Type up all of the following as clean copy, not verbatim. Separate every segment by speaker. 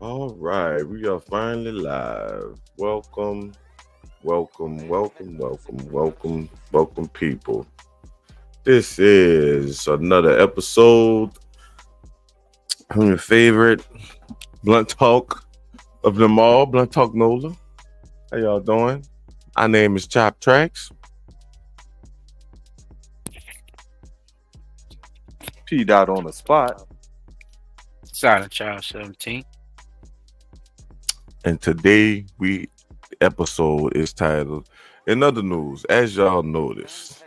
Speaker 1: All right, we are finally live. Welcome, people. This is another episode of your favorite blunt talk of them all, Blunt Talk Nola. How y'all doing? My name is Chop Tracks,
Speaker 2: P dot on the spot.
Speaker 3: Silent Child 17.
Speaker 1: and today we episode is titled "In Other News." As y'all notice,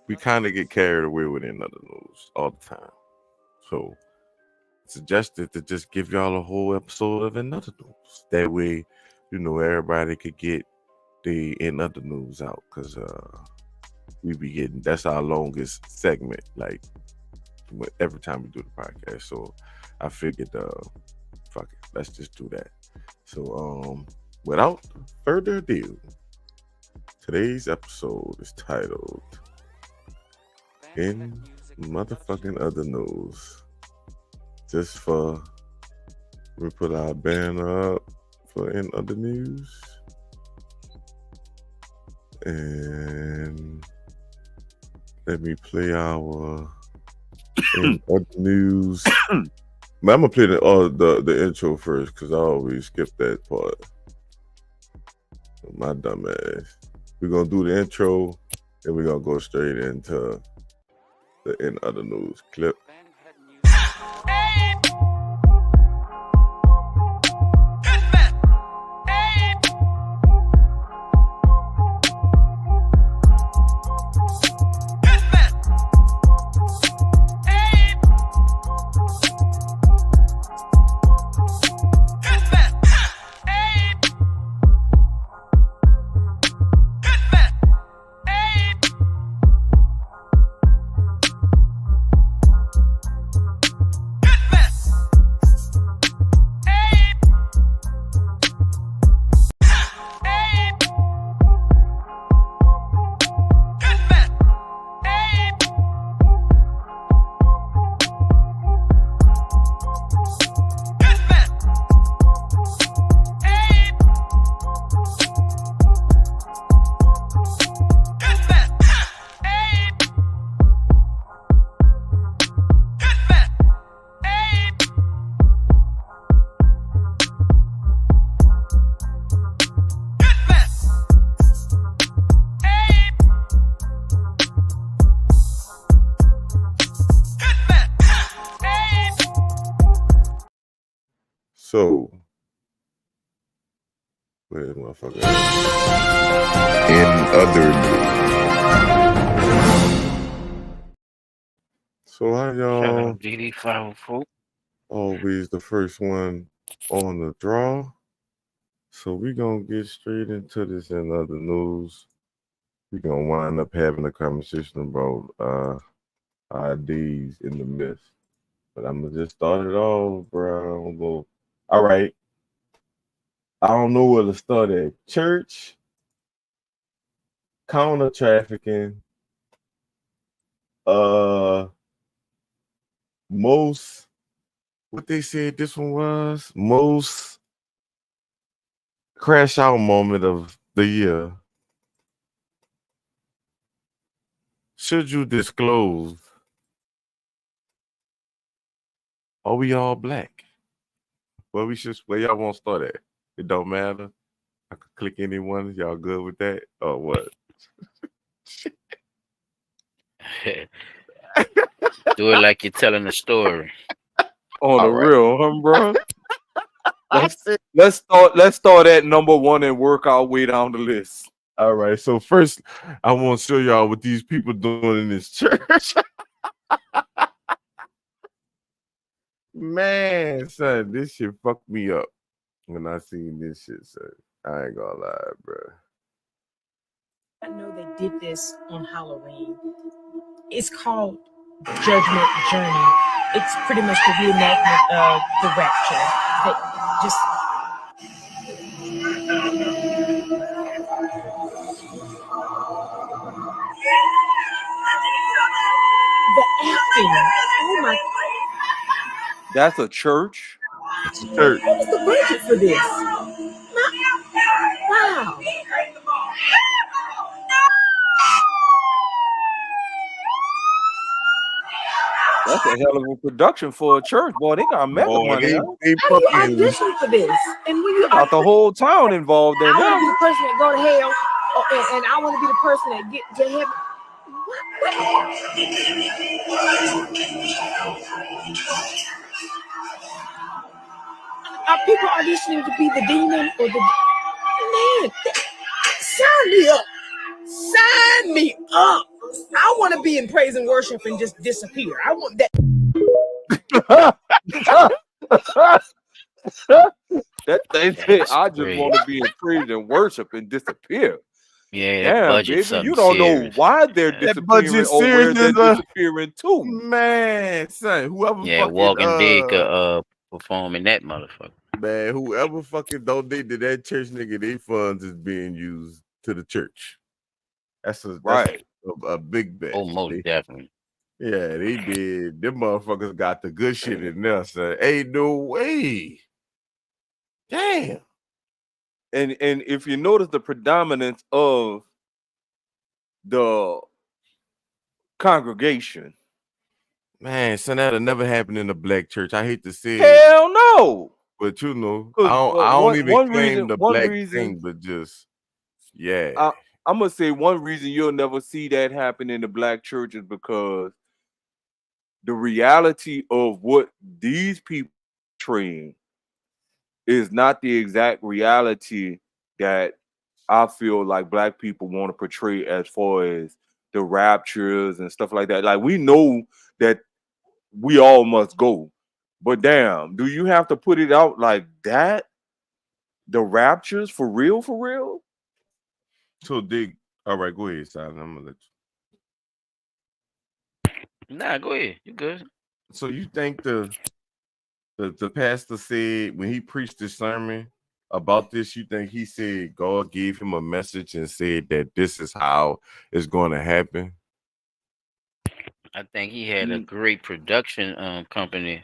Speaker 1: we kind of get carried away with In Other News all the time. So suggested to just give y'all a whole episode of In Other News. That way, everybody could get the In Other News out because we be getting that's our longest segment. Like every time we do the podcast. So I figured, fuck it, let's just do that. So without further ado, today's episode is titled "In Motherfucking Other News." Just for we put our banner up for In Other News, and let me play our In Other News. I'm gonna play the intro first because I always skip that part. My dumb ass. We're gonna do the intro, and we're gonna go straight into the In Other News clip. So, where's motherfucker? In other news. So how
Speaker 3: Shout
Speaker 1: y'all
Speaker 3: out DD 504.
Speaker 1: always the first one on the draw? So we gonna get straight into this In Other News. We gonna wind up having a conversation about IDs in the myth. But I'm gonna just start it off, bro. All right. I don't know where to start at. Church, counter trafficking, uh, most what they said this one was most crash out moment of the year. Should you disclose? Are we all black? Well, where y'all want to start at? It don't matter. I could click anyone. Y'all good with that or what?
Speaker 3: Do it like you're telling a story.
Speaker 2: On the
Speaker 1: All right.
Speaker 2: real, huh, bro?
Speaker 1: I
Speaker 2: Let's
Speaker 1: said,
Speaker 2: let's start at number one and work our way down the list.
Speaker 1: all right. So first, I want to show y'all what these people doing in this church. Man, son, this shit fucked me up when I seen this shit, son. I ain't gonna lie, bro.
Speaker 4: I know they did this on Halloween. It's called Judgment Journey. It's pretty much the reenactment of the rapture. They just the acting. Oh my!
Speaker 2: That's a church.
Speaker 1: It's a church.
Speaker 4: What was the budget for this? Wow.
Speaker 2: That's a hell of a production for a church, boy. They got mega
Speaker 1: Boy,
Speaker 2: money.
Speaker 1: they
Speaker 2: Huh?
Speaker 1: they
Speaker 4: How do you
Speaker 1: fucking
Speaker 4: audition for this? And when you
Speaker 2: Got the whole town involved in
Speaker 4: I want to
Speaker 2: that.
Speaker 4: be the person that go to hell, and I want to be the person that get to heaven. Are people auditioning to be the demon or the man? Sign me up. Sign me up. I want to be in praise and worship and just disappear. I want that.
Speaker 2: That thing said,
Speaker 3: That's
Speaker 2: I just
Speaker 3: great.
Speaker 2: want to be in praise and worship and disappear.
Speaker 3: Yeah, that
Speaker 2: Damn,
Speaker 3: budget
Speaker 2: baby,
Speaker 3: something
Speaker 2: you don't
Speaker 3: serious.
Speaker 2: know why they're
Speaker 3: That
Speaker 2: disappearing
Speaker 1: budget
Speaker 2: or where
Speaker 1: serious
Speaker 2: they're
Speaker 1: is a-
Speaker 2: disappearing to.
Speaker 1: man, son. Whoever
Speaker 3: Yeah,
Speaker 1: fucking
Speaker 3: Walking Dead could perform in that motherfucker.
Speaker 1: man, whoever fucking donate to that church, nigga, they funds is being used to the church. That's
Speaker 2: Right.
Speaker 1: a big bet.
Speaker 3: Oh, most
Speaker 1: They-
Speaker 3: definitely.
Speaker 1: yeah, they did. Them motherfuckers got the good shit in there, son. Ain't no way. Damn.
Speaker 2: And if you notice the predominance of the congregation,
Speaker 1: Man, son, that'll never happen in a black church. I hate to say it,
Speaker 2: hell no.
Speaker 1: but you know,
Speaker 2: 'Cause,
Speaker 1: I don't even
Speaker 2: one
Speaker 1: claim
Speaker 2: reason-
Speaker 1: the
Speaker 2: one
Speaker 1: black
Speaker 2: reason-
Speaker 1: thing, but just yeah.
Speaker 2: I'm gonna say one reason you'll never see that happen in the black church is because the reality of what these people train is not the exact reality that I feel like black people want to portray as far as the raptures and stuff like that. Like, we know that we all must go, but damn, do you have to put it out like that? The raptures for real, for real?
Speaker 1: So dig. All right, go ahead, son. I'm gonna let you.
Speaker 3: Nah, go ahead. You good?
Speaker 1: So you think the pastor said when he preached this sermon about this, you think he said God gave him a message and said that this is how it's going to happen?
Speaker 3: I think he had a great production company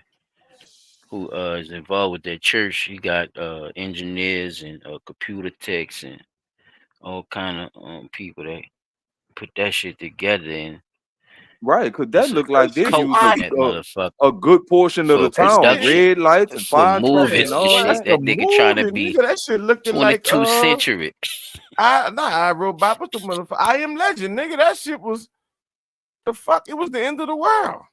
Speaker 3: who is involved with that church. He got engineers and computer techs and all kind of people that put that shit together. And
Speaker 2: Right, because that
Speaker 3: it's
Speaker 2: looked like they
Speaker 3: cult
Speaker 2: used
Speaker 3: in that motherfucker.
Speaker 2: a good portion of
Speaker 3: For
Speaker 2: the town,
Speaker 3: production.
Speaker 2: red lights and
Speaker 3: For
Speaker 2: fire trucks
Speaker 3: movies
Speaker 2: and
Speaker 3: and
Speaker 2: all
Speaker 3: shit.
Speaker 2: that.
Speaker 3: That nigga trying to be
Speaker 1: nigga, that shit looking like
Speaker 3: 22 century.
Speaker 1: I wrote Bob the motherfucker. I Am Legend, nigga. That shit was the fuck. It was the end of the world.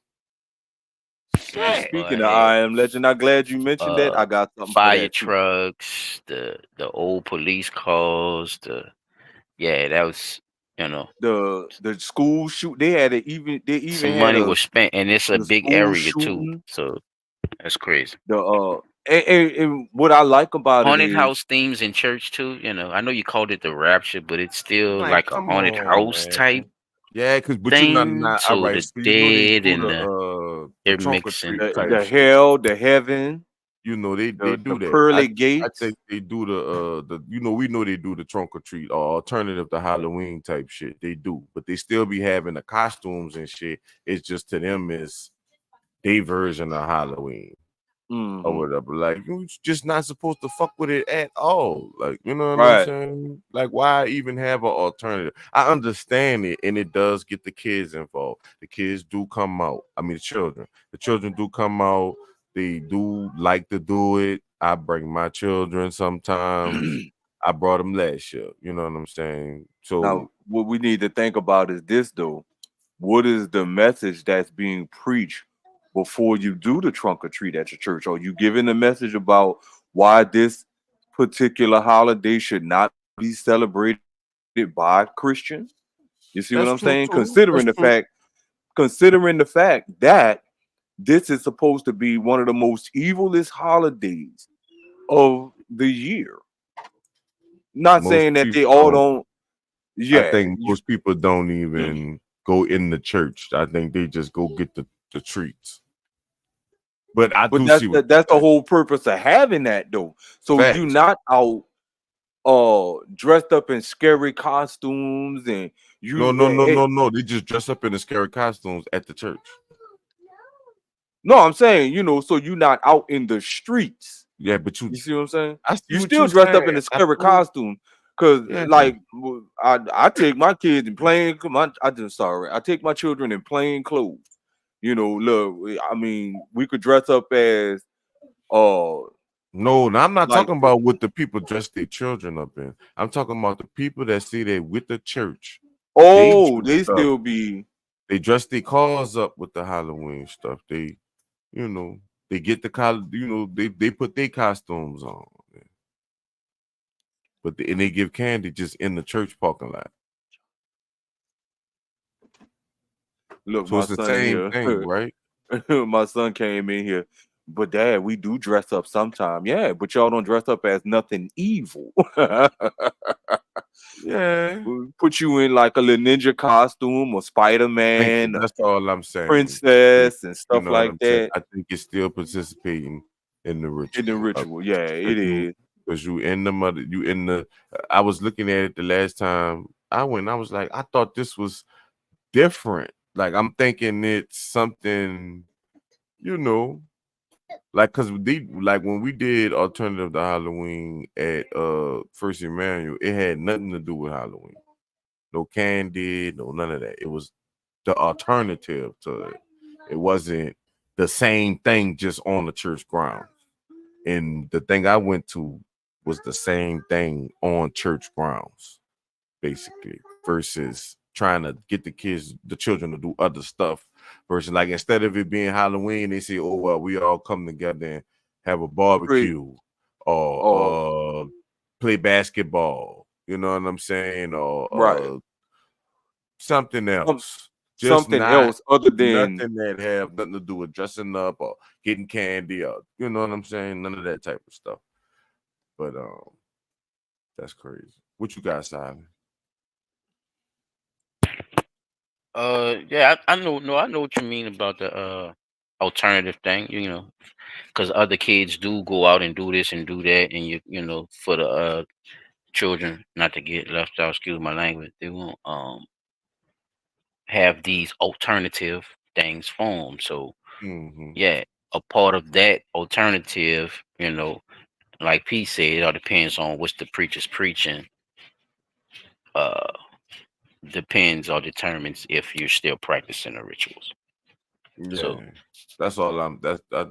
Speaker 1: Shit.
Speaker 2: Speaking of I Am Legend, I'm glad you mentioned that. I got something for
Speaker 3: Fire
Speaker 2: that too.
Speaker 3: trucks, the old police cars, that was, you know,
Speaker 2: The school shoot. They even
Speaker 3: some
Speaker 2: had
Speaker 3: money was spent, and it's a
Speaker 2: the
Speaker 3: big
Speaker 2: school
Speaker 3: area too.
Speaker 2: shooting.
Speaker 3: So that's crazy.
Speaker 2: And what I like about
Speaker 3: Haunted
Speaker 2: it is
Speaker 3: house themes in church too. You know, I know you called it the rapture, but it's still like a
Speaker 1: come
Speaker 3: haunted
Speaker 1: on,
Speaker 3: house
Speaker 1: man.
Speaker 3: type.
Speaker 1: Yeah, because but
Speaker 3: thing.
Speaker 1: you're not
Speaker 3: So
Speaker 1: all right.
Speaker 3: the
Speaker 1: So you know they
Speaker 3: dead
Speaker 1: do
Speaker 3: and
Speaker 1: the
Speaker 3: they're
Speaker 1: trunk or
Speaker 3: mixing.
Speaker 1: treat type
Speaker 2: the
Speaker 1: shit.
Speaker 2: hell, the heaven.
Speaker 1: You know they do
Speaker 2: the
Speaker 1: that.
Speaker 2: pearly
Speaker 1: I
Speaker 2: gates.
Speaker 1: think they do the we know they do the trunk or treat or alternative to Halloween type shit. They do, but they still be having the costumes and shit. It's just to them is their version of Halloween or whatever. Like you're just not supposed to fuck with it at all. Like you know what I'm saying? Like why even have an alternative? I understand it, and it does get the kids involved. The kids do come out. I mean, the children do come out. They do like to do it. I bring my children sometimes. I brought them last year. You know what I'm saying? So
Speaker 2: now, what we need to think about is this, though. What is the message that's being preached before you do the trunk or treat at your church? Are you giving a message about why this particular holiday should not be celebrated by Christians? You see what I'm saying? Considering the fact that this is supposed to be one of the most evilest holidays of the year. Not saying that they all don't. Yeah,
Speaker 1: I think most people don't even go in the church. I think they just go get the treats. But
Speaker 2: that's the whole purpose of having that, though. So you're not out dressed up in scary costumes and you
Speaker 1: no. They just dress up in the scary costumes at the church.
Speaker 2: No, I'm saying, so you're not out in the streets.
Speaker 1: Yeah, but
Speaker 2: You see what I'm saying?
Speaker 1: I see
Speaker 2: You
Speaker 1: what
Speaker 2: still
Speaker 1: you
Speaker 2: dressed up
Speaker 1: saying.
Speaker 2: in a
Speaker 1: I
Speaker 2: scary
Speaker 1: feel-
Speaker 2: costume. Cause
Speaker 1: Yeah.
Speaker 2: like I take my kids in plain. I take my children in plain clothes. Look, I mean, we could dress up as
Speaker 1: No, I'm not
Speaker 2: like
Speaker 1: talking about what the people dress their children up in. I'm talking about the people that see they with the church.
Speaker 2: they
Speaker 1: dress up.
Speaker 2: still be
Speaker 1: They dress their cars up with the Halloween stuff. They, they get the college, they put their costumes on. But and they give candy just in the church parking lot.
Speaker 2: look,
Speaker 1: So
Speaker 2: my
Speaker 1: it's the
Speaker 2: son
Speaker 1: same
Speaker 2: here.
Speaker 1: thing, right?
Speaker 2: My son came in here. But Dad, we do dress up sometime. Yeah, but y'all don't dress up as nothing evil.
Speaker 1: Yeah.
Speaker 2: We'll put you in like a little ninja costume or Spider-Man,
Speaker 1: That's all I'm saying.
Speaker 2: princess, and stuff
Speaker 1: what
Speaker 2: like
Speaker 1: I'm saying?
Speaker 2: that.
Speaker 1: I think it's still participating in the ritual.
Speaker 2: In the ritual, yeah, it is.
Speaker 1: Because you in the mother, you in the. I was looking at it the last time I went. I was like, I thought this was different. Like I'm thinking it's something, like because when we did alternative to Halloween at First Emmanuel, it had nothing to do with Halloween. No candy, no none of that. It was the alternative to it. It wasn't the same thing just on the church grounds. And the thing I went to was the same thing on church grounds, basically, versus trying to get the children to do other stuff. Versus like instead of it being Halloween, they say, oh well, we all come together and have a barbecue or play basketball. You know what I'm saying? Or
Speaker 2: Right.
Speaker 1: Something else.
Speaker 2: Something else other than
Speaker 1: nothing that have nothing to do with dressing up or getting candy or you know what I'm saying? None of that type of stuff. But that's crazy. What you got, Simon?
Speaker 3: Yeah, I know. No, I know what you mean about the alternative thing. Because other kids do go out and do this and do that, and for the children not to get left out. Excuse my language. They won't have these alternative things formed. So yeah, a part of that alternative, like P said, it all depends on what the preacher's preaching. Depends or determines if you're still practicing the rituals.
Speaker 1: Yeah,
Speaker 3: So
Speaker 1: that's all I'm.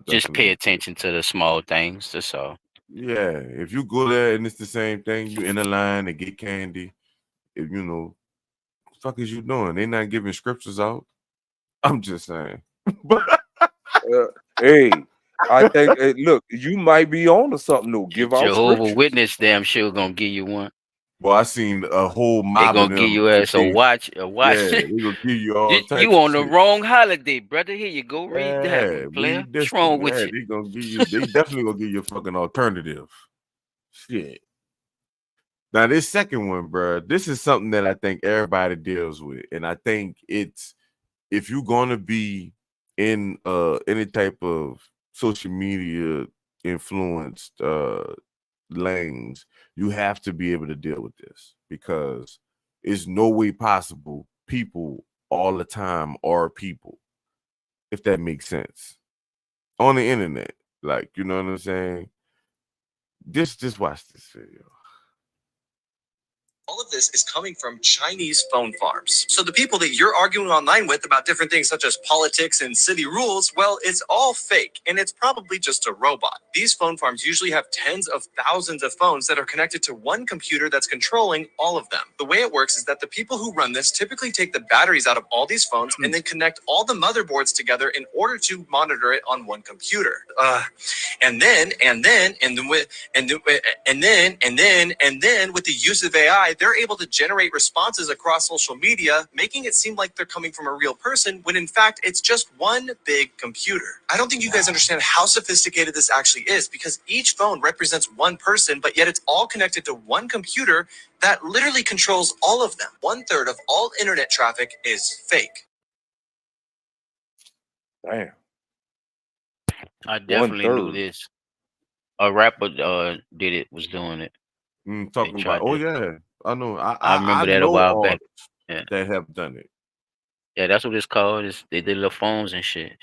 Speaker 3: Just pay attention to the small things. That's all.
Speaker 1: Yeah, if you go there and it's the same thing, you in a line and get candy. If what the fuck is you doing? They not giving scriptures out. I'm just saying.
Speaker 2: hey, I think look, you might be on to something though. Give out
Speaker 3: Jehovah's Witness, damn sure gonna give you one.
Speaker 1: Well, I seen a whole mob.
Speaker 3: They gonna give you ass a watch.
Speaker 1: Yeah, they gonna give you all types.
Speaker 3: You on the wrong holiday, brother. Here you go. Read that one, player.
Speaker 1: What's
Speaker 3: wrong with you?
Speaker 1: They gonna give you. They definitely gonna give you a fucking alternative. Shit. Now this second one, bro. This is something that I think everybody deals with, and I think it's if you're gonna be in any type of social media influenced lanes, you have to be able to deal with this because it's no way possible people all the time are people, if that makes sense. On the internet, like you know what I'm saying? Just watch this video.
Speaker 5: All of this is coming from Chinese phone farms. So the people that you're arguing online with about different things such as politics and city rules, well, it's all fake and it's probably just a robot. These phone farms usually have tens of thousands of phones that are connected to one computer that's controlling all of them. The way it works is that the people who run this typically take the batteries out of all these phones and then connect all the motherboards together in order to monitor it on one computer. And then with the use of AI, they're able to generate responses across social media, making it seem like they're coming from a real person when in fact it's just one big computer. I don't think you guys understand how sophisticated this actually is because each phone represents one person, but yet it's all connected to one computer that literally controls all of them. 1/3 of all internet traffic is fake.
Speaker 2: Damn.
Speaker 3: I definitely knew this. A rapper was doing it.
Speaker 1: Talking about yeah. I know.
Speaker 3: I remember that a while back. Yeah.
Speaker 1: That have done it.
Speaker 3: Yeah, that's what it's called. They did little phones and shit.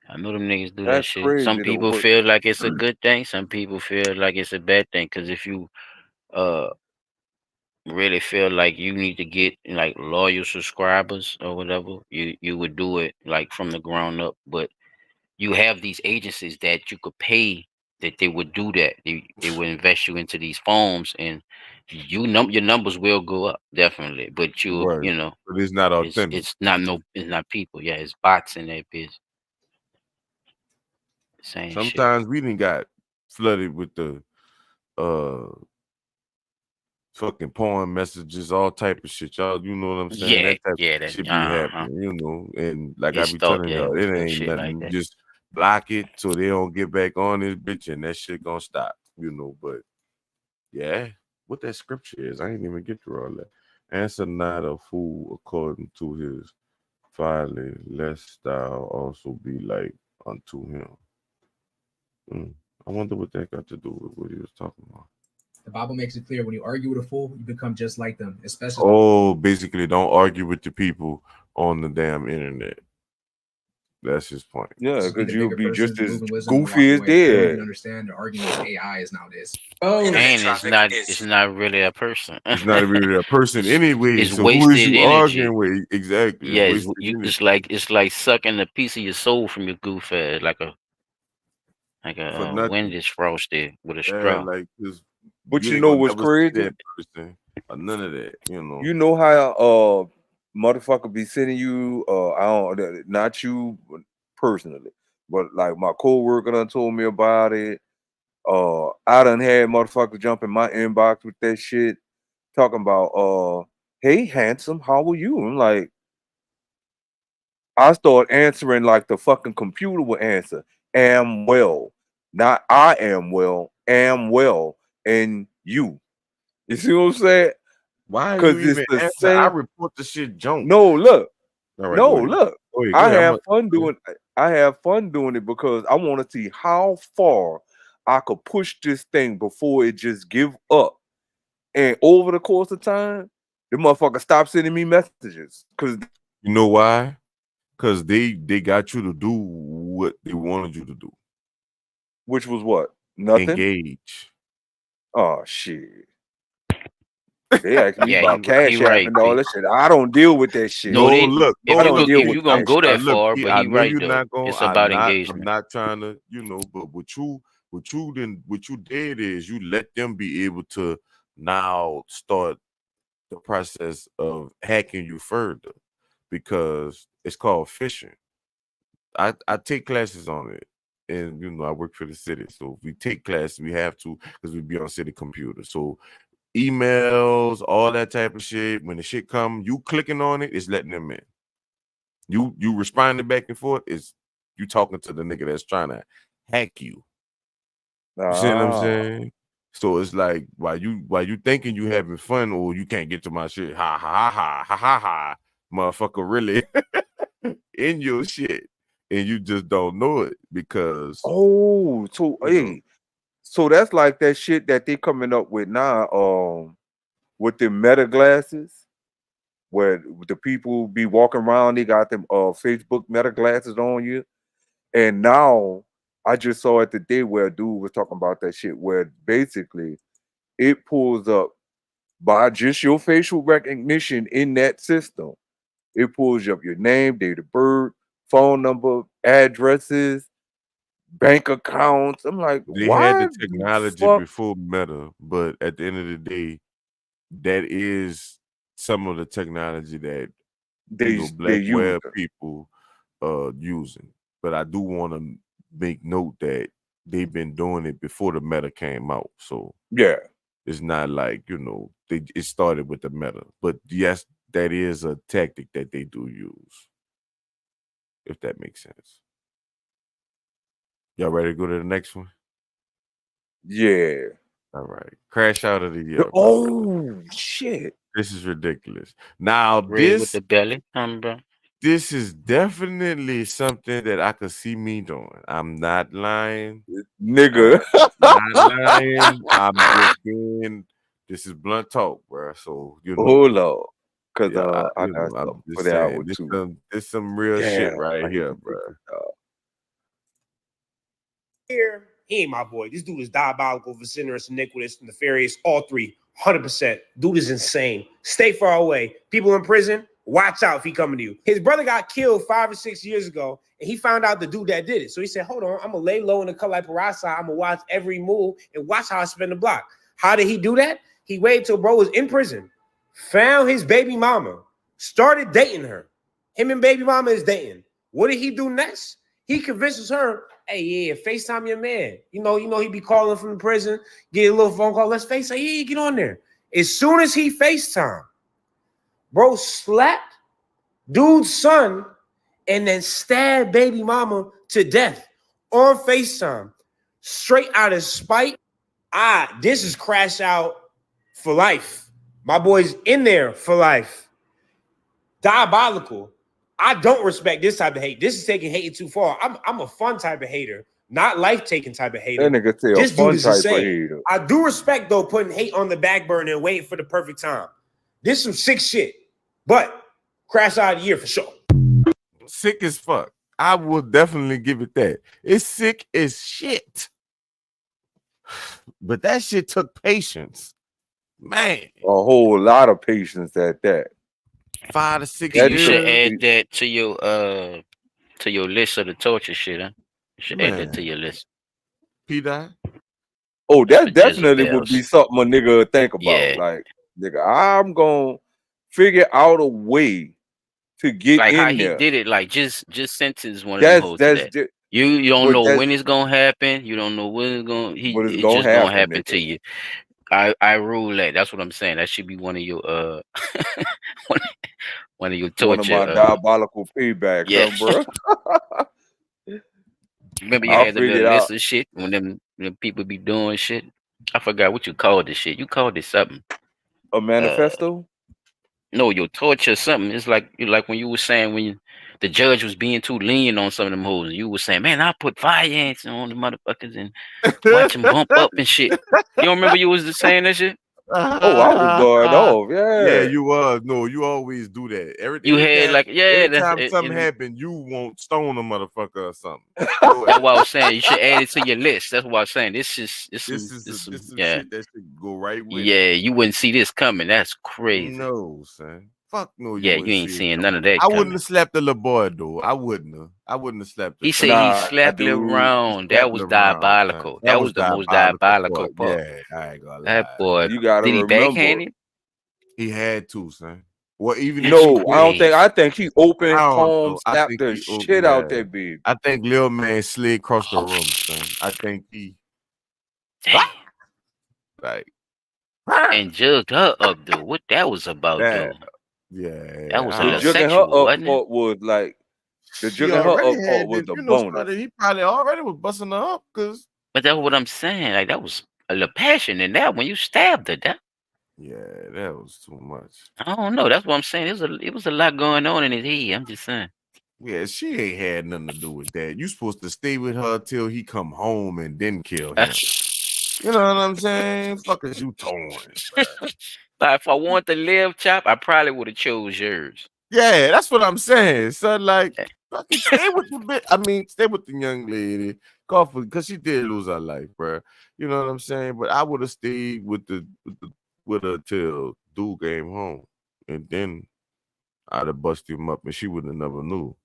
Speaker 3: I know them niggas do that
Speaker 2: That's
Speaker 3: shit. Some
Speaker 2: crazy though.
Speaker 3: people
Speaker 2: But
Speaker 3: feel like it's a good thing. Some people feel like it's a bad thing. Cause if you uh really feel like you need to get like loyal subscribers or whatever, you would do it like from the ground up. But you have these agencies that you could pay that they would do that. They would invest you into these phones, and your numbers will go up definitely. But
Speaker 1: Right.
Speaker 3: you know
Speaker 1: But it's not authentic.
Speaker 3: it's not people. Yeah, it's bots in that bitch. Same shit.
Speaker 1: Sometimes we didn't got flooded with the uh fucking porn messages, all type of shit. Y'all, you know what I'm saying?
Speaker 3: Yeah,
Speaker 1: That type
Speaker 3: yeah,
Speaker 1: of
Speaker 3: that
Speaker 1: shit be happening, you know. And like I
Speaker 3: It's
Speaker 1: be
Speaker 3: thought,
Speaker 1: telling
Speaker 3: yeah,
Speaker 1: y'all, it
Speaker 3: no
Speaker 1: ain't
Speaker 3: shit like
Speaker 1: nothing.
Speaker 3: that.
Speaker 1: Just block it so they don't get back on this bitch and that shit gonna stop, you know. But yeah, what that scripture is, I ain't even get through all that. Answer not a fool according to his folly, lest thou also be like unto him. I wonder what that got to do with what he was talking about.
Speaker 6: The Bible makes it clear when you argue with a fool, you become just like them, especially.
Speaker 1: Oh, basically, don't argue with the people on the damn internet. That's his point.
Speaker 2: yeah,
Speaker 6: Just be
Speaker 2: because
Speaker 6: the
Speaker 2: you'll
Speaker 6: bigger
Speaker 2: be just
Speaker 6: person,
Speaker 2: as
Speaker 6: move in wisdom, and walk
Speaker 2: goofy as
Speaker 6: away. They don't
Speaker 2: dead.
Speaker 6: even understand the argument with AI is nowadays.
Speaker 3: And it's
Speaker 5: traffic
Speaker 3: not really a person.
Speaker 1: It's not really a person anyway.
Speaker 3: It's
Speaker 1: So who is
Speaker 3: wasted
Speaker 1: you
Speaker 3: energy.
Speaker 1: arguing with? Exactly.
Speaker 3: Yeah,
Speaker 1: It's wasted energy.
Speaker 3: it's like sucking a piece of your soul from your goof ass, like
Speaker 1: for
Speaker 3: a
Speaker 1: nothing.
Speaker 3: Wendy's frosty with a
Speaker 1: Yeah,
Speaker 3: straw.
Speaker 1: like because
Speaker 2: But
Speaker 1: you
Speaker 2: you
Speaker 1: ain't
Speaker 2: know
Speaker 1: gonna
Speaker 2: what's
Speaker 1: never see
Speaker 2: crazy?
Speaker 1: that person or none of that. You know.
Speaker 2: You know how motherfucker be sending you I don't, not you personally, but like my coworker done told me about it. I done had motherfuckers jump in my inbox with that shit talking about hey handsome, how are you? I'm like, I start answering like the fucking computer will answer. Am well. Not I am well, am well. And you. You see what I'm saying?
Speaker 1: Why are you
Speaker 2: Because it's
Speaker 1: even
Speaker 2: the
Speaker 1: answer? I
Speaker 2: same.
Speaker 1: report the shit junk.
Speaker 2: No, look.
Speaker 1: All right,
Speaker 2: No,
Speaker 1: go ahead.
Speaker 2: look.
Speaker 1: Go ahead.
Speaker 2: I
Speaker 1: I'm
Speaker 2: have fun doing it because I want to see how far I could push this thing before it just give up. And over the course of time, the motherfucker stop sending me messages. Cause
Speaker 1: You know why? Because they got you to do what they wanted you to do.
Speaker 2: which was what? Nothing.
Speaker 1: Engage.
Speaker 2: Oh shit. They asked me
Speaker 3: Yeah,
Speaker 2: about Cash App
Speaker 3: right,
Speaker 2: and all
Speaker 3: P.
Speaker 2: that shit. I don't deal with that shit.
Speaker 3: No, they
Speaker 1: look.
Speaker 3: if
Speaker 2: I
Speaker 3: you
Speaker 2: don't
Speaker 3: go
Speaker 2: deal
Speaker 3: if
Speaker 2: with
Speaker 3: you gonna
Speaker 2: Cash
Speaker 3: go
Speaker 2: App.
Speaker 3: that
Speaker 1: Look,
Speaker 3: far,
Speaker 1: P,
Speaker 3: but
Speaker 1: I
Speaker 3: he
Speaker 1: know
Speaker 3: right
Speaker 1: you're
Speaker 3: though.
Speaker 1: not going.
Speaker 3: It's about
Speaker 1: I'm
Speaker 3: engagement.
Speaker 1: not trying to, you know. But what you did is you let them be able to now start the process of hacking you further because it's called phishing. I take classes on it. And you know, I work for the city. So if we take classes, we have to because we be on city computer. So emails, all that type of shit. When the shit come, you clicking on it, it's letting them in. You responding back and forth, is you talking to the nigga that's trying to hack you. You see what I'm
Speaker 2: Ah.
Speaker 1: saying? So it's like while you thinking you having fun or you can't get to my shit, ha ha ha ha ha ha, motherfucker really in your shit. And you just don't know it because
Speaker 2: Oh, so
Speaker 1: you know,
Speaker 2: hey, so that's like that shit that they coming up with now, with the meta glasses, where the people be walking around, they got them Facebook meta glasses on you. And now I just saw it today where a dude was talking about that shit, where basically it pulls up by just your facial recognition in that system. It pulls up your name, date of birth, phone number, addresses, bank accounts. I'm like,
Speaker 1: they had
Speaker 2: why
Speaker 1: the
Speaker 2: the
Speaker 1: technology
Speaker 2: fuck
Speaker 1: before Meta, but at the end of the day, that is some of the technology that
Speaker 2: they
Speaker 1: black
Speaker 2: use
Speaker 1: web
Speaker 2: them?
Speaker 1: people using. But I do want to make note that they've been doing it before the Meta came out. So
Speaker 2: Yeah.
Speaker 1: it's not like, it started with the Meta. But yes, that is a tactic that they do use. If that makes sense. Y'all ready to go to the next one?
Speaker 2: Yeah.
Speaker 1: All right. Crash out of the year.
Speaker 2: Oh shit.
Speaker 1: This is ridiculous. Now
Speaker 3: Red with the belly, bro.
Speaker 1: this is definitely something that I could see me doing. I'm not lying.
Speaker 2: Nigga.
Speaker 1: Not lying. I'm just being. This is blunt talk, bro. So
Speaker 2: Hold on. Cause
Speaker 1: yeah,
Speaker 2: I got
Speaker 1: I'm
Speaker 2: something for
Speaker 1: just
Speaker 2: that
Speaker 1: saying.
Speaker 2: one too.
Speaker 1: This some real shit
Speaker 2: Damn,
Speaker 1: right
Speaker 2: I
Speaker 1: here,
Speaker 2: didn't think
Speaker 1: bro.
Speaker 2: of that.
Speaker 7: here, he ain't my boy. This dude is diabolical, vociferous, iniquitous, nefarious, all three, 100%. Dude is insane. Stay far away. People in prison, watch out if he coming to you. His brother got killed 5 or 6 years ago, and he found out the dude that did it. So he said, hold on, I'm going to lay low in the cut like Parasa. I'm going to watch every move and watch how I spin the block. How did he do that? He waited till bro was in prison, found his baby mama, started dating her. Him and baby mama is dating. What did he do next? He convinces her, hey, yeah, FaceTime your man. You know, he be calling from the prison, get a little phone call. Let's FaceTime. Yeah, get on there. As soon as he FaceTime, bro slapped dude's son and then stabbed baby mama to death on FaceTime, straight out of spite. This is crash out for life. My boy's in there for life. Diabolical. I don't respect this type of hate. This is taking hate too far. I'm a fun type of hater, not life-taking type of hater.
Speaker 2: That nigga say
Speaker 7: This
Speaker 2: a
Speaker 7: dude
Speaker 2: fun
Speaker 7: is
Speaker 2: type of
Speaker 7: insane.
Speaker 2: hater.
Speaker 7: I do respect, though, putting hate on the back burner and waiting for the perfect time. This is some sick shit. But crash out of the year for sure.
Speaker 1: Sick as fuck. I will definitely give it that. It's sick as shit. But that shit took patience. Man.
Speaker 2: A whole lot of patience at that.
Speaker 1: 5 to 6
Speaker 2: That
Speaker 3: You
Speaker 1: years.
Speaker 3: should
Speaker 2: took-
Speaker 3: add that to your list of the torture shit, huh? You should add that to
Speaker 1: Man.
Speaker 3: your list.
Speaker 1: P-Dot.
Speaker 2: Oh, that
Speaker 3: For
Speaker 2: definitely would be
Speaker 3: Jezebels.
Speaker 2: something a nigga would think about.
Speaker 3: Yeah.
Speaker 2: Like, nigga, I'm gonna figure out a way to get
Speaker 3: Like how
Speaker 2: in
Speaker 3: he
Speaker 2: there.
Speaker 3: did it, like just sentence one of them hoes to that.
Speaker 2: That's
Speaker 3: You don't
Speaker 2: but
Speaker 3: know
Speaker 2: that's
Speaker 3: when it's gonna happen. You don't know when it's gonna
Speaker 2: what is
Speaker 3: it's
Speaker 2: gonna
Speaker 3: just gonna
Speaker 2: happen,
Speaker 3: happen to
Speaker 2: nigga.
Speaker 3: you. I rule that. That's what I'm saying. That should be one of your one of your
Speaker 2: One of my
Speaker 3: torture.
Speaker 2: diabolical paybacks,
Speaker 3: Yeah.
Speaker 2: huh, bro?
Speaker 3: Remember you
Speaker 2: I'll
Speaker 3: had the
Speaker 2: figure it
Speaker 3: little
Speaker 2: out.
Speaker 3: list of shit when them people be doing shit. I forgot what you called this shit. You called it something.
Speaker 2: A manifesto?
Speaker 3: No, your torture something. It's like when you were saying when the judge was being too lenient on some of them hoes. You were saying, man, I'll put fire ants on the motherfuckers and watch them bump up and shit. You don't remember you was saying that shit?
Speaker 2: Oh, I was going off.
Speaker 1: Yeah,
Speaker 2: Yeah.
Speaker 1: you was. No, you always do that.
Speaker 3: You had
Speaker 1: Anytime,
Speaker 3: like, yeah,
Speaker 1: anytime
Speaker 3: that's
Speaker 1: something
Speaker 3: it.
Speaker 1: happen, you won't stone a motherfucker or something.
Speaker 3: That's why I was saying you should add it to your list. That's what I was saying. This is
Speaker 1: This is some
Speaker 3: yeah.
Speaker 1: shit that should go right with
Speaker 3: Yeah,
Speaker 1: it.
Speaker 3: you wouldn't see this coming. That's crazy.
Speaker 1: No, son. Fuck no,
Speaker 3: Yeah, you
Speaker 1: wouldn't
Speaker 3: ain't
Speaker 1: see it
Speaker 3: seeing
Speaker 1: coming.
Speaker 3: none of that
Speaker 1: I wouldn't
Speaker 3: coming.
Speaker 1: have slapped the little boy though. I wouldn't have slapped the
Speaker 3: He said
Speaker 1: son.
Speaker 3: he
Speaker 2: Nah,
Speaker 3: slapped it
Speaker 2: dude.
Speaker 3: around. That
Speaker 1: Slapped
Speaker 3: was
Speaker 1: it around, son.
Speaker 3: diabolical. That was the most diabolical part.
Speaker 1: Yeah, I ain't gonna lie.
Speaker 3: That boy,
Speaker 2: You gotta
Speaker 3: did he backhand
Speaker 2: remember.
Speaker 3: him?
Speaker 1: He had to, son. Well, even
Speaker 3: That's
Speaker 1: if he
Speaker 2: No, I don't
Speaker 1: didn't,
Speaker 2: think. I think he open
Speaker 1: I don't
Speaker 2: palm
Speaker 1: know. I
Speaker 2: slapped
Speaker 1: think
Speaker 2: the
Speaker 1: he
Speaker 2: shit out
Speaker 1: yeah.
Speaker 2: that bitch.
Speaker 1: I think Lil Man slid across the
Speaker 3: Oh,
Speaker 1: room, son. I think he
Speaker 3: damn.
Speaker 1: like
Speaker 3: And jugged her up though. What that was about
Speaker 1: that.
Speaker 3: though?
Speaker 1: Yeah,
Speaker 3: That was
Speaker 1: I
Speaker 3: a
Speaker 2: The
Speaker 3: little
Speaker 1: don't
Speaker 2: jugging her
Speaker 3: sexual,
Speaker 2: up
Speaker 3: wasn't it?
Speaker 2: part was like the
Speaker 1: She
Speaker 2: jugging her
Speaker 1: already
Speaker 2: up part
Speaker 1: had
Speaker 2: was
Speaker 1: this,
Speaker 2: the
Speaker 1: you know,
Speaker 2: bonus.
Speaker 1: started. He probably already was busting her up because
Speaker 3: But that's what I'm saying. Like that was a little passion in that when you stabbed her. That
Speaker 1: yeah, that was too much.
Speaker 3: I don't know. That's what I'm saying. It was a lot going on in his head. I'm just saying.
Speaker 1: Yeah, she ain't had nothing to do with that. You supposed to stay with her till he come home and then kill him. You know what I'm saying? Fuck is you torn, bro.
Speaker 3: But if I want to live, Chop, I probably would have chose yours.
Speaker 1: Yeah, that's what I'm saying. So like,
Speaker 3: Yeah.
Speaker 1: fucking stay with the bit. I mean, stay with the young lady, because she did lose her life, bro. You know what I'm saying? But I would have stayed with her till dude came home, and then I'd have busted him up, and she would have never knew.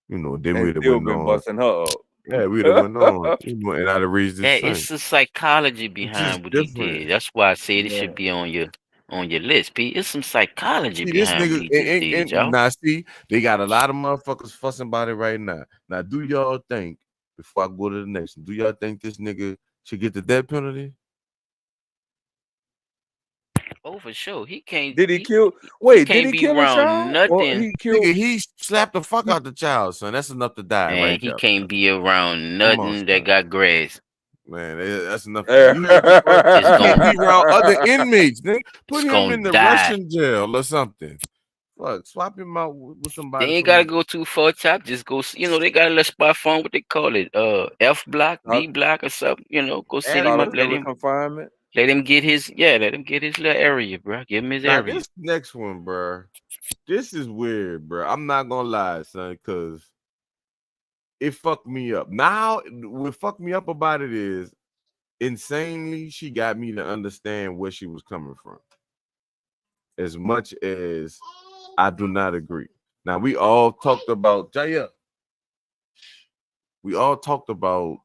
Speaker 1: You know, then
Speaker 2: And
Speaker 1: we'd have
Speaker 2: still
Speaker 1: went
Speaker 2: been
Speaker 1: on.
Speaker 2: busting her up.
Speaker 1: Yeah, we'd have went on, and I'd have raised
Speaker 3: Yeah,
Speaker 1: his son.
Speaker 3: it's the psychology
Speaker 1: It's just
Speaker 3: behind what he
Speaker 1: different.
Speaker 3: did. That's why I said it
Speaker 2: Yeah.
Speaker 3: should be on your list, Pete. It's some psychology
Speaker 1: See, this
Speaker 3: behind what
Speaker 1: nigga,
Speaker 3: he just did, y'all.
Speaker 1: now see, they got a lot of motherfuckers fussing about it right now. Now, do y'all think, before I go to the next one, do y'all think this nigga should get the death penalty?
Speaker 3: Oh, for sure. He can't.
Speaker 2: Did he
Speaker 3: He
Speaker 2: kill? Wait, did
Speaker 3: can't
Speaker 2: he
Speaker 3: be
Speaker 2: kill a
Speaker 3: around
Speaker 2: child? Or
Speaker 3: nothing.
Speaker 2: he killed?
Speaker 1: Nigga, he slapped the fuck out the child, son. That's enough to die
Speaker 3: Man,
Speaker 1: right
Speaker 3: he
Speaker 1: there.
Speaker 3: can't be around
Speaker 1: Come on,
Speaker 3: nothing that
Speaker 1: son.
Speaker 3: got grass.
Speaker 1: Man, that's enough. You can't be around other inmates, nigga. Put
Speaker 3: It's
Speaker 1: him
Speaker 3: gonna
Speaker 1: in the
Speaker 3: die.
Speaker 1: Russian jail or something. Fuck, swap him out with somebody.
Speaker 3: They ain't gotta go too far, Chop. Just go. They got a little spot phone. What they call it? F block, B block, or something. Go set him up.
Speaker 2: solitary confinement.
Speaker 3: Let him get his. Yeah, let him get his little area, bro. Give him his
Speaker 1: Now
Speaker 3: area.
Speaker 1: this next one, bro. This is weird, bro. I'm not gonna lie, son, because it fucked me up. Now, what fucked me up about it is insanely she got me to understand where she was coming from. As much as I do not agree. Now, we all talked about Jaya. We all talked about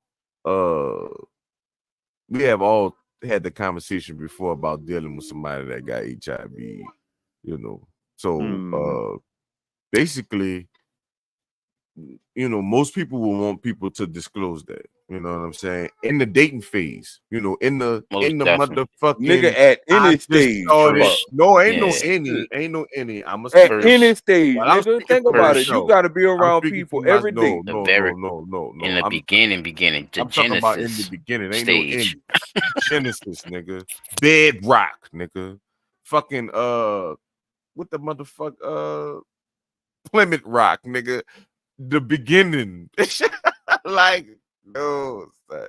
Speaker 1: we have all had the conversation before about dealing with somebody that got HIV, you know. So basically, you know, most people will want people to disclose that. You know what I'm saying? In the dating phase, you know, in the
Speaker 3: Most definitely.
Speaker 1: motherfucking
Speaker 2: Nigga, at
Speaker 1: I
Speaker 2: any
Speaker 1: just
Speaker 2: stage,
Speaker 1: started.
Speaker 3: First,
Speaker 1: No, ain't no
Speaker 3: yeah.
Speaker 1: any, ain't no any. I'm gonna
Speaker 2: at
Speaker 1: speak.
Speaker 2: any
Speaker 3: First,
Speaker 2: stage,
Speaker 1: Well, I'm
Speaker 2: nigga.
Speaker 1: speaking
Speaker 2: Think
Speaker 1: for
Speaker 2: about it. You
Speaker 1: myself.
Speaker 2: got to be
Speaker 1: I'm
Speaker 2: around
Speaker 1: speaking
Speaker 2: people
Speaker 1: for my
Speaker 2: every day.
Speaker 3: the very in the
Speaker 1: I'm
Speaker 3: beginning, the
Speaker 1: I'm talking about in the
Speaker 3: Genesis
Speaker 1: beginning. Ain't no
Speaker 3: stage.
Speaker 1: end. Genesis, nigga. Bedrock, nigga. Fucking what the motherfuck Plymouth Rock, nigga. The beginning. Like, no, son.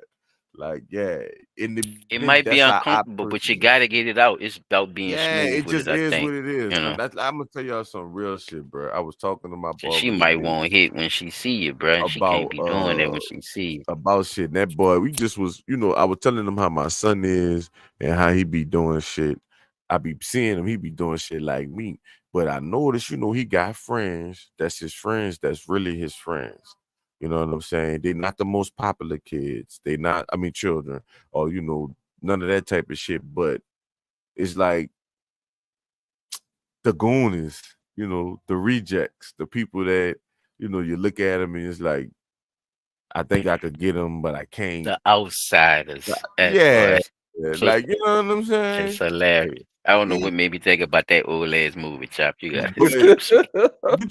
Speaker 1: Like, yeah. In the
Speaker 3: It
Speaker 1: beginning,
Speaker 3: might be
Speaker 1: that's how I
Speaker 3: uncomfortable, but you
Speaker 1: personally.
Speaker 3: got to get it out. It's about being
Speaker 1: Yeah,
Speaker 3: smooth
Speaker 1: it
Speaker 3: with
Speaker 1: just
Speaker 3: it, I
Speaker 1: is
Speaker 3: think.
Speaker 1: what it is.
Speaker 3: You
Speaker 1: So
Speaker 3: know,
Speaker 1: that's I'm gonna tell y'all some real shit, bro. I was talking to my
Speaker 3: 'cause
Speaker 1: barber
Speaker 3: she might
Speaker 1: today
Speaker 3: want hit when she see you, bro. And she can't be doing that when she see you.
Speaker 1: about shit. And that boy, we just was, you know, I was telling him how my son is and how he be doing shit. I be seeing him, he be doing shit like me. But I noticed, you know, he got friends. That's his friends. That's really his friends. You know what I'm saying? They not the most popular kids. They not, I mean, children, or you know, none of that type of shit. But it's like the goonies, you know, the rejects, the people that, you know, you look at them and it's like, I think I could get them, but I can't.
Speaker 3: The outsiders. That
Speaker 1: Yeah,
Speaker 3: boy.
Speaker 1: like you know what I'm
Speaker 3: It's
Speaker 1: saying.
Speaker 3: hilarious. I don't know
Speaker 1: Yeah,
Speaker 3: what made me think about that old ass movie, Chop. You got
Speaker 1: but
Speaker 3: excuse me.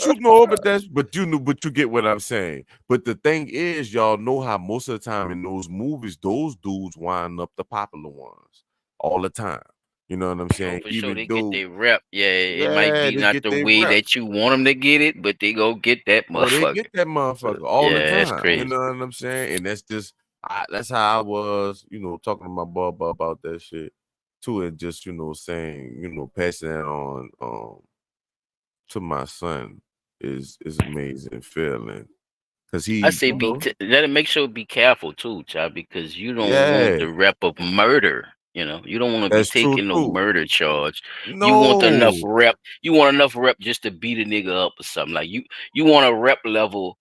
Speaker 1: you know, but you know, but you get what I'm saying. But the thing is, y'all know how most of the time in those movies, those dudes wind up the popular ones all the time. You know what I'm
Speaker 3: Oh,
Speaker 1: saying?
Speaker 3: for sure,
Speaker 1: Even
Speaker 3: they get
Speaker 1: though,
Speaker 3: their rep. Yeah, it might
Speaker 1: yeah,
Speaker 3: be
Speaker 1: they
Speaker 3: not
Speaker 1: get
Speaker 3: the
Speaker 1: their
Speaker 3: way
Speaker 1: rep.
Speaker 3: that you want them to get it, but they go get that
Speaker 1: Oh, they
Speaker 3: motherfucker.
Speaker 1: get that motherfucker all the
Speaker 3: Yeah, that's
Speaker 1: time. You
Speaker 3: crazy.
Speaker 1: know what I'm saying? And that's just that's how I was, you know, talking to my barber about that shit too, and just you know saying, you know, passing that on to my son is amazing feeling because
Speaker 3: I
Speaker 1: he,
Speaker 3: say
Speaker 1: you know,
Speaker 3: let it make sure be careful too, child, because you don't want
Speaker 1: yeah,
Speaker 3: the rep of murder. You know, you don't want to be
Speaker 1: that's true
Speaker 3: taking no
Speaker 1: too.
Speaker 3: murder charge. You want enough
Speaker 1: No,
Speaker 3: rep. You want enough rep just to beat a nigga up or something. Like you want a rep level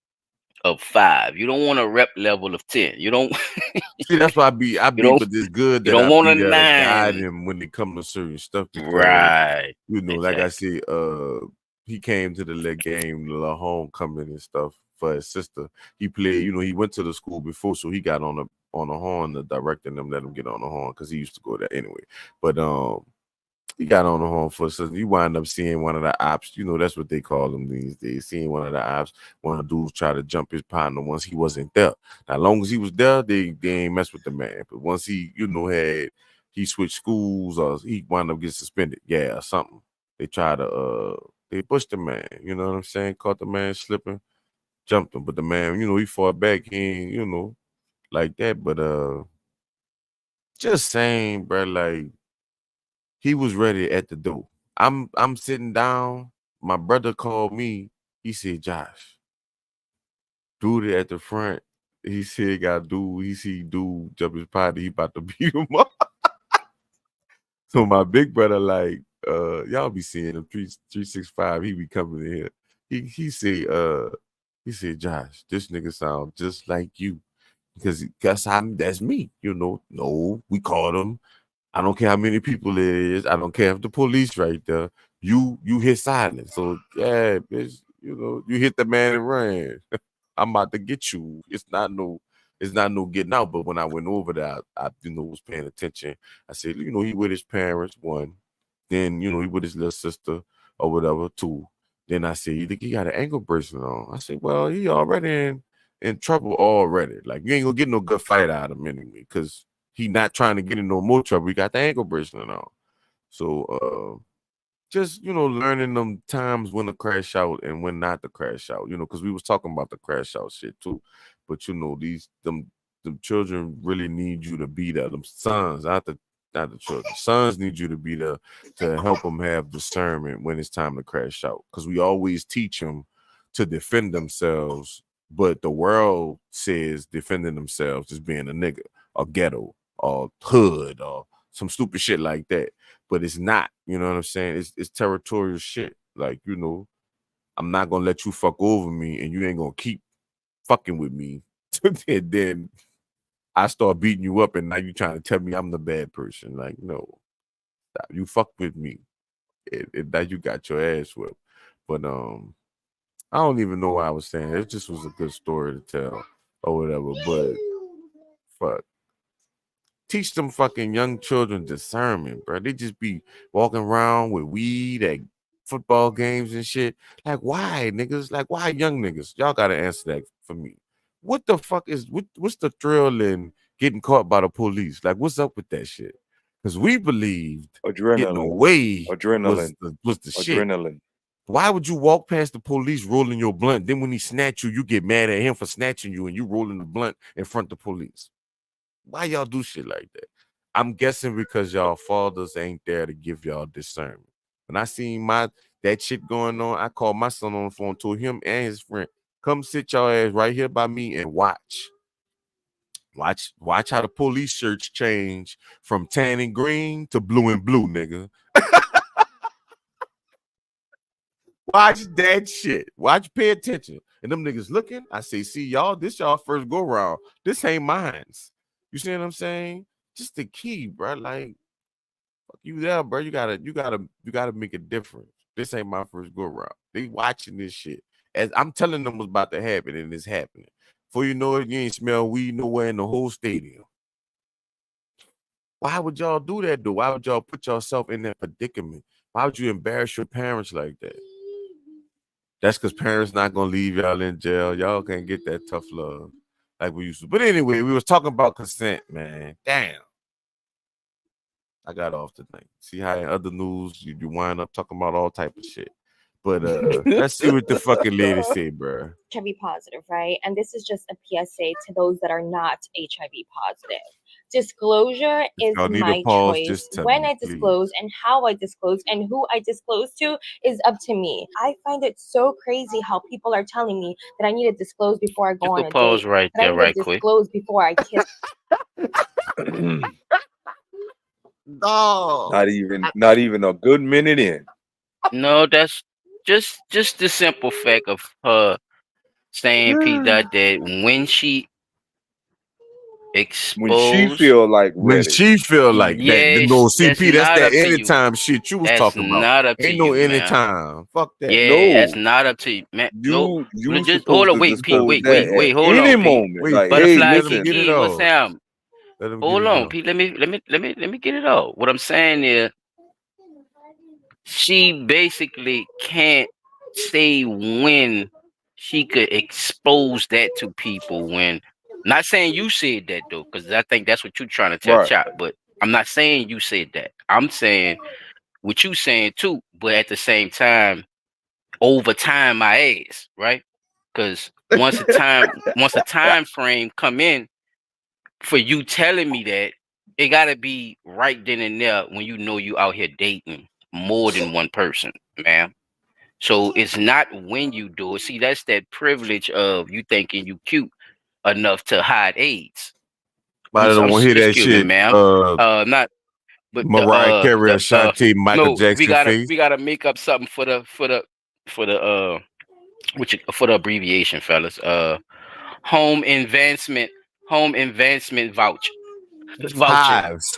Speaker 3: of 5. You don't want a rep level of 10. You don't.
Speaker 1: see that's why I
Speaker 3: You
Speaker 1: be,
Speaker 3: don't.
Speaker 1: but it's good
Speaker 3: You
Speaker 1: that
Speaker 3: don't
Speaker 1: I
Speaker 3: want a
Speaker 1: be there to guide
Speaker 3: 9.
Speaker 1: him when it comes to certain stuff because
Speaker 3: Right.
Speaker 1: you know, like I
Speaker 3: Exactly.
Speaker 1: said, he came to the little game, the little homecoming and stuff for his sister. He played, you know, he went to the school before, so he got on the horn. The director and them let him get on the horn because he used to go there anyway. But he got on the horn for so you wind up seeing one of the ops. You know, that's what they call them these days. Seeing one of the ops, one of the dudes try to jump his partner once he wasn't there. Now, as long as he was there, they ain't mess with the man. But once he, you know, he switched schools or he wound up getting suspended, yeah, or something. They try to they pushed the man. You know what I'm saying? Caught the man slipping, jumped him, but the man, you know, he fought back. He ain't, you know, like that. But just saying, bro, like. He was ready at the door. I'm sitting down. My brother called me. He said, Josh, dude at the front. He said got dude. He see dude jump his potty. He about to beat him up. So my big brother, like, y'all be seeing him 365. He be coming in here. He said, Josh, this nigga sound just like you. Because that's me. You know, no, we called him. I don't care how many people it is. I don't care if the police right there. You hit silent. So yeah, bitch, you know, you hit the man and ran. I'm about to get you. It's not no getting out. But when I went over there, I you know was paying attention. I said, you know, he with his parents, one. Then, you know, he with his little sister or whatever, two. Then I said, you think he got an ankle bracelet on? I said, well, he already in trouble already. Like you ain't gonna get no good fight out of him anyway, because he not trying to get in no more trouble. He got the ankle bracelet on. So just you know, learning them times when to crash out and when not to crash out, you know, because we was talking about the crash out shit too. But you know, them children really need you to be there. Them sons, not the children. Sons need you to be there to help them have discernment when it's time to crash out. Because we always teach them to defend themselves but the world says defending themselves as being a nigga or ghetto or hood or some stupid shit like that. But it's not, you know what I'm saying? It's territorial shit. Like, you know, I'm not gonna let you fuck over me and you ain't gonna keep fucking with me. And then I start beating you up and now you trying to tell me I'm the bad person. Like, no, stop. You fuck with me. Now you got your ass whipped. But I don't even know what I was saying. It just was a good story to tell or whatever. But fuck. Teach them fucking young children discernment, bro. They just be walking around with weed at football games and shit. Like, why, niggas? Like, why young niggas? Y'all gotta answer that for me. What the fuck what's the thrill in getting caught by the police? Like, what's up with that shit? Because we believed getting away was the shit. Why would you walk past the police rolling your blunt? Then when he snatch you, you get mad at him for snatching you and you rolling the blunt in front of the police. Why y'all do shit like that? I'm guessing because y'all fathers ain't there to give y'all discernment. When I seen that shit going on, I called my son on the phone, told him and his friend, come sit your ass right here by me and watch. Watch how the police shirts change from tan and green to blue and blue, nigga. Watch that shit. Watch, pay attention. And them niggas looking. I say, see y'all, this y'all first go round. This ain't mine's. You see what I'm saying? Just the key, bro. Like, fuck you there, bro. You gotta make a difference. This ain't my first go round. They watching this shit. As I'm telling them what's about to happen, and it's happening. Before you know it, you ain't smell weed nowhere in the whole stadium. Why would y'all do that, though? Why would y'all put yourself in that predicament? Why would you embarrass your parents like that? That's because parents not gonna leave y'all in jail. Y'all can't get that tough love like we used to. But anyway, we was talking about consent, man. Damn. I got off tonight. See how in other news you wind up talking about all type of shit. But let's see what the fucking lady say, bro.
Speaker 8: HIV positive, right? And this is just a PSA to those that are not HIV positive. Disclosure is my choice. When I disclose and how I disclose and who I disclose to is up to me. I find it so crazy how people are telling me that I need to disclose before I go on a
Speaker 3: pause
Speaker 8: date.
Speaker 3: right there, right quick.
Speaker 8: Disclose before I kiss.
Speaker 1: No,
Speaker 2: not even a good minute in.
Speaker 3: No, that's just the simple fact of her saying, P. Dot, that when she exposed,
Speaker 2: when she feel like
Speaker 1: that, no, CP, that's that anytime shit you was talking about.
Speaker 3: Not up to
Speaker 1: ain't no
Speaker 3: you,
Speaker 1: anytime. Man. Fuck that.
Speaker 3: Yeah,
Speaker 2: no,
Speaker 3: that's not up to you, man.
Speaker 2: You
Speaker 3: just hold on, wait, P, wait, hold
Speaker 2: any
Speaker 3: on,
Speaker 2: moment.
Speaker 3: P.
Speaker 2: Like,
Speaker 3: Butterfly,
Speaker 2: hey,
Speaker 3: get it what's Sam? Hold on, P. Let me get it all. What I'm saying is, she basically can't say when she could expose that to people. When, not saying you said that though, because I think that's what you're trying to tell Chop, but I'm not saying you said that. I'm saying what you saying too, but at the same time, over time my ass, right? Because once a time frame come in for you telling me that, it gotta be right then and there when you know you out here dating more than one person, man. So it's not when you do it. See, that's that privilege of you thinking you cute enough to hide AIDS.
Speaker 1: I don't want to hear that shit,
Speaker 3: man. Not, but
Speaker 1: Mariah Carey, Ashanti, Michael Jackson face.
Speaker 3: We gotta make up something for the abbreviation, fellas. Home advancement voucher.
Speaker 1: Hives.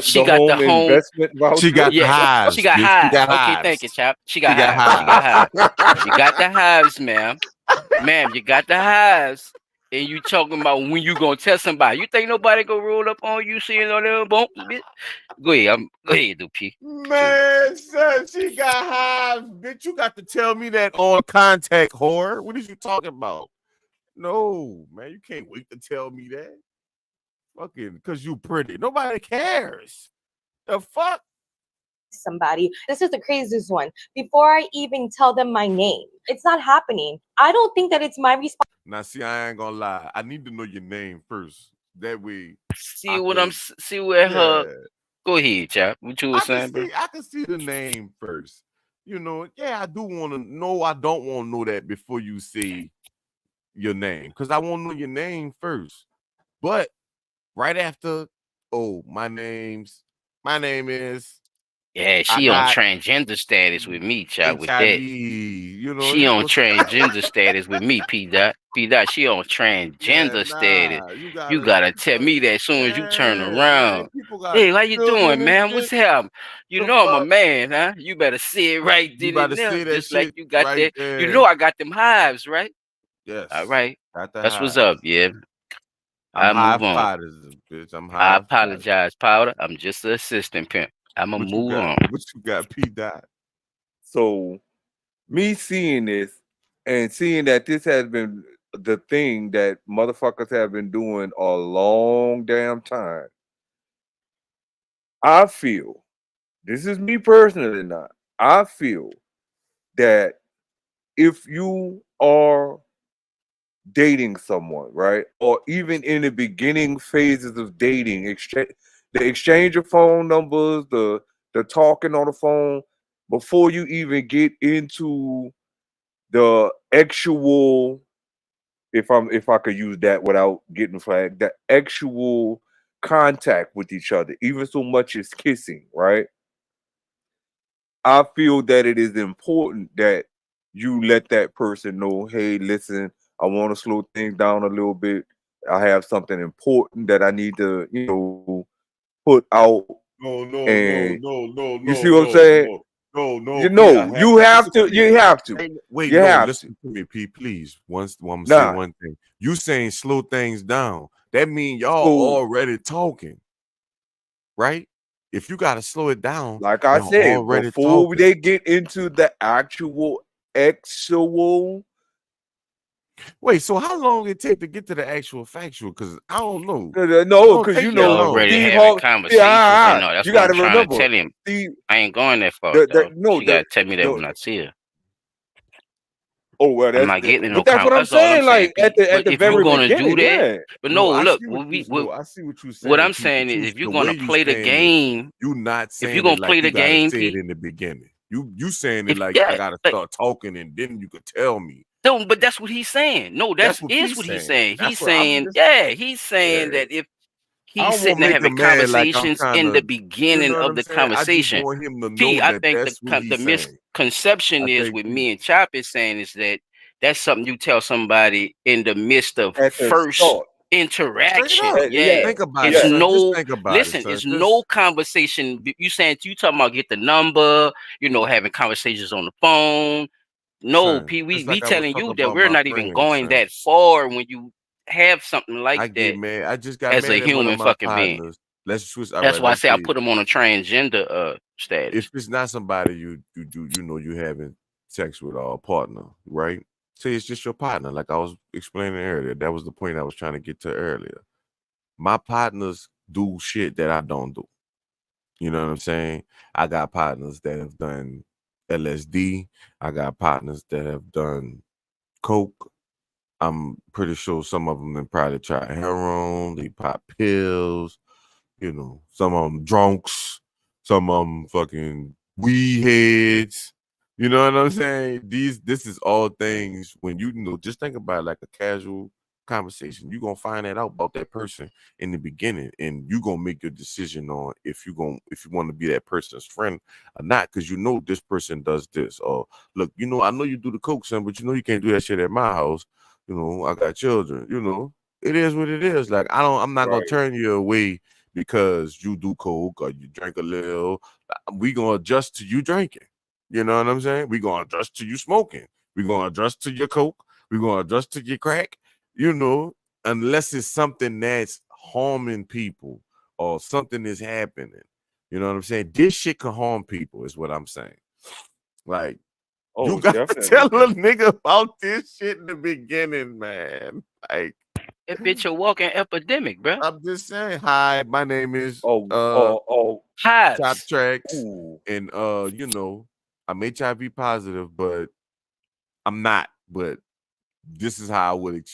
Speaker 3: She got the home
Speaker 2: investment voucher.
Speaker 1: She got the hives.
Speaker 3: She got hives. Okay, thank you, Chap. She got hives. You got the hives, ma'am. Ma'am, you got the hives. And you talking about when you gonna tell somebody. You think nobody gonna roll up on you seeing all them bumps, bitch? Go ahead, do P.
Speaker 1: Man, son, she got hives, bitch. You got to tell me that on contact, whore. What is you talking about? No, man, you can't wait to tell me that. Fucking because you pretty. Nobody cares. The fuck?
Speaker 8: Somebody. This is the craziest one. Before I even tell them my name, it's not happening. I don't think that it's my responsibility.
Speaker 1: Now, see, I ain't gonna lie. I need to know your name first. That way.
Speaker 3: Go ahead, Chap. What you were saying, bro?
Speaker 1: I can see the name first. You know, yeah, I do want to know. I don't want to know that before you say your name because I want to know your name first. But right after, oh, my name is.
Speaker 3: Yeah, she on transgender status with me, child. With
Speaker 1: HIV,
Speaker 3: that, she on transgender status with me, P Dot. P Dot, she on transgender status. You gotta tell me that as soon as you turn around. Hey, how you doing, man? What's up? You know I'm a man, huh? You better say it right then and there, just like you got right that. You know I got them hives, right?
Speaker 1: Yes.
Speaker 3: All right. That's what's up, yeah.
Speaker 1: I'm move on. Bitch.
Speaker 3: I apologize, Powder. I'm just an assistant pimp. I'ma move on.
Speaker 1: What you got, P Dot?
Speaker 2: So, me seeing this and seeing that this has been the thing that motherfuckers have been doing a long damn time, I feel, this is me personally not, I feel that if you are dating someone, right, or even in the beginning phases of dating, the exchange of phone numbers, the talking on the phone, before you even get into the actual, if I could use that without getting flagged, the actual contact with each other, even so much as kissing, right? I feel that it is important that you let that person know, hey, listen, I want to slow things down a little bit. I have something important that I need to, put out.
Speaker 1: No.
Speaker 2: You see what I'm saying?
Speaker 1: No.
Speaker 2: You have to.
Speaker 1: Wait, listen to me, P, please. Say one thing. You saying slow things down. That means y'all already talking, right? If you gotta slow it down,
Speaker 2: like I said, before they get into the actual.
Speaker 1: Wait, so how long it take to get to the actual factual? Because I don't know.
Speaker 2: No, because
Speaker 3: already having conversations. That's
Speaker 2: you
Speaker 3: what
Speaker 2: gotta
Speaker 3: I'm trying
Speaker 2: remember.
Speaker 3: to tell him. I ain't going that far. She gotta tell me that when I see her.
Speaker 2: Oh well,
Speaker 3: I'm not getting no.
Speaker 2: That's what I'm saying. Like at the very beginning,
Speaker 3: but no, look,
Speaker 1: I see what you're saying.
Speaker 3: What I'm saying is, if you're gonna play the game,
Speaker 1: you're not saying
Speaker 3: if you're gonna play the game,
Speaker 1: say it in the beginning. You saying it like I gotta start talking and then you could tell me.
Speaker 3: No, but that's what he's saying. No, that's what he's saying. He's saying that if he's sitting there having conversations in the beginning of the conversation, I think the misconception is with me and Chop is saying is that that's something you tell somebody in the midst of first interaction.
Speaker 1: Think about it.
Speaker 3: Listen, it's no conversation. You talking about get the number, having conversations on the phone. No, P, we telling you that we're not even going that far when you have something like that.
Speaker 1: I just got
Speaker 3: as a human fucking being.
Speaker 1: Let's switch.
Speaker 3: That's why I say I put them on a transgender status.
Speaker 1: If it's not somebody you having sex with or a partner, right? Say it's just your partner, like I was explaining earlier. That was the point I was trying to get to earlier. My partners do shit that I don't do. You know what I'm saying? I got partners that have done LSD. I got partners that have done coke. I'm pretty sure some of them have probably tried heroin. They pop pills. Some of them drunks. Some of them fucking weed heads. You know what I'm saying? This is all things when just think about it like a casual conversation. You're gonna find that out about that person in the beginning, and you're gonna make your decision on if you want to be that person's friend or not, because this person does this. Or look, I know you do the coke, son, but you can't do that shit at my house. I got children. It is what it is. Like I'm not gonna turn you away because you do coke or you drink a little. We gonna adjust to you drinking. You know what I'm saying? We're going to adjust to you smoking. We're going to adjust to your coke. We're going to adjust to your crack. Unless it's something that's harming people or something is happening. You know what I'm saying? This shit can harm people is what I'm saying. Like, you got to tell a nigga about this shit in the beginning, man. Like,
Speaker 3: that bitch a walking epidemic, bro.
Speaker 1: I'm just saying, hi, my name is
Speaker 3: hi,
Speaker 1: Top Tracks. And, I'm HIV positive, but I'm not. But this is how I would,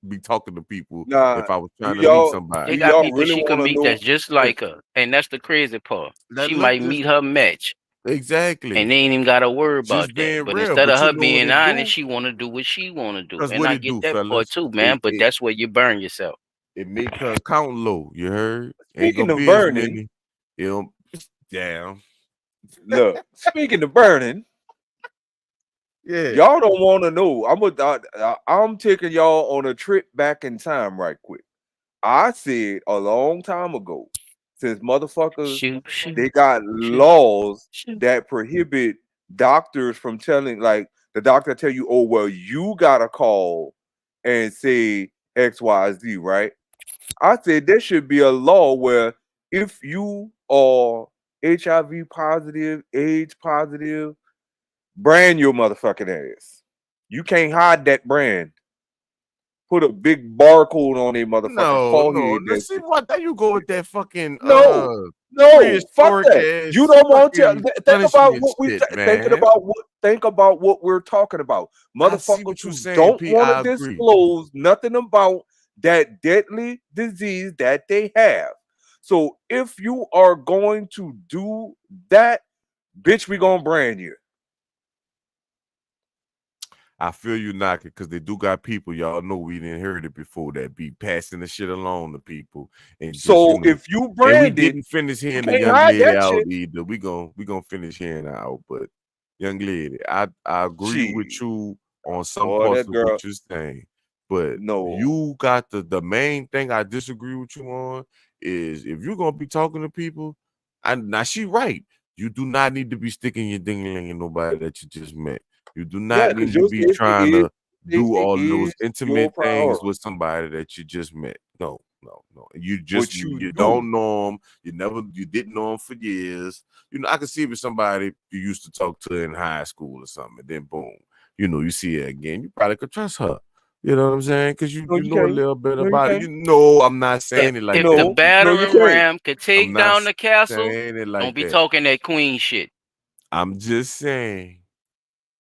Speaker 1: be talking to people if I was trying to meet somebody.
Speaker 3: They got people she can meet that's just like her, and that's the crazy part. She might meet her match.
Speaker 1: Exactly.
Speaker 3: And they ain't even got to worry about
Speaker 1: Just
Speaker 3: that.
Speaker 1: being
Speaker 3: But
Speaker 1: real.
Speaker 3: instead
Speaker 1: But
Speaker 3: of
Speaker 1: you
Speaker 3: her
Speaker 1: know what
Speaker 3: being
Speaker 1: it
Speaker 3: honest,
Speaker 1: do?
Speaker 3: she want to do what she want to do.
Speaker 1: Because
Speaker 3: And
Speaker 1: what
Speaker 3: I
Speaker 1: it
Speaker 3: get
Speaker 1: do,
Speaker 3: that part
Speaker 1: fellas,
Speaker 3: too, man. But that's where you burn yourself.
Speaker 1: it make her count low. You heard? Ain't
Speaker 2: Speaking
Speaker 1: gonna
Speaker 2: of
Speaker 1: be as
Speaker 2: burning,
Speaker 1: many. It'll damn.
Speaker 2: look, speaking of burning,
Speaker 1: Yeah.
Speaker 2: y'all don't want to know. I'm taking y'all on a trip back in time right quick. I said a long time ago, since motherfuckers they got laws that prohibit doctors from telling, like the doctor tell you, oh well, you gotta call and say XYZ, right? I said there should be a law where if you are HIV positive, AIDS positive, brand your motherfucking ass. You can't hide that brand. Put a big barcode on their motherfucking forehead.
Speaker 1: Let's see what there you go with that fucking
Speaker 2: No, fuck that. You don't want to think about what we think about what we're talking about. Motherfuckers who don't want to disclose nothing about that deadly disease that they have. So if you are going to do that, bitch, we gonna brand you.
Speaker 1: I feel you knocking because they do got people, y'all know we didn't heard it before, that be passing the shit along to people. And
Speaker 2: so just, if you brand
Speaker 1: we didn't finish hearing the young lady out either. We gonna finish hearing her out. But young lady, I agree with you on some parts of what you're saying. But you got the main thing I disagree with you on is if you're gonna be talking to people, now she right. You do not need to be sticking your ding-a-ling in nobody that you just met. You do not need to be trying to do all those intimate things with somebody that you just met. No. You just you don't know them. You didn't know them for years. You know, I can see if it's somebody you used to talk to in high school or something, and then boom, you see her again. You probably could trust her. You know what I'm saying? Because you know a little bit about it. I'm not saying it like that.
Speaker 3: If the battering ram could take down the castle, don't be talking that queen shit.
Speaker 1: I'm just saying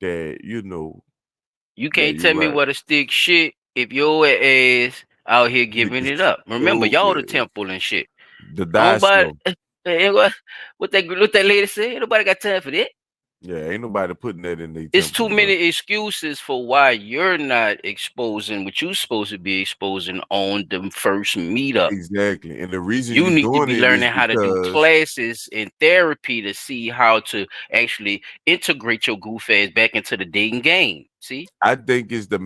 Speaker 1: that
Speaker 3: you can't tell me what a stick shit if your ass out here giving it up. Remember, y'all the temple and shit.
Speaker 1: The nobody,
Speaker 3: what that lady said, ain't nobody got time for that.
Speaker 1: Yeah, ain't nobody putting that in there.
Speaker 3: It's too many excuses for why you're not exposing what you're supposed to be exposing on the first meetup.
Speaker 1: Exactly. And the reason
Speaker 3: you need to be learning how to do classes and therapy to see how to actually integrate your goof ass back into the dating game. See?
Speaker 1: I think the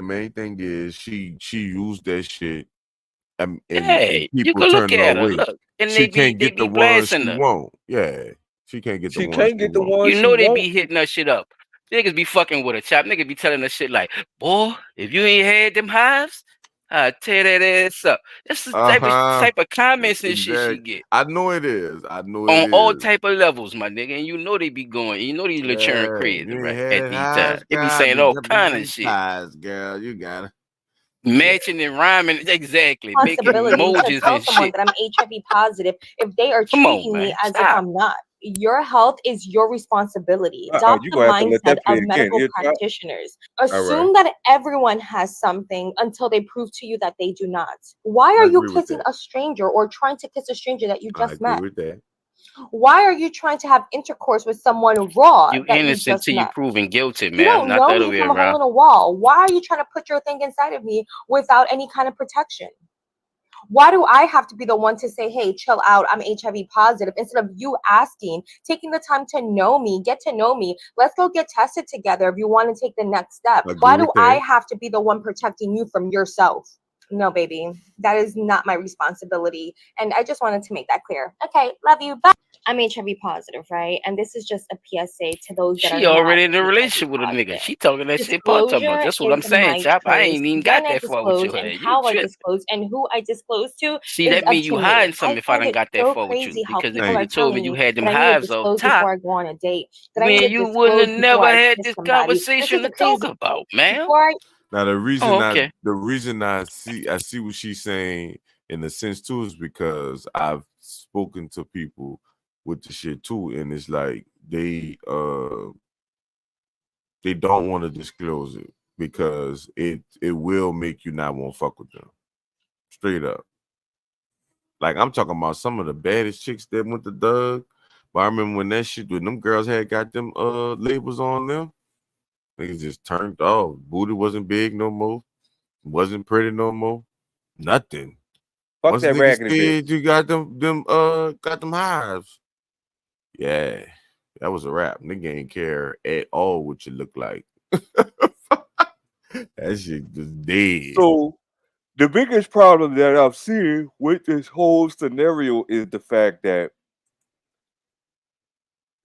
Speaker 1: main thing is she used that shit. And people
Speaker 3: you can look at her.
Speaker 1: away.
Speaker 3: Look, and
Speaker 1: she can't get the ones she won't. Yeah. She can't get the ones.
Speaker 3: You know they be hitting that shit up. Niggas be fucking with a chop. Niggas be telling us shit like, boy, if you ain't had them hives, I'll tear that ass up. That's the type of comments and shit she get.
Speaker 1: I know it is. On
Speaker 3: all type of levels, my nigga. And you know they be going. You know these little churn crazy, right? At these times. They be saying all kind of shit.
Speaker 1: Girl, you got it.
Speaker 3: Matching and rhyming, exactly. Making emojis
Speaker 8: tell
Speaker 3: and
Speaker 8: someone
Speaker 3: shit.
Speaker 8: that I'm HIV positive if they are treating me as if I'm not. Your health is your responsibility. Adopt the mindset of medical practitioners. Assume that everyone has something until they prove to you that they do not. Why are you kissing a stranger or trying to kiss a stranger that you just met? Why are you trying to have intercourse with someone raw?
Speaker 3: You innocent till you proven guilty, man.
Speaker 8: You don't
Speaker 3: not
Speaker 8: know
Speaker 3: that
Speaker 8: me
Speaker 3: way
Speaker 8: from a
Speaker 3: around.
Speaker 8: hole in a wall. Why are you trying to put your thing inside of me without any kind of protection? Why do I have to be the one to say, hey, chill out, I'm HIV positive, instead of you asking, taking the time to know me, get to know me, let's go get tested together if you want to take the next step. Why do I have to be the one protecting you from yourself? No, baby, that is not my responsibility. And I just wanted to make that clear. Okay, love you, bye. I'm HIV positive, right? And this is just a PSA to those that
Speaker 3: she
Speaker 8: are
Speaker 3: already in a relationship with a nigga. She talking that shit part talking about. That's what I'm saying, Chop. I ain't even got that far with you.
Speaker 8: And how I disclose and who I disclose to.
Speaker 3: See, that mean you hiding something if I done got that far with you. Because if you told me you had them hives off top,
Speaker 8: before I go on a date,
Speaker 3: then you wouldn't have never had this conversation to talk about, man.
Speaker 1: Now the reason I see what she's saying in a sense too is because I've spoken to people with the shit too, and it's like they don't want to disclose it because it will make you not want to fuck with them. Straight up. Like I'm talking about some of the baddest chicks that went to Doug. But I remember when that shit, when them girls had got them labels on them, niggas just turned off. Booty wasn't big no more. Wasn't pretty no more. Nothing.
Speaker 2: Fuck
Speaker 1: Once
Speaker 2: that
Speaker 1: niggas
Speaker 2: raggedy
Speaker 1: said
Speaker 2: bitch.
Speaker 1: you got them hives. Yeah, that was a wrap. Nigga ain't care at all what you look like. That shit just dead.
Speaker 2: So the biggest problem that I'm seeing with this whole scenario is the fact that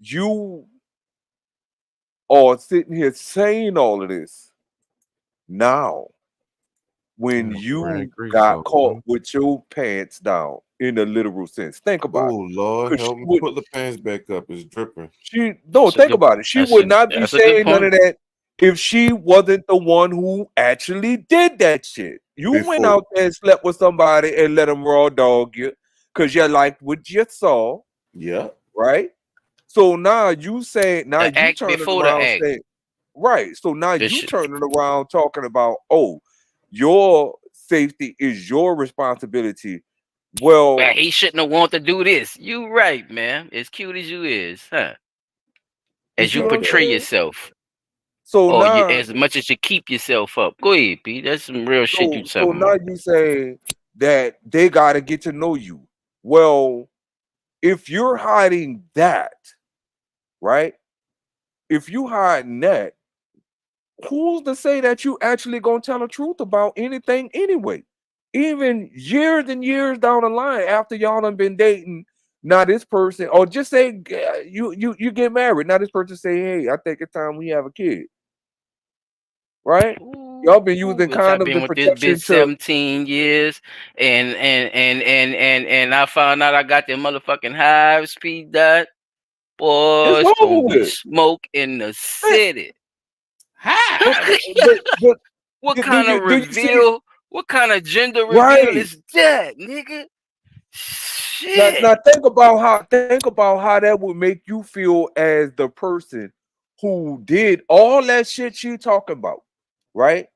Speaker 2: you are sitting here saying all of this now when you got caught with your pants down in a literal sense. Think about it.
Speaker 1: Oh Lord,
Speaker 2: 'Cause
Speaker 1: help
Speaker 2: she
Speaker 1: me
Speaker 2: would-
Speaker 1: put the pants back up. It's dripping.
Speaker 2: Think about it. She would not be
Speaker 3: that's a good
Speaker 2: saying none
Speaker 3: point.
Speaker 2: of that if she wasn't the one who actually did that shit. You went
Speaker 1: Before.
Speaker 2: out there and slept with somebody and let them raw dog you because you liked what you saw,
Speaker 1: Yeah.
Speaker 2: right? So now you say, now
Speaker 3: The
Speaker 2: you
Speaker 3: act
Speaker 2: turning
Speaker 3: before the
Speaker 2: around
Speaker 3: act.
Speaker 2: saying, right? So now
Speaker 3: This
Speaker 2: you
Speaker 3: shit-
Speaker 2: turning around talking about, oh, your safety is your responsibility. Well,
Speaker 3: Well, he shouldn't have wanted to do this. You right, man. As cute as you is, huh? As
Speaker 2: see
Speaker 3: you
Speaker 2: what I'm
Speaker 3: portray
Speaker 2: saying?
Speaker 3: yourself.
Speaker 2: So
Speaker 3: Or
Speaker 2: now,
Speaker 3: as much as you keep yourself up. Go ahead, P. That's some real shit you
Speaker 2: so
Speaker 3: talking
Speaker 2: now
Speaker 3: about.
Speaker 2: you say that they got to get to know you. Well, if you're hiding that, right? If you hiding that, who's to say that you actually gonna tell the truth about anything anyway? Even years and years down the line, after y'all done been dating, now this person, or just say you get married, now this person say, hey, I think it's time we have a kid, right? Y'all been using
Speaker 3: Bitch, I've
Speaker 2: condoms
Speaker 3: been
Speaker 2: and
Speaker 3: with this
Speaker 2: protection
Speaker 3: bitch
Speaker 2: to
Speaker 3: 17 years, and I found out I got them motherfucking hives, P. Dot. Boy,
Speaker 2: it's
Speaker 3: it's
Speaker 2: over
Speaker 3: gonna be
Speaker 2: with.
Speaker 3: smoke in the city.
Speaker 2: But
Speaker 3: What
Speaker 2: do
Speaker 3: kind of
Speaker 2: you see?
Speaker 3: reveal? What kind of gender reveal
Speaker 2: Right.
Speaker 3: is that, nigga?
Speaker 2: Now
Speaker 3: Shit.
Speaker 2: think about how that would make you feel as the person who did all that shit she talking about, right?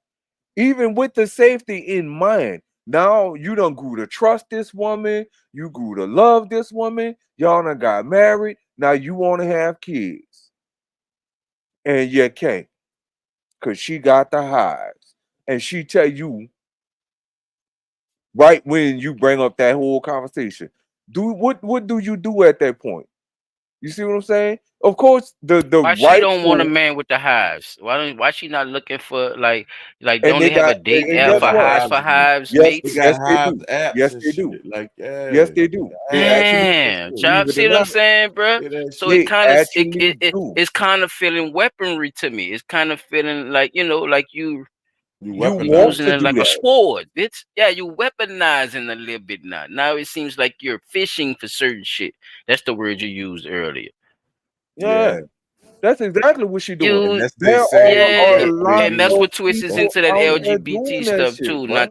Speaker 2: Even with the safety in mind. Now you done grew to trust this woman, you grew to love this woman, y'all done got married. Now you want to have kids, and you can't because she got the hives, and she tell you right when you bring up that whole conversation. What do you do at that point? You see what I'm saying? Of course, the
Speaker 3: Why she don't want a
Speaker 2: rightful,
Speaker 3: man with the hives? Why she not looking for like
Speaker 2: and
Speaker 3: don't
Speaker 2: they
Speaker 3: they have a
Speaker 2: got,
Speaker 3: dating
Speaker 2: and
Speaker 3: app
Speaker 2: guess
Speaker 1: Got
Speaker 3: for
Speaker 2: what?
Speaker 3: hives
Speaker 1: hives.
Speaker 2: Yes,
Speaker 1: They
Speaker 3: mates?
Speaker 1: got
Speaker 2: yes, they
Speaker 1: hives
Speaker 2: do.
Speaker 1: apps
Speaker 2: Yes,
Speaker 1: and
Speaker 2: they do.
Speaker 1: shit. Like,
Speaker 2: Yes,
Speaker 1: yeah.
Speaker 2: they do. They actually do.
Speaker 3: Damn,
Speaker 2: Believe
Speaker 3: child,
Speaker 2: it or
Speaker 3: see what I'm
Speaker 2: not,
Speaker 3: saying, bro?
Speaker 1: Yeah, that
Speaker 3: So it
Speaker 2: they
Speaker 3: kind of
Speaker 2: actually do.
Speaker 3: it's kind of feeling weaponry to me. It's kind of feeling like like
Speaker 1: you
Speaker 2: You want
Speaker 3: using
Speaker 2: to
Speaker 1: weaponize.
Speaker 3: it
Speaker 2: do
Speaker 3: like a
Speaker 2: that.
Speaker 3: sword. It's you weaponizing a little bit now. Now it seems like you're fishing for certain shit. That's the word you used earlier.
Speaker 2: Yeah, that's exactly what she doing.
Speaker 1: And
Speaker 3: You
Speaker 1: that's they
Speaker 2: There
Speaker 1: saying
Speaker 2: are
Speaker 3: yeah,
Speaker 2: a lot
Speaker 3: and that's
Speaker 1: ethnically.
Speaker 2: of
Speaker 3: what twists us
Speaker 2: people
Speaker 3: into that
Speaker 2: out there doing
Speaker 3: LGBT
Speaker 2: that
Speaker 3: stuff
Speaker 2: shit,
Speaker 3: too.
Speaker 2: bro.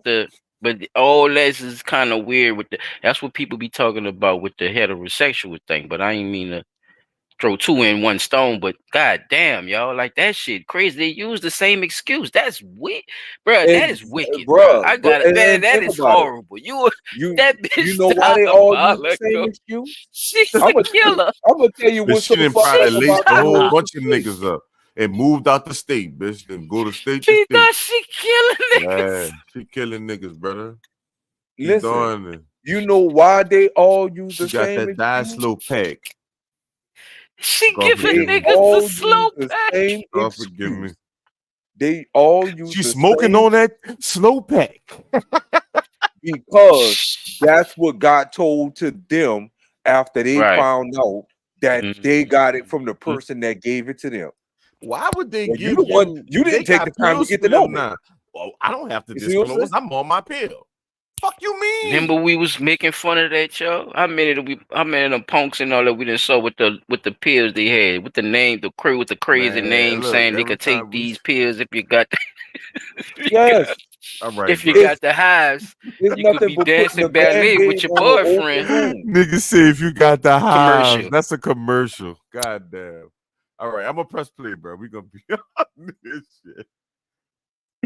Speaker 3: But all this is kind of weird with that's what people be talking about with the heterosexual thing. But I ain't mean to throw two in one stone, but god damn, y'all, like that shit crazy. They use the same excuse. That's weird, bro. That is wicked, bro.
Speaker 2: Bruh,
Speaker 3: I
Speaker 2: but
Speaker 3: got it, man.
Speaker 2: and
Speaker 3: That
Speaker 2: think
Speaker 3: is
Speaker 2: about it.
Speaker 3: horrible.
Speaker 2: You
Speaker 3: That
Speaker 2: you
Speaker 3: bitch
Speaker 2: know why they all use the same
Speaker 3: diabolical.
Speaker 2: excuse?
Speaker 3: She's
Speaker 2: I'm
Speaker 3: a
Speaker 2: gonna
Speaker 3: killer.
Speaker 2: tell you
Speaker 1: But
Speaker 2: what's so
Speaker 1: she done
Speaker 2: fucked
Speaker 1: probably
Speaker 2: up
Speaker 1: laced
Speaker 2: about
Speaker 1: a
Speaker 2: the
Speaker 1: whole
Speaker 2: whole
Speaker 1: bunch of
Speaker 2: situation.
Speaker 1: niggas up and moved out the state, bitch. Then go to state to
Speaker 3: She
Speaker 1: state.
Speaker 3: does. She killing niggas.
Speaker 1: Yeah, she killing niggas, brother. She
Speaker 2: Listen,
Speaker 1: doing it.
Speaker 2: you know why they all use
Speaker 1: She
Speaker 2: the
Speaker 1: got
Speaker 2: same
Speaker 1: that die
Speaker 2: excuse?
Speaker 1: slow pack.
Speaker 3: She
Speaker 1: God
Speaker 3: giving
Speaker 1: forgive
Speaker 2: They
Speaker 1: me.
Speaker 3: niggas a
Speaker 2: all
Speaker 3: slow
Speaker 2: use the
Speaker 3: pack.
Speaker 2: same
Speaker 1: God forgive me.
Speaker 2: excuse. They all use
Speaker 1: She's
Speaker 2: the
Speaker 1: smoking
Speaker 2: same
Speaker 1: on that slow pack.
Speaker 2: because that's what got told to them after they
Speaker 3: Right.
Speaker 2: found out that they got it from the person that gave it to them.
Speaker 1: Why would they
Speaker 2: Well, you
Speaker 1: give
Speaker 2: the one,
Speaker 1: you?
Speaker 2: you
Speaker 1: They
Speaker 2: didn't take the
Speaker 1: got
Speaker 2: time to
Speaker 1: pills
Speaker 2: get
Speaker 1: for
Speaker 2: to know
Speaker 1: them
Speaker 2: me.
Speaker 1: now. Well, I don't have to
Speaker 2: You see what I'm
Speaker 1: disclose.
Speaker 2: saying?
Speaker 1: I'm on my pill. Fuck you mean?
Speaker 3: Remember we was making fun of that, yo? How many of them punks and all that we done saw with the pills they had, with the name, with the crazy
Speaker 1: Man,
Speaker 3: name
Speaker 1: look,
Speaker 3: saying they
Speaker 1: every
Speaker 3: could take
Speaker 1: time we
Speaker 3: these pills if you got
Speaker 2: Yes,
Speaker 1: all right,
Speaker 3: if you
Speaker 1: bro.
Speaker 3: got the hives,
Speaker 2: it's
Speaker 3: you could
Speaker 2: nothing
Speaker 3: be
Speaker 2: but putting the
Speaker 3: dancing ballet with
Speaker 2: band-aid
Speaker 3: your
Speaker 2: on an open
Speaker 3: boyfriend.
Speaker 2: wound.
Speaker 1: Niggas say if you got the hives,
Speaker 3: Commercial.
Speaker 1: that's a commercial. God damn. All right, I'm gonna press play, bro. We gonna be on this shit.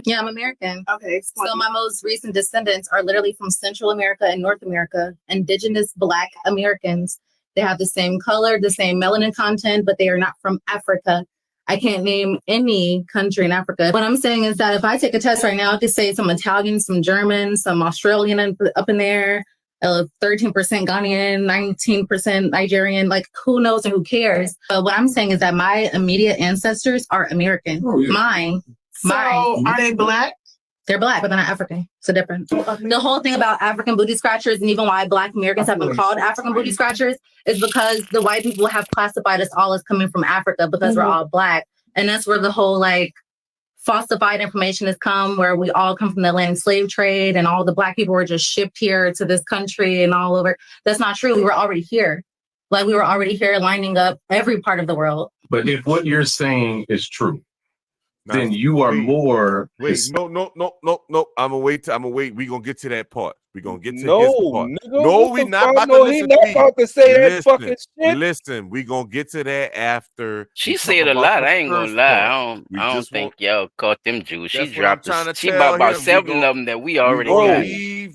Speaker 9: Yeah, I'm American. Okay. So my most recent descendants are literally from Central America and North America, indigenous Black Americans. They have the same color, the same melanin content, but they are not from Africa. I can't name any country in Africa. What I'm saying is that if I take a test right now, I could say some Italian, some German, some Australian up in there, 13% Ghanaian, 19% Nigerian, like who knows and who cares? But what I'm saying is that my immediate ancestors are American.
Speaker 10: Oh, yeah.
Speaker 9: Mine.
Speaker 10: Are they black?
Speaker 9: They're black, but they're not African. It's a difference. The whole thing about African booty scratchers and even why Black Americans have been called African booty scratchers is because the white people have classified us all as coming from Africa because we're all Black. And that's where the whole like falsified information has come, where we all come from the Atlantic slave trade and all the Black people were just shipped here to this country and all over. That's not true. We were already here. Like we were already here lining up every part of the world.
Speaker 10: But if what you're saying is true, then you are more.
Speaker 1: Wait, no. I'm gonna wait. We gonna get to that part. We gonna get to his part.
Speaker 2: Nigga,
Speaker 1: No, we not about to
Speaker 2: no,
Speaker 1: listen
Speaker 2: he not
Speaker 1: to you.
Speaker 2: about to say that fucking shit.
Speaker 1: Listen, we gonna get to that after.
Speaker 3: She said a lot. I ain't gonna lie. I don't think y'all caught them Jews. She dropped she about 7 of them that we already got.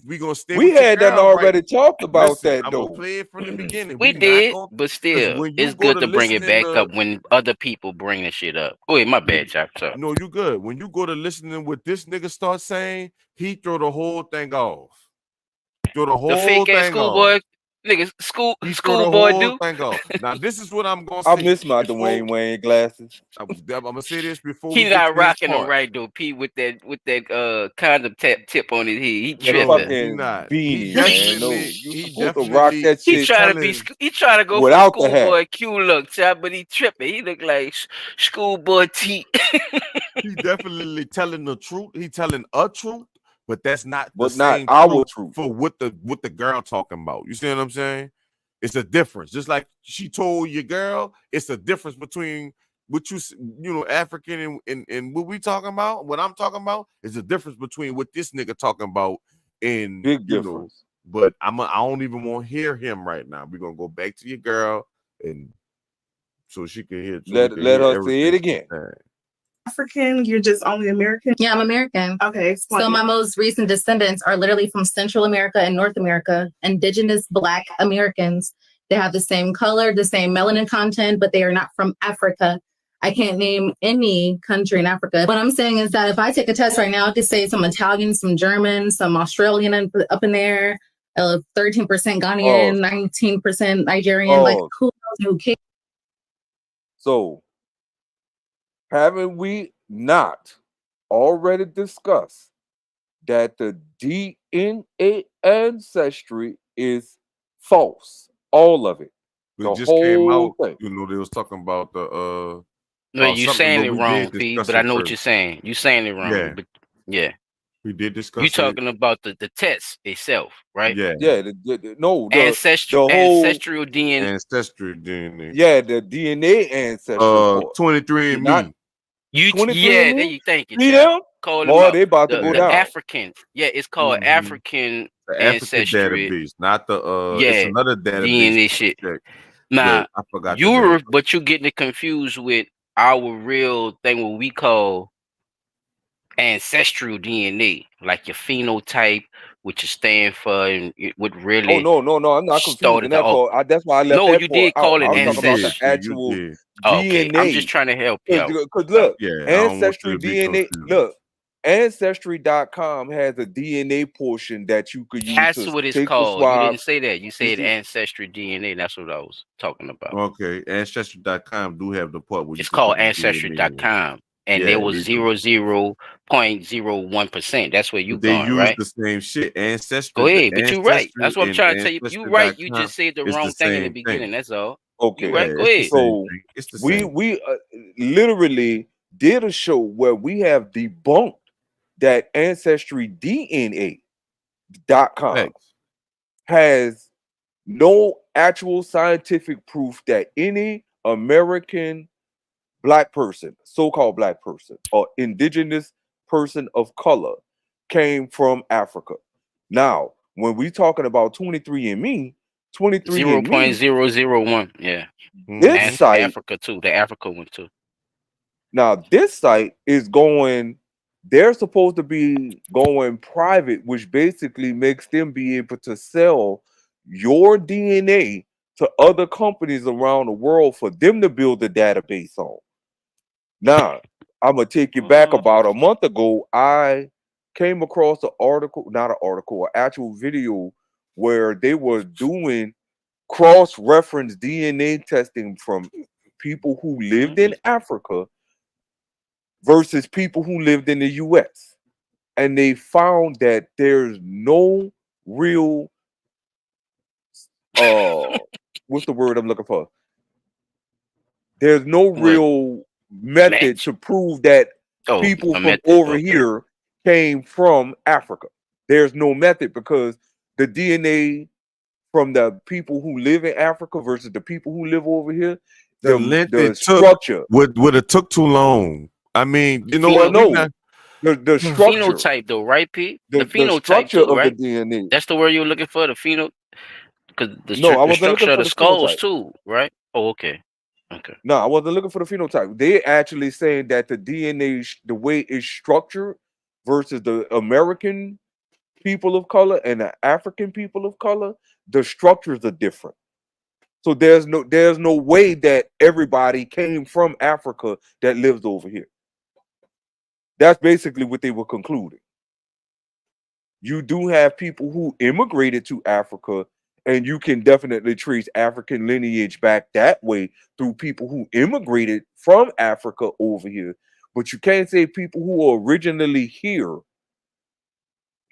Speaker 1: We gonna stay.
Speaker 2: We had done already talked about that
Speaker 1: I'm
Speaker 2: though.
Speaker 1: gonna play it from the beginning.
Speaker 3: We did, but still, it's good to bring it back up when other people bring the shit up. Oh, wait, my bad, Chop.
Speaker 1: No, you good. When you go to listening what this nigga start saying, he throw the whole thing off. Throw the whole
Speaker 3: fake ass
Speaker 1: thing
Speaker 3: schoolboy,
Speaker 1: off.
Speaker 3: nigga, schoolboy do.
Speaker 1: Thing off. Now this is what I'm gonna say.
Speaker 2: I miss my Dwayne Wayne glasses.
Speaker 1: I'm gonna say this before
Speaker 3: He not rocking them right though, Pete, with that condom tip on his head. He tripping.
Speaker 2: Beanie,
Speaker 1: He
Speaker 2: definitely rock that shit.
Speaker 3: He trying to go
Speaker 2: without
Speaker 3: for schoolboy Q look, but he tripping. He look like schoolboy T.
Speaker 1: He definitely telling the truth. He telling a truth, but that's not
Speaker 2: but
Speaker 1: the
Speaker 2: not
Speaker 1: same
Speaker 2: our truth
Speaker 1: for what the girl talking about. You see what I'm saying? It's a difference. Just like she told your girl, it's a difference between what you African and what we talking about. What I'm talking about is a difference between what this nigga talking about and
Speaker 2: big difference.
Speaker 1: But I don't even want to hear him right now. We're gonna go back to your girl and so she can hear.
Speaker 2: Let her say it again.
Speaker 11: African, you're just only American?
Speaker 9: Yeah, I'm American.
Speaker 11: Okay, explain.
Speaker 9: So my most recent descendants are literally from Central America and North America, indigenous Black Americans. They have the same color, the same melanin content, but they are not from Africa. I can't name any country in Africa. What I'm saying is that if I take a test right now, I could say some Italian, some German, some Australian up in there, 13% Ghanaian, 19% Nigerian, like who knows and who cares?
Speaker 2: So, haven't we not already discussed that the DNA ancestry is false? All of it.
Speaker 1: It just came out. Thing. They was talking about the
Speaker 3: No, you saying it wrong, P, but I know what you're saying. You saying it wrong.
Speaker 1: Yeah.
Speaker 3: But yeah.
Speaker 1: We did discuss.
Speaker 3: You talking about the test itself, right?
Speaker 2: Yeah.
Speaker 3: Ancestral DNA.
Speaker 1: Ancestral DNA.
Speaker 2: Yeah, the DNA ancestry.
Speaker 1: 23andMe.
Speaker 3: There you thank you.
Speaker 2: See them? They about to go down.
Speaker 3: African. Yeah, it's called African ancestry.
Speaker 1: Database, not the it's another database.
Speaker 3: DNA shit. Now,
Speaker 1: I forgot.
Speaker 3: But you're getting it confused with our real thing, what we call ancestral DNA, like your phenotype, which is stand for, and what really.
Speaker 2: Oh no, I'm not confusing that part. That's why I left.
Speaker 3: No,
Speaker 2: that
Speaker 3: you did call it ancestry.
Speaker 2: The actual DNA.
Speaker 3: Okay, I'm just trying to help you out.
Speaker 2: Because look, ancestry DNA. Look, Ancestry.com has a DNA portion that you could use.
Speaker 3: That's what it's called. You didn't say that. You said Ancestry DNA. That's what I was talking about.
Speaker 1: Okay, Ancestry.com do have the part where
Speaker 3: it's called Ancestry.com. And there was 0.01%. That's where you going, right?
Speaker 1: They use the same shit. Ancestry.
Speaker 3: Go ahead, but you're right. That's what I'm trying to tell you. You're right. You just said the wrong thing in the beginning. That's all.
Speaker 2: Okay,
Speaker 3: you're right. Go ahead.
Speaker 2: So we literally did a show where we have debunked that AncestryDNA.com has no actual scientific proof that any American Black person, so-called Black person, or indigenous person of color came from Africa. Now, when we talking about 23andMe,
Speaker 3: 0.001, yeah.
Speaker 2: This site,
Speaker 3: Africa too, the Africa one too.
Speaker 2: Now, this site is going, they're supposed to be going private, which basically makes them be able to sell your DNA to other companies around the world for them to build a database on. Now, I'm gonna take you back about a month ago. I came across an article, not an article, an actual video where they were doing cross-reference DNA testing from people who lived in Africa versus people who lived in the US. And they found that there's no real what's the word I'm looking for? There's no real method to prove that people from over here came from Africa. There's no method because the DNA from the people who live in Africa versus the people who live over here, the structure
Speaker 1: would have took too long. I mean, you know what?
Speaker 2: No, the structure,
Speaker 3: phenotype though, right, Pete?
Speaker 2: The
Speaker 3: phenotype
Speaker 2: structure
Speaker 3: too,
Speaker 2: of
Speaker 3: right?
Speaker 2: the DNA.
Speaker 3: That's the word you're looking for, the pheno. Because the structure of the skulls too, right? Oh, okay. Okay.
Speaker 2: No, I wasn't looking for the phenotype. They actually saying that the DNA, the way it's structured versus the American people of color and the African people of color, the structures are different. So there's no way that everybody came from Africa that lives over here. That's basically what they were concluding. You do have people who immigrated to Africa, and you can definitely trace African lineage back that way through people who immigrated from Africa over here. But you can't say people who are originally here.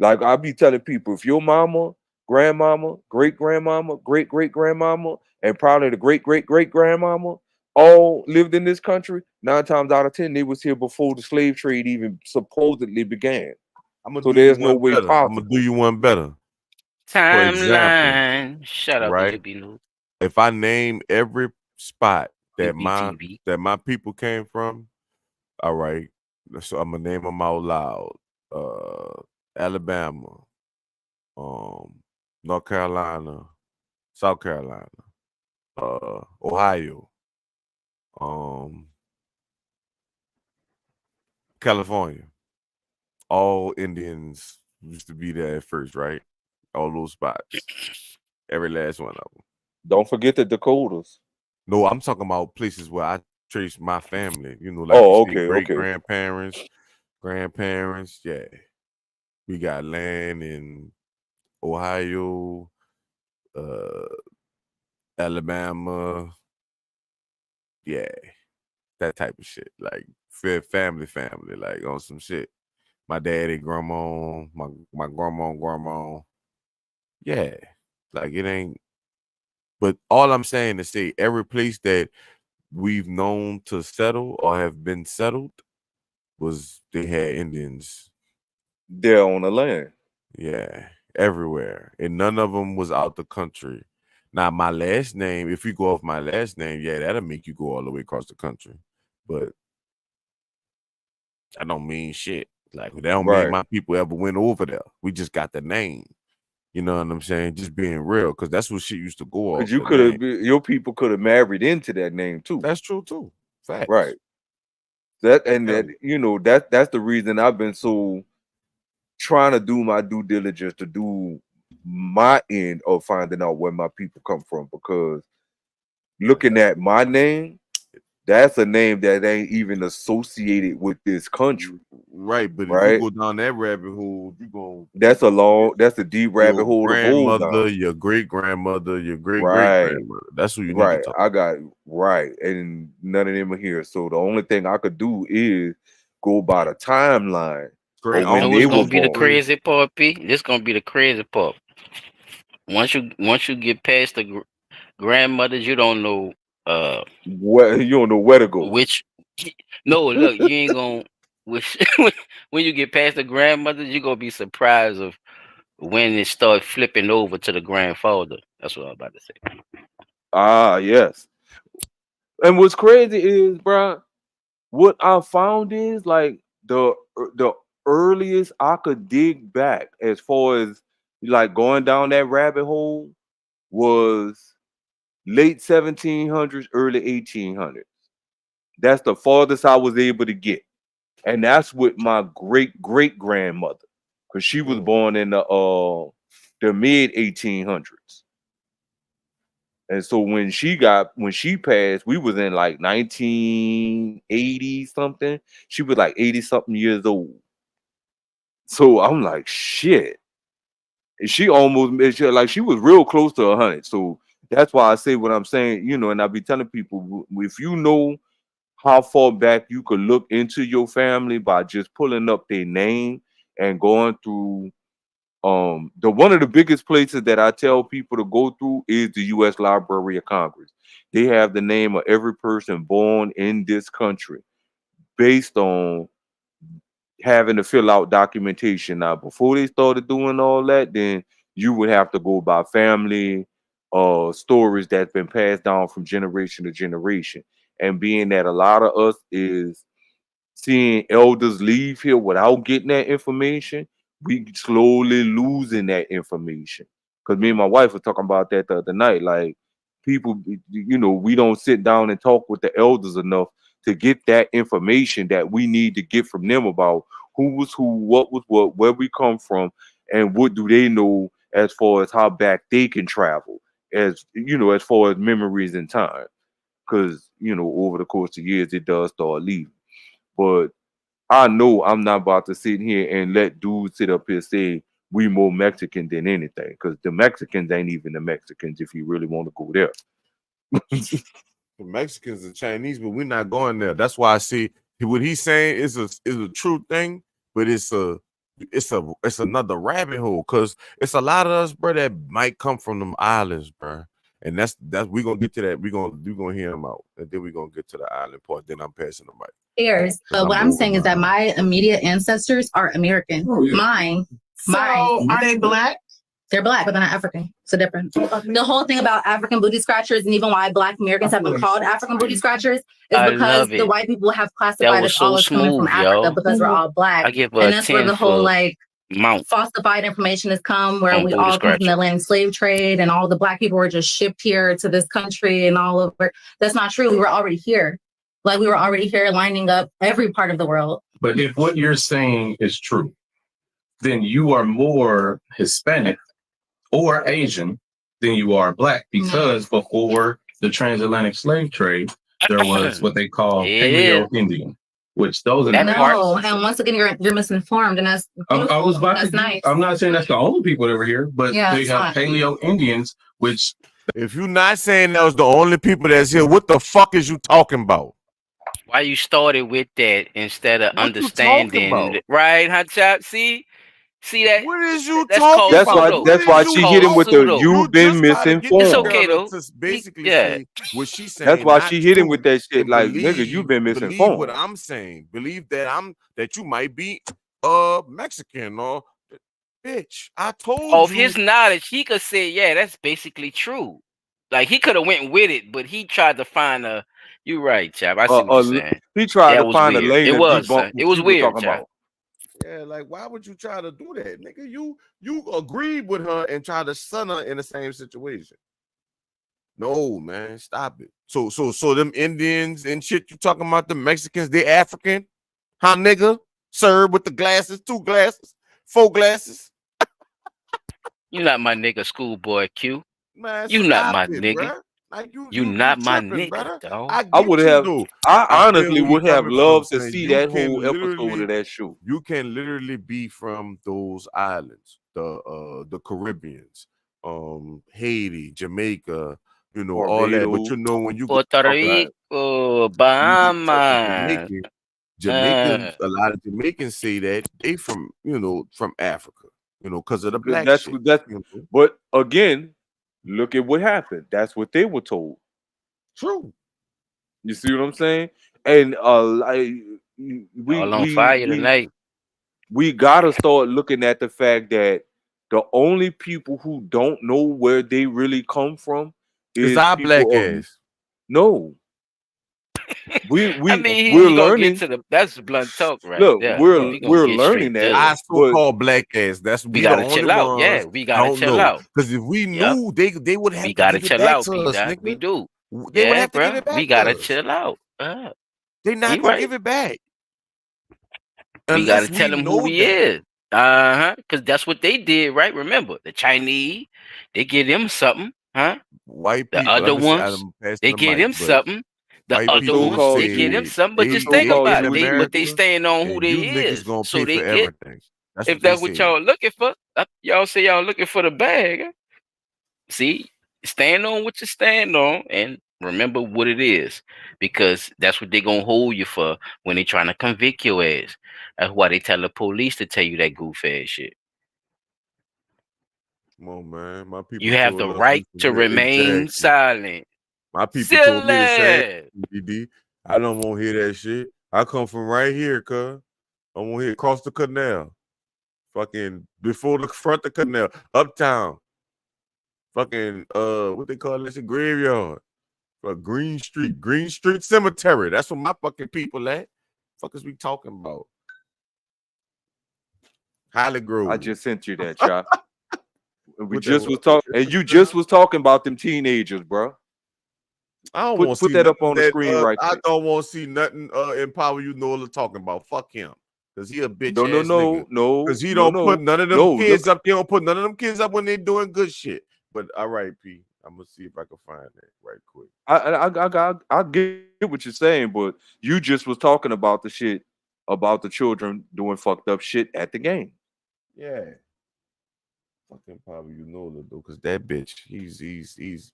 Speaker 2: Like I'll be telling people, if your mama, grandmama, great-grandmama, great-great-grandmama, and probably the great-great-great-grandmama all lived in this country, 9 times out of 10, they was here before the slave trade even supposedly began. So there's no way possible.
Speaker 1: I'm gonna do you one better.
Speaker 3: Timeline. Shout out
Speaker 1: right?
Speaker 3: to UB News.
Speaker 1: If I name every spot that my people came from, all right. So I'm gonna name them out loud. Alabama, North Carolina, South Carolina, Ohio, California. All Indians used to be there at first, right? All those spots. Every last one of them.
Speaker 2: Don't forget the Dakotas.
Speaker 1: No, I'm talking about places where I trace my family. You know, like great grandparents, grandparents. Yeah. We got land in Ohio, Alabama. Yeah. That type of shit. Like family, like on some shit. My daddy, grandma, my grandma. Yeah. Like it ain't. But all I'm saying is say every place that we've known to settle or have been settled was they had Indians
Speaker 2: there on the land.
Speaker 1: Yeah, everywhere. And none of them was out the country. Now, my last name, if you go off my last name, yeah, that'll make you go all the way across the country. But I don't mean shit. Like, that don't mean my people ever went over there. We just got the name. You know what I'm saying? Just being real, because that's what shit used to go off.
Speaker 2: Because you could have, your people could have married into that name too.
Speaker 1: That's true too. Facts.
Speaker 2: Right. That you know, that's the reason I've been so trying to do my due diligence to do my end of finding out where my people come from, because looking at my name, that's a name that ain't even associated with this country.
Speaker 1: Right, but if you go down that rabbit hole, you go.
Speaker 2: That's a deep rabbit hole.
Speaker 1: Grandmother, your great grandmother, your great great grandmother. That's who you need to talk
Speaker 2: I got and none of them are here. So the only thing I could do is go by the timeline.
Speaker 3: You know what's gonna be the crazy part, P? This gonna be the crazy part. Once you get past the grandmothers, you don't know
Speaker 2: where you don't know where to go.
Speaker 3: No, look, you ain't gonna. When you get past the grandmothers, you're gonna be surprised of when it starts flipping over to the grandfather. That's what I'm about to say.
Speaker 2: Ah, yes. And what's crazy is, bro, what I found is like the earliest I could dig back as far as like going down that rabbit hole was late 1700s, early 1800s. That's the farthest I was able to get. And that's with my great grandmother, because she was born in the mid 1800s. And so when she passed, we was in like 1980 something. She was like 80 something years old. So I'm like, shit. And she was real close to 100. So that's why I say what I'm saying, and I be telling people, if you know how far back you could look into your family by just pulling up their name and going through one of the biggest places that I tell people to go through is the U.S. Library of Congress. They have the name of every person born in this country based on having to fill out documentation. Now, before they started doing all that, then you would have to go by family stories that's been passed down from generation to generation. And being that a lot of us is seeing elders leave here without getting that information, we slowly losing that information. Because me and my wife were talking about that the other night. Like, people, we don't sit down and talk with the elders enough to get that information that we need to get from them about who was who, what was what, where we come from, and what do they know as far as how back they can travel, as far as memories and time. Because, over the course of years, it does start leaving. But I know I'm not about to sit here and let dudes sit up here say we more Mexican than anything, because the Mexicans ain't even the Mexicans if you really want to go there.
Speaker 1: The Mexicans and Chinese, but we're not going there. That's why I see what he's saying is a true thing, but it's another rabbit hole, because it's a lot of us, bro, that might come from them islands, bro. And that's we're gonna get to that. We're gonna hear him out, and then we're gonna get to the island part. Then I'm passing the mic.
Speaker 9: Years. But what I'm saying is that my immediate ancestors are American.
Speaker 11: Oh, yeah.
Speaker 9: Mine.
Speaker 11: Are they Black?
Speaker 9: They're Black, but they're not African. It's a difference. The whole thing about African booty scratchers, and even why Black Americans have been called African booty scratchers, is because the white people have classified us all as coming from Africa because we're all Black. And that's where the whole falsified information has come, where we all come from the Atlantic slave trade, and all the Black people were just shipped here to this country and all over. That's not true. We were already here. Like, we were already here, lining up every part of the world.
Speaker 10: But if what you're saying is true, then you are more Hispanic or Asian than you are Black, because before the transatlantic slave trade, there was what they call Paleo-Indian, which those are
Speaker 9: and once again, you're misinformed, and that's nice.
Speaker 10: I'm not saying that's the only people that were here, but they have Paleo-Indians, which,
Speaker 1: if you're not saying that was the only people that's here, what the fuck is you talking about?
Speaker 3: Why you started with that instead of understanding, right, Hot Chop? See that?
Speaker 1: What is you talking
Speaker 2: about? That's why she hit him with the "you've been misinformed."
Speaker 3: It's okay though.
Speaker 1: Basically, what she's saying.
Speaker 2: That's why she hit him with that shit. Like, nigga, you've been misinformed.
Speaker 1: Believe what I'm saying. Believe that you might be Mexican or bitch. I told you.
Speaker 3: Of his knowledge, he could say, yeah, that's basically true. Like, he could have went with it, but he tried to find a. You right, Chap. I see what you're saying.
Speaker 2: He tried to find a lane.
Speaker 3: It was weird, Chap.
Speaker 1: Yeah, like, why would you try to do that, nigga? You agreed with her and tried to son her in the same situation. No, man, stop it. So them Indians and shit you talking about, the Mexicans, they African, huh, nigga? Sir, with the glasses, 2 glasses, 4 glasses.
Speaker 3: You not my nigga, schoolboy Q.
Speaker 1: Man,
Speaker 3: you not my nigga.
Speaker 1: Bro. Like, you
Speaker 3: not my
Speaker 1: tripping,
Speaker 3: nigga, dog.
Speaker 2: I honestly would have loved to see that whole episode of that show.
Speaker 1: You can literally be from those islands, the Caribbeans, Haiti, Jamaica, all that. But when you
Speaker 3: Puerto Rico, Bahamas,
Speaker 1: Jamaicans, a lot of Jamaicans say that they from Africa, because of the black shit.
Speaker 2: But again, look at what happened. That's what they were told.
Speaker 1: True.
Speaker 2: You see what I'm saying? And we gotta start looking at the fact that the only people who don't know where they really come from is
Speaker 1: our black ass.
Speaker 2: No. We're learning.
Speaker 3: That's blunt talk, right?
Speaker 2: Look, we're learning that.
Speaker 1: I so-called black ass. That's
Speaker 3: we gotta chill out. Yeah, we gotta chill out.
Speaker 1: Because if we knew, they would have.
Speaker 3: We gotta chill out. We do.
Speaker 1: They would have to give it back.
Speaker 3: We gotta chill out.
Speaker 1: They're not gonna give it back.
Speaker 3: We gotta tell them who he is. Because that's what they did, right? Remember, the Chinese, they give them something, huh?
Speaker 1: white
Speaker 3: The
Speaker 1: people.
Speaker 3: other
Speaker 1: I'm gonna
Speaker 3: ones,
Speaker 1: pass
Speaker 3: they
Speaker 1: the
Speaker 3: get
Speaker 1: mic,
Speaker 3: him
Speaker 1: but
Speaker 3: something. The
Speaker 1: white
Speaker 3: other
Speaker 1: people
Speaker 3: ones, they
Speaker 2: So-called
Speaker 3: get him
Speaker 2: Jewish,
Speaker 3: something. But
Speaker 1: they
Speaker 3: just
Speaker 1: gonna
Speaker 3: think
Speaker 1: be
Speaker 3: about
Speaker 1: in
Speaker 3: it. But they
Speaker 1: America,
Speaker 3: staying on who
Speaker 1: and
Speaker 3: they
Speaker 1: you niggas
Speaker 3: is.
Speaker 1: gonna
Speaker 3: So
Speaker 1: pay
Speaker 3: they
Speaker 1: for
Speaker 3: get,
Speaker 1: everything. That's
Speaker 3: if
Speaker 1: what they
Speaker 3: that's what
Speaker 1: said.
Speaker 3: y'all looking for, y'all say y'all looking for the bag. See, stand on what you stand on and remember what it is, because that's what they're gonna hold you for when they trying to convict your ass. That's why they tell the police to tell you that goof ass shit.
Speaker 1: Come on, man. My people
Speaker 3: You have the
Speaker 1: told us we
Speaker 3: right
Speaker 1: should
Speaker 3: to remain
Speaker 1: exactly.
Speaker 3: silent.
Speaker 1: My people told me the same.
Speaker 3: Silent.
Speaker 1: DD. I don't want to hear that shit. I come from right here, cuz. I want to hear across the canal. Fucking before the front of the canal. Uptown. Fucking what they call this? A graveyard. Green Street Cemetery. That's where my fucking people at. Fuck is we talking about? Holly Grove.
Speaker 2: I just sent you that, Chop. We
Speaker 1: Put
Speaker 2: just
Speaker 1: that
Speaker 2: was talking, and you just was talking about them teenagers, bro.
Speaker 1: I don't want to
Speaker 2: Put
Speaker 1: see
Speaker 2: that up
Speaker 1: nothing
Speaker 2: on the screen right
Speaker 1: I
Speaker 2: quick.
Speaker 1: don't want to see nothing Empower You Nola talking about. Fuck him. Because he a bitch
Speaker 2: No,
Speaker 1: ass nigga. Because he don't put none of them kids up. He don't put none of them kids up when they doing good shit. But all right, P. I'm gonna see if I can find that right quick.
Speaker 2: I get what you're saying, but you just was talking about the shit about the children doing fucked up shit at the game.
Speaker 1: Yeah. Fucking Empower You Nola though, because that bitch, he's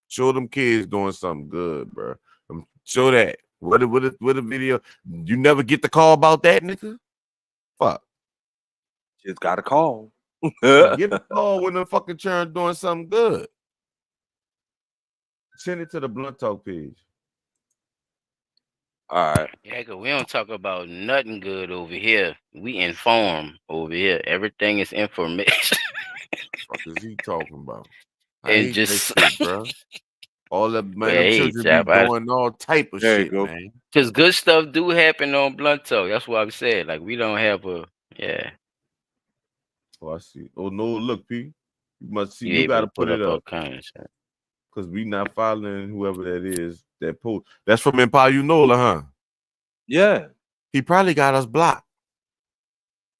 Speaker 1: show them kids doing something good, bro. Show that. What a video. You never get the call about that, nigga? Fuck.
Speaker 2: Just got a call.
Speaker 1: Get a call when the fucking churn doing something good. Send it to the Blunt Talk page.
Speaker 2: All right.
Speaker 3: Yeah, cause we don't talk about nothing good over here. We inform over here. Everything is information.
Speaker 1: What is he talking about? I
Speaker 3: And
Speaker 1: hate
Speaker 3: just
Speaker 1: that shit, bro. All the man,
Speaker 3: yeah,
Speaker 1: them
Speaker 3: hey,
Speaker 1: children
Speaker 3: Chap,
Speaker 1: be doing all type of
Speaker 2: There you
Speaker 1: shit,
Speaker 2: go.
Speaker 1: man.
Speaker 3: cause good stuff do happen on Blunt Talk. That's what I'm saying. Like we don't have a
Speaker 1: Oh, I see. Oh no, look, P. You must see.
Speaker 3: You
Speaker 1: You
Speaker 3: able
Speaker 1: got
Speaker 3: to
Speaker 1: to put it
Speaker 3: all
Speaker 1: up
Speaker 3: kinds of shit.
Speaker 1: because we not following whoever that is that post. That's from Empower You Nola, huh?
Speaker 2: Yeah.
Speaker 1: He probably got us blocked.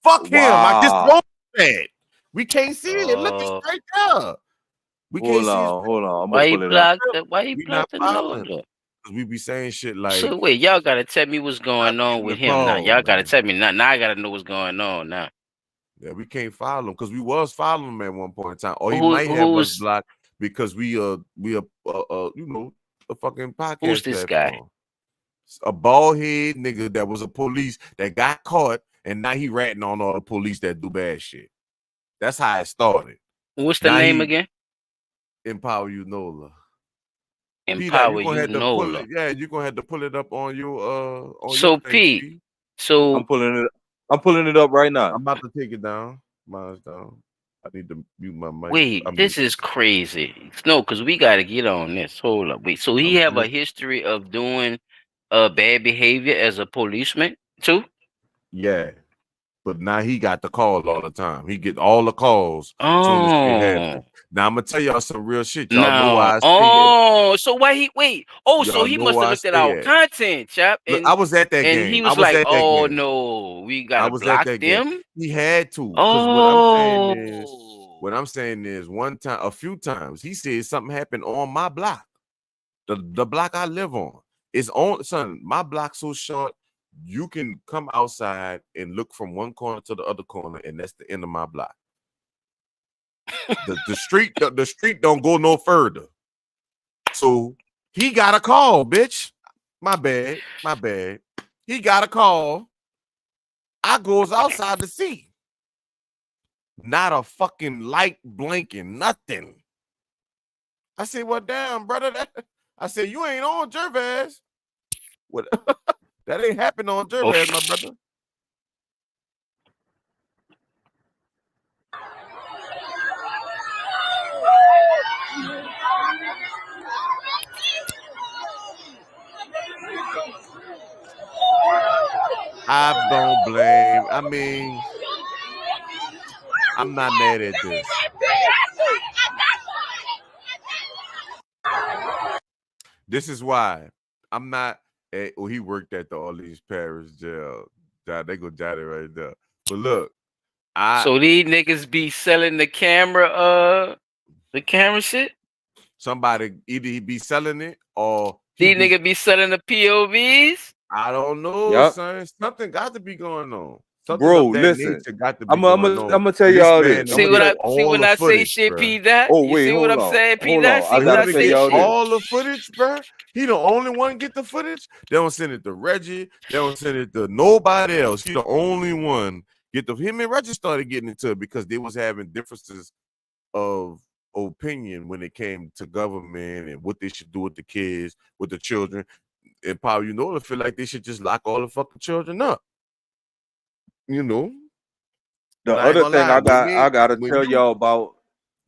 Speaker 1: Fuck him. I
Speaker 2: Wow.
Speaker 1: just wrote that. We can't see it. Look, it's
Speaker 3: Oh,
Speaker 1: right there. We can't see his
Speaker 2: Hold on. I'm
Speaker 3: why
Speaker 2: gonna
Speaker 3: he
Speaker 2: pull it up.
Speaker 3: blocked? Why he
Speaker 1: We not
Speaker 3: blocked the
Speaker 1: following.
Speaker 3: Nola?
Speaker 1: Because we be saying shit like
Speaker 3: So wait, y'all gotta tell me what's going
Speaker 1: not
Speaker 3: on
Speaker 1: getting
Speaker 3: with
Speaker 1: the
Speaker 3: him now.
Speaker 1: call,
Speaker 3: Y'all gotta
Speaker 1: man.
Speaker 3: tell me now. Now I gotta know what's going on now.
Speaker 1: Yeah, we can't follow him because we was following him at one point in time. Or he might have us
Speaker 3: Who's
Speaker 1: blocked because we you know, a fucking podcast
Speaker 3: this guy?
Speaker 1: platform. A bald head nigga that was a police that got caught, and now he ratting on all the police that do bad shit. That's how it started.
Speaker 3: What's the
Speaker 1: Now
Speaker 3: name
Speaker 1: he
Speaker 3: again?
Speaker 1: Empower You Nola.
Speaker 3: Empower
Speaker 1: You're gonna
Speaker 3: You
Speaker 1: have to pull
Speaker 3: Nola.
Speaker 1: it. Yeah, you're gonna have to pull it up on your on
Speaker 3: So
Speaker 1: your thing,
Speaker 3: Pete,
Speaker 1: P.
Speaker 3: so
Speaker 2: I'm pulling it up right now.
Speaker 1: I'm about to take it down. Mine's down. I need to mute my mic.
Speaker 3: wait, this is crazy. No, because we gotta get on this. Hold up. Wait, so he have a history of doing bad behavior as a policeman too?
Speaker 1: Yeah. But now he got the call all the time. He get all the calls soon as shit happen.
Speaker 3: Oh.
Speaker 1: Now I'm gonna tell y'all some real shit. Y'all know why I stay
Speaker 3: Oh, so why he wait? Oh, so
Speaker 1: Y'all
Speaker 3: he
Speaker 1: know
Speaker 3: must
Speaker 1: why
Speaker 3: have
Speaker 1: I
Speaker 3: looked at
Speaker 1: stay
Speaker 3: our
Speaker 1: at.
Speaker 3: content, chap,
Speaker 1: Look,
Speaker 3: and
Speaker 1: I was at that
Speaker 3: he
Speaker 1: game.
Speaker 3: was like, "Oh no, we
Speaker 1: I
Speaker 3: gotta
Speaker 1: was at
Speaker 3: block
Speaker 1: that game.
Speaker 3: them."
Speaker 1: He had to, because
Speaker 3: Oh,
Speaker 1: what I'm saying is a few times he said something happened on my block. The block I live on. It's on, son, my block so short, you can come outside and look from one corner to the other corner, and that's the end of my block. the street don't go no further. So he got a call, bitch. My bad. He got a call. I goes outside to see. Not a fucking light blinking, nothing. I said, well, damn, brother. I said, you ain't on Gervais. What? That ain't happened on Gervais, my brother. I don't blame. I mean, I'm not mad at this. This is why I'm not. He worked at the Orleans Parish jail. They go jot it right there. But look,
Speaker 3: so these niggas be selling the camera shit.
Speaker 1: Somebody either he be selling it or
Speaker 3: these niggas be selling the POVs.
Speaker 1: I don't know,
Speaker 2: Yep.
Speaker 1: son. Something got to be going on. Something
Speaker 2: Bro,
Speaker 1: of that
Speaker 2: listen.
Speaker 1: nature got to be
Speaker 2: I'm
Speaker 1: going on.
Speaker 2: gonna tell y'all this.
Speaker 3: See what I see when I say shit, P. That
Speaker 2: Oh
Speaker 3: you
Speaker 2: wait,
Speaker 3: see
Speaker 2: hold
Speaker 3: what I'm
Speaker 2: on.
Speaker 3: saying, P.
Speaker 2: Hold
Speaker 3: That
Speaker 2: on.
Speaker 3: see
Speaker 2: I
Speaker 3: when
Speaker 2: gotta
Speaker 3: I
Speaker 2: tell
Speaker 3: say
Speaker 2: y'all
Speaker 3: shit.
Speaker 2: this.
Speaker 1: all the footage, bro. He the only one get the footage. They don't send it to Reggie. They don't send it to nobody else. He the only one get the. Him and Reggie started getting into it because they was having differences of opinion when it came to government and what they should do with the kids, with the children. And probably, they feel like they should just lock all the fucking children up.
Speaker 2: The
Speaker 1: But I ain't
Speaker 2: other
Speaker 1: gonna
Speaker 2: thing
Speaker 1: lie,
Speaker 2: I gotta tell y'all about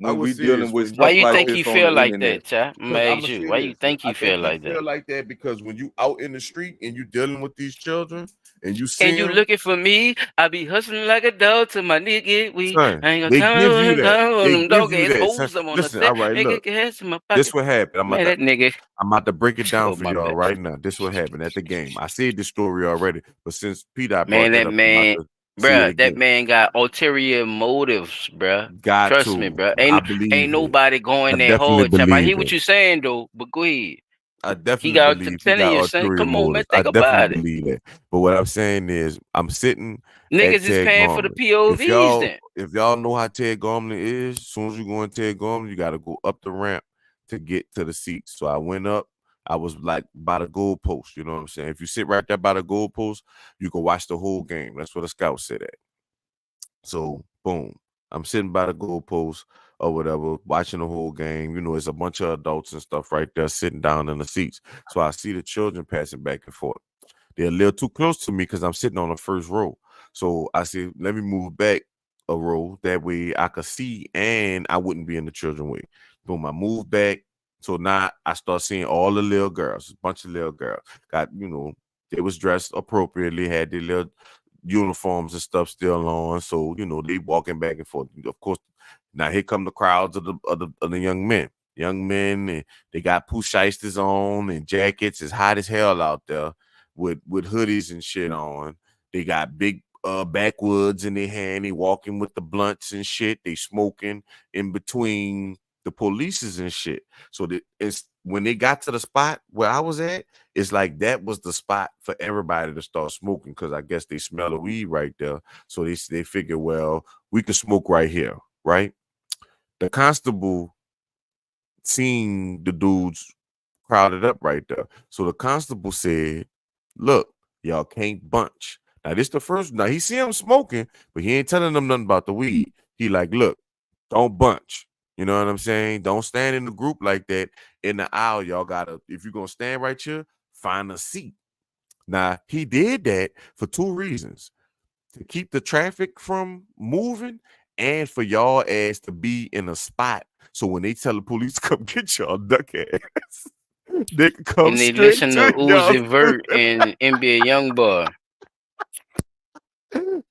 Speaker 1: I
Speaker 2: when
Speaker 1: would
Speaker 2: we
Speaker 1: say
Speaker 2: dealing
Speaker 1: is
Speaker 2: with
Speaker 1: when
Speaker 2: stuff
Speaker 3: Why you
Speaker 2: like
Speaker 3: think
Speaker 2: this
Speaker 3: he
Speaker 2: on
Speaker 3: feel
Speaker 2: the
Speaker 3: like
Speaker 2: internet.
Speaker 3: that, Chad? I'm gonna
Speaker 1: I'ma
Speaker 3: ask you.
Speaker 1: say
Speaker 3: Why you
Speaker 1: this.
Speaker 3: think
Speaker 1: I
Speaker 3: he feel like
Speaker 1: feel
Speaker 3: that?
Speaker 1: like that because when you out in the street and you dealing with these children and you see
Speaker 3: And you
Speaker 1: them,
Speaker 3: looking for me? I be hustling like a dog till my nigga get weak.
Speaker 1: son,
Speaker 3: I ain't gonna
Speaker 1: they
Speaker 3: tell
Speaker 1: give you
Speaker 3: him
Speaker 1: that.
Speaker 3: down on
Speaker 1: They
Speaker 3: them
Speaker 1: give
Speaker 3: dog
Speaker 1: you
Speaker 3: ass
Speaker 1: that, son.
Speaker 3: hoes. I'm on the
Speaker 1: Listen, all
Speaker 3: set.
Speaker 1: right,
Speaker 3: They
Speaker 1: look.
Speaker 3: get cash in my
Speaker 1: This
Speaker 3: pocket.
Speaker 1: what happened.
Speaker 3: Man, that nigga.
Speaker 1: I'm about to break it down
Speaker 3: Oh,
Speaker 1: for
Speaker 3: my
Speaker 1: y'all
Speaker 3: bad.
Speaker 1: right now. This what happened at the game. I said the story already, but since Peter brought
Speaker 3: Man,
Speaker 1: that
Speaker 3: that
Speaker 1: up,
Speaker 3: man,
Speaker 1: I'm about to say it
Speaker 3: bruh, that
Speaker 1: again.
Speaker 3: man got ulterior motives, bruh.
Speaker 1: Got
Speaker 3: Trust me,
Speaker 1: to.
Speaker 3: bruh.
Speaker 1: I
Speaker 3: Ain't
Speaker 1: believe it.
Speaker 3: nobody
Speaker 1: I
Speaker 3: going that
Speaker 1: definitely
Speaker 3: hard, chap. I hear
Speaker 1: believe
Speaker 3: what
Speaker 1: it.
Speaker 3: you saying though, but go ahead.
Speaker 1: I
Speaker 3: He
Speaker 1: definitely
Speaker 3: got to
Speaker 1: believe he
Speaker 3: telling
Speaker 1: got
Speaker 3: you, son.
Speaker 1: ulterior
Speaker 3: Come on, man.
Speaker 1: motives. I
Speaker 3: Think about
Speaker 1: definitely
Speaker 3: it.
Speaker 1: believe that. But what I'm saying is, I'm sitting at
Speaker 3: Niggas is
Speaker 1: Ted
Speaker 3: paying for the
Speaker 1: Garland.
Speaker 3: POVs then.
Speaker 1: If y'all know how Ted Garland is, as soon as you go in Ted Garland, you got to go up the ramp to get to the seats. So I went up. I was like by the goalpost. You know what I'm saying? If you sit right there by the goalpost, you can watch the whole game. That's what the scouts said at. So boom, I'm sitting by the goalpost or whatever, watching the whole game. It's a bunch of adults and stuff right there sitting down in the seats. So I see the children passing back and forth. They're a little too close to me because I'm sitting on the first row. So I said, let me move back a row. That way I could see and I wouldn't be in the children way. Boom, I moved back. So now I start seeing all the little girls, a bunch of little girls. Got, they was dressed appropriately, had their little uniforms and stuff still on. So, they walking back and forth. Of course, now here come the crowds of the young men. Young men, and they got Pooh-Shysters on and jackets. It's hot as hell out there with hoodies and shit on. They got big backwoods in their hand. They walking with the blunts and shit. They smoking in between the polices and shit. So it's when they got to the spot where I was at, it's like that was the spot for everybody to start smoking because I guess they smell the weed right there. So they figure, well, we can smoke right here, right? The constable seen the dudes crowded up right there. So the constable said, look, y'all can't bunch. Now this the first, now he see him smoking, but he ain't telling them nothing about the weed. He like, look, don't bunch. You know what I'm saying? Don't stand in the group like that in the aisle. Y'all gotta, if you're gonna stand right here, find a seat. Now he did that for two reasons: to keep the traffic from moving and for y'all ass to be in a spot. So when they tell the police to come get y'all duck ass, they can come
Speaker 3: And they
Speaker 1: straight
Speaker 3: listen
Speaker 1: to
Speaker 3: to
Speaker 1: y'all.
Speaker 3: Uzi Vert and NBA Youngboy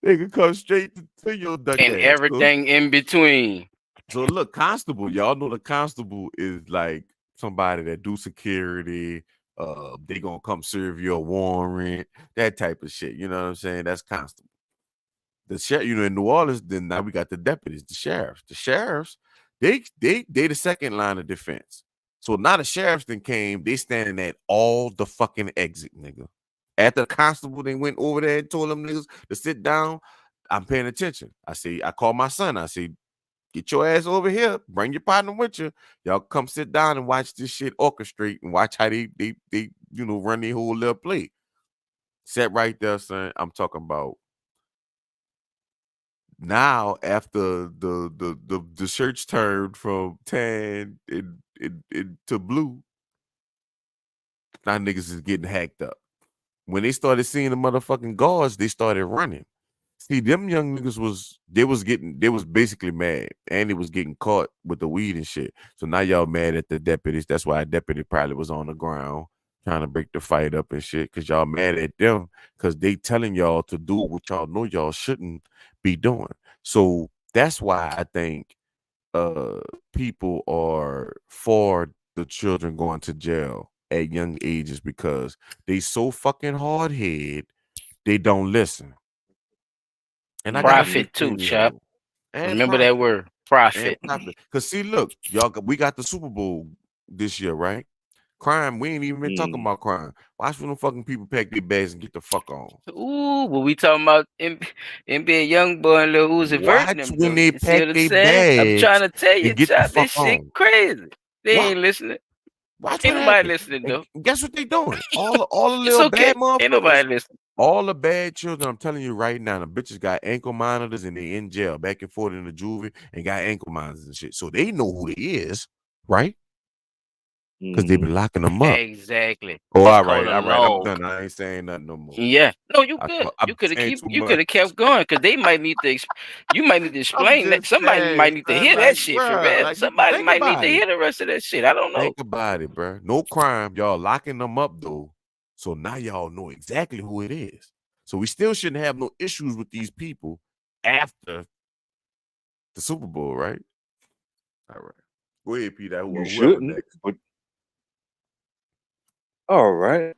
Speaker 1: They can come straight to your duck
Speaker 3: and
Speaker 1: ass.
Speaker 3: everything in between.
Speaker 1: So look, constable, y'all know the constable is like somebody that do security. They gonna come serve you a warrant, that type of shit. You know what I'm saying? That's constable. The sheriff, in New Orleans, then now we got the deputies, the sheriffs. The sheriffs, they the second line of defense. So now the sheriffs then came, they standing at all the fucking exit, nigga. After the constable, they went over there and told them niggas to sit down. I'm paying attention. I call my son. I say, get your ass over here. Bring your partner with you. Y'all come sit down and watch this shit orchestrate and watch how they run their whole little play. Sat right there, son. I'm talking about now after the shirts turned from tan to blue, now niggas is getting hacked up. When they started seeing the motherfucking guards, they started running. See, them young niggas they was basically mad, and they was getting caught with the weed and shit. So now y'all mad at the deputies. That's why a deputy probably was on the ground trying to break the fight up and shit. Cause y'all mad at them because they telling y'all to do what y'all know y'all shouldn't be doing. So that's why I think people are for the children going to jail at young ages because they so fucking hard head they don't listen. And I got
Speaker 3: Profit too, chap.
Speaker 1: and
Speaker 3: Remember that word, profit.
Speaker 1: Because see, look, y'all, we got the Super Bowl this year, right? Crime, we ain't even been talking about crime. Watch when the fucking people pack their bags and get the fuck on.
Speaker 3: Ooh, but we talking about NBA Youngboy and Lil Uzi Vert and
Speaker 1: Watch
Speaker 3: them.
Speaker 1: when
Speaker 3: Though.
Speaker 1: they
Speaker 3: You see
Speaker 1: pack
Speaker 3: what I'm
Speaker 1: their
Speaker 3: saying? I'm
Speaker 1: bags
Speaker 3: trying to tell you,
Speaker 1: and get the
Speaker 3: Chop, this
Speaker 1: fuck
Speaker 3: shit
Speaker 1: on.
Speaker 3: crazy. They
Speaker 1: Watch.
Speaker 3: ain't listening.
Speaker 1: Watch
Speaker 3: Ain't
Speaker 1: what
Speaker 3: nobody
Speaker 1: happens.
Speaker 3: listening though.
Speaker 1: And guess what they doing? All the
Speaker 3: It's
Speaker 1: little
Speaker 3: okay.
Speaker 1: bad motherfuckers.
Speaker 3: Ain't nobody listening.
Speaker 1: All the bad children, I'm telling you right now, the bitches got ankle monitors and they in jail back and forth in the juvie and got ankle monitors and shit. So they know who they is, right? Because they been locking them up.
Speaker 3: Exactly.
Speaker 1: Oh,
Speaker 3: It's
Speaker 1: all
Speaker 3: called
Speaker 1: right,
Speaker 3: a
Speaker 1: I'm
Speaker 3: log.
Speaker 1: done. I ain't saying nothing no more.
Speaker 3: Yeah. No, you good.
Speaker 1: I'm
Speaker 3: You could have
Speaker 1: saying
Speaker 3: keep.
Speaker 1: too
Speaker 3: You
Speaker 1: much.
Speaker 3: could have kept going because they might need to. You might need to explain that.
Speaker 1: just
Speaker 3: Somebody
Speaker 1: saying,
Speaker 3: might need to
Speaker 1: son,
Speaker 3: hear
Speaker 1: like,
Speaker 3: that shit for
Speaker 1: bruh,
Speaker 3: real.
Speaker 1: like,
Speaker 3: Somebody
Speaker 1: think
Speaker 3: might need
Speaker 1: about
Speaker 3: to
Speaker 1: it.
Speaker 3: hear the rest of that shit. I don't know.
Speaker 1: Think about it, bro. No crime. Y'all locking them up though. So now y'all know exactly who it is. So we still shouldn't have no issues with these people after the Super Bowl, right? All right. Go ahead, Peter.
Speaker 2: You
Speaker 1: Whoever
Speaker 2: shouldn't.
Speaker 1: next.
Speaker 2: But all right.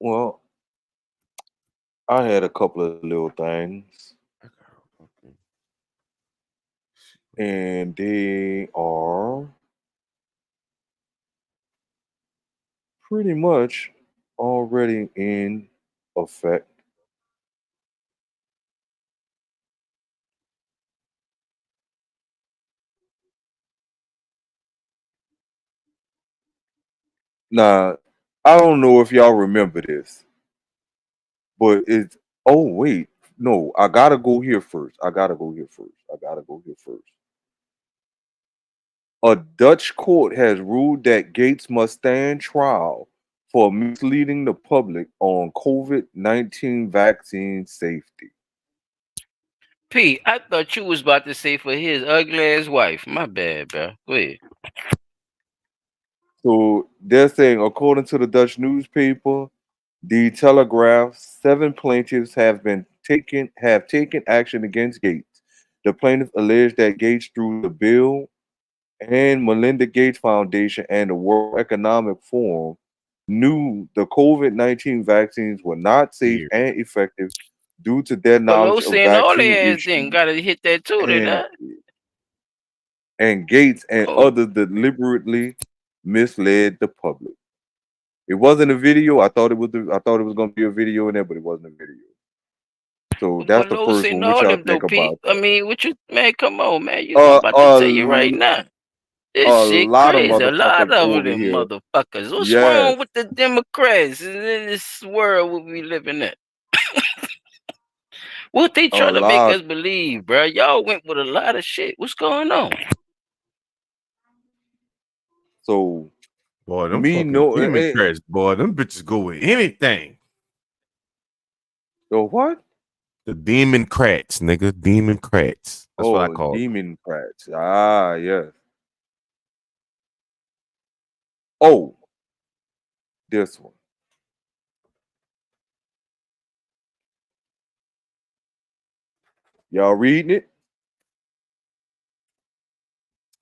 Speaker 2: Well, I had a couple of little things, and they are pretty much already in effect. Now, I don't know if y'all remember this, but it's oh wait, no, I gotta go here first. I gotta go here first. A Dutch court has ruled that Gates must stand trial for misleading the public on COVID-19 vaccine safety.
Speaker 3: Pete, I thought you was about to say for his ugly ass wife. My bad, bro. Go ahead.
Speaker 2: So they're saying, according to the Dutch newspaper, The Telegraph, 7 plaintiffs have taken action against Gates. The plaintiffs allege that Gates, through the Bill and Melinda Gates Foundation and the World Economic Forum, knew the COVID-19 vaccines were not safe and effective due to their knowledge of
Speaker 3: Pelosi and all
Speaker 2: vaccine
Speaker 3: their ass then
Speaker 2: issues.
Speaker 3: gotta hit that too, they not.
Speaker 2: And Gates and others deliberately misled the public. It wasn't a video. I thought it was going to be a video in there, but it wasn't a video. So that's the first
Speaker 3: Pelosi
Speaker 2: one.
Speaker 3: and
Speaker 2: What
Speaker 3: all
Speaker 2: y'all
Speaker 3: them though,
Speaker 2: think
Speaker 3: Pete.
Speaker 2: about
Speaker 3: I
Speaker 2: that?
Speaker 3: mean, what you man? Come on, man. You know I'm about to tell you right now. This
Speaker 2: A
Speaker 3: shit
Speaker 2: lot of
Speaker 3: crazy. A lot
Speaker 2: motherfuckers
Speaker 3: of
Speaker 2: over
Speaker 3: them
Speaker 2: here.
Speaker 3: motherfuckers. What's
Speaker 2: Yes.
Speaker 3: wrong with the Democrats in this world we living in? What they trying to make us believe, bro? Y'all went with a lot of shit. What's going on?
Speaker 2: So,
Speaker 1: boy, them fucking Democrats, boy, them bitches go with anything.
Speaker 2: The what?
Speaker 1: The Democrats, nigga. Democrats. That's what I call them.
Speaker 2: Democrats. Ah, yes. Oh, this one. Y'all reading it?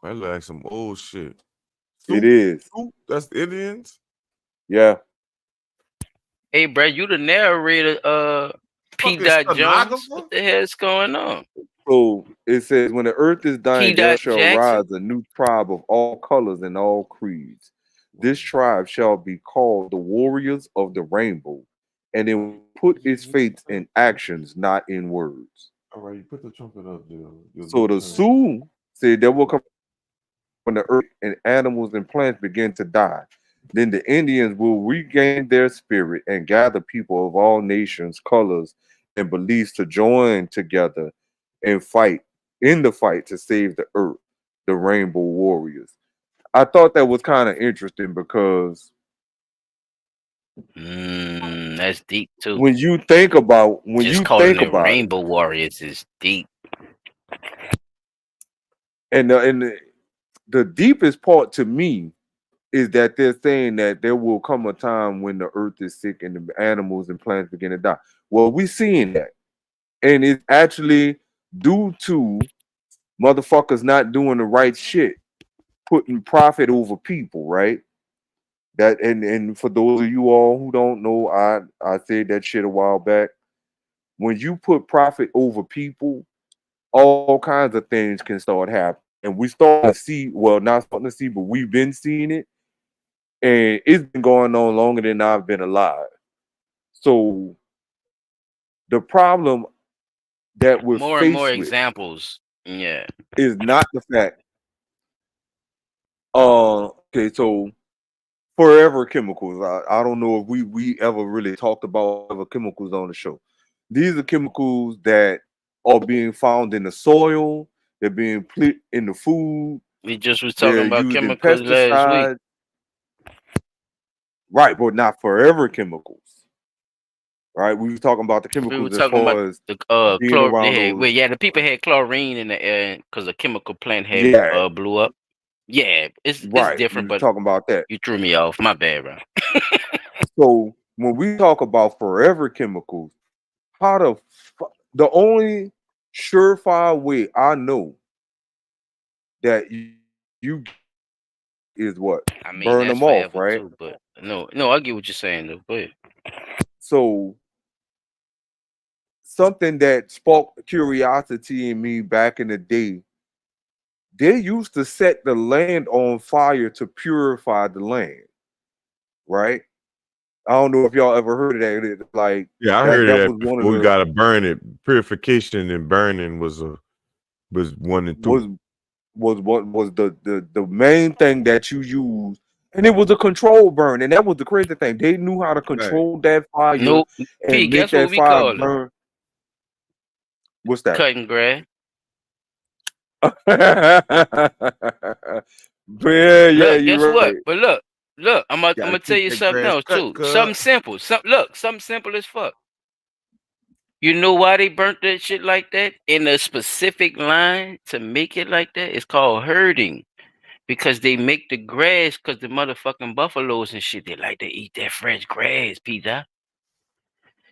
Speaker 1: I look like some old shit.
Speaker 2: It is.
Speaker 1: That's the Indians?
Speaker 2: Yeah.
Speaker 3: Hey, bro, you the narrator, P. Jones. What the hell's going on?
Speaker 2: So it says, when the earth is dying,
Speaker 3: P.
Speaker 2: there shall
Speaker 3: Jackson?
Speaker 2: rise a new tribe of all colors and all creeds. This tribe shall be called the Warriors of the Rainbow, and it will put its faith in actions, not in words.
Speaker 1: All right, you put the trumpet up there.
Speaker 2: So the Sioux said there will come when the earth and animals and plants begin to die. Then the Indians will regain their spirit and gather people of all nations, colors, and beliefs to join together and fight in the fight to save the earth, the Rainbow Warriors. I thought that was kind of interesting because
Speaker 3: that's deep too.
Speaker 2: when you think about
Speaker 3: Rainbow Warriors is deep.
Speaker 2: And the deepest part to me is that they're saying that there will come a time when the earth is sick and the animals and plants begin to die. Well, we're seeing that. And it's actually due to motherfuckers not doing the right shit, putting profit over people, right? That and for those of you all who don't know, I said that shit a while back. When you put profit over people, all kinds of things can start happening. and we starting to see, well, not starting to see, but we've been seeing it, and it's been going on longer than I've been alive. So the problem that we're
Speaker 3: more and more
Speaker 2: faced with
Speaker 3: examples. Yeah.
Speaker 2: is not the fact. Okay, so Forever Chemicals. I don't know if we ever really talked about Forever Chemicals on the show. These are chemicals that are being found in the soil. They're being put in the food.
Speaker 3: We just was
Speaker 2: They're
Speaker 3: talking about
Speaker 2: used in
Speaker 3: chemicals last week.
Speaker 2: pesticides. Right, but not Forever Chemicals. Right, we were talking about the
Speaker 3: We were
Speaker 2: chemicals as
Speaker 3: talking
Speaker 2: far
Speaker 3: about
Speaker 2: as
Speaker 3: the
Speaker 2: being around those.
Speaker 3: the people had chlorine in the air because the chemical plant had
Speaker 2: Yeah,
Speaker 3: blew up. Yeah, it's
Speaker 2: right. We
Speaker 3: different,
Speaker 2: were
Speaker 3: but
Speaker 2: talking about that.
Speaker 3: you threw me off. My bad, bro.
Speaker 2: So when we talk about Forever Chemicals, the only surefire way I know that you is what?
Speaker 3: I mean,
Speaker 2: Burn
Speaker 3: that's
Speaker 2: them off,
Speaker 3: forever
Speaker 2: right?
Speaker 3: too, but no, I get what you're saying though. But
Speaker 2: So something that sparked curiosity in me back in the day, they used to set the land on fire to purify the land, right? I don't know if y'all ever heard of that. Like,
Speaker 1: yeah, I heard
Speaker 2: that
Speaker 1: that
Speaker 2: was one
Speaker 1: before.
Speaker 2: of
Speaker 1: We
Speaker 2: the
Speaker 1: gotta burn it. Purification and burning was one and two.
Speaker 2: was what was the main thing that you use, and it was a control burn, and that was the crazy thing. They knew how to
Speaker 1: Right.
Speaker 2: control that fire
Speaker 3: no, P,
Speaker 2: and make
Speaker 3: guess what
Speaker 2: that
Speaker 3: we
Speaker 2: fire
Speaker 3: call it?
Speaker 2: burn. What's that?
Speaker 3: Cutting grass.
Speaker 2: Yeah,
Speaker 3: Look,
Speaker 2: you're
Speaker 3: guess what?
Speaker 2: right.
Speaker 3: But look, I'm
Speaker 1: Gotta
Speaker 3: gonna tell
Speaker 1: keep
Speaker 3: you
Speaker 1: that
Speaker 3: something
Speaker 1: grass
Speaker 3: else
Speaker 1: cut,
Speaker 3: too.
Speaker 1: cuz.
Speaker 3: Something simple. Something simple as fuck. You know why they burnt that shit like that in a specific line to make it like that? It's called herding. Because they make the grass, because the motherfucking buffaloes and shit, they like to eat that fresh grass, Peter.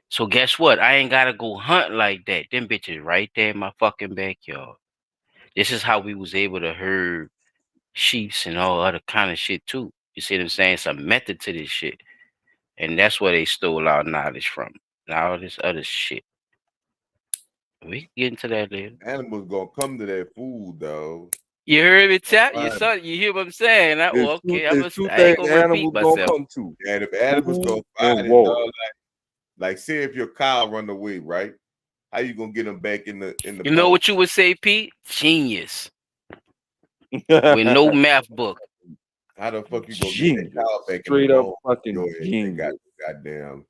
Speaker 3: So guess what? I ain't gotta go hunt like that. Them bitches right there in my fucking backyard. This is how we was able to herd sheeps and all other kind of shit too. You see what I'm saying? It's a method to this shit. And that's where they stole our knowledge from. And all this other shit. We can get into that later.
Speaker 1: Animals gonna come to that food, though.
Speaker 3: You heard me tell you,
Speaker 1: Fine.
Speaker 3: son. You hear what I'm saying?
Speaker 2: There's two
Speaker 3: I ain't
Speaker 2: things
Speaker 3: gonna repeat
Speaker 2: animals gonna
Speaker 3: myself.
Speaker 2: come to:
Speaker 1: And if animals
Speaker 2: food
Speaker 1: gonna find
Speaker 2: and
Speaker 1: it,
Speaker 2: water.
Speaker 1: dog, like say if your cow run away, right? How you gonna get them back in the
Speaker 3: You know
Speaker 1: barn?
Speaker 3: what you would say, Pete? Genius. With no math book.
Speaker 1: How the fuck you gonna get that
Speaker 2: Genius.
Speaker 1: cow back
Speaker 2: Straight
Speaker 1: in the
Speaker 2: up
Speaker 1: barn?
Speaker 2: fucking
Speaker 1: Your ass ain't
Speaker 2: genius.
Speaker 1: got goddamn.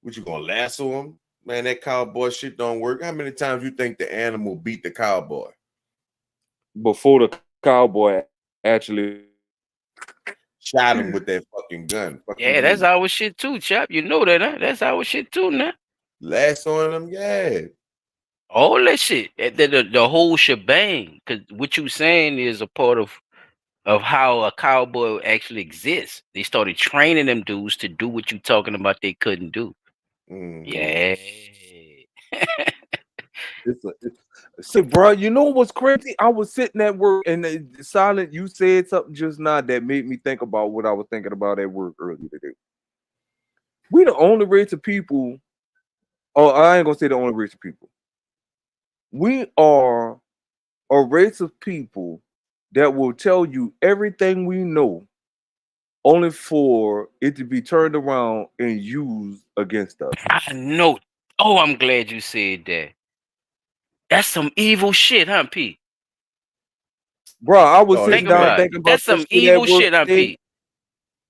Speaker 1: What you gonna lasso him? Man, that cowboy shit don't work. How many times you think the animal beat the cowboy?
Speaker 2: Before the cowboy actually
Speaker 1: Shot him with that fucking gun. Fuck
Speaker 3: Yeah,
Speaker 1: you
Speaker 3: that's
Speaker 1: mean?
Speaker 3: our shit too, chap. You know that, huh? That's our shit too, now.
Speaker 1: Lassoing them, yeah.
Speaker 3: All that shit, the whole shebang. Because what you saying is a part of how a cowboy actually exists. They started training them dudes to do what you talking about they couldn't do.
Speaker 1: Mhm.
Speaker 3: Yeah.
Speaker 2: So, bro, you know what's crazy? I was sitting at work and Silent, you said something just now that made me think about what I was thinking about at work earlier today. We the only race of people, or I ain't gonna say the only race of people. We are a race of people that will tell you everything we know only for it to be turned around and used against us.
Speaker 3: I know. Oh, I'm glad you said that. That's some evil shit, huh, Pete?
Speaker 2: Bro, I was
Speaker 1: Oh,
Speaker 2: sitting
Speaker 3: Think
Speaker 2: down
Speaker 3: about it.
Speaker 2: thinking about
Speaker 3: That's
Speaker 2: this
Speaker 3: some
Speaker 2: shit
Speaker 3: evil
Speaker 2: at work
Speaker 3: shit, huh,
Speaker 2: today,
Speaker 3: Pete?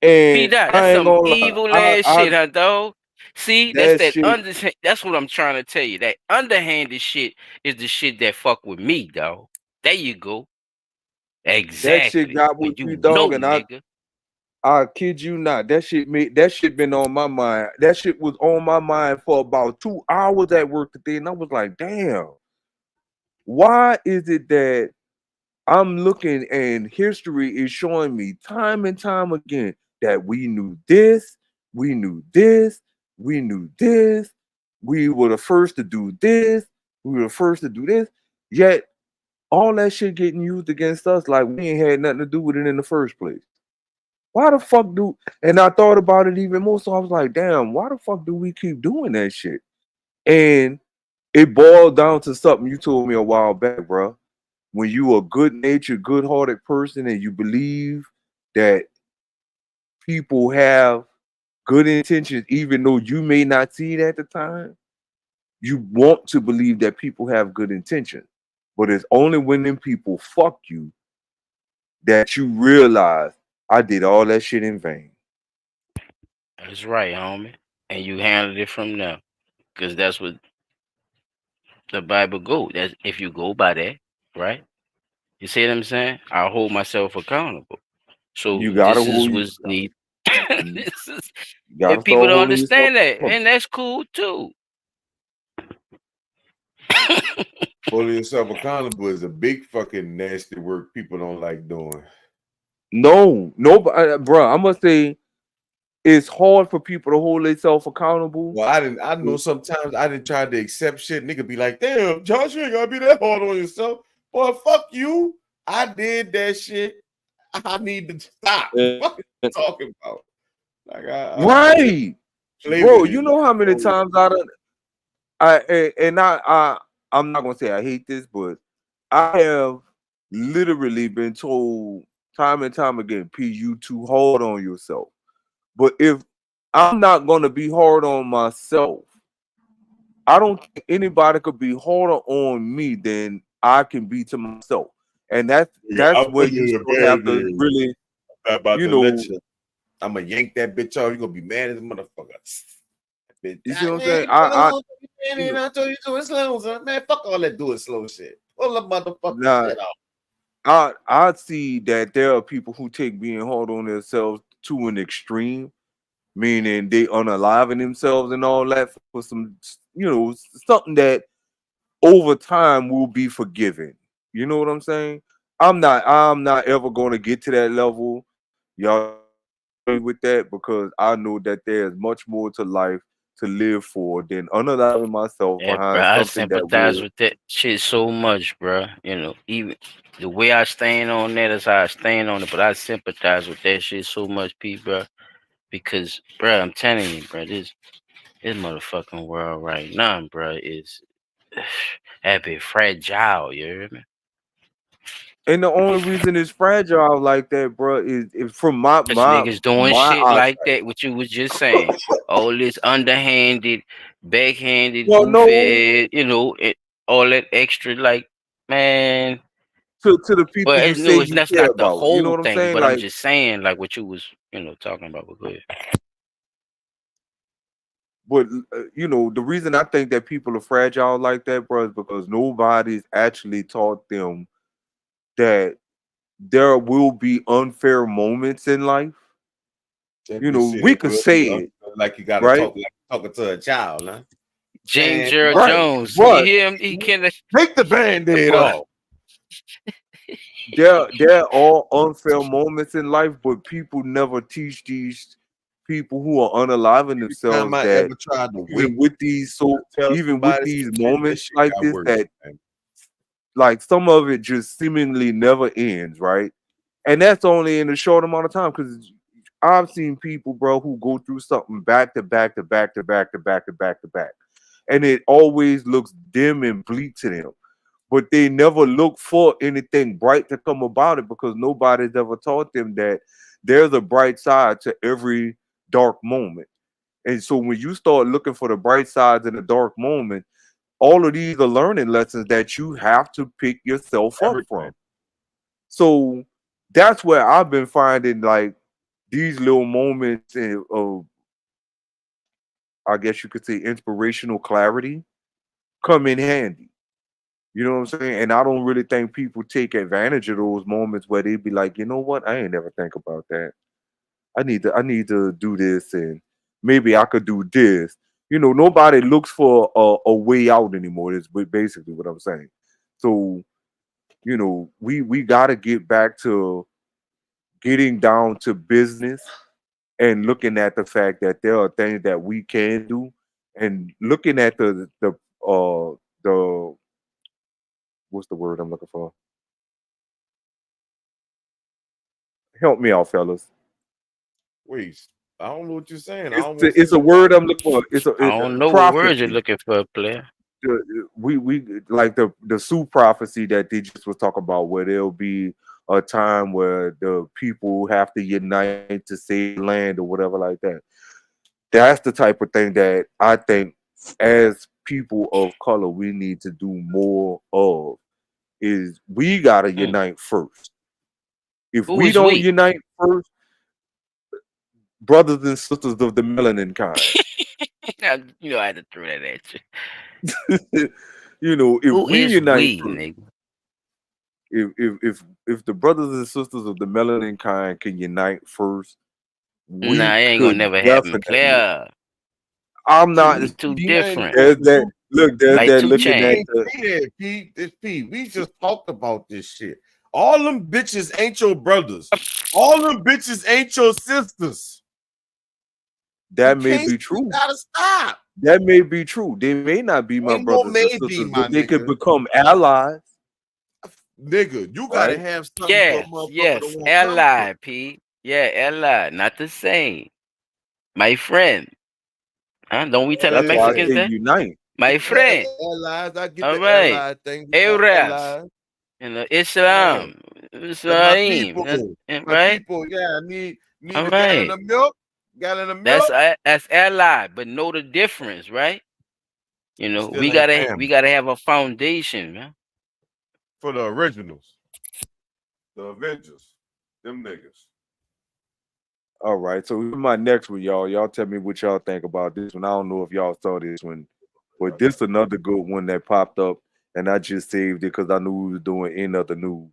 Speaker 2: and
Speaker 3: Pete, that's
Speaker 2: I ain't
Speaker 3: some
Speaker 2: gonna lie,
Speaker 3: evil ass shit, huh, dog? See, that's
Speaker 2: that
Speaker 3: that
Speaker 2: shit.
Speaker 3: that's what I'm trying to tell you. That underhanded shit is the shit that fuck with me, dog. There you go.
Speaker 2: That shit
Speaker 3: Exactly.
Speaker 2: got
Speaker 3: When
Speaker 2: with
Speaker 3: you
Speaker 2: me, dog,
Speaker 3: know,
Speaker 2: and
Speaker 3: nigga.
Speaker 2: I kid you not. That shit been on my mind. That shit was on my mind for about 2 hours at work today, and I was like, damn, why is it that I'm looking and history is showing me time and time again that we knew this, we knew this, we knew this, we were the first to do this, we were the first to do this, yet all that shit getting used against us like we ain't had nothing to do with it in the first place. Why the fuck do, and I thought about it even more, so I was like, damn, why the fuck do we keep doing that shit? And it boiled down to something you told me a while back, bro. when you a good-natured, good-hearted person and you believe that people have good intentions, even though you may not see it at the time, you want to believe that people have good intentions. But it's only when them people fuck you that you realize I did all that shit in vain.
Speaker 3: That's right, homie. And you handled it from now. Because that's what the Bible go. That's if you go by that, right? You see what I'm saying? I hold myself accountable. So
Speaker 2: You gotta
Speaker 3: this is
Speaker 2: hold
Speaker 3: what's need.
Speaker 2: you
Speaker 3: This is
Speaker 2: gotta
Speaker 3: if people
Speaker 2: start
Speaker 3: don't
Speaker 2: holding yourself
Speaker 3: understand that,
Speaker 2: accountable.
Speaker 3: and that's cool too.
Speaker 1: Holding yourself accountable is a big fucking nasty work people don't like doing.
Speaker 2: No, bro. I must say it's hard for people to hold themselves accountable.
Speaker 1: Well, I know sometimes I didn't try to accept shit. Nigga be like, damn, Josh, you ain't gotta be that hard on yourself. Boy, fuck you. I did that shit. I need to stop. What you talking about? Like,
Speaker 2: Right, bro. You know how many times I'm not gonna say I hate this, but I have literally been told time and time again, P, you too hard on yourself. But if I'm not gonna be hard on myself, I don't think anybody could be harder on me than I can be to myself. And that's where you still have to really, you know,
Speaker 1: I'm gonna yank that bitch off. You're gonna be mad as a motherfucker.
Speaker 2: You see what I'm saying?
Speaker 1: I told you to it slow, man. Fuck all that do it slow shit. Pull the motherfucker shit off.
Speaker 2: I see that there are people who take being hard on themselves to an extreme, meaning they unaliving themselves and all that for some, something that over time will be forgiven. You know what I'm saying? I'm not ever going to get to that level, y'all, with that, because I know that there's much more to life to live for than unaliving myself
Speaker 3: Yeah,
Speaker 2: behind
Speaker 3: bro, I
Speaker 2: something that
Speaker 3: sympathize
Speaker 2: will.
Speaker 3: with that shit so much, bro. Even the way I stand on that is how I stand on it, but I sympathize with that shit so much, P, bro. Because, bro, I'm telling you, bro, this motherfucking world right now, bro, is that bit fragile. You hear me?
Speaker 2: And the only reason it's fragile like that, bro, is from my
Speaker 3: Cause niggas doing shit
Speaker 2: eyesight.
Speaker 3: like that, what you was just saying. All this underhanded, backhanded,
Speaker 2: Well, no,
Speaker 3: goofy, all that extra, like, man.
Speaker 2: to the people
Speaker 3: But
Speaker 2: you say you
Speaker 3: that's
Speaker 2: care
Speaker 3: not the
Speaker 2: about. You know
Speaker 3: whole
Speaker 2: what I'm
Speaker 3: thing.
Speaker 2: saying?
Speaker 3: But I'm
Speaker 2: Like,
Speaker 3: just saying, like, what you was, talking about. But go ahead.
Speaker 2: but the reason I think that people are fragile like that, bro, is because nobody's actually taught them that there will be unfair moments in life. We could say it
Speaker 1: like you gotta
Speaker 2: right?
Speaker 1: talk like talking to a child, huh?
Speaker 3: James
Speaker 1: Man,
Speaker 3: Gerald
Speaker 2: right,
Speaker 3: Jones.
Speaker 2: but
Speaker 3: You hear him? He can't.
Speaker 1: take the band-aid off.
Speaker 2: There are unfair moments in life, but people never teach these people who are unaliving themselves
Speaker 1: I
Speaker 2: that
Speaker 1: ever tried to
Speaker 2: even with these moments
Speaker 1: shit
Speaker 2: like
Speaker 1: got
Speaker 2: this,
Speaker 1: worse,
Speaker 2: that
Speaker 1: man.
Speaker 2: like some of it just seemingly never ends, right? And that's only in a short amount of time, because I've seen people, bro, who go through something back to back to back to back to back to back to back, and it always looks dim and bleak to them. But they never look for anything bright to come about it, because nobody's ever taught them that there's a bright side to every dark moment. And so when you start looking for the bright sides in the dark moment, all of these are learning lessons that you have to pick yourself up from. So that's where I've been finding, like, these little moments of, I guess you could say, inspirational clarity come in handy. You know what I'm saying? And I don't really think people take advantage of those moments where they be like, you know what? I ain't never think about that. I need to do this, and maybe I could do this. Nobody looks for a way out anymore. Is basically what I'm saying. So, we got to get back to getting down to business and looking at the fact that there are things that we can do, and looking at the what's the word I'm looking for? Help me out, fellas.
Speaker 1: Wait, I don't know what you're saying.
Speaker 2: It's a word I'm looking for. It's
Speaker 3: I don't know what
Speaker 2: prophecy.
Speaker 3: word you're looking for, player.
Speaker 2: we like the Sioux prophecy that they just was talking about, where there'll be a time where the people have to unite to save land or whatever like that. That's the type of thing that I think as people of color we need to do more of. Is we gotta unite first. If we don't unite first, brothers and sisters of the melanin kind.
Speaker 3: You know, I had to throw that at you.
Speaker 2: You know, if
Speaker 3: Who
Speaker 2: we
Speaker 3: is
Speaker 2: unite
Speaker 3: we,
Speaker 2: first,
Speaker 3: nigga?
Speaker 2: if the brothers and sisters of the melanin kind can unite first, we
Speaker 3: Nah, it ain't gonna never happen, player.
Speaker 2: I'm not.
Speaker 3: We too different.
Speaker 2: There's that looking at
Speaker 1: the Pete. We just talked about this shit. All them bitches ain't your brothers. All them bitches ain't your sisters.
Speaker 2: That may be true.
Speaker 1: You gotta stop.
Speaker 2: That may be true. They may not be my brothers and sisters, but they could become allies.
Speaker 1: Nigga, you gotta have something.
Speaker 3: Yes, ally, Pete. Yeah, ally, not the same. My friend. Huh? Don't we tell our Mexicans that?
Speaker 2: Unite.
Speaker 3: My friend.
Speaker 1: Allies, I get
Speaker 3: all
Speaker 1: the
Speaker 3: right.
Speaker 1: ally thing.
Speaker 3: Arabs. And the Islam. Islam. Right?
Speaker 1: People, yeah, need
Speaker 3: all
Speaker 1: a
Speaker 3: right.
Speaker 1: gallon of milk. Gallon of milk.
Speaker 3: That's ally, but know the difference, right? You know, we gotta have a foundation, man.
Speaker 1: For the originals. The Avengers. Them niggas.
Speaker 2: All right, so here's my next one, y'all. Y'all tell me what y'all think about this one. I don't know if y'all saw this one, but this is another good one that popped up, and I just saved it because I knew we was doing in other news.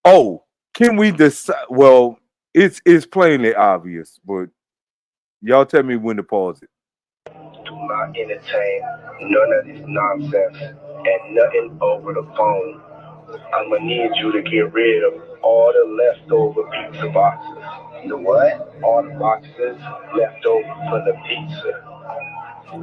Speaker 2: Oh, can we decide? Well, it's plainly obvious, but y'all tell me when to pause it.
Speaker 12: Do not entertain none of this nonsense and nothing over the phone. I'm gonna need you to get rid of all the leftover pizza boxes. The what? All the boxes left over for the pizza.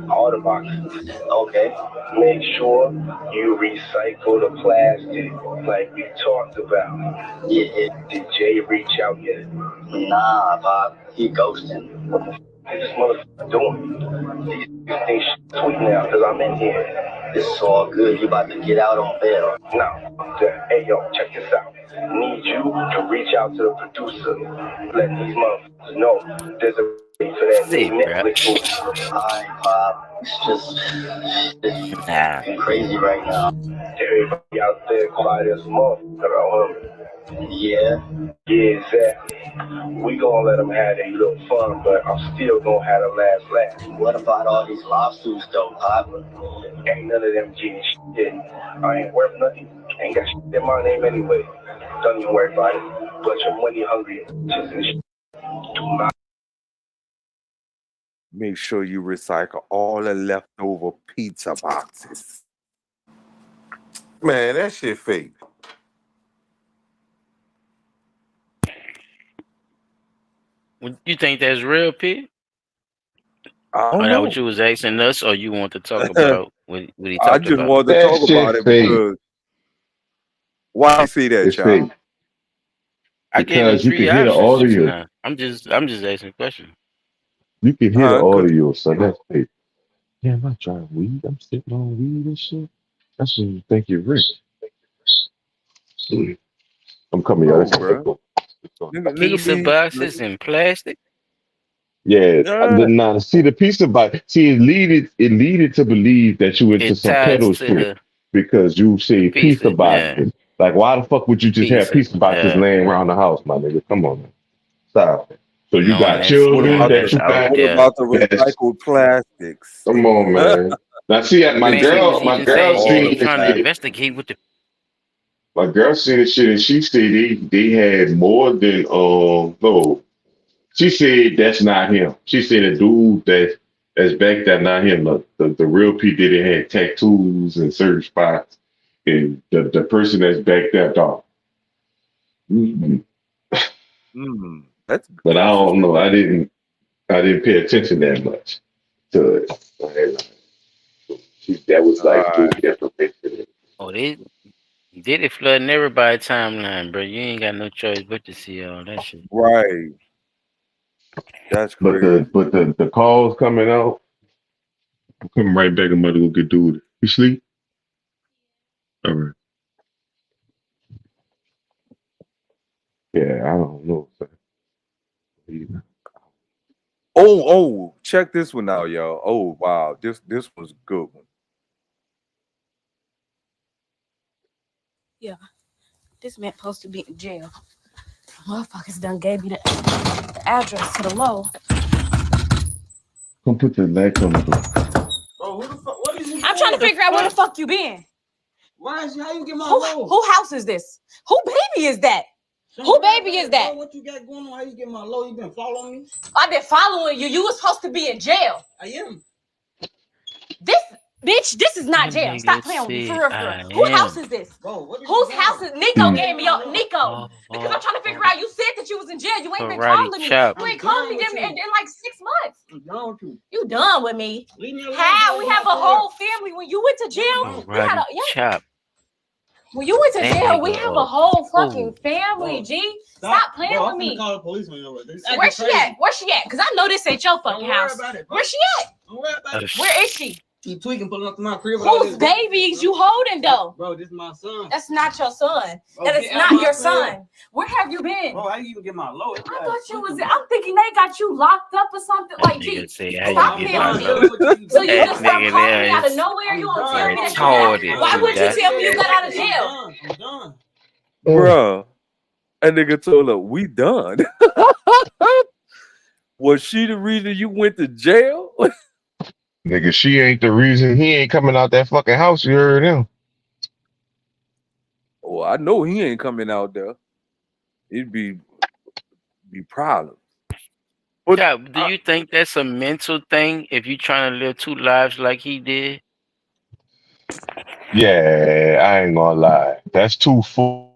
Speaker 12: All the boxes. Okay. Make sure you recycle the plastic like we talked about. Yeah. Did Jay reach out yet? Nah, Bob. He ghosting. What the f is this motherfucker doing? These things sweet now because I'm in here. This is all good. You about to get out on bail. No. Hey, yo, check this out. Need you to reach out to the producer. Let these motherfuckers know there's a for that new Netflix movie. Alright, Bob. It's just crazy right now. Everybody out there quiet as a motherfucker. Yeah. Yeah, exactly. We gonna let them have their little fun, but I'm still gonna have the last laugh. What about all these lawsuits though, Pop? Ain't none of them getting shit. I ain't worth nothing. Ain't got shit in my name anyway. Don't even worry about it. Bunch of money hungry just and shit. Do not.
Speaker 2: Make sure you recycle all the leftover pizza boxes.
Speaker 1: Man, that shit fake.
Speaker 3: You think that's real, Pete?
Speaker 2: I don't
Speaker 3: know.
Speaker 2: know.
Speaker 3: What you was asking us, or you want to talk about what he talked about?
Speaker 2: I just wanted to talk about it because why you see that, child?
Speaker 3: I gave him 3 options now. I'm just asking a question.
Speaker 13: You can hear the audio, so that's fake. Damn, I trying weed. I'm sitting on weed and shit. That's what you think you're rich. I'm coming, y'all.
Speaker 3: Pizza boxes in plastic.
Speaker 13: Yeah, now see the pizza box. See, it leaded to believe that you into some pedo shit because you say pizza boxes. Like, why the fuck would you just have pizza boxes laying around the house, my nigga? Come on, man. Stop it. So you got children that you got.
Speaker 2: What about the recycled plastics?
Speaker 13: Come on, man. Now see, my girl
Speaker 3: trying to investigate with the.
Speaker 13: My girl seen this shit and she said they had more than no. She said that's not him. She said a dude that's back there not him. The real P Diddy had tattoos and certain spots, and the person that's back there dog.
Speaker 2: That's
Speaker 13: but I don't know. I didn't pay attention that much to it. That was like
Speaker 3: oh, they did it flooding everybody's timeline, bro. You ain't got no choice but to see all that shit.
Speaker 2: Right. That's crazy.
Speaker 13: But the calls coming out I'm coming right back. I'm about to go get dude. You sleep? All right. Yeah, I don't know.
Speaker 2: Oh, check this one out, y'all. Oh, wow. This was a good one.
Speaker 14: Yeah, this man supposed to be in jail. Motherfuckers done gave me the address to the low.
Speaker 13: Come put the lights on the door.
Speaker 11: Bro, who the fuck? What is you
Speaker 14: I'm trying to figure out where the fuck you been.
Speaker 11: Why is how you get my low?
Speaker 14: Who house is this? Who baby is that? Who baby is that?
Speaker 11: Bro, what you got going on? How you get my low? You been following me?
Speaker 14: I've been following you. You was supposed to be in jail.
Speaker 11: I am.
Speaker 14: This is not jail. Stop playing with me. For real, for real. Whose house is this?
Speaker 11: Bro,
Speaker 14: whose house is Nico gave me your Nico? Because I'm trying to figure out. You said that you was in jail. You ain't been calling me. You ain't calling me in like 6 months.
Speaker 11: I'm done with you.
Speaker 14: You done with me?
Speaker 11: Leave me alone.
Speaker 14: How? We have a whole family. When you went to jail, we had a when you went to jail, we have a whole fucking family. G, stop playing with me.
Speaker 11: Call the police on your way.
Speaker 14: Where she at? Where she at? Because I know this ain't your fucking house. Where she at?
Speaker 11: Don't worry about it.
Speaker 14: Where is she?
Speaker 11: You tweaking, pulling up to my crib.
Speaker 14: Whose babies you holding though?
Speaker 11: Bro, this is my son.
Speaker 14: That's not your son.
Speaker 11: Bro,
Speaker 14: That is not your son. Where have you been?
Speaker 11: Bro, how you even get my low?
Speaker 14: I thought you was. I'm thinking they got you locked up or something. Like, gee, stop playing with me. So you just start calling me out of nowhere. You don't tell me that you got. Why would you tell me you got out of jail?
Speaker 11: I'm done.
Speaker 2: Bruh. That nigga told her, we done. Was she the reason you went to jail?
Speaker 13: Nigga, she ain't the reason he ain't coming out that fucking house. You heard him.
Speaker 2: Oh, I know he ain't coming out there. It'd be problems.
Speaker 3: But do you think that's a mental thing if you're trying to live 2 lives like he did?
Speaker 13: Yeah, I ain't gonna lie. That's too full.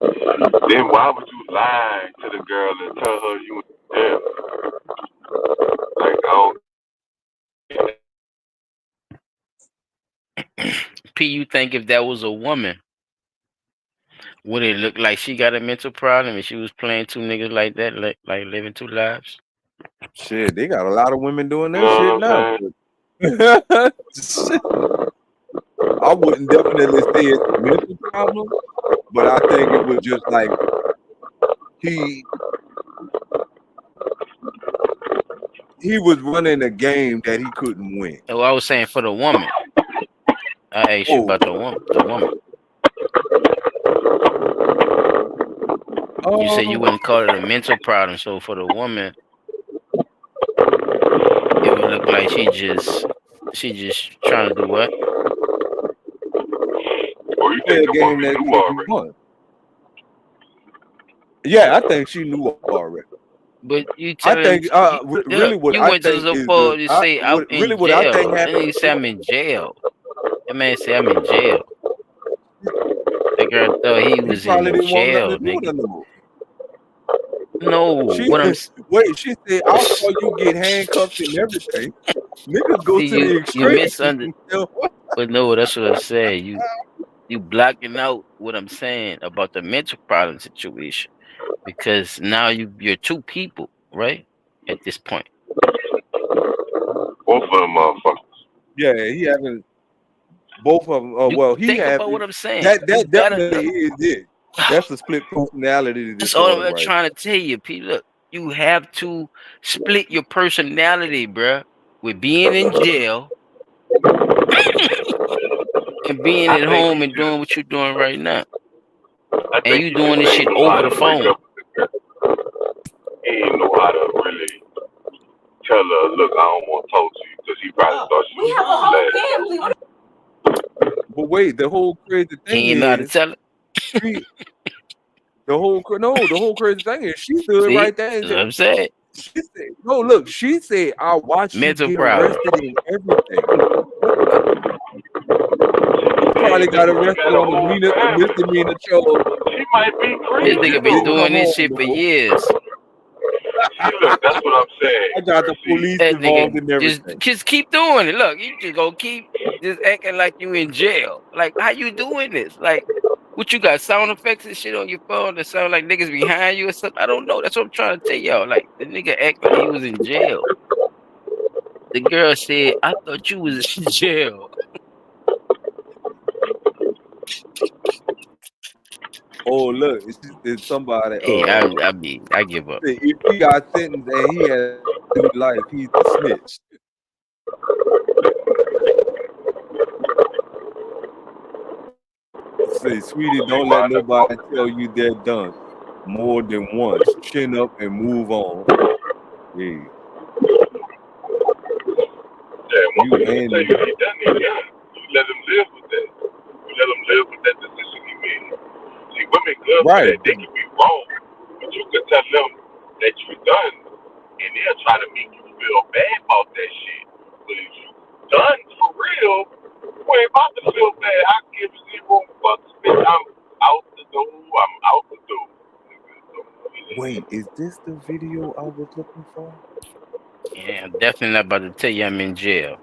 Speaker 1: Then why would you lie to the girl and tell her you was there? Like,
Speaker 3: P, you think if that was a woman, would it look like she got a mental problem if she was playing 2 niggas like that, like living 2 lives?
Speaker 2: Shit, they got a lot of women doing that shit now. I wouldn't definitely say it's a mental problem, but I think it was just like he was running a game that he couldn't win.
Speaker 3: Oh, I was saying for the woman. I asked you about the woman. You said you wouldn't call it a mental problem, so for the woman, it would look like she just trying to do what?
Speaker 1: Or you think the woman knew already?
Speaker 2: Yeah, I think she knew already.
Speaker 3: But you
Speaker 2: I think really what I think is
Speaker 3: to say I'm in
Speaker 2: really
Speaker 3: jail.
Speaker 2: what I think
Speaker 3: Then
Speaker 2: happened.
Speaker 3: you say I'm in jail. That man say I'm in jail. That girl thought he was in jail, nigga. No,
Speaker 2: She said, I'll saw you get handcuffed and everything. Niggas go
Speaker 3: See,
Speaker 2: to the extreme.
Speaker 3: you misunderstood. But no, that's what I said. You blocking out what I'm saying about the mental problem situation, because now you're 2 people, right? At this point.
Speaker 1: Both of them motherfuckers.
Speaker 2: Yeah, he having both of them. Well, he
Speaker 3: think
Speaker 2: have
Speaker 3: about what I'm saying.
Speaker 2: That definitely is it. That's a split personality.
Speaker 3: That's all I'm trying to tell you, P. Look, you have to split your personality, bruh, with being in jail and being at home and doing what you're doing right now. And you doing this shit over the phone.
Speaker 1: He didn't know how to really tell her, look, I don't want to talk to you, because he probably thought she
Speaker 14: We have a whole family.
Speaker 2: But wait, the whole crazy thing
Speaker 3: You know how to tell it.
Speaker 2: The whole crazy thing is she stood
Speaker 3: See?
Speaker 2: right there. And
Speaker 3: That's what I'm saying.
Speaker 2: She said, "No, look." She said, "I watched
Speaker 3: Mental
Speaker 2: you get
Speaker 3: problem.
Speaker 2: arrested and everything." You probably got arrested on a misdemeanor charge.
Speaker 1: She might be crazy.
Speaker 3: This nigga been doing this shit for years.
Speaker 1: Look, that's what I'm saying.
Speaker 2: I got the police
Speaker 3: That
Speaker 2: involved in
Speaker 3: nigga
Speaker 2: everything.
Speaker 3: just keep doing it. Look, you just gonna keep just acting like you in jail. Like, how you doing this? Like, What you got? Sound effects and shit on your phone that sound like niggas behind you or something? I don't know. That's what I'm trying to tell y'all. Like the nigga act like he was in jail. The girl said, "I thought you was in jail."
Speaker 2: Oh look, it's somebody.
Speaker 3: Hey, I mean, I give up.
Speaker 2: If he got sentenced and he has life, he's a snitch. Say, sweetie, don't let nobody tell you they're done more than once. Chin up and move on. Yeah.
Speaker 13: What you tell you he done, he done. You let him live with that. You let him live with that decision he made. See, women good for that. They can be wrong, but you can tell them that you done, and they'll try to make you feel bad about that shit. But if you done for real, you ain't about to feel bad. I give 0 fucks, bitch. I'm out the door. I'm out the door.
Speaker 2: Wait, is this the video I was looking for?
Speaker 3: Yeah, I'm definitely not about to tell you I'm in jail.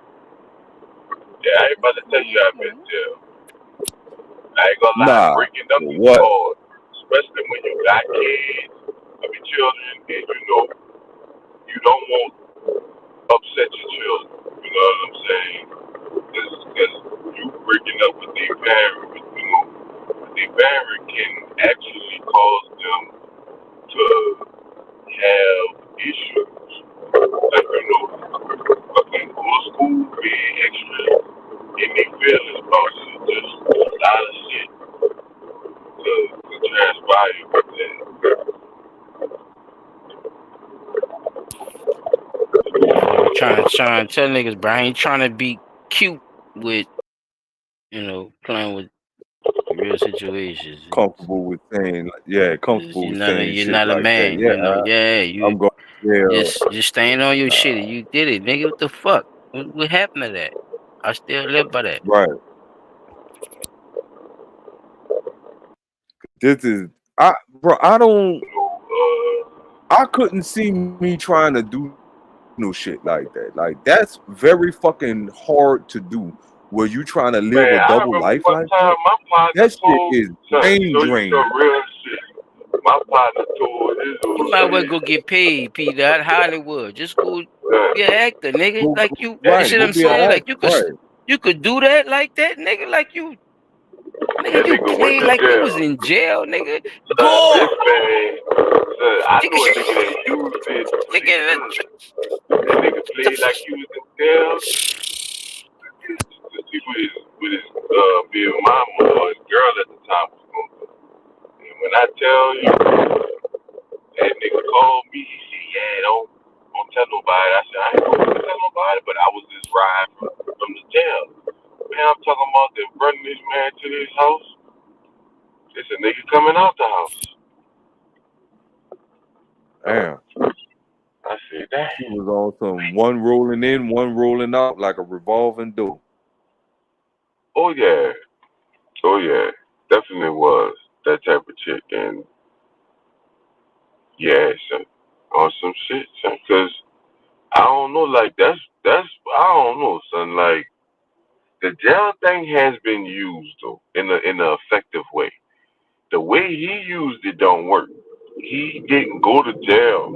Speaker 13: Yeah, I ain't about to tell you I'm in jail. I ain't gonna lie, breaking up is hard, especially when you got kids, children, and you don't want to upset your children. You know what I'm saying? Because you breaking up with their parent, their parent can actually cause them to have issues. Like, fucking go to school, being extra in their feelings about you. Just a lot of shit to transpire with that.
Speaker 3: Trying to tell niggas, bro, I ain't trying to be cute with, playing with real situations.
Speaker 2: Comfortable with saying, comfortable with saying
Speaker 3: you're
Speaker 2: shit
Speaker 3: not a
Speaker 2: like
Speaker 3: man.
Speaker 2: that.
Speaker 3: I'm going just staying on your shit. You did it, nigga. What the fuck? What happened to that? I still live by that.
Speaker 2: Right. This is I couldn't see me trying to do no shit like that. Like, that's very fucking hard to do. Where you trying to live a double life like that? That shit is brain draining.
Speaker 13: My partner told his
Speaker 3: You might well go get paid, P. Dot Hollywood. Just go be an actor, nigga. Like you, you see what I'm saying? Like you could do that like that, nigga. Like you, nigga, you played like you was in jail, nigga. Go.
Speaker 13: I know a nigga that used it. That nigga played like he was in jail. With his being mama or his girl at the time was going through. And when I tell you, that nigga called me, he said, "Yeah, don't tell nobody." I said, "I ain't gonna tell nobody," but I was just riding from the jail. Man, I'm talking about them running this man to his house. It's a nigga coming out the house.
Speaker 2: Damn.
Speaker 13: I said, "Damn."
Speaker 2: He was on some one rolling in, one rolling out like a revolving door.
Speaker 13: Oh yeah, definitely was that type of chick, and yeah, son, on some shit, son. Cause I don't know, like that's I don't know, son. Like the jail thing has been used though in an effective way. The way he used it don't work. He didn't go to jail.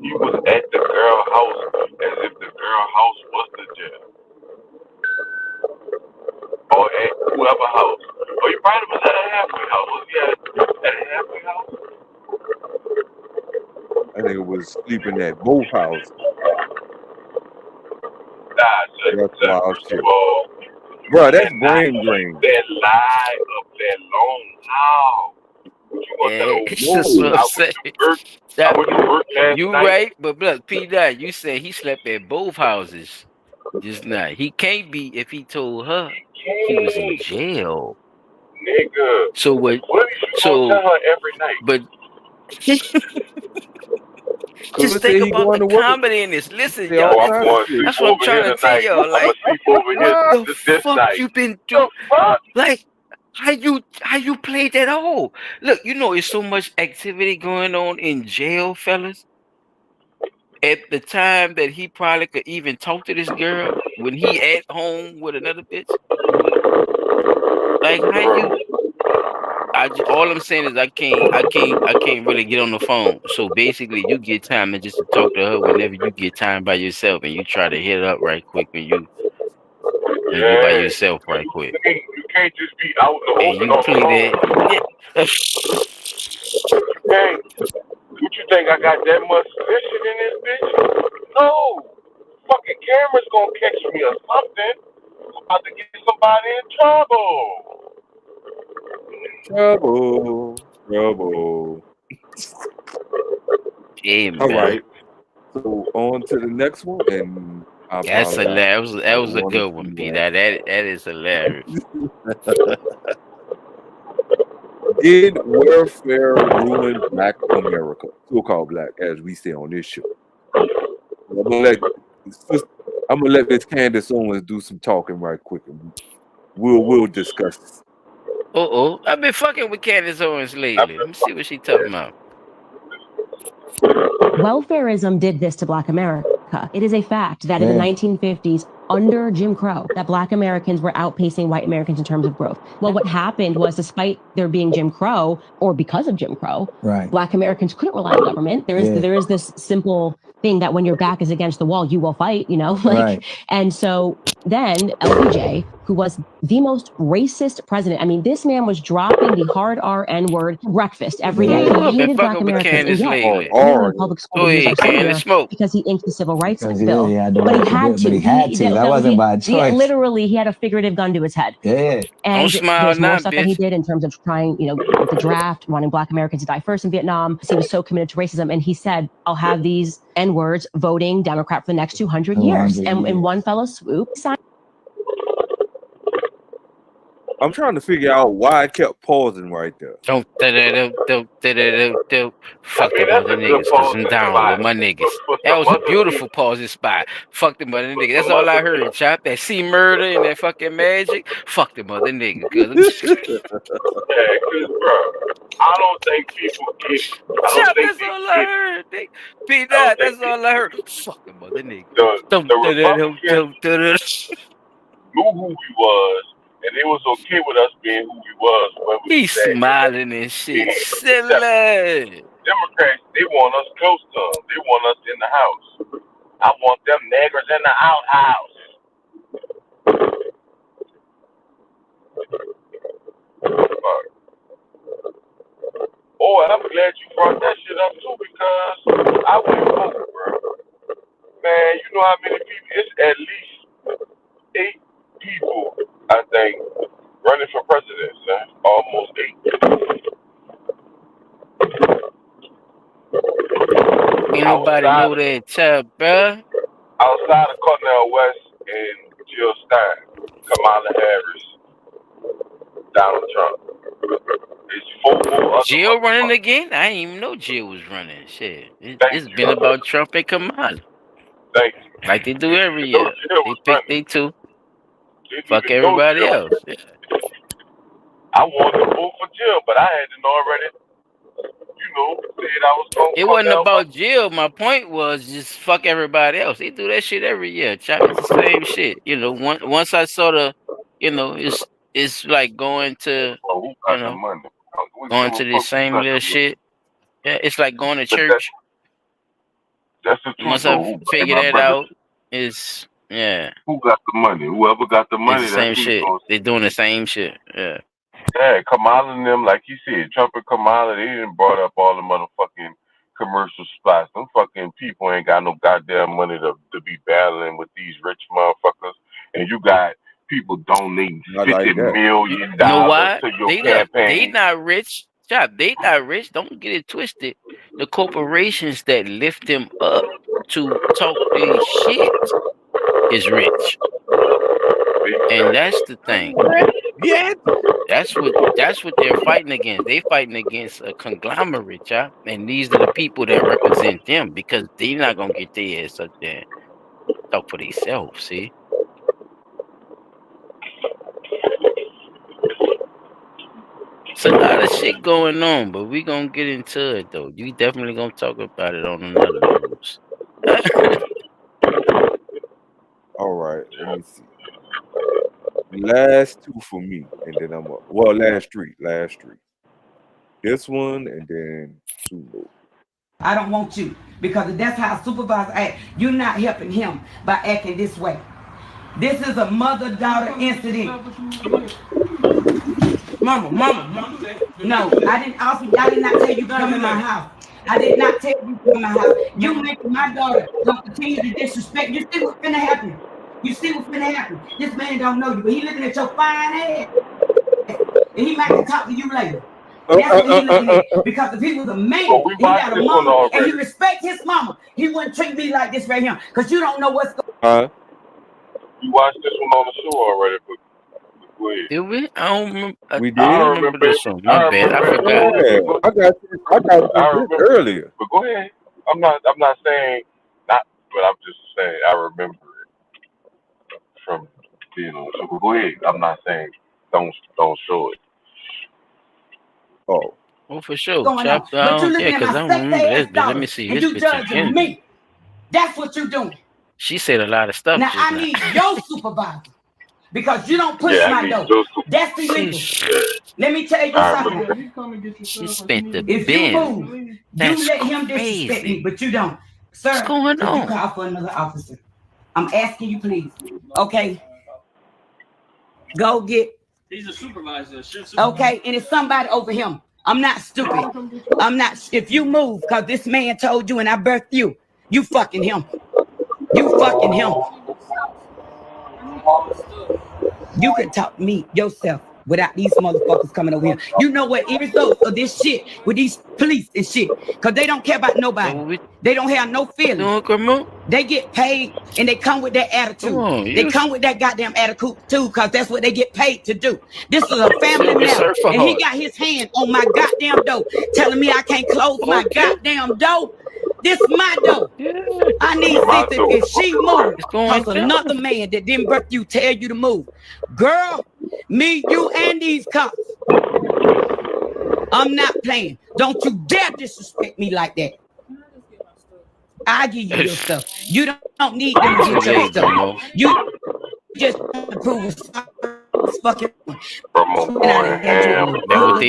Speaker 13: He was at the girl house as if the girl house was the jail. Or at whoever house. Or he probably was at a halfway house. Was he at a halfway house?
Speaker 2: I think it was sleeping at both houses.
Speaker 13: Nah,
Speaker 2: that's wild shit. Bro, that's brain drain.
Speaker 13: That lie up that long how?
Speaker 3: You right, but look, P. Dot, you said he slept at both houses just now. He can't be if he told her he was in jail.
Speaker 13: Nigga.
Speaker 3: So what?
Speaker 13: Tell her every night.
Speaker 3: But just think about the comedy in this. Listen, y'all. That's what I'm trying to tell y'all. Like, what the fuck you been doing? Like, how you played that all? Look, there's so much activity going on in jail, fellas. At the time that he probably could even talk to this girl when he at home with another bitch. Like, all I'm saying is I can't really get on the phone. So basically, you get time and just to talk to her whenever you get time by yourself, and you try to hit it up right quick when you by yourself right quick.
Speaker 13: You can't just be out in the
Speaker 3: And
Speaker 13: open
Speaker 3: you
Speaker 13: on the phone.
Speaker 3: play that.
Speaker 13: What you think? I got that much fishing in this bitch? No. Fucking camera's gonna catch me or something. I'm about to get somebody in trouble.
Speaker 3: Yeah, man.
Speaker 2: All right. So on to the next one, and I
Speaker 3: That's
Speaker 2: apologize.
Speaker 3: hilarious. That was a good one, P. That is hilarious.
Speaker 2: Did warfare ruin Black America? So-called black, as we say on this show. I'm gonna let Miss Candace Owens do some talking right quick, and we'll discuss this.
Speaker 3: I've been fucking with Candace Owens lately. Let me see what she talking about.
Speaker 15: Welfarism did this to Black America. It is a fact that in the 1950s, under Jim Crow, that Black Americans were outpacing white Americans in terms of growth. Well, what happened was, despite there being Jim Crow, or because of Jim Crow, Black Americans couldn't rely on government. There is this simple thing that when your back is against the wall, you will fight, you know? And so then LBJ, who was the most racist president, I mean, this man was dropping the hard R-N word breakfast every day. He hated Black Americans. And yet, public school because he inked the Civil Rights Bill. But he had to. That wasn't by choice. Literally, he had a figurative gun to his head. And
Speaker 3: Don't smile
Speaker 15: there's more
Speaker 3: now,
Speaker 15: stuff that he
Speaker 3: bitch.
Speaker 15: did in terms of trying, with the draft, wanting Black Americans to die first in Vietnam. He was so committed to racism. And he said, I'll have these N-words voting Democrat for the next 200 years. And in one fell swoop,
Speaker 2: I'm trying to figure out why I kept pausing right there.
Speaker 3: Don't fuck them other niggas, cause I'm down with my niggas. That was a beautiful pausing spot. Fuck them other niggas. That's all I heard, chop. That C murder and that fucking magic. Fuck them other niggas.
Speaker 13: I don't think people get.
Speaker 3: Chop, that's all I heard. That's all I heard. Fuck them other niggas.
Speaker 13: The Republicans knew who we was. And it was okay with us being who we was.
Speaker 3: He's smiling and shit. Silly.
Speaker 13: Democrats, they want us close to them. They want us in the house. I want them niggers in the outhouse. Oh, and I'm glad you brought that shit up too, because I went home, bro. Man, you know how many people? It's at least 8 people, I think, running for president, son. Almost 8.
Speaker 3: Ain't nobody know that, chap, bruh.
Speaker 13: Outside of Cornel West and Jill Stein, Kamala Harris, Donald Trump. It's 4 more.
Speaker 3: Jill running again? I didn't even know Jill was running. Shit. It's been about Trump and Kamala.
Speaker 13: Thank you.
Speaker 3: Like they do every year. They pick they two. Fuck everybody else. Yeah.
Speaker 13: I wanted to vote for Jill, but I hadn't already, said I was going to.
Speaker 3: It wasn't about Jill. My point was just fuck everybody else. They do that shit every year. It's the same shit. Once I saw the, it's like going to, going to the same little shit. Yeah, it's like going to church.
Speaker 13: That's the truth.
Speaker 3: Once I figure that out, it's. Yeah.
Speaker 13: Who got the money? Whoever got the money.
Speaker 3: It's the same shit. They're doing the same shit. Yeah.
Speaker 13: Yeah, Kamala and them, like you said, Trump and Kamala, they didn't brought up all the motherfucking commercial spots. Them fucking people ain't got no goddamn money to be battling with these rich motherfuckers. And you got people donating $50 million
Speaker 3: You know why?
Speaker 13: to your campaign.
Speaker 3: They not rich. Chop, they not rich. Don't get it twisted. The corporations that lift them up to talk their shit is rich, and that's the thing.
Speaker 2: Yeah,
Speaker 3: that's what they're fighting against. They fighting against a conglomerate, chop, and these are the people that represent them, because they're not gonna get their ass up there and talk for themselves. See, it's a lot of shit going on, but we gonna get into it though. You definitely gonna talk about it on another news.
Speaker 2: All right, let me see. Last 2 for me, and then I'm up. Well, last three. this one and then Sulu.
Speaker 16: I don't want you because that's how supervisor act. You're not helping him by acting this way. This is a mother-daughter incident. Mama. No, I did not tell you to come in my house. I did not tell you to come in my house. You making my daughter continue to disrespect. You see what's finna happen. This man don't know you, but he looking at your fine ass. And he might talk to you later. That's what he looking at. Because if he was a man, he got a mama, and he respect his mama, he wouldn't treat me like this right here. Because you don't know what's going on.
Speaker 13: You watched this one on the show already, but go ahead.
Speaker 3: Did we? I don't remember.
Speaker 2: We did.
Speaker 3: I don't remember this one. My bad. I forgot.
Speaker 2: I got you earlier.
Speaker 13: But go ahead. I'm not saying not, but I'm just saying I remember it from being on the show. But go ahead. I'm not saying don't show it.
Speaker 2: Oh.
Speaker 3: Oh, for sure.
Speaker 16: Going on. But you looking at
Speaker 3: because I
Speaker 16: my
Speaker 3: don't remember
Speaker 16: sex
Speaker 3: this.
Speaker 16: ass
Speaker 3: But let
Speaker 16: daughter,
Speaker 3: me see.
Speaker 16: and
Speaker 3: His
Speaker 16: you
Speaker 3: picture
Speaker 16: judging
Speaker 3: again.
Speaker 16: me. That's what you doing.
Speaker 3: She said a lot of stuff.
Speaker 16: Now
Speaker 3: just
Speaker 16: I
Speaker 3: now.
Speaker 16: need your supervisor because you don't push my door. That's illegal. Let me tell you something.
Speaker 3: She spent the
Speaker 16: If you
Speaker 3: bin.
Speaker 16: move,
Speaker 3: That's
Speaker 16: you let him
Speaker 3: crazy.
Speaker 16: disrespect me, but you don't. Sir,
Speaker 3: What's going
Speaker 16: could
Speaker 3: on?
Speaker 16: you call for another officer? I'm asking you, please. Okay. Go get.
Speaker 11: He's a supervisor.
Speaker 16: Okay, and it's somebody over him. I'm not stupid. I'm not. If you move, because this man told you and I birthed you, you fucking him. You fucking him. You can talk to me yourself without these motherfuckers coming over here. You know what? Even though of this shit with these police and shit, because they don't care about nobody. They don't have no feelings. They get paid and they come with that attitude. They come with that goddamn attitude too, because that's what they get paid to do. This is a family matter. And he got his hand on my goddamn door, telling me I can't close my goddamn door. This my door. I need Cynthia, if she moves, because another man that didn't birth you tell you to move. Girl, me, you, and these cops. I'm not playing. Don't you dare disrespect me like that. I give you your stuff. You don't need them to get your stuff. You just prove fucking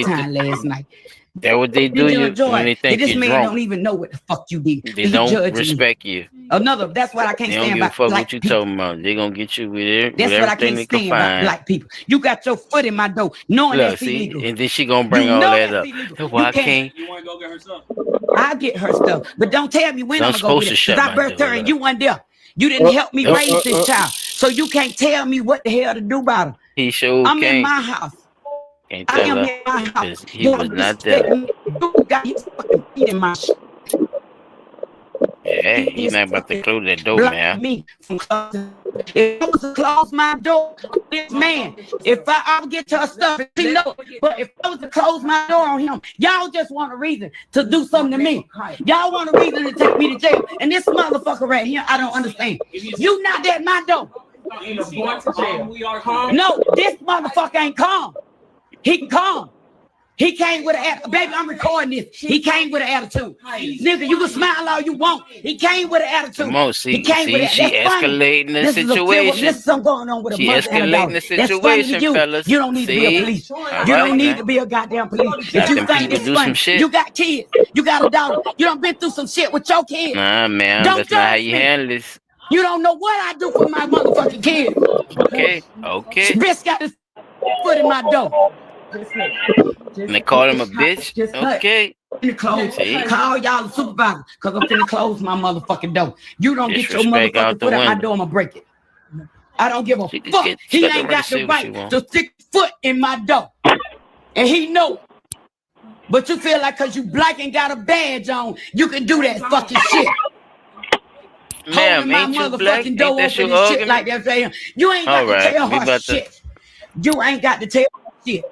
Speaker 16: time last night.
Speaker 3: That's what they do you when they think
Speaker 16: this
Speaker 3: you're
Speaker 16: man
Speaker 3: drunk.
Speaker 16: don't even know what the fuck you did.
Speaker 3: They don't respect you.
Speaker 16: Another, that's what I can't
Speaker 3: They don't
Speaker 16: stand
Speaker 3: give a
Speaker 16: about
Speaker 3: fuck
Speaker 16: black
Speaker 3: what you
Speaker 16: people.
Speaker 3: talking about. They gonna get you with it.
Speaker 16: That's
Speaker 3: with
Speaker 16: what I
Speaker 3: everything
Speaker 16: can't
Speaker 3: they can
Speaker 16: stand about
Speaker 3: find.
Speaker 16: black people. You got your foot in my door, knowing
Speaker 3: Look,
Speaker 16: that's
Speaker 3: see,
Speaker 16: illegal.
Speaker 3: and then she gonna bring
Speaker 16: You
Speaker 3: all
Speaker 16: know
Speaker 3: that
Speaker 16: that's
Speaker 3: up.
Speaker 16: illegal.
Speaker 3: That's why I
Speaker 16: You can't-
Speaker 3: can't.
Speaker 11: You want to go get her stuff?
Speaker 16: I get her stuff, but don't tell me when
Speaker 3: So I'm
Speaker 16: I'm gonna go
Speaker 3: supposed
Speaker 16: get
Speaker 3: to
Speaker 16: it.
Speaker 3: shut
Speaker 16: Because I
Speaker 3: my
Speaker 16: birthed
Speaker 3: door
Speaker 16: her and
Speaker 3: up.
Speaker 16: you weren't there. You didn't help me raise this child, so you can't tell me what the hell to do about her.
Speaker 3: He sure
Speaker 16: I'm in
Speaker 3: can't.
Speaker 16: my house.
Speaker 3: Can't
Speaker 16: I
Speaker 3: tell
Speaker 16: am
Speaker 3: her
Speaker 16: in my house.
Speaker 3: because he was not
Speaker 16: respect
Speaker 3: there.
Speaker 16: me. You got his fucking feet in my shit.
Speaker 3: Yeah, he's not about to close that door,
Speaker 16: Block
Speaker 3: man.
Speaker 16: me from closing. If I was to close my door, this man, if I'll get to her stuff, she know. But if I was to close my door on him, y'all just want a reason to do something to me. Y'all want a reason to take me to jail. And this motherfucker right here, I don't understand. You not at my door. No, this motherfucker ain't calm. He calm. He came with an attitude. Baby, I'm recording this. He came with an attitude. Nigga, you can smile all you want. He came with an attitude.
Speaker 3: Come on, see,
Speaker 16: He came with
Speaker 3: she
Speaker 16: that's funny.
Speaker 3: escalating the
Speaker 16: This is a
Speaker 3: situation.
Speaker 16: this is something going on with a
Speaker 3: She
Speaker 16: mother and a
Speaker 3: escalating
Speaker 16: daughter.
Speaker 3: the
Speaker 16: That's funny to
Speaker 3: situation,
Speaker 16: you.
Speaker 3: fellas.
Speaker 16: You don't need to be a
Speaker 3: See?
Speaker 16: police.
Speaker 3: All
Speaker 16: You
Speaker 3: right,
Speaker 16: don't need
Speaker 3: man.
Speaker 16: to be a goddamn police.
Speaker 3: Let
Speaker 16: If you
Speaker 3: them
Speaker 16: think
Speaker 3: people
Speaker 16: it's
Speaker 3: do
Speaker 16: funny,
Speaker 3: some shit.
Speaker 16: you got kids. You got a daughter. You done been through some shit with your kids.
Speaker 3: Nah, man,
Speaker 16: Don't
Speaker 3: that's not how
Speaker 16: judge
Speaker 3: you
Speaker 16: me.
Speaker 3: handle this.
Speaker 16: You don't know what I do for my motherfucking kids.
Speaker 3: Okay, okay.
Speaker 16: Bitch got his foot in my door.
Speaker 3: And they call him a bitch.
Speaker 16: Just cut.
Speaker 3: Okay.
Speaker 16: Finna close.
Speaker 3: See?
Speaker 16: Call y'all the supervisor, cause I'm finna close my motherfucking door. You don't get your
Speaker 3: Disrespect out
Speaker 16: motherfucking
Speaker 3: the
Speaker 16: foot out my
Speaker 3: window.
Speaker 16: door, I'ma break it. I don't give a
Speaker 3: She can
Speaker 16: fuck.
Speaker 3: get-
Speaker 16: He
Speaker 3: she got the
Speaker 16: ain't
Speaker 3: right
Speaker 16: got
Speaker 3: to say
Speaker 16: the
Speaker 3: what she
Speaker 16: right
Speaker 3: want.
Speaker 16: to stick foot in my door. And he know it. But you feel like cause you black and got a badge on, you can do that fucking shit.
Speaker 3: Ma'am,
Speaker 16: Holding my
Speaker 3: ain't you black?
Speaker 16: motherfucking
Speaker 3: Ain't
Speaker 16: door
Speaker 3: that
Speaker 16: open
Speaker 3: your
Speaker 16: and shit
Speaker 3: argument?
Speaker 16: like that. Saying, you ain't got
Speaker 3: All
Speaker 16: to
Speaker 3: right,
Speaker 16: tell
Speaker 3: we
Speaker 16: her
Speaker 3: about to-
Speaker 16: shit. You ain't got to tell her shit.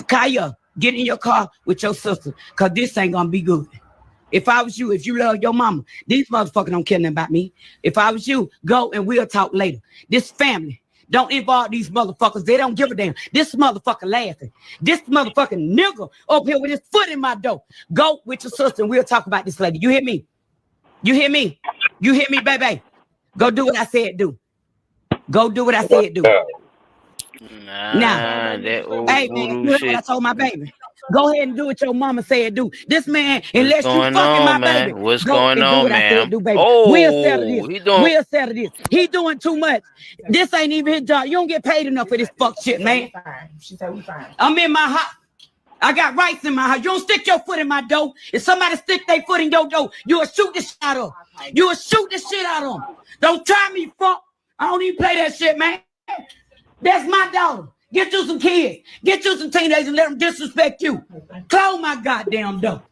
Speaker 16: Kaya, get in your car with your sister, cause this ain't gonna be good. If I was you, if you love your mama, these motherfuckers don't care nothing about me. If I was you, go and we'll talk later. This family, don't involve these motherfuckers. They don't give a damn. This motherfucker laughing. This motherfucking nigga up here with his foot in my door. Go with your sister and we'll talk about this later. You hear me? You hear me? You hear me, baby? Go do what I said do. Go do what I said do.
Speaker 3: Nah,
Speaker 16: Now,
Speaker 3: that old
Speaker 16: hey man,
Speaker 3: voodoo
Speaker 16: you heard
Speaker 3: shit.
Speaker 16: what I told my baby. Go ahead and do what your mama said do. This man, unless you
Speaker 3: going
Speaker 16: fucking
Speaker 3: on,
Speaker 16: my
Speaker 3: man?
Speaker 16: baby,
Speaker 3: What's
Speaker 16: go
Speaker 3: going
Speaker 16: and do
Speaker 3: on,
Speaker 16: what I said
Speaker 3: ma'am?
Speaker 16: do, baby.
Speaker 3: Oh,
Speaker 16: We'll settle this.
Speaker 3: he doing.
Speaker 16: We'll settle this. He doing too much. This ain't even his job. You don't get paid enough for this fuck shit, man.
Speaker 4: She said we fine.
Speaker 16: I'm in my house. I got rights in my house. You don't stick your foot in my door. If somebody stick their foot in your door, you will shoot the shit out of them. You will shoot the shit out of them. Don't try me, fuck. I don't even play that shit, man. That's my daughter. Get you some kids. Get you some teenagers and let them disrespect you. Close my goddamn door.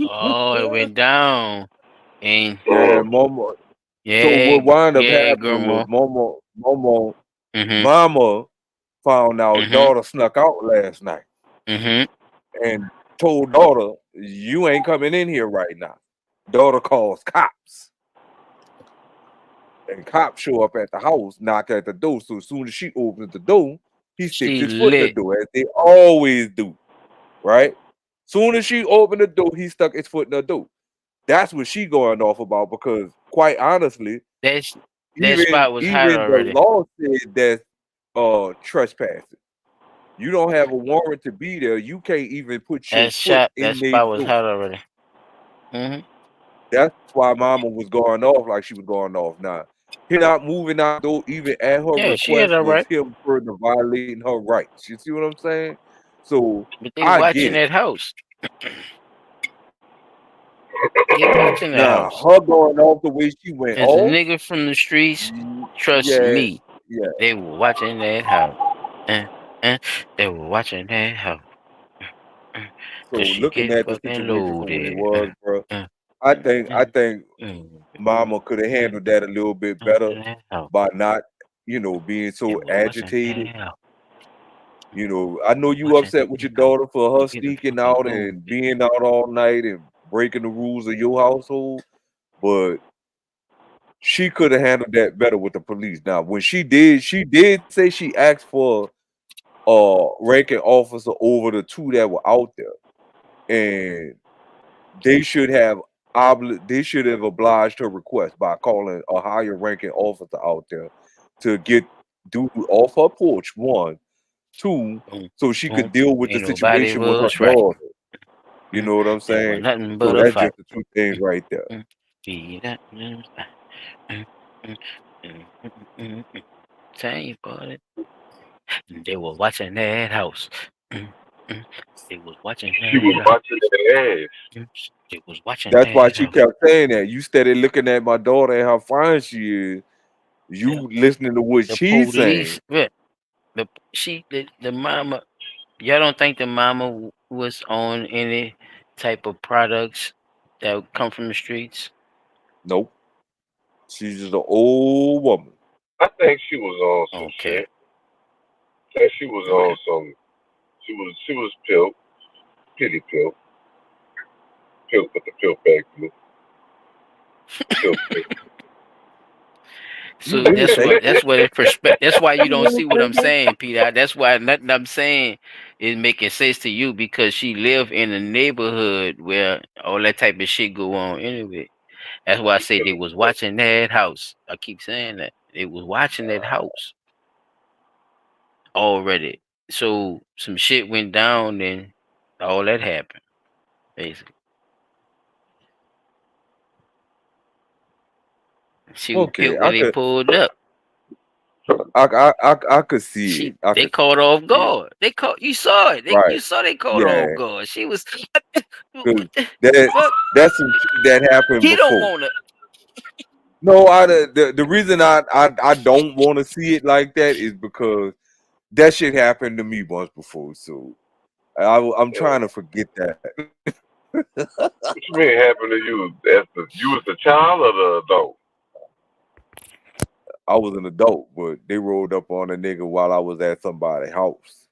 Speaker 3: Oh, it went down. And
Speaker 2: Yeah, Mama.
Speaker 3: yeah,
Speaker 2: So what wound up
Speaker 3: yeah,
Speaker 2: happening
Speaker 3: grandma.
Speaker 2: was
Speaker 3: Mm-hmm.
Speaker 2: Mama found out
Speaker 3: Mhm.
Speaker 2: daughter snuck out last night
Speaker 3: Mm-hmm.
Speaker 2: and told daughter, you ain't coming in here right now. Daughter calls cops. And cops show up at the house, knock at the door. So as soon as she opens the door, he sticks
Speaker 3: She
Speaker 2: his foot in the
Speaker 3: lit.
Speaker 2: door, as they always do. Right? Soon as she opened the door, he stuck his foot in the door. That's what she going off about, because quite honestly,
Speaker 3: That
Speaker 2: even
Speaker 3: spot was hot
Speaker 2: even the
Speaker 3: already.
Speaker 2: law said that's trespassing. You don't have a warrant to be there. You can't even put your foot
Speaker 3: That
Speaker 2: in their
Speaker 3: spot was
Speaker 2: door.
Speaker 3: hot already. Mm-hmm.
Speaker 2: That's why Mama was going off like she was going off. Now, him not moving out though, even at her
Speaker 3: Yeah, she had
Speaker 2: request,
Speaker 3: a
Speaker 2: was
Speaker 3: right.
Speaker 2: him further violating her rights. You see what I'm saying? So
Speaker 3: But they
Speaker 2: I
Speaker 3: watching
Speaker 2: get it.
Speaker 3: that house. They watching that
Speaker 2: Now,
Speaker 3: house.
Speaker 2: her going off the way she went
Speaker 3: As a
Speaker 2: off,
Speaker 3: nigga from the streets, trust
Speaker 2: yeah,
Speaker 3: me,
Speaker 2: yeah.
Speaker 3: they were watching that house. They were watching that house.
Speaker 2: So
Speaker 3: Cause she
Speaker 2: looking
Speaker 3: get
Speaker 2: at the
Speaker 3: fucking
Speaker 2: situation for what it
Speaker 3: loaded.
Speaker 2: was, bro, I think Mama could have handled that a little bit better by not, being so agitated. I know you upset with your daughter for her sneaking out and being out all night and breaking the rules of your household, but she could have handled that better with the police. Now, when she did say she asked for ranking officer over the two that were out there, and they should have obliged her request by calling a higher ranking officer out there to get dude off her porch, one. Two, so she could deal with the
Speaker 3: Ain't nobody
Speaker 2: situation with her
Speaker 3: was right.
Speaker 2: daughter. You know what I'm
Speaker 3: It was
Speaker 2: saying?
Speaker 3: nothing
Speaker 2: So
Speaker 3: but a
Speaker 2: that's
Speaker 3: fight.
Speaker 2: just the two things right there.
Speaker 3: Tell you about it. They were watching that house. They was watching
Speaker 13: She was
Speaker 3: that
Speaker 13: watching that ass.
Speaker 3: house. They was watching
Speaker 2: That's why
Speaker 3: that
Speaker 2: she
Speaker 3: house.
Speaker 2: kept saying that. You steady looking at my daughter and how fine she is. You listening to what
Speaker 3: The
Speaker 2: she's saying.
Speaker 3: police, yeah, the mama. Y'all don't think the mama was on any type of products that come from the streets?
Speaker 2: Nope. She's just an old woman.
Speaker 13: I think she was on some
Speaker 3: Okay.
Speaker 13: shit. I think she was on some. She was pill, pity pill with the pill bag blue. Pill.
Speaker 3: So that's what the perspective. That's why you don't see what I'm saying, Peter. That's why nothing I'm saying is making sense to you, because she lived in a neighborhood where all that type of shit go on anyway. That's why I say they was watching that house. I keep saying that they was watching that house already. So some shit went down, and all that happened, basically. She was
Speaker 2: Okay,
Speaker 3: killed when they pulled up.
Speaker 2: I could see it.
Speaker 3: They caught off guard. They caught. You saw it. You
Speaker 2: Right.
Speaker 3: saw they caught
Speaker 2: Yeah.
Speaker 3: off guard. She was.
Speaker 2: 'Cause that's some shit that happened
Speaker 3: He don't
Speaker 2: before.
Speaker 3: want to.
Speaker 2: No, the reason I don't want to see it like that is because that shit happened to me once before. So I'm trying to forget that.
Speaker 13: What you mean happened to you? You was the child or the adult?
Speaker 2: I was an adult, but they rolled up on a nigga while I was at somebody's house,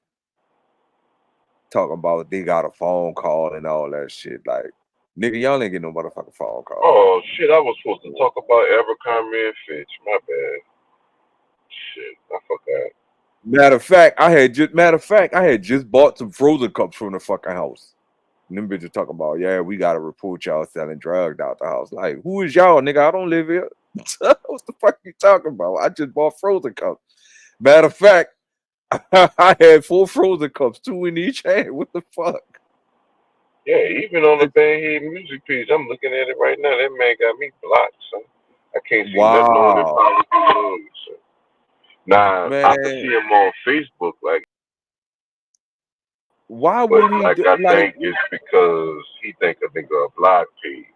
Speaker 2: talking about they got a phone call and all that shit. Like, nigga, y'all ain't get no motherfucking phone call.
Speaker 13: Oh shit! I was supposed to talk about Abercrombie and Fitch. My bad. Shit, I forgot.
Speaker 2: Matter of fact, I had just bought some frozen cups from the fucking house. And them bitches talking about, yeah, we gotta report y'all selling drugs out the house. Like, who is y'all, nigga? I don't live here. What the fuck you talking about? I just bought frozen cups. Matter of fact, I had 4 frozen cups, 2 in each hand. What the fuck?
Speaker 13: Yeah, even on the Bad Head music page, I'm looking at it right now. That man got me blocked, son. I can't see nothing on it.
Speaker 2: Wow.
Speaker 13: Nah, I can see
Speaker 2: Man,
Speaker 13: him on Facebook, like,
Speaker 2: why
Speaker 13: but
Speaker 2: would he
Speaker 13: like
Speaker 2: do
Speaker 13: I
Speaker 2: like
Speaker 13: think it's because he think a nigga a blog page,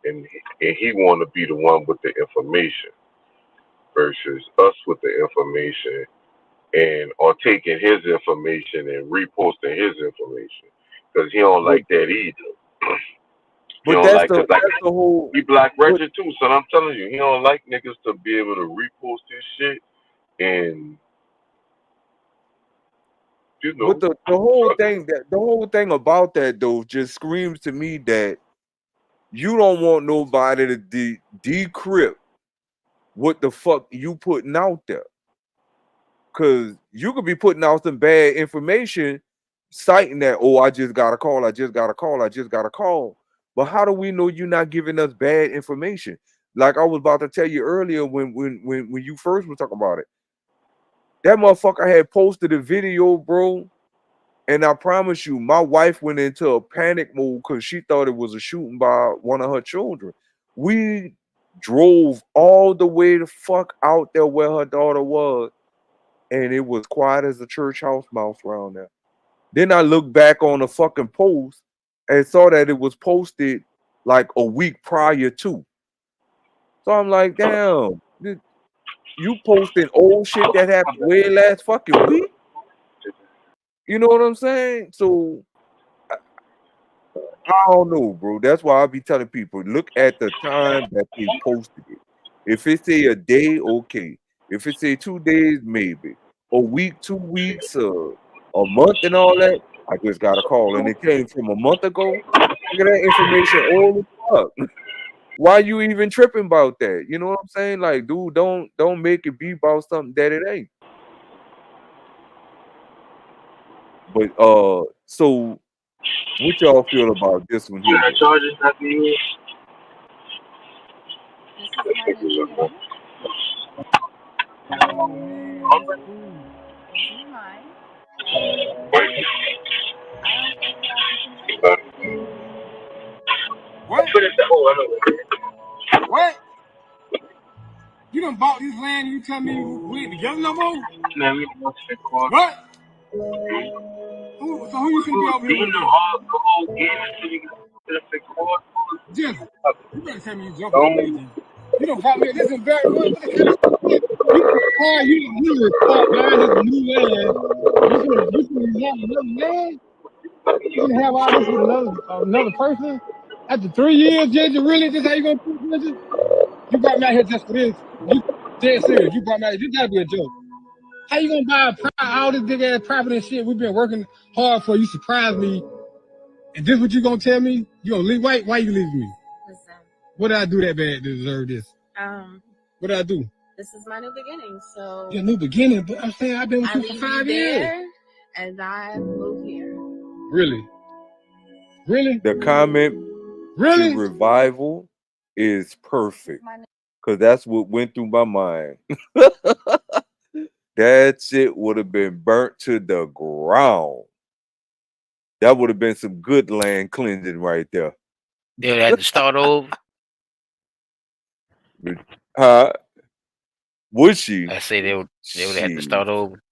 Speaker 13: and he want to be the one with the information versus us with the information, and or taking his information and reposting his information because he don't
Speaker 2: but,
Speaker 13: like that either. He
Speaker 2: but
Speaker 13: don't
Speaker 2: that's
Speaker 13: like, cause like
Speaker 2: the whole
Speaker 13: he Black
Speaker 2: but
Speaker 13: Reggie too, son. I'm telling you, he don't like niggas to be able to repost his shit and you
Speaker 2: but
Speaker 13: know.
Speaker 2: the whole thing about that though just screams to me that you don't want nobody to decrypt what the fuck you putting out there. Cause you could be putting out some bad information, citing that, oh, I just got a call, I just got a call, I just got a call. But how do we know you're not giving us bad information? Like I was about to tell you earlier when you first were talking about it. That motherfucker had posted a video, bro. And I promise you, my wife went into a panic mode because she thought it was a shooting by one of her children. We drove all the way the fuck out there where her daughter was, and it was quiet as a church house mouse around there. Then I looked back on the fucking post and saw that it was posted like a week prior to. So I'm like, damn, you posting old shit that happened way last fucking week? You know what I'm saying? So I don't know, bro. That's why I be telling people, look at the time that they posted it. If it say a day, okay. If it say 2 days, maybe. A week, 2 weeks, a month and all that, I just got a call. And it came from a month ago. Look at that information all the fuck. Why you even tripping about that? You know what I'm saying? Like, dude, don't make it be about something that it ain't. But so what y'all feel about this one here?
Speaker 12: Charges not being used.
Speaker 17: What? What? You done bought this land and you tell me we ain't together no more? What? So who you finna be over here with? Jizzle, you better tell me you joking. You don't bought me. This is very good. What the hell is this? You report, man. This is new land. You finna have another land? You finna have all this with another person? After 3 years, Jizzle, really? This how you gonna put Jizzle? You brought me out here just for this. You dead serious. You brought me out here. This gotta be a joke. How you gonna buy all this big ass property and shit? We've been working hard for. You surprise me. And this what you gonna tell me? You gonna leave? Why you leaving me?
Speaker 18: Listen.
Speaker 17: What did I do that bad to deserve this? What did I do?
Speaker 18: This is my new beginning. So
Speaker 17: Your new beginning, but I'm saying I've been with you for 5 years.
Speaker 18: And I move here.
Speaker 17: Really? Really?
Speaker 2: The comment to revival is perfect. Because that's what went through my mind. That shit would have been burnt to the ground. That would have been some good land cleansing right there.
Speaker 3: They would have to start over.
Speaker 2: Would she?
Speaker 3: I say they would have to start over.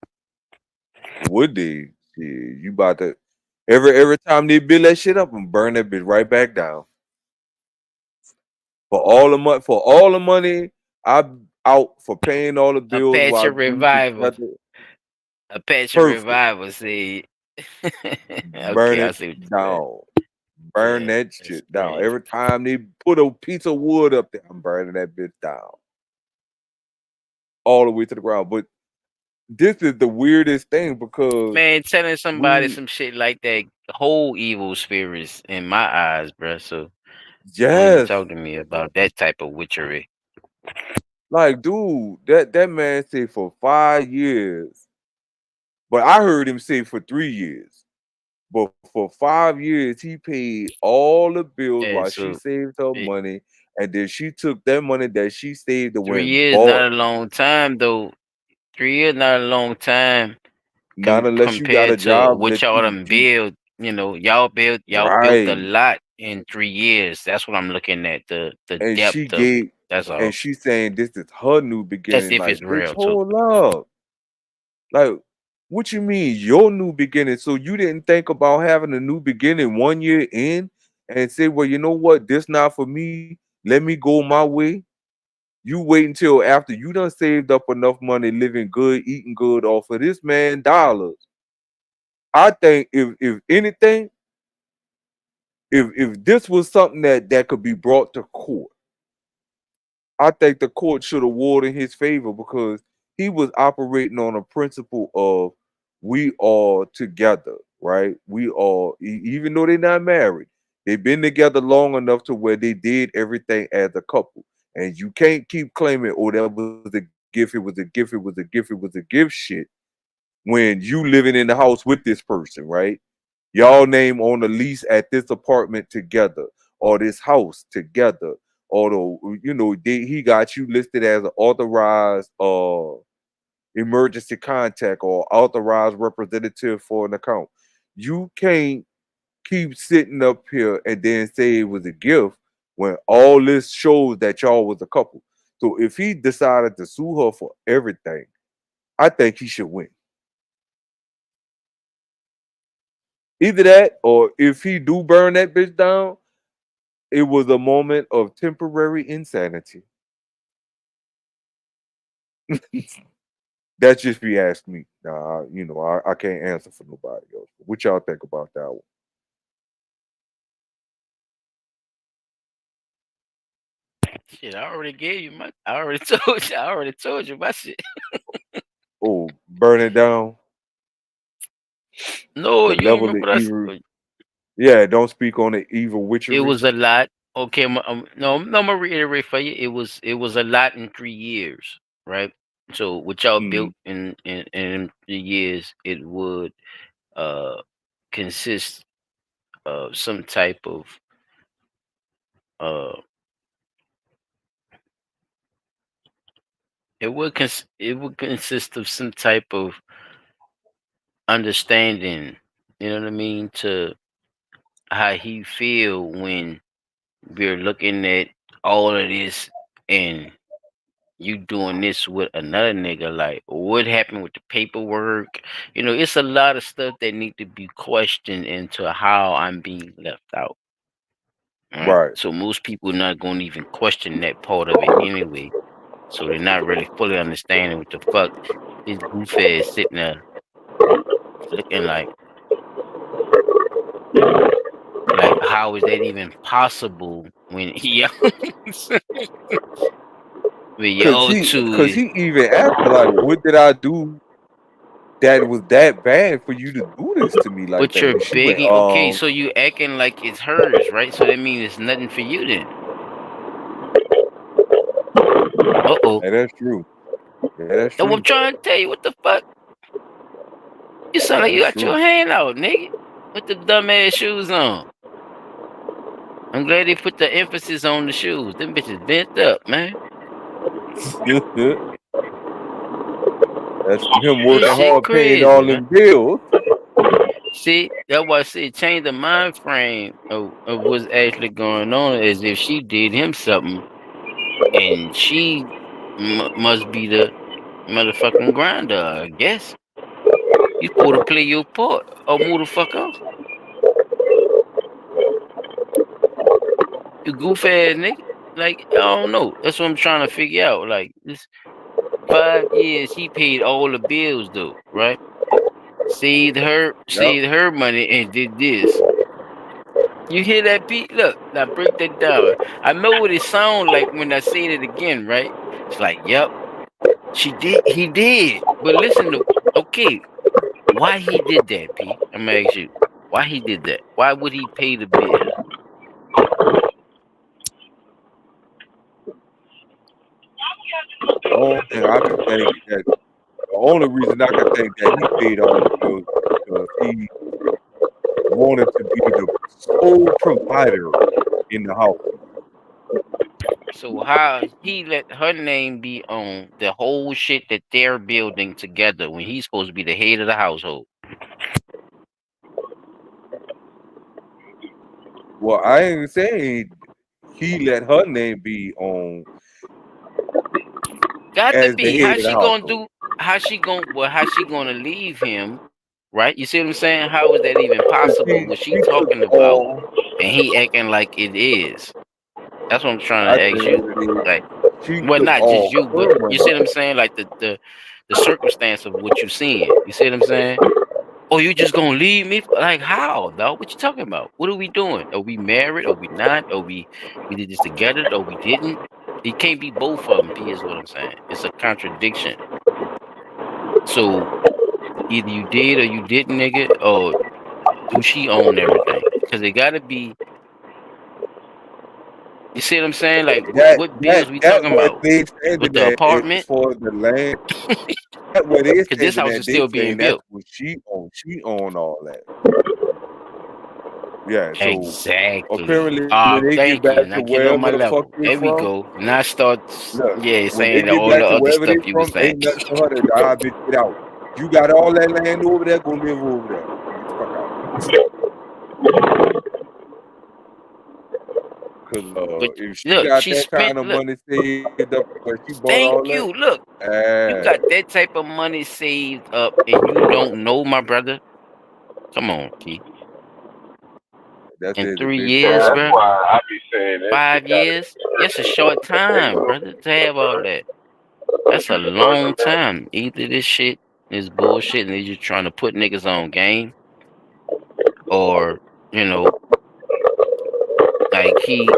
Speaker 2: Would they? Yeah, you about to every time they build that shit up and burn that bitch right back down. For all the money I'm out for paying all the bills.
Speaker 3: Apache Revival. Apache Revival. See.
Speaker 2: Burn it down. Burn that shit down. Every time they put a piece of wood up there, I'm burning that bitch down. All the way to the ground. But this is the weirdest thing because
Speaker 3: man, telling somebody some shit like that, whole evil spirits in my eyes, bro. So
Speaker 2: yes,
Speaker 3: talk to me about that type of witchery.
Speaker 2: Like, dude, that man said for 5 years, but I heard him say for 3 years. But for 5 years, he paid all the bills while she saved her money, and then she took that money that she saved.
Speaker 3: 3 years not a long time, though. 3 years not a long time.
Speaker 2: Not unless you got a
Speaker 3: compared to
Speaker 2: job
Speaker 3: what
Speaker 2: that
Speaker 3: y'all
Speaker 2: you,
Speaker 3: done build. Y'all built a
Speaker 2: right.
Speaker 3: lot in 3 years. That's what I'm looking at. The
Speaker 2: And she
Speaker 3: depth of it.
Speaker 2: gave,
Speaker 3: That's all.
Speaker 2: and she's saying this is her new
Speaker 3: That's
Speaker 2: beginning.
Speaker 3: if
Speaker 2: Like,
Speaker 3: it's
Speaker 2: bitch,
Speaker 3: real too.
Speaker 2: hold up. Like, what you mean your new beginning? So you didn't think about having a new beginning 1 year in and say, well, you know what? This not for me. Let me go my way. You wait until after you done saved up enough money, living good, eating good off of this man dollars. I think if anything, if this was something that could be brought to court, I think the court should award in his favor because he was operating on a principle of we are together, right? We are, even though they're not married, they've been together long enough to where they did everything as a couple. And you can't keep claiming, oh, that was a gift, it was a gift, it was a gift, it was a gift shit when you living in the house with this person, right? Y'all name on the lease at this apartment together or this house together. Although, he got you listed as an authorized emergency contact or authorized representative for an account. You can't keep sitting up here and then say it was a gift when all this shows that y'all was a couple. So if he decided to sue her for everything, I think he should win. Either that, or if he do burn that bitch down, it was a moment of temporary insanity. That's just be asking me. Nah, I can't answer for nobody else. What y'all think about that one?
Speaker 3: Shit, I already gave you my. I already told you my shit.
Speaker 2: Oh, burn it down.
Speaker 3: No,
Speaker 2: The
Speaker 3: you
Speaker 2: level
Speaker 3: remember
Speaker 2: of
Speaker 3: what I
Speaker 2: evil.
Speaker 3: said?
Speaker 2: Yeah, don't speak on the evil witchery.
Speaker 3: It was a lot. Okay, no, I'm gonna reiterate for you. It was a lot in 3 years, right? So what y'all built in 3 years, it would consist of some type of it would consist of some type of understanding, you know what I mean, to how he feel when we're looking at all of this and you doing this with another nigga. Like, what happened with the paperwork? It's a lot of stuff that need to be questioned into how I'm being left out.
Speaker 2: Right.
Speaker 3: So most people not going to even question that part of it anyway. So they're not really fully understanding what the fuck this goof ass sitting there looking like how is that even possible when y'all
Speaker 2: Cause he even asked me, like, what did I do that was that bad for you to do this to me like
Speaker 3: but
Speaker 2: that?
Speaker 3: you're
Speaker 2: And she went,
Speaker 3: begging. Okay, so you acting like it's hers, right? So that means it's nothing for you then.
Speaker 2: Hey, that's true. Yeah, that's
Speaker 3: That's what
Speaker 2: true.
Speaker 3: I'm trying to tell you. What the fuck? You sound like you got your hand out, nigga. With the dumbass shoes on. I'm glad they put the emphasis on the shoes. Them bitches bent up, man.
Speaker 2: That's him working
Speaker 3: This shit
Speaker 2: hard,
Speaker 3: crazy,
Speaker 2: paying all
Speaker 3: man.
Speaker 2: them bills.
Speaker 3: See, that's why I said change the mind frame of what's actually going on, as if she did him something, and she must be the motherfucking grinder, I guess. You supposed to play your part or move the fuck off. You goof ass nigga. Like, I don't know. That's what I'm trying to figure out. Like, this 5 years, he paid all the bills though, right? Saved her money and did this. You hear that beat? Look, now break that down. I know what it sounds like when I say it again, right? It's like, yep, he did. But listen to, okay, why he did that, P? I'm gonna ask you, why he did that? Why would he pay the bill?
Speaker 2: The only thing I can think that the only reason I can think that he paid all the bills because he wanted to be the sole provider in the house.
Speaker 3: So how he let her name be on the whole shit that they're building together when he's supposed to be the head of the household?
Speaker 2: Well, I ain't saying he let her name be on.
Speaker 3: Got to
Speaker 2: as the
Speaker 3: be.
Speaker 2: head
Speaker 3: How
Speaker 2: of the
Speaker 3: she gonna
Speaker 2: household.
Speaker 3: do? How she gonna leave him? Right? You see what I'm saying? How is that even possible? What she talking about, and he acting like it is? That's what I'm trying
Speaker 2: I
Speaker 3: to ask
Speaker 2: think
Speaker 3: you. Like,
Speaker 2: she
Speaker 3: well,
Speaker 2: took
Speaker 3: not
Speaker 2: all
Speaker 3: just you, but
Speaker 2: her
Speaker 3: you
Speaker 2: money.
Speaker 3: see what I'm saying? Like the circumstance of what you seeing. You see what I'm saying? Oh, you just gonna leave me? Like how, dog? What you talking about? What are we doing? Are we married? Are we not? Are we did this together? Or we didn't? It can't be both of them. P is what I'm saying. It's a contradiction. So either you did or you didn't, nigga, or do she own everything? Because it gotta be. You see what I'm saying? Like what bills we
Speaker 2: That
Speaker 3: talking
Speaker 2: what
Speaker 3: about?
Speaker 2: they
Speaker 3: With
Speaker 2: standing
Speaker 3: the
Speaker 2: at is
Speaker 3: apartment?
Speaker 2: for the land. That what they
Speaker 3: Because this
Speaker 2: standing
Speaker 3: house
Speaker 2: at.
Speaker 3: is
Speaker 2: They
Speaker 3: still
Speaker 2: saying
Speaker 3: being
Speaker 2: that's
Speaker 3: built.
Speaker 2: what she own. She own all that. Yeah. So
Speaker 3: Exactly.
Speaker 2: apparently when they get
Speaker 3: Thank you.
Speaker 2: back
Speaker 3: Now
Speaker 2: to
Speaker 3: get on
Speaker 2: wherever
Speaker 3: my
Speaker 2: the fuck
Speaker 3: level.
Speaker 2: they
Speaker 3: There we
Speaker 2: from,
Speaker 3: go. Now start,
Speaker 2: look,
Speaker 3: yeah,
Speaker 2: when they
Speaker 3: saying
Speaker 2: get
Speaker 3: all
Speaker 2: back
Speaker 3: the
Speaker 2: to
Speaker 3: other
Speaker 2: wherever they
Speaker 3: stuff you was
Speaker 2: from,
Speaker 3: saying.
Speaker 2: ain't nothing for her to bitch, get out. You got all that land over there, go live over there. Get the fuck out. Cause if she
Speaker 3: Look,
Speaker 2: got
Speaker 3: she
Speaker 2: that
Speaker 3: spent.
Speaker 2: kind of
Speaker 3: Look,
Speaker 2: money saved up where she bought
Speaker 3: thank
Speaker 2: all
Speaker 3: you.
Speaker 2: that,
Speaker 3: Look, you got that type of money saved up, and you don't know, my brother. Come on, Key.
Speaker 2: that's
Speaker 3: In
Speaker 2: a
Speaker 3: 3
Speaker 2: big
Speaker 3: years,
Speaker 13: That's
Speaker 3: bro.
Speaker 13: why I be saying that shit
Speaker 3: 5
Speaker 13: gotta
Speaker 3: years. That's a short time, brother, to have all that. That's a
Speaker 13: be working
Speaker 3: long
Speaker 13: that.
Speaker 3: time. Either this shit is bullshit and they just trying to put niggas on game, or like he,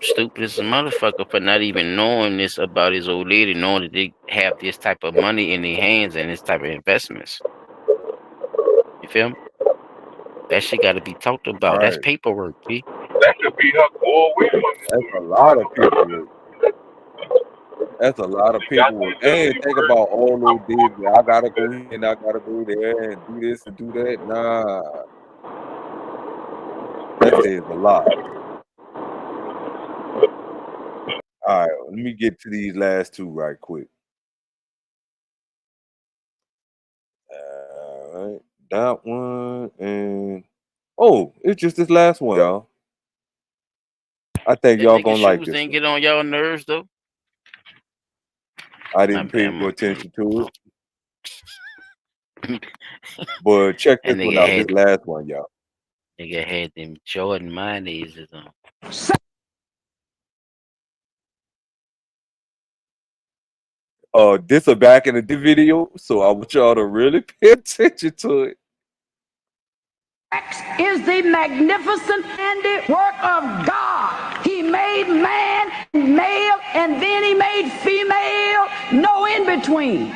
Speaker 3: stupid as a motherfucker for not even knowing this about his old lady, knowing that they have this type of money in their hands and this type of investments. You feel me? That shit got to be talked about. That's
Speaker 2: right.
Speaker 3: paperwork, P.
Speaker 13: That could be her go away money.
Speaker 2: That's a lot of paperwork. That's a lot of
Speaker 13: She got
Speaker 2: paperwork.
Speaker 13: the
Speaker 2: And
Speaker 13: ability
Speaker 2: think
Speaker 13: work.
Speaker 2: about all those days where I gotta go here and I gotta go there and do this and do that. Nah, that says a lot. All right, let me get to these last two right quick. All right, that one and it's just this last one, y'all. I think
Speaker 3: That
Speaker 2: y'all
Speaker 3: nigga
Speaker 2: gonna like
Speaker 3: shoes
Speaker 2: this
Speaker 3: didn't
Speaker 2: one.
Speaker 3: get on y'all nerves though.
Speaker 2: I
Speaker 3: My
Speaker 2: didn't pay
Speaker 3: bad,
Speaker 2: attention to it, but check
Speaker 3: That
Speaker 2: this one
Speaker 3: nigga
Speaker 2: out. This
Speaker 3: had
Speaker 2: last one, y'all.
Speaker 3: them Jordan mayonnaises on.
Speaker 2: This a back in the video, so I want y'all to really pay attention to it.
Speaker 16: Is the magnificent handiwork of God. He made man male and then he made female, no in between.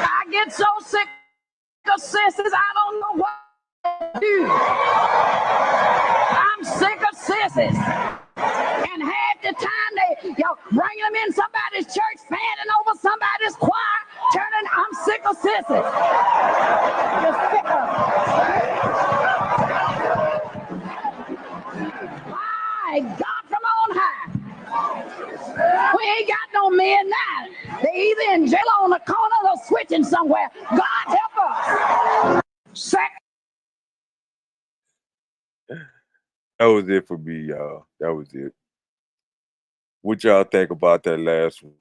Speaker 16: I get so sick of sissies, I don't know what to do. I'm sick of sissies. And half the time y'all bringing them in somebody's church, fanning over somebody's choir, turning. I'm sick of sissies. You're sick of my God from on high. We ain't got no men now. They either in jail on the corner or switching somewhere. God help us.
Speaker 2: That was it for me, y'all. That was it. What y'all think about that last one?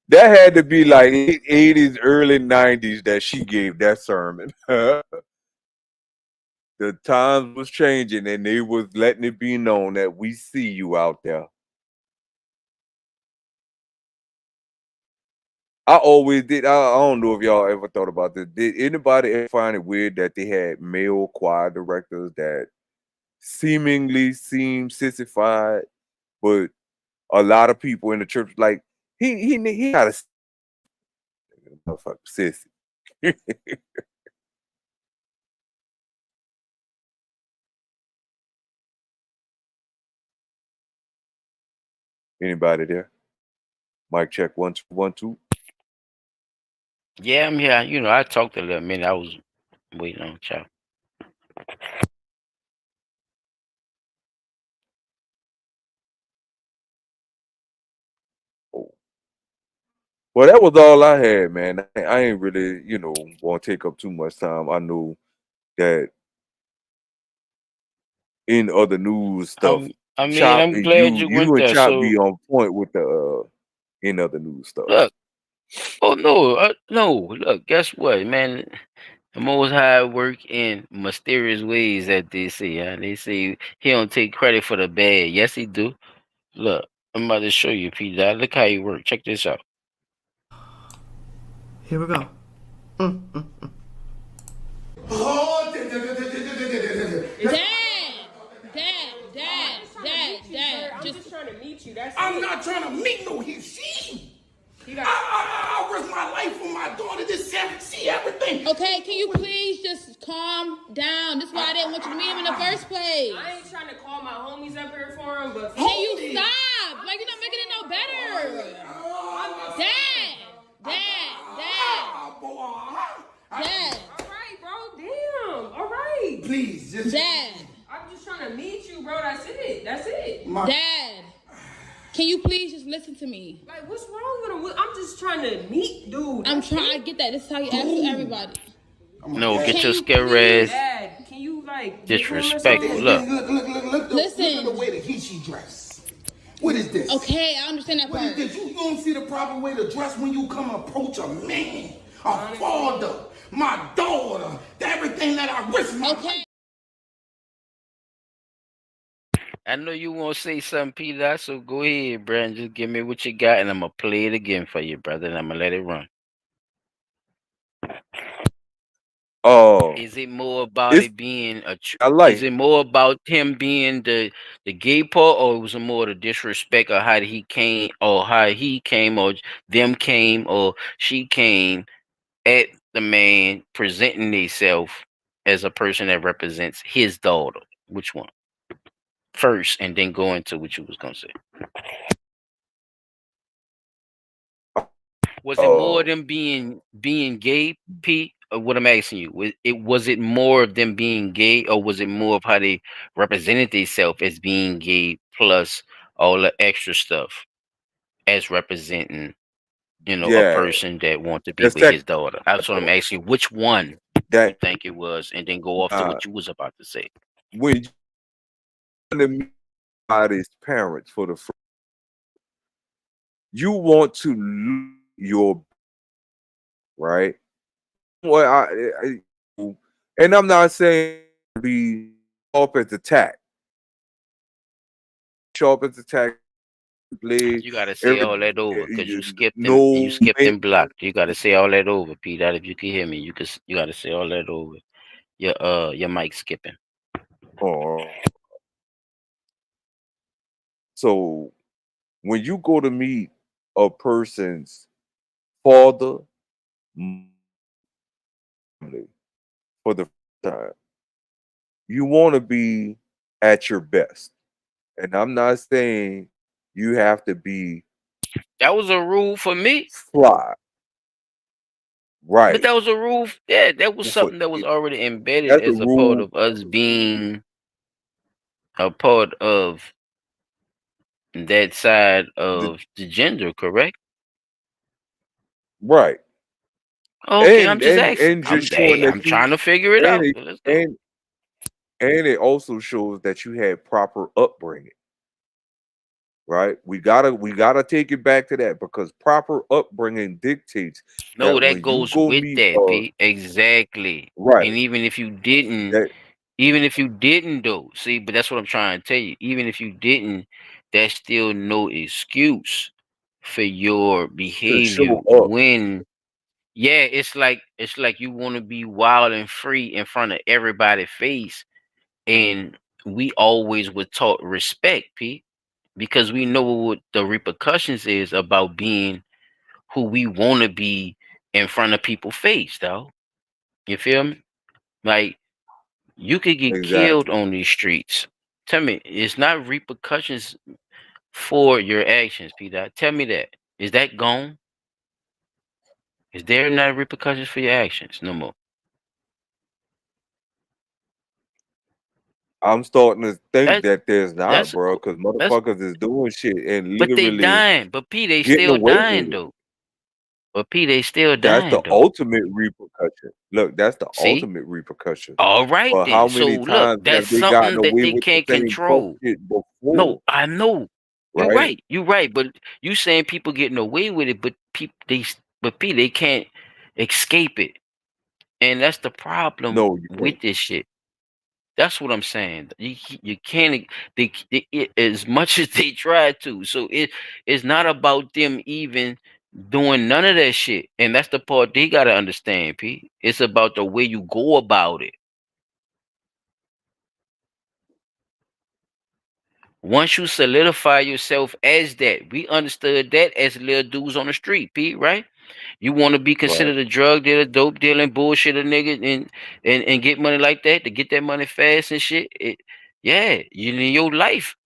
Speaker 2: That had to be like late 80s, early 90s that she gave that sermon. The times was changing and they was letting it be known that we see you out there. I always did. I don't know if y'all ever thought about this. Did anybody ever find it weird that they had male choir directors that seemingly seem sissified, but a lot of people in the church like he got a motherfucker sissy. Anybody there? Mic check 1 2 1 2.
Speaker 3: Yeah, I'm here. I talked a little minute. I was I'm waiting on y'all.
Speaker 2: Well, that was all I had, man. I ain't really, want to take up too much time. I know that in other news stuff,
Speaker 3: I'm
Speaker 2: Chop,
Speaker 3: glad you went
Speaker 2: and
Speaker 3: there.
Speaker 2: Chop
Speaker 3: So
Speaker 2: be on point with the in other news stuff.
Speaker 3: look, no. Look, guess what, man? The Most High work in mysterious ways, that they say. They say he don't take credit for the bad. Yes, he do. Look, I'm about to show you, Peter. Look how he work. Check this out.
Speaker 19: Here we go.
Speaker 14: Dad. I'm just trying to meet you.
Speaker 17: I'm not trying to meet no she. I risk my life for my daughter to see everything.
Speaker 14: Okay, can you please just calm down? That's why I didn't want you to meet him in the first place. I ain't trying to call my homies up here for him, but can you stop? Like, you're not making it no better. Dad. All right, bro. Damn. All right.
Speaker 17: Please, just
Speaker 14: Dad. I'm just trying to meet you, bro. That's it. Dad. Can you please just listen to me? Like, what's wrong with him? I'm just trying to meet dude. I'm trying to get that. This is how you ask to everybody.
Speaker 3: No, get your scare ass.
Speaker 14: Dad, can you like
Speaker 3: Disrespectful. Look.
Speaker 14: Listen.
Speaker 17: Look at the way that she dress. What is this?
Speaker 14: Okay, I understand that part.
Speaker 17: What is this? You don't see the proper way to dress when you come approach a man, a father, my daughter, everything that I risk my life.
Speaker 3: I know you want to say something, Peter, so go ahead, bro, and just give me what you got, and I'm going to play it again for you, brother, and I'm going to let it run.
Speaker 2: Oh.
Speaker 3: Is it more about it being is it more about him being the gay part, or was it more the disrespect of how he came, or them came, or she came at the man presenting himself as a person that represents his daughter? Which one? First, and then go into what you was gonna say. Was it more them being gay, Pete? Or what I'm asking you, was it more of them being gay, or was it more of how they represented themselves as being gay, plus all the extra stuff as representing, a person that wants to be with his daughter? That's what I'm asking. Which one you think it was, and then go off to what you was about to say.
Speaker 2: When you meet his parents for the first, you want to lose your right. Well, and I'm not saying be sharp as attack.
Speaker 3: You gotta say all that over because you skipped them. You skipped and blocked. You gotta say all that over, Pete. If you can hear me, you gotta say all that over. Your mic skipping.
Speaker 2: Oh. So when you go to meet a person's father for the first time, you want to be at your best. And I'm not saying you have to be.
Speaker 3: That was a rule for me.
Speaker 2: Fly. Right.
Speaker 3: But that was a rule. Yeah, that was something that was already embedded as a part of us being a part of that side of the gender, correct?
Speaker 2: Right.
Speaker 3: Okay, I'm just asking. I'm trying to figure it out.
Speaker 2: And it also shows that you had proper upbringing. Right? We gotta take it back to that, because proper upbringing dictates.
Speaker 3: No, that goes with that, Pete. Exactly.
Speaker 2: Right.
Speaker 3: And even if you didn't, though, see, but that's what I'm trying to tell you. Even if you didn't, that's still no excuse for your behavior when. Yeah, it's like you want to be wild and free in front of everybody's face, and we always were taught respect, Pete, because we know what the repercussions is about being who we want to be in front of people's face, though. You feel me? Like, you could get killed on these streets. Tell me, it's not repercussions for your actions, Peter. Tell me that. Is that gone? Is there not repercussions for your actions? No more.
Speaker 2: I'm starting to think that there's not, bro, because motherfuckers is doing shit and
Speaker 3: but they
Speaker 2: literally
Speaker 3: dying. But P, they
Speaker 2: getting
Speaker 3: still
Speaker 2: away
Speaker 3: dying
Speaker 2: with it.
Speaker 3: though. But P, they still
Speaker 2: That's
Speaker 3: dying
Speaker 2: the
Speaker 3: though.
Speaker 2: ultimate repercussion. Look, that's the
Speaker 3: See?
Speaker 2: ultimate repercussion.
Speaker 3: All right
Speaker 2: But
Speaker 3: then.
Speaker 2: how
Speaker 3: So
Speaker 2: many
Speaker 3: look,
Speaker 2: times
Speaker 3: that's
Speaker 2: have they gotten
Speaker 3: something that
Speaker 2: away
Speaker 3: they
Speaker 2: with the
Speaker 3: can't
Speaker 2: same fuck
Speaker 3: control.
Speaker 2: shit before?
Speaker 3: No, I know. You're
Speaker 2: Right?
Speaker 3: right. You're right. But you saying people getting away with it, but P, they can't escape it. And that's the problem
Speaker 2: No, you
Speaker 3: with
Speaker 2: can't.
Speaker 3: this shit. That's what I'm saying. You can't. As much as they try to. So it's not about them even doing none of that shit. And that's the part they gotta understand, P. It's about the way you go about it. Once you solidify yourself as that, we understood that as little dudes on the street, P. Right? You want to be considered a drug dealer, dope dealing, bullshit a nigga, and get money like that, to get that money fast and shit. Your life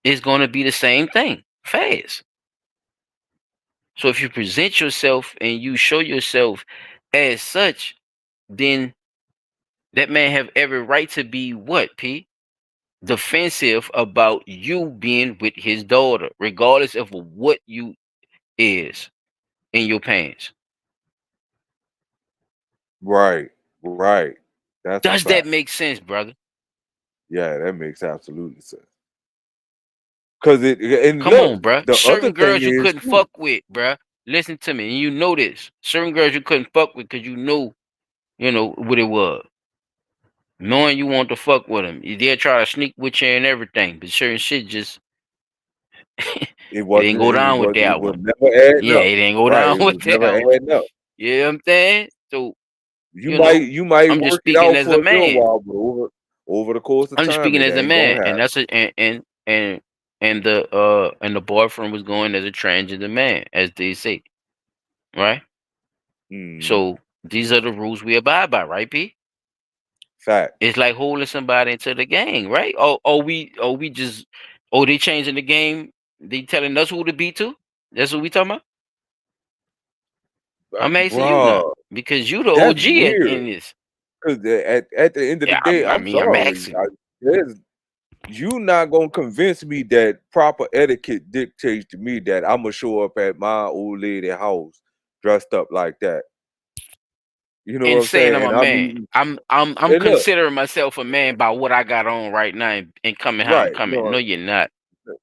Speaker 3: is gonna be the same thing, fast. So if you present yourself and you show yourself as such, then that man have every right to be what, P? Defensive about you being with his daughter, regardless of what you is in your pants.
Speaker 2: Right.
Speaker 3: Does that make sense, brother?
Speaker 2: Yeah, that makes absolutely sense. Cause
Speaker 3: Come on, bro.
Speaker 2: The
Speaker 3: Certain
Speaker 2: other
Speaker 3: girls
Speaker 2: thing
Speaker 3: you
Speaker 2: is
Speaker 3: couldn't fuck with, bro. Listen to me, and you know this. Certain girls you couldn't fuck with because you know what it was. Knowing you want to fuck with them, they'll try to sneak with you and everything, but certain shit just
Speaker 2: it
Speaker 3: didn't go down with that
Speaker 2: was
Speaker 3: one.
Speaker 2: never adding
Speaker 3: Yeah,
Speaker 2: up.
Speaker 3: it didn't go
Speaker 2: Right,
Speaker 3: down
Speaker 2: it
Speaker 3: with
Speaker 2: was
Speaker 3: that
Speaker 2: never
Speaker 3: one.
Speaker 2: adding up.
Speaker 3: You know what I'm saying? So
Speaker 2: You might
Speaker 3: I'm just
Speaker 2: work it
Speaker 3: speaking
Speaker 2: out
Speaker 3: as
Speaker 2: for
Speaker 3: a
Speaker 2: a little
Speaker 3: man.
Speaker 2: while, but over the course of
Speaker 3: I'm just
Speaker 2: time,
Speaker 3: speaking
Speaker 2: it
Speaker 3: as a
Speaker 2: ain't
Speaker 3: man,
Speaker 2: gonna
Speaker 3: and
Speaker 2: happen.
Speaker 3: that's and the boyfriend was going as a transgender man, as they say, right? So these are the rules we abide by, right, P?
Speaker 2: Fact.
Speaker 3: It's like holding somebody into the gang, right? They changing the game. They telling us who to be to. That's what we talking about. I'm asking you now because you the
Speaker 2: That's
Speaker 3: OG
Speaker 2: weird.
Speaker 3: in this.
Speaker 2: Because at the end of the day, I'm sorry. You not gonna convince me that proper etiquette dictates to me that I'm gonna show up at my old lady house dressed up like that. You know what I'm
Speaker 3: saying
Speaker 2: saying?
Speaker 3: I'm a man. I'm
Speaker 2: Hey, look.
Speaker 3: considering myself a man by what I got on right now and coming how I'm coming. No, you're not.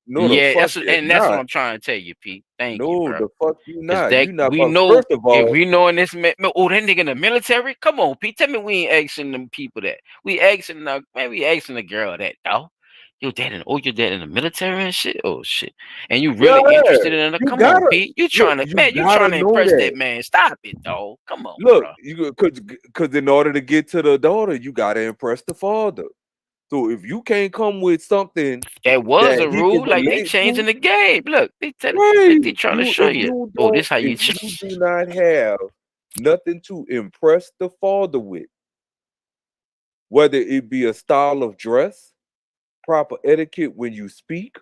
Speaker 2: No, the fuck you're
Speaker 3: that's what
Speaker 2: not.
Speaker 3: I'm trying to tell you, Pete. Thank you,
Speaker 2: No,
Speaker 3: bro.
Speaker 2: the fuck you
Speaker 3: Cause
Speaker 2: not.
Speaker 3: that
Speaker 2: You not.
Speaker 3: we
Speaker 2: But
Speaker 3: know
Speaker 2: first of
Speaker 3: if
Speaker 2: all,
Speaker 3: we know in this man, that nigga in the military. Come on, Pete. Tell me we ain't asking them people that. We asking we asking the girl that, dog. Your dad in the military and shit. Oh shit. And you really interested in her? Come on, Pete. You trying to
Speaker 2: know
Speaker 3: impress
Speaker 2: that.
Speaker 3: that man. Stop it, dog. Come on,
Speaker 2: Look,
Speaker 3: bro.
Speaker 2: you because in order to get to the daughter, you gotta impress the father. So if you can't come with something
Speaker 3: that was a
Speaker 2: he can
Speaker 3: rule, like they
Speaker 2: relate
Speaker 3: changing
Speaker 2: to,
Speaker 3: the game. Look, they trying to show
Speaker 2: if
Speaker 3: you.
Speaker 2: you
Speaker 3: This how you.
Speaker 2: if you do not have nothing to impress the father with, whether it be a style of dress, proper etiquette when you speak,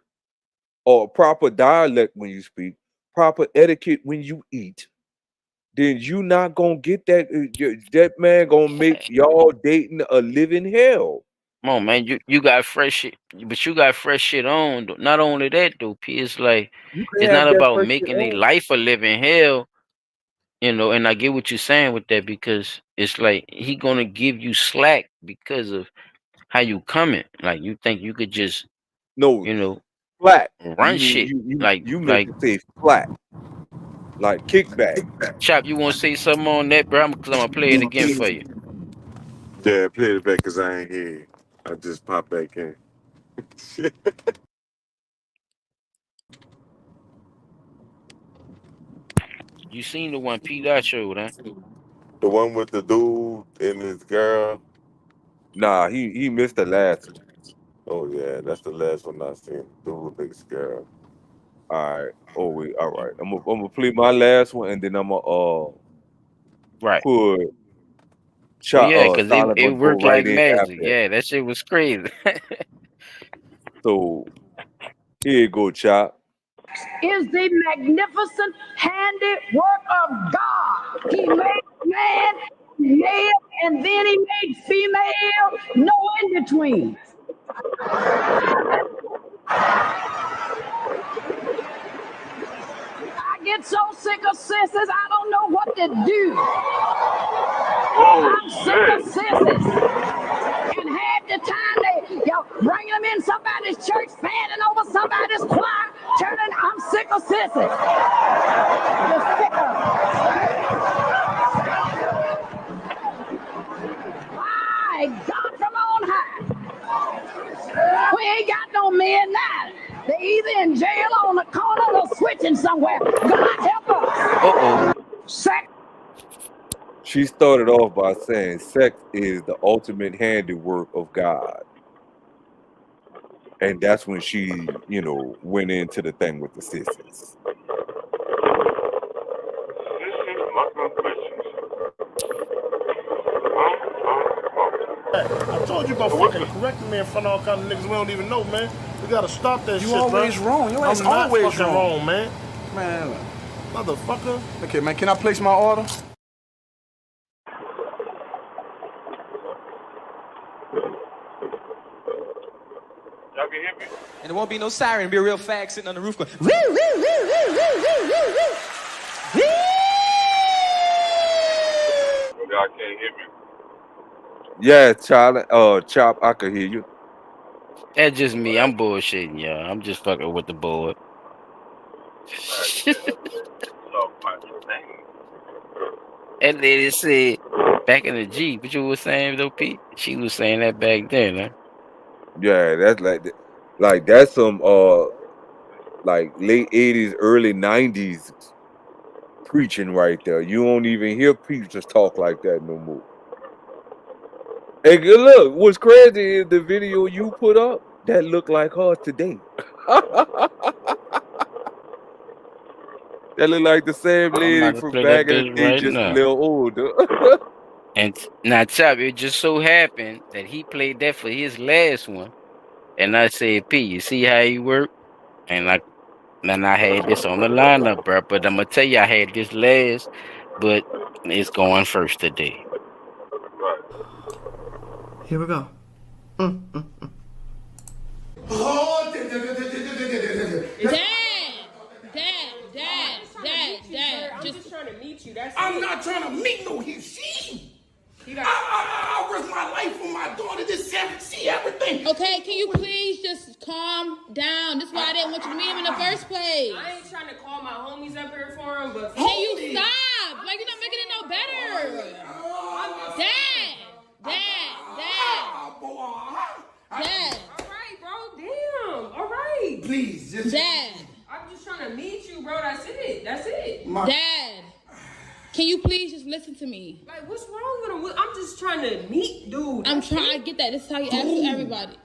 Speaker 2: or proper dialect when you speak, proper etiquette when you eat, then you not gonna get that. That man gonna make y'all dating a living hell.
Speaker 3: Come on, man. You got fresh shit, but you got fresh shit on. Not only that, though, P. It's like it's not about making a life a living hell. And I get what you're saying with that because it's like he gonna give you slack because of how you coming. Like you think you could just
Speaker 2: flat
Speaker 3: run shit
Speaker 2: you meant to say flat, like kickback.
Speaker 3: Chop, you want to say something on that, bro? Because I'm gonna play it again for you.
Speaker 1: Yeah, play it back because I ain't here. I just popped back in.
Speaker 3: You seen the one P Dot showed, huh?
Speaker 1: The one with the dude and his girl.
Speaker 2: Nah, he missed the last one.
Speaker 1: Oh yeah, that's the last one I seen. Dude with his girl.
Speaker 2: All right. Oh wait. All right. I'm gonna play my last one and then I'm gonna put.
Speaker 3: Oh yeah, because
Speaker 2: Silent
Speaker 3: it
Speaker 2: gonna go
Speaker 3: worked
Speaker 2: right
Speaker 3: like
Speaker 2: in
Speaker 3: magic.
Speaker 2: after.
Speaker 3: Yeah, that shit was crazy.
Speaker 2: So here you go, Chop.
Speaker 19: Is the magnificent handiwork of God. He made man, male, and then he made female, no in between. I get so sick of sissies, I don't know what to do. I'm sick of sissies. And half the time y'all bringing them in somebody's church, fanning over somebody's choir, turning. I'm sick of sissies. Just sick of them. My God from on high. We ain't got no men now. They're either in jail or on the corner or switching somewhere. God help us. Sex.
Speaker 2: She started off by saying sex is the ultimate handiwork of God. And that's when she, you know, went into the thing with the sisters.
Speaker 20: I told you about fucking correcting me in front of all kind of niggas we don't even know, man. We gotta stop that shit,
Speaker 21: You always
Speaker 20: bro.
Speaker 21: wrong. Your ass
Speaker 20: I'm not
Speaker 21: always
Speaker 20: fucking
Speaker 21: wrong.
Speaker 20: wrong, man.
Speaker 21: Man,
Speaker 20: Motherfucker.
Speaker 21: okay, man, can I place my order?
Speaker 22: Y'all can hear me?
Speaker 23: And there won't be no siren. It'll be a real fag sitting on the roof going, woo, woo, woo, woo, woo, woo, woo, woo.
Speaker 22: Y'all can't hear me?
Speaker 2: Yeah, Charlie. Chop, I could hear you.
Speaker 3: That's just me. I'm bullshitting, y'all. I'm just fucking with the board. That lady said back in the G, what you were saying though, Pete? She was saying that back then, huh?
Speaker 2: Yeah, that's like that's some like late 80s, early 90s preaching right there. You don't even hear preachers talk like that no more. Hey, good look, what's crazy is the video you put up that looked like her today. That look like the same
Speaker 3: I'm
Speaker 2: lady
Speaker 3: about to
Speaker 2: from
Speaker 3: play
Speaker 2: back
Speaker 3: that
Speaker 2: in the
Speaker 3: bitch
Speaker 2: day,
Speaker 3: right
Speaker 2: just a
Speaker 3: now.
Speaker 2: little older.
Speaker 3: And now, Chop, it just so happened that he played that for his last one. And I said, P, you see how he worked? And I had this on the lineup, bro. But I'm going to tell you, I had this last, but it's going first today.
Speaker 21: Here we go.
Speaker 14: Dad. I'm just trying to meet you.
Speaker 21: I'm not trying to meet no she. I risk my life for my daughter. This see everything.
Speaker 14: Okay, can you please just calm down? This is why I didn't want you to meet him in the first place.
Speaker 24: I ain't trying to call my homies up here for him, but
Speaker 14: can you stop? Like, you're not making it no better. Dad.
Speaker 24: All right, bro. Damn. All right.
Speaker 21: Please, just
Speaker 14: Dad.
Speaker 24: I'm just trying to meet you, bro. That's it.
Speaker 14: Dad. Can you please just listen to me?
Speaker 24: Like, what's wrong with him? I'm just trying to meet, dude.
Speaker 14: I'm trying. I get that. This is how you ask for everybody.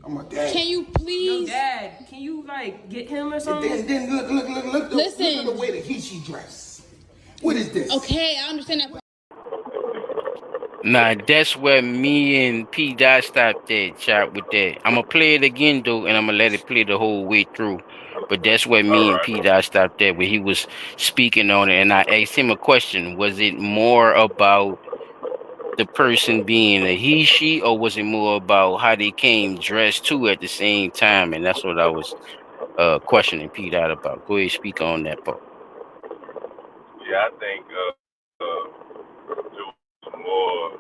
Speaker 21: I'm a dad.
Speaker 14: Can you please?
Speaker 24: Yo, Dad, can you like get him or something?
Speaker 21: And then look.
Speaker 14: Listen.
Speaker 21: Look at the way that she dressed. What is this?
Speaker 14: Okay, I understand that.
Speaker 3: Nah, that's where me and P. Dot stopped at, Chop, with that. I'm going to play it again, though, and I'm going to let it play the whole way through. But that's where me and P. Dot stopped at, where he was speaking on it. And I asked him a question. Was it more about the person being a he, she, or was it more about how they came dressed, too, at the same time? And that's what I was questioning P. Dot about. Go ahead, speak on that part.
Speaker 22: Yeah, I think more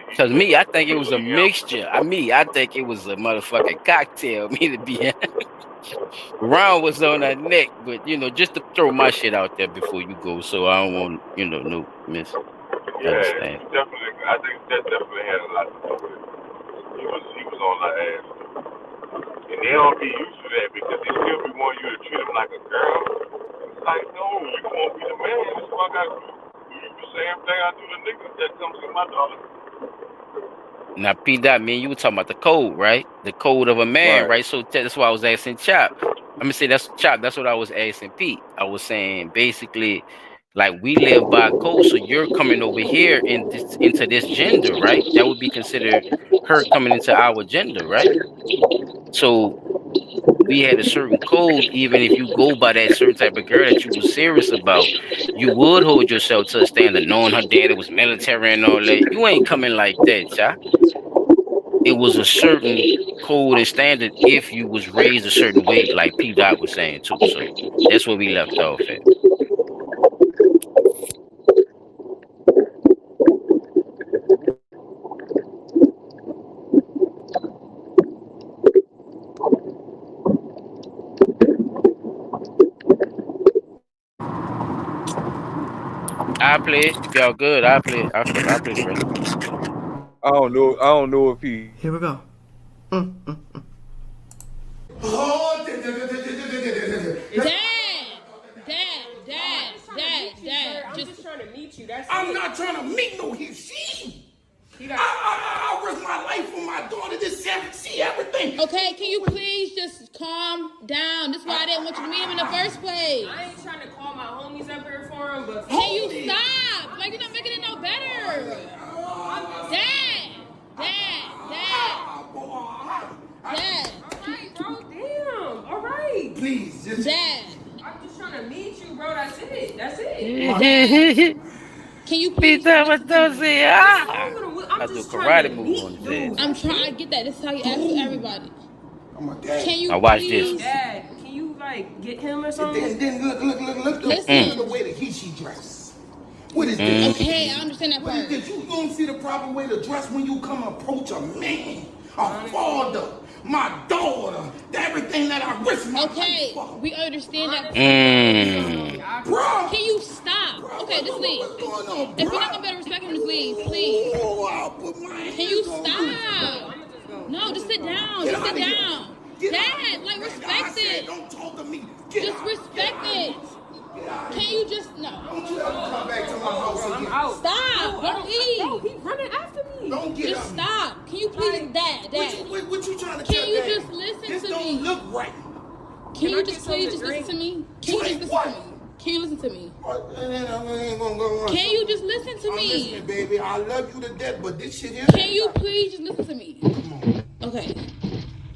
Speaker 3: Because me, I think it was a mixture. I think it was a motherfucking cocktail. Me to be Ron was on her neck, but just to throw my shit out there before you go, so I don't want no miss.
Speaker 22: Yeah, definitely. I think that definitely had a lot to do with it. He was on her ass, and they don't be used to that because they still be wanting you to treat them like a girl. It's like, no, you won't be the man. That's what I got to do. The same thing I do to niggas that comes to my daughter.
Speaker 3: Now, P. Dot, man, you were talking about the code, right? The code of a man, right? So that's why I was asking Chop. Let me say that's Chop. That's what I was asking Pete. I was saying basically, like, we live by code, so you're coming over here into this gender, right? That would be considered her coming into our gender, right? So we had a certain code. Even if you go by that certain type of girl that you was serious about, you would hold yourself to a standard, knowing her daddy was military and all that. You ain't coming like that, y'all. It was a certain code and standard if you was raised a certain way, like P. Dot was saying too. So that's where we left off at. I play it. If y'all good, I play it. I play the rest.
Speaker 2: I don't know if he.
Speaker 5: Here we go.
Speaker 21: Oh,
Speaker 14: Dad. I'm just trying to meet you.
Speaker 21: I'm not trying to meet no she. I risk my life for my daughter. See everything.
Speaker 14: Okay, can you please just calm down? This is why I didn't want you to meet him in the first place.
Speaker 24: I ain't trying to call my homies up here for him, but
Speaker 14: can you stop? Like, you're not making it no better. Dad.
Speaker 24: Alright, bro, damn. Alright.
Speaker 21: Please, just
Speaker 14: Dad.
Speaker 24: I'm just trying to meet you, bro. That's it.
Speaker 14: Can you please?
Speaker 3: I do karate move on the dad.
Speaker 14: I'm trying to get that. This is how you ask for everybody. Can you
Speaker 3: I watch
Speaker 14: please?
Speaker 3: this.
Speaker 24: Dad, can you like get him or something?
Speaker 21: Then look
Speaker 14: Listen.
Speaker 21: the way that she dress. What is this?
Speaker 14: Okay, I understand that
Speaker 21: What
Speaker 14: part.
Speaker 21: is this? You don't see the proper way to dress when you come approach a man, a father, my daughter, everything that I risk my life for.
Speaker 14: We understand that.
Speaker 21: Bro.
Speaker 14: Can you stop? Okay, just leave. If you're not gonna better respect him, just leave, please. Can you stop? No, just sit down. Just sit down. Dad, like, respect it.
Speaker 21: Don't talk to me.
Speaker 14: Just respect it. Can you just no?
Speaker 21: Don't you ever come back to my house again.
Speaker 14: Stop! Don't leave.
Speaker 24: Bro, he's running after me.
Speaker 21: Don't get
Speaker 14: Just stop. Can you please, Dad?
Speaker 21: What you trying to
Speaker 14: Can
Speaker 21: tell
Speaker 14: you
Speaker 21: Dad?
Speaker 14: just listen
Speaker 21: This
Speaker 14: to
Speaker 21: don't
Speaker 14: me?
Speaker 21: look right.
Speaker 14: Can you
Speaker 21: I
Speaker 14: just
Speaker 21: get
Speaker 14: please
Speaker 21: something
Speaker 14: just
Speaker 21: to
Speaker 14: listen to
Speaker 21: drink?
Speaker 14: me? Can you just listen to me? Can you listen to me? Can you just listen to
Speaker 21: I'm
Speaker 14: me?
Speaker 21: listening, baby. I love you to death, but this shit here.
Speaker 14: Can you please just listen to me? Okay.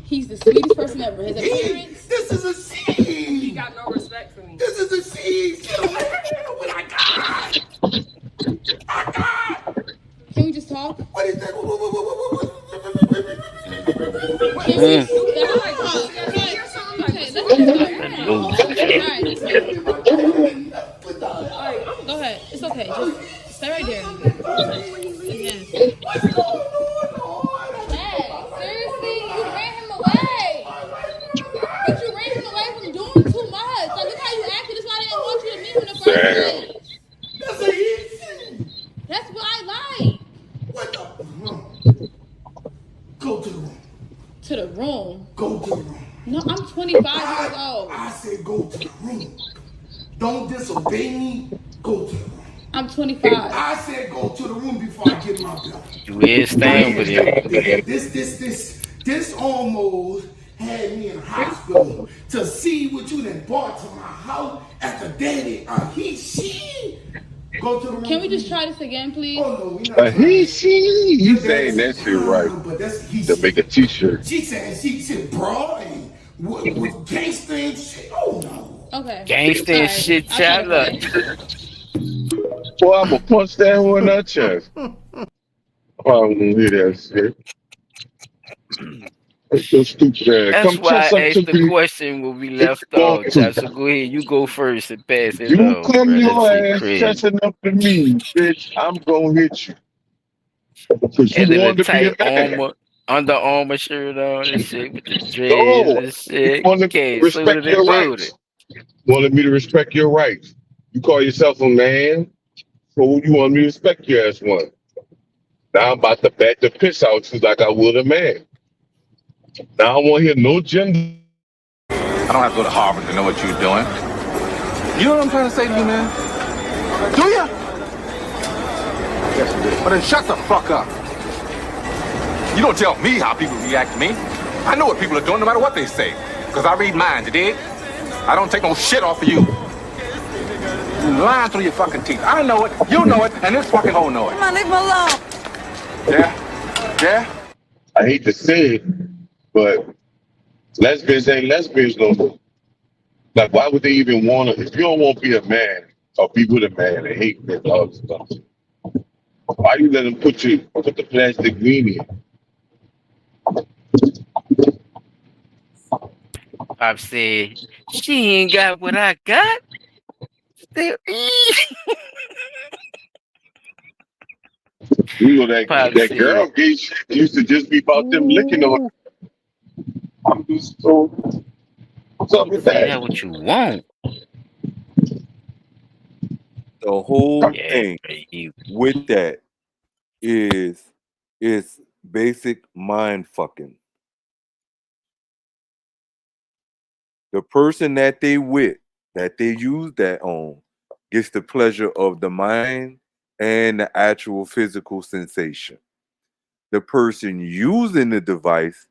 Speaker 14: He's the sweetest person ever. His appearance.
Speaker 21: This is a seed.
Speaker 24: He got no respect for me.
Speaker 21: This is a seed. Get away what I got.
Speaker 14: Can we just talk?
Speaker 21: What is that?
Speaker 14: Can we stop? Okay, let's go ahead. It's okay. Just stay right there. Yes. Seriously, you ran him away. But you ran him away from doing too much. Like, look how you acted. That's why I didn't want you to meet him in the first place.
Speaker 21: That's a easy.
Speaker 14: That's what I like.
Speaker 21: What the? Go to the room.
Speaker 14: To the room?
Speaker 21: Go to the room.
Speaker 14: No, I'm 25 years old.
Speaker 21: I said go to the room. Don't disobey me. Go to the room.
Speaker 14: I'm 25.
Speaker 21: I said go to the room before I get my belt.
Speaker 3: You is staying with him.
Speaker 21: This almost had me in the hospital to see what you done brought to my house after daddy. She. Go to the room.
Speaker 14: Can we just try this again, please?
Speaker 21: Oh, no, we not.
Speaker 13: You saying that shit right. To make a t-shirt.
Speaker 21: She said, bro, and with gangster and shit. Oh, no.
Speaker 14: Okay.
Speaker 3: Gangsta and shit, child.
Speaker 13: Boy, I'm gonna punch that one in the chest. I'm gonna hear that shit. That's so stupid ass.
Speaker 3: That's
Speaker 13: Come
Speaker 3: why
Speaker 13: tell
Speaker 3: I
Speaker 13: something
Speaker 3: asked
Speaker 13: to
Speaker 3: the
Speaker 13: me.
Speaker 3: question when we left off. So go ahead, you go first and pass it
Speaker 13: You
Speaker 3: on.
Speaker 13: come
Speaker 3: Bro.
Speaker 13: your
Speaker 3: That's shit
Speaker 13: ass
Speaker 3: crazy.
Speaker 13: catching up to me, bitch. I'm gonna hit you. Because
Speaker 3: And
Speaker 13: you
Speaker 3: then
Speaker 13: wanted
Speaker 3: the
Speaker 13: to be a
Speaker 3: tight
Speaker 13: man.
Speaker 3: armor, Under Armour shirt on and shit with the
Speaker 13: No,
Speaker 3: dreads and
Speaker 13: you
Speaker 3: shit.
Speaker 13: wanted
Speaker 3: Okay,
Speaker 13: to respect
Speaker 3: suited
Speaker 13: your
Speaker 3: and
Speaker 13: rights.
Speaker 3: booted.
Speaker 13: Wanted me to respect your rights. You call yourself a man, so you want me to respect your ass one. Now I'm about to bat the piss out you like I would a man. Now I don't want to hear no gender.
Speaker 6: I don't have to go to Harvard to know what you're doing. You know what I'm trying to say to you, man? Do you? Yes, you do. Well, then shut the fuck up. You don't tell me how people react to me. I know what people are doing no matter what they say. Because I read minds, you dig? I don't take no shit off of you. You lying through your fucking teeth. I know it, you know it, and this fucking hoe know it.
Speaker 7: Come on, leave me alone.
Speaker 6: Yeah? Yeah?
Speaker 13: I hate to say it, but Lesbians ain't lesbians no more. Like, why would they even want to? If you don't want to be a man or be with a man and hate men and all this stuff, why you let them put the plastic weenie in?
Speaker 3: I've said she ain't got what I got. Still,
Speaker 13: You know that girl gay shit used to just be about them licking on. I'm just so. What's up with that?
Speaker 3: That's what you want.
Speaker 2: The whole thing with that is basic mind fucking. The person that they with, that they use that on, gets the pleasure of the mind and the actual physical sensation. The person using the device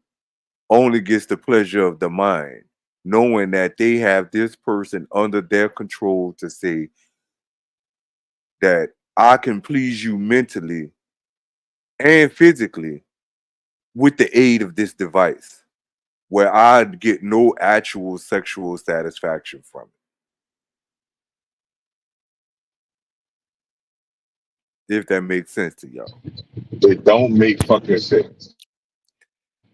Speaker 2: only gets the pleasure of the mind, knowing that they have this person under their control to say that I can please you mentally and physically with the aid of this device, where I get no actual sexual satisfaction from it. If that makes sense to y'all.
Speaker 13: It don't make fucking sense.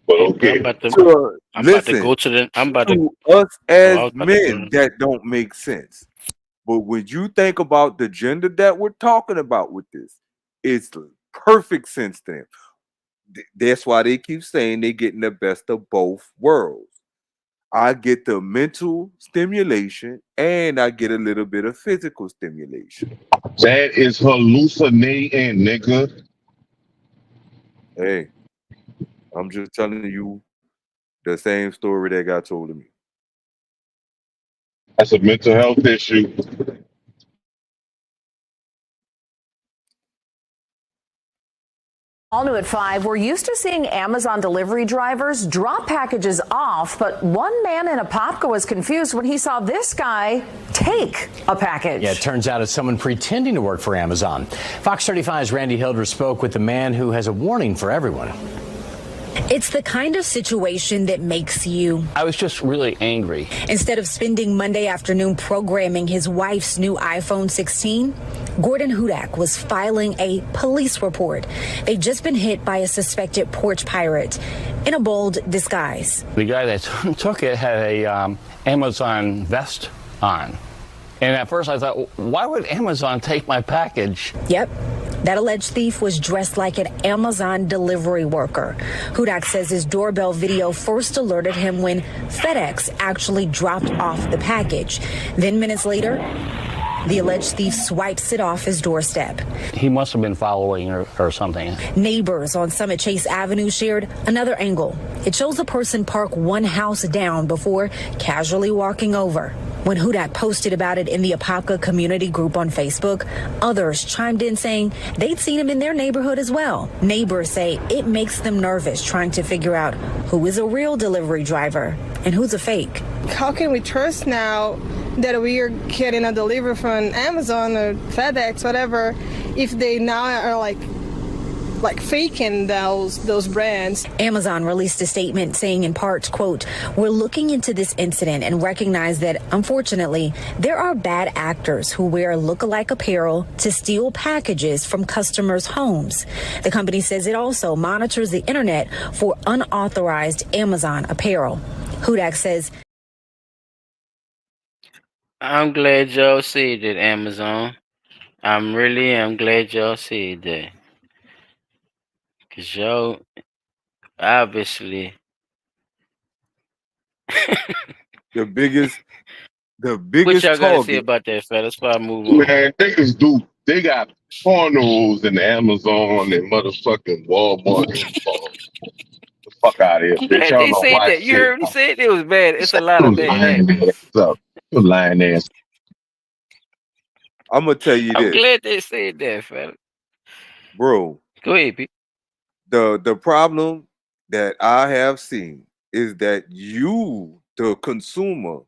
Speaker 13: But okay.
Speaker 3: I'm about to go to the. I'm about to.
Speaker 2: Us as
Speaker 3: I was about to
Speaker 2: men, that don't make sense. But when you think about the gender that we're talking about with this, it's perfect sense to them. That's why they keep saying they're getting the best of both worlds. I get the mental stimulation and I get a little bit of physical stimulation.
Speaker 13: That is hallucinating, nigga.
Speaker 2: Hey, I'm just telling you the same story that got told to me.
Speaker 13: That's a mental health issue.
Speaker 5: All new at 5, we're used to seeing Amazon delivery drivers drop packages off, but one man in Apopka was confused when he saw this guy take a package.
Speaker 7: Yeah, it turns out it's someone pretending to work for Amazon. Fox 35's Randy Hilder spoke with the man who has a warning for everyone.
Speaker 8: It's the kind of situation that makes you.
Speaker 9: I was just really angry.
Speaker 8: Instead of spending Monday afternoon programming his wife's new iPhone 16, Gordon Hudak was filing a police report. They'd just been hit by a suspected porch pirate in a bold disguise.
Speaker 9: The guy that took it had a Amazon vest on. And at first I thought, why would Amazon take my package?
Speaker 8: Yep. That alleged thief was dressed like an Amazon delivery worker. Hudak says his doorbell video first alerted him when FedEx actually dropped off the package. Then minutes later, the alleged thief swipes it off his doorstep.
Speaker 9: He must have been following or something.
Speaker 8: Neighbors on Summit Chase Avenue shared another angle. It shows a person park one house down before casually walking over. When Hudak posted about it in the Apopka community group on Facebook, others chimed in saying they'd seen him in their neighborhood as well. Neighbors say it makes them nervous trying to figure out who is a real delivery driver and who's a fake.
Speaker 25: How can we trust now that we are getting a delivery from Amazon or FedEx, whatever, if they now are like faking those brands?
Speaker 8: Amazon released a statement saying in part, quote, "We're looking into this incident and recognize that, unfortunately, there are bad actors who wear lookalike apparel to steal packages from customers' homes." The company says it also monitors the internet for unauthorized Amazon apparel. Hudak says,
Speaker 3: I'm glad y'all said that, Amazon. I'm glad y'all said that. Because y'all obviously
Speaker 2: the biggest
Speaker 3: what y'all gotta say
Speaker 2: target.
Speaker 3: about that, fellas? Before I move on.
Speaker 13: Man, niggas do. They got pornos in Amazon and motherfucking Walmart. The fuck out of here,
Speaker 3: I'm
Speaker 13: bitch.
Speaker 3: glad
Speaker 13: Y'all
Speaker 3: they
Speaker 13: don't
Speaker 3: said
Speaker 13: watch
Speaker 3: that. You
Speaker 13: shit.
Speaker 3: heard me say it? It was bad. It's a lot of bad
Speaker 13: lying
Speaker 3: habits.
Speaker 13: ass up. You lying ass.
Speaker 2: I'm gonna tell you
Speaker 3: I'm
Speaker 2: this,
Speaker 3: glad they said that, fella.
Speaker 2: bro.
Speaker 3: Go ahead, Pete.
Speaker 2: The problem that I have seen is that you, the consumer,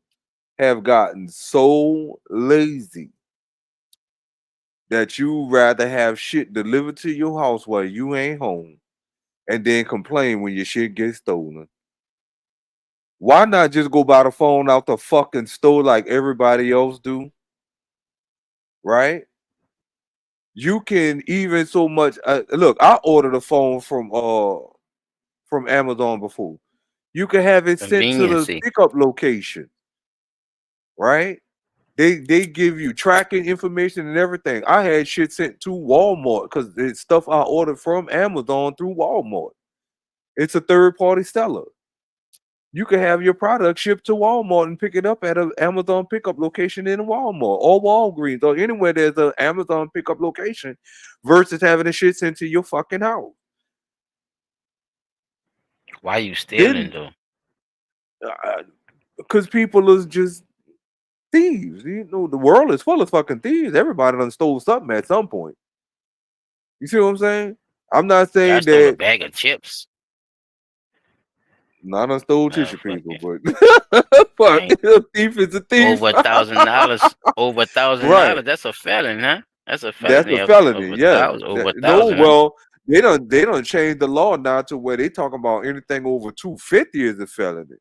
Speaker 2: have gotten so lazy that you rather have shit delivered to your house while you ain't home and then complain when your shit gets stolen. Why not just go buy the phone out the fucking store like everybody else do? Right? You can even so much. Look, I ordered a phone from Amazon before. You can have it sent to the
Speaker 3: Conveniency.
Speaker 2: pickup location. Right? They give you tracking information and everything. I had shit sent to Walmart because it's stuff I ordered from Amazon through Walmart. It's a third-party seller. You can have your product shipped to Walmart and pick it up at an Amazon pickup location in Walmart or Walgreens or anywhere there's an Amazon pickup location versus having the shit sent to your fucking house.
Speaker 3: Why you stealing though?
Speaker 2: Because people is just thieves. You know, the world is full of fucking thieves. Everybody done stole something at some point. You see what I'm saying? I'm not saying
Speaker 3: I stole a
Speaker 2: that.
Speaker 3: bag of chips.
Speaker 2: Not on stole tissue
Speaker 3: fuck
Speaker 2: people, but fuck, a thief is a thief.
Speaker 3: Over $1,000. Over $1,000.
Speaker 2: Right.
Speaker 3: That's a felony, huh? That's a
Speaker 2: That's
Speaker 3: felony.
Speaker 2: a felony, yeah.
Speaker 3: Over
Speaker 2: No,
Speaker 3: 1,000.
Speaker 2: well, they don't change the law now to where they talking about anything over 250 is a felony.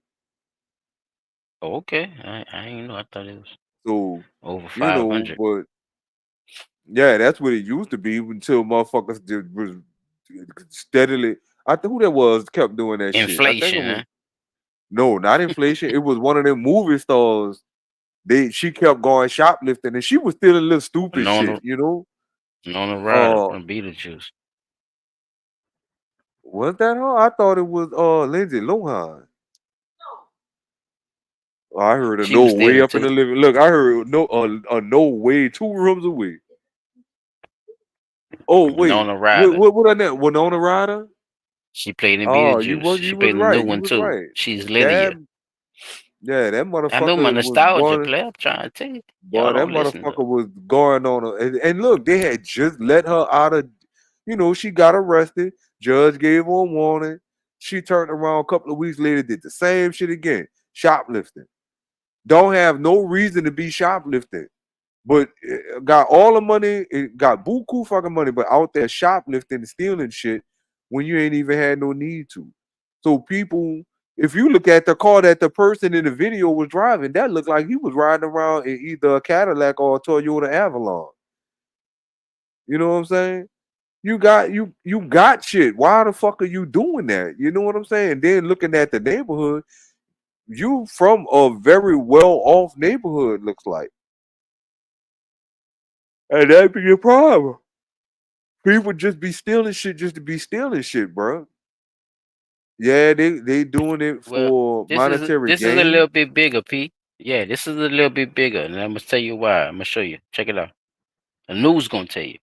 Speaker 3: Oh, okay. I didn't know. I thought it was
Speaker 2: So
Speaker 3: over
Speaker 2: you know,
Speaker 3: 500.
Speaker 2: but yeah, that's what it used to be until motherfuckers just was steadily. I think who that was kept doing that shit. I think
Speaker 3: Inflation,
Speaker 2: it was,
Speaker 3: huh?
Speaker 2: no, not inflation. It was one of them movie stars. She kept going shoplifting and she was stealing little stupid
Speaker 3: Winona-
Speaker 2: shit, you know.
Speaker 3: Winona Ryder from Beetlejuice.
Speaker 2: Was that her? I thought it was Lindsay Lohan. Oh, I heard a
Speaker 3: She
Speaker 2: no
Speaker 3: was
Speaker 2: way
Speaker 3: stealing
Speaker 2: up in the
Speaker 3: too.
Speaker 2: living. Look, I heard a no way 2 rooms away. Oh wait,
Speaker 3: Winona Ryder.
Speaker 2: what on that? Winona Ryder?
Speaker 3: She played in
Speaker 2: Oh,
Speaker 3: Beetlejuice.
Speaker 2: you was
Speaker 3: She played in the
Speaker 2: right.
Speaker 3: new one
Speaker 2: You was
Speaker 3: too.
Speaker 2: right.
Speaker 3: She's Lydia.
Speaker 2: That
Speaker 3: I know my
Speaker 2: motherfucker was
Speaker 3: nostalgia,
Speaker 2: going.
Speaker 3: play. I'm trying to tell you.
Speaker 2: Boy,
Speaker 3: Y'all
Speaker 2: that
Speaker 3: don't listen
Speaker 2: motherfucker
Speaker 3: though.
Speaker 2: was going on. And look, they had just let her out of, she got arrested. Judge gave her a warning. She turned around a couple of weeks later, did the same shit again. Shoplifting. Don't have no reason to be shoplifting. But got all the money, it got buku fucking money, but out there shoplifting and stealing shit when you ain't even had no need to. So people, if you look at the car that the person in the video was driving, that looked like he was riding around in either a Cadillac or a Toyota Avalon. You know what I'm saying? You got shit. Why the fuck are you doing that? You know what I'm saying? Then looking at the neighborhood, you from a very well-off neighborhood, looks like. And that'd be your problem. People just be stealing shit just to be stealing shit, bro. Yeah, they doing it for monetary
Speaker 3: This is a
Speaker 2: gain.
Speaker 3: little bit bigger, P. Yeah, this is a little bit bigger, and I'm gonna tell you why. I'm gonna show you. Check it out. The news gonna tell you.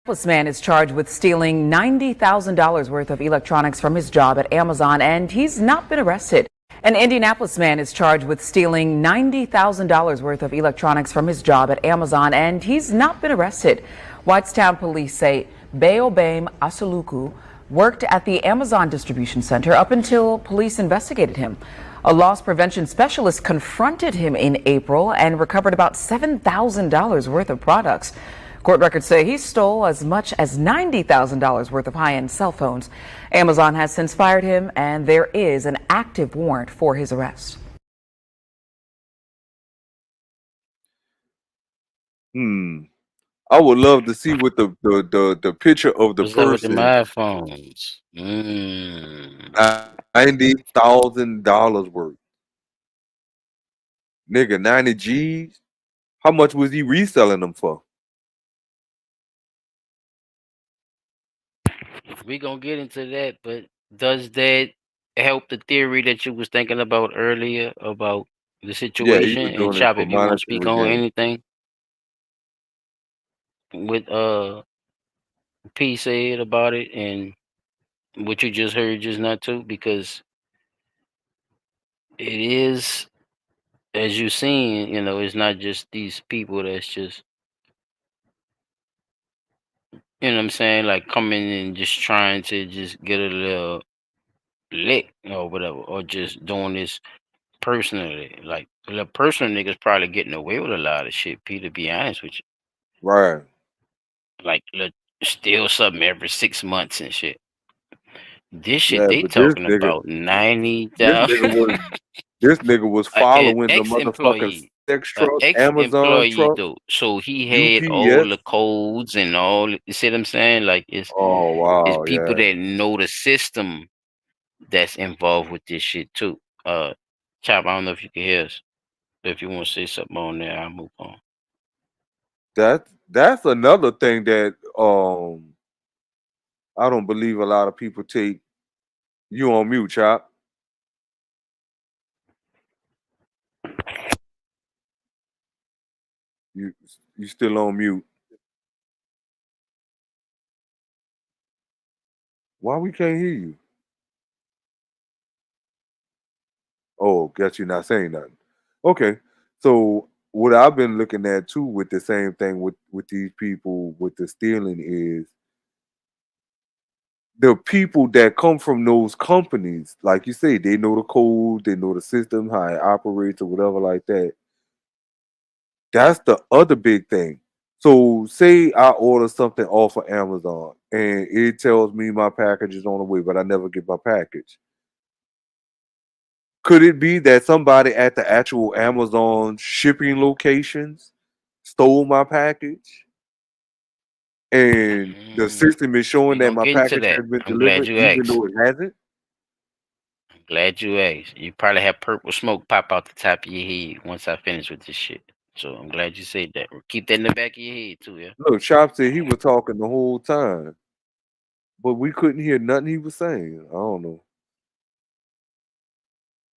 Speaker 5: This man is charged with stealing $90,000 worth of electronics from his job at Amazon, and he's not been arrested. An Indianapolis man is charged with stealing $90,000 worth of electronics from his job at Amazon, and he's not been arrested. Whitestown police say Beobame Asuluku worked at the Amazon distribution center up until police investigated him. A loss prevention specialist confronted him in April and recovered about $7,000 worth of products. Court records say he stole as much as $90,000 worth of high-end cell phones. Amazon has since fired him, and there is an active warrant for his arrest.
Speaker 2: I would love to see what the picture of the
Speaker 3: What's up with
Speaker 2: person.
Speaker 3: them iPhones?
Speaker 2: $90,000 worth. Nigga, 90 G's. How much was he reselling them for?
Speaker 3: We gonna get into that, but does that help the theory that you was thinking about earlier about the
Speaker 2: Yeah, he
Speaker 3: situation?
Speaker 2: was
Speaker 3: And
Speaker 2: doing it
Speaker 3: Chop,
Speaker 2: for
Speaker 3: if you want to speak
Speaker 2: monetary
Speaker 3: on
Speaker 2: gain.
Speaker 3: anything with P said about it and what you just heard just now too, because it is, as you seen, it's not just these people that's just, you know what I'm saying, like coming and just trying to just get a little lick or whatever, or just doing this personally. Like the personal niggas probably getting away with a lot of shit, P, to be honest with you.
Speaker 2: Right.
Speaker 3: Like steal something every 6 months and shit. This shit
Speaker 2: Yeah,
Speaker 3: they
Speaker 2: but this
Speaker 3: talking
Speaker 2: nigga,
Speaker 3: about 90,000.
Speaker 2: this nigga was
Speaker 3: An
Speaker 2: following the motherfucking
Speaker 3: ex-employee,
Speaker 2: FedEx truck, Amazon
Speaker 3: ex-employee
Speaker 2: truck,
Speaker 3: though. So he had all the
Speaker 2: UPS.
Speaker 3: codes and all. You see what I'm saying? Like
Speaker 2: Oh
Speaker 3: it's
Speaker 2: wow,
Speaker 3: people
Speaker 2: yeah.
Speaker 3: that know the system that's involved with this shit too. Chop, I don't know if you can hear us. If you want to say something on there, I'll move on.
Speaker 2: That's another thing that I don't believe a lot of people take. You on mute, Chop. You still on mute. Why we can't hear you? Oh, guess you're not saying nothing. Okay. So what I've been looking at too with the same thing with these people with the stealing is the people that come from those companies, like you say, they know the code, they know the system, how it operates or whatever like that. That's the other big thing. So say I order something off of Amazon and it tells me my package is on the way, but I never get my package. Could it be that somebody at the actual Amazon shipping locations stole my package? And the system is showing
Speaker 3: We
Speaker 2: that
Speaker 3: gonna
Speaker 2: my
Speaker 3: get into
Speaker 2: package
Speaker 3: that.
Speaker 2: has been
Speaker 3: I'm glad
Speaker 2: delivered,
Speaker 3: you
Speaker 2: even
Speaker 3: asked.
Speaker 2: though it hasn't?
Speaker 3: I'm glad you asked. You probably have purple smoke pop out the top of your head once I finish with this shit. So I'm glad you said that. Keep that in the back of your head too, yeah.
Speaker 2: Look, Chop said he was talking the whole time, but we couldn't hear nothing he was saying. I don't know.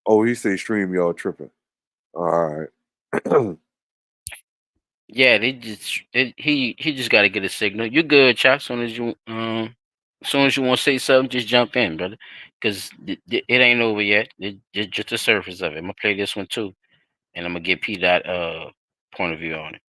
Speaker 2: Oh, he said stream y'all tripping. All right.
Speaker 3: Yeah, he just got to get a signal. You're good, Chop. As soon as you want to say something, just jump in, brother. Because it ain't over yet. Just the surface of it. I'm gonna play this one too, and I'm gonna get P dot point of view on it.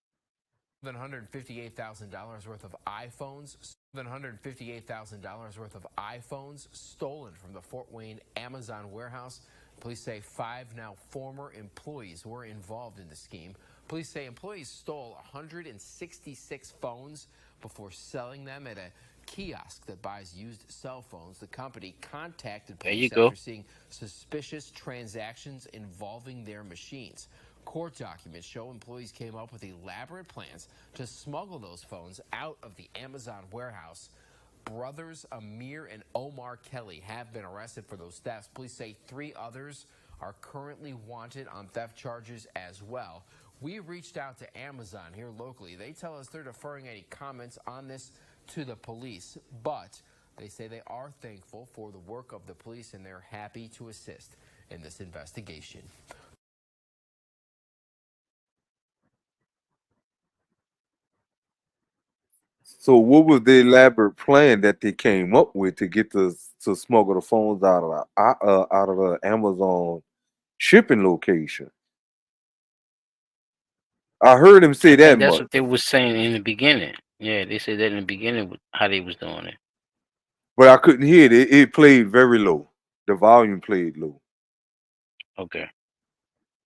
Speaker 4: $158,000 worth of iPhones. $158,000 worth of iPhones stolen from the Fort Wayne Amazon warehouse. Police say 5 now former employees were involved in the scheme. Police say employees stole 166 phones before selling them at a kiosk that buys used cell phones. The company contacted police after seeing suspicious transactions involving their machines. Court documents show employees came up with elaborate plans to smuggle those phones out of the Amazon warehouse. Brothers Amir and Omar Kelly have been arrested for those thefts. Police say 3 others are currently wanted on theft charges as well. We reached out to Amazon here locally. They tell us they're deferring any comments on this to the police, but they say they are thankful for the work of the police and they're happy to assist in this investigation.
Speaker 2: So what was the elaborate plan that they came up with to get to smuggle the phones out of the Amazon shipping location? I heard him say that
Speaker 3: That's
Speaker 2: much.
Speaker 3: what they was saying in the beginning. Yeah, they said that in the beginning how they was doing it.
Speaker 2: But I couldn't hear it. It played very low. The volume played low.
Speaker 3: Okay.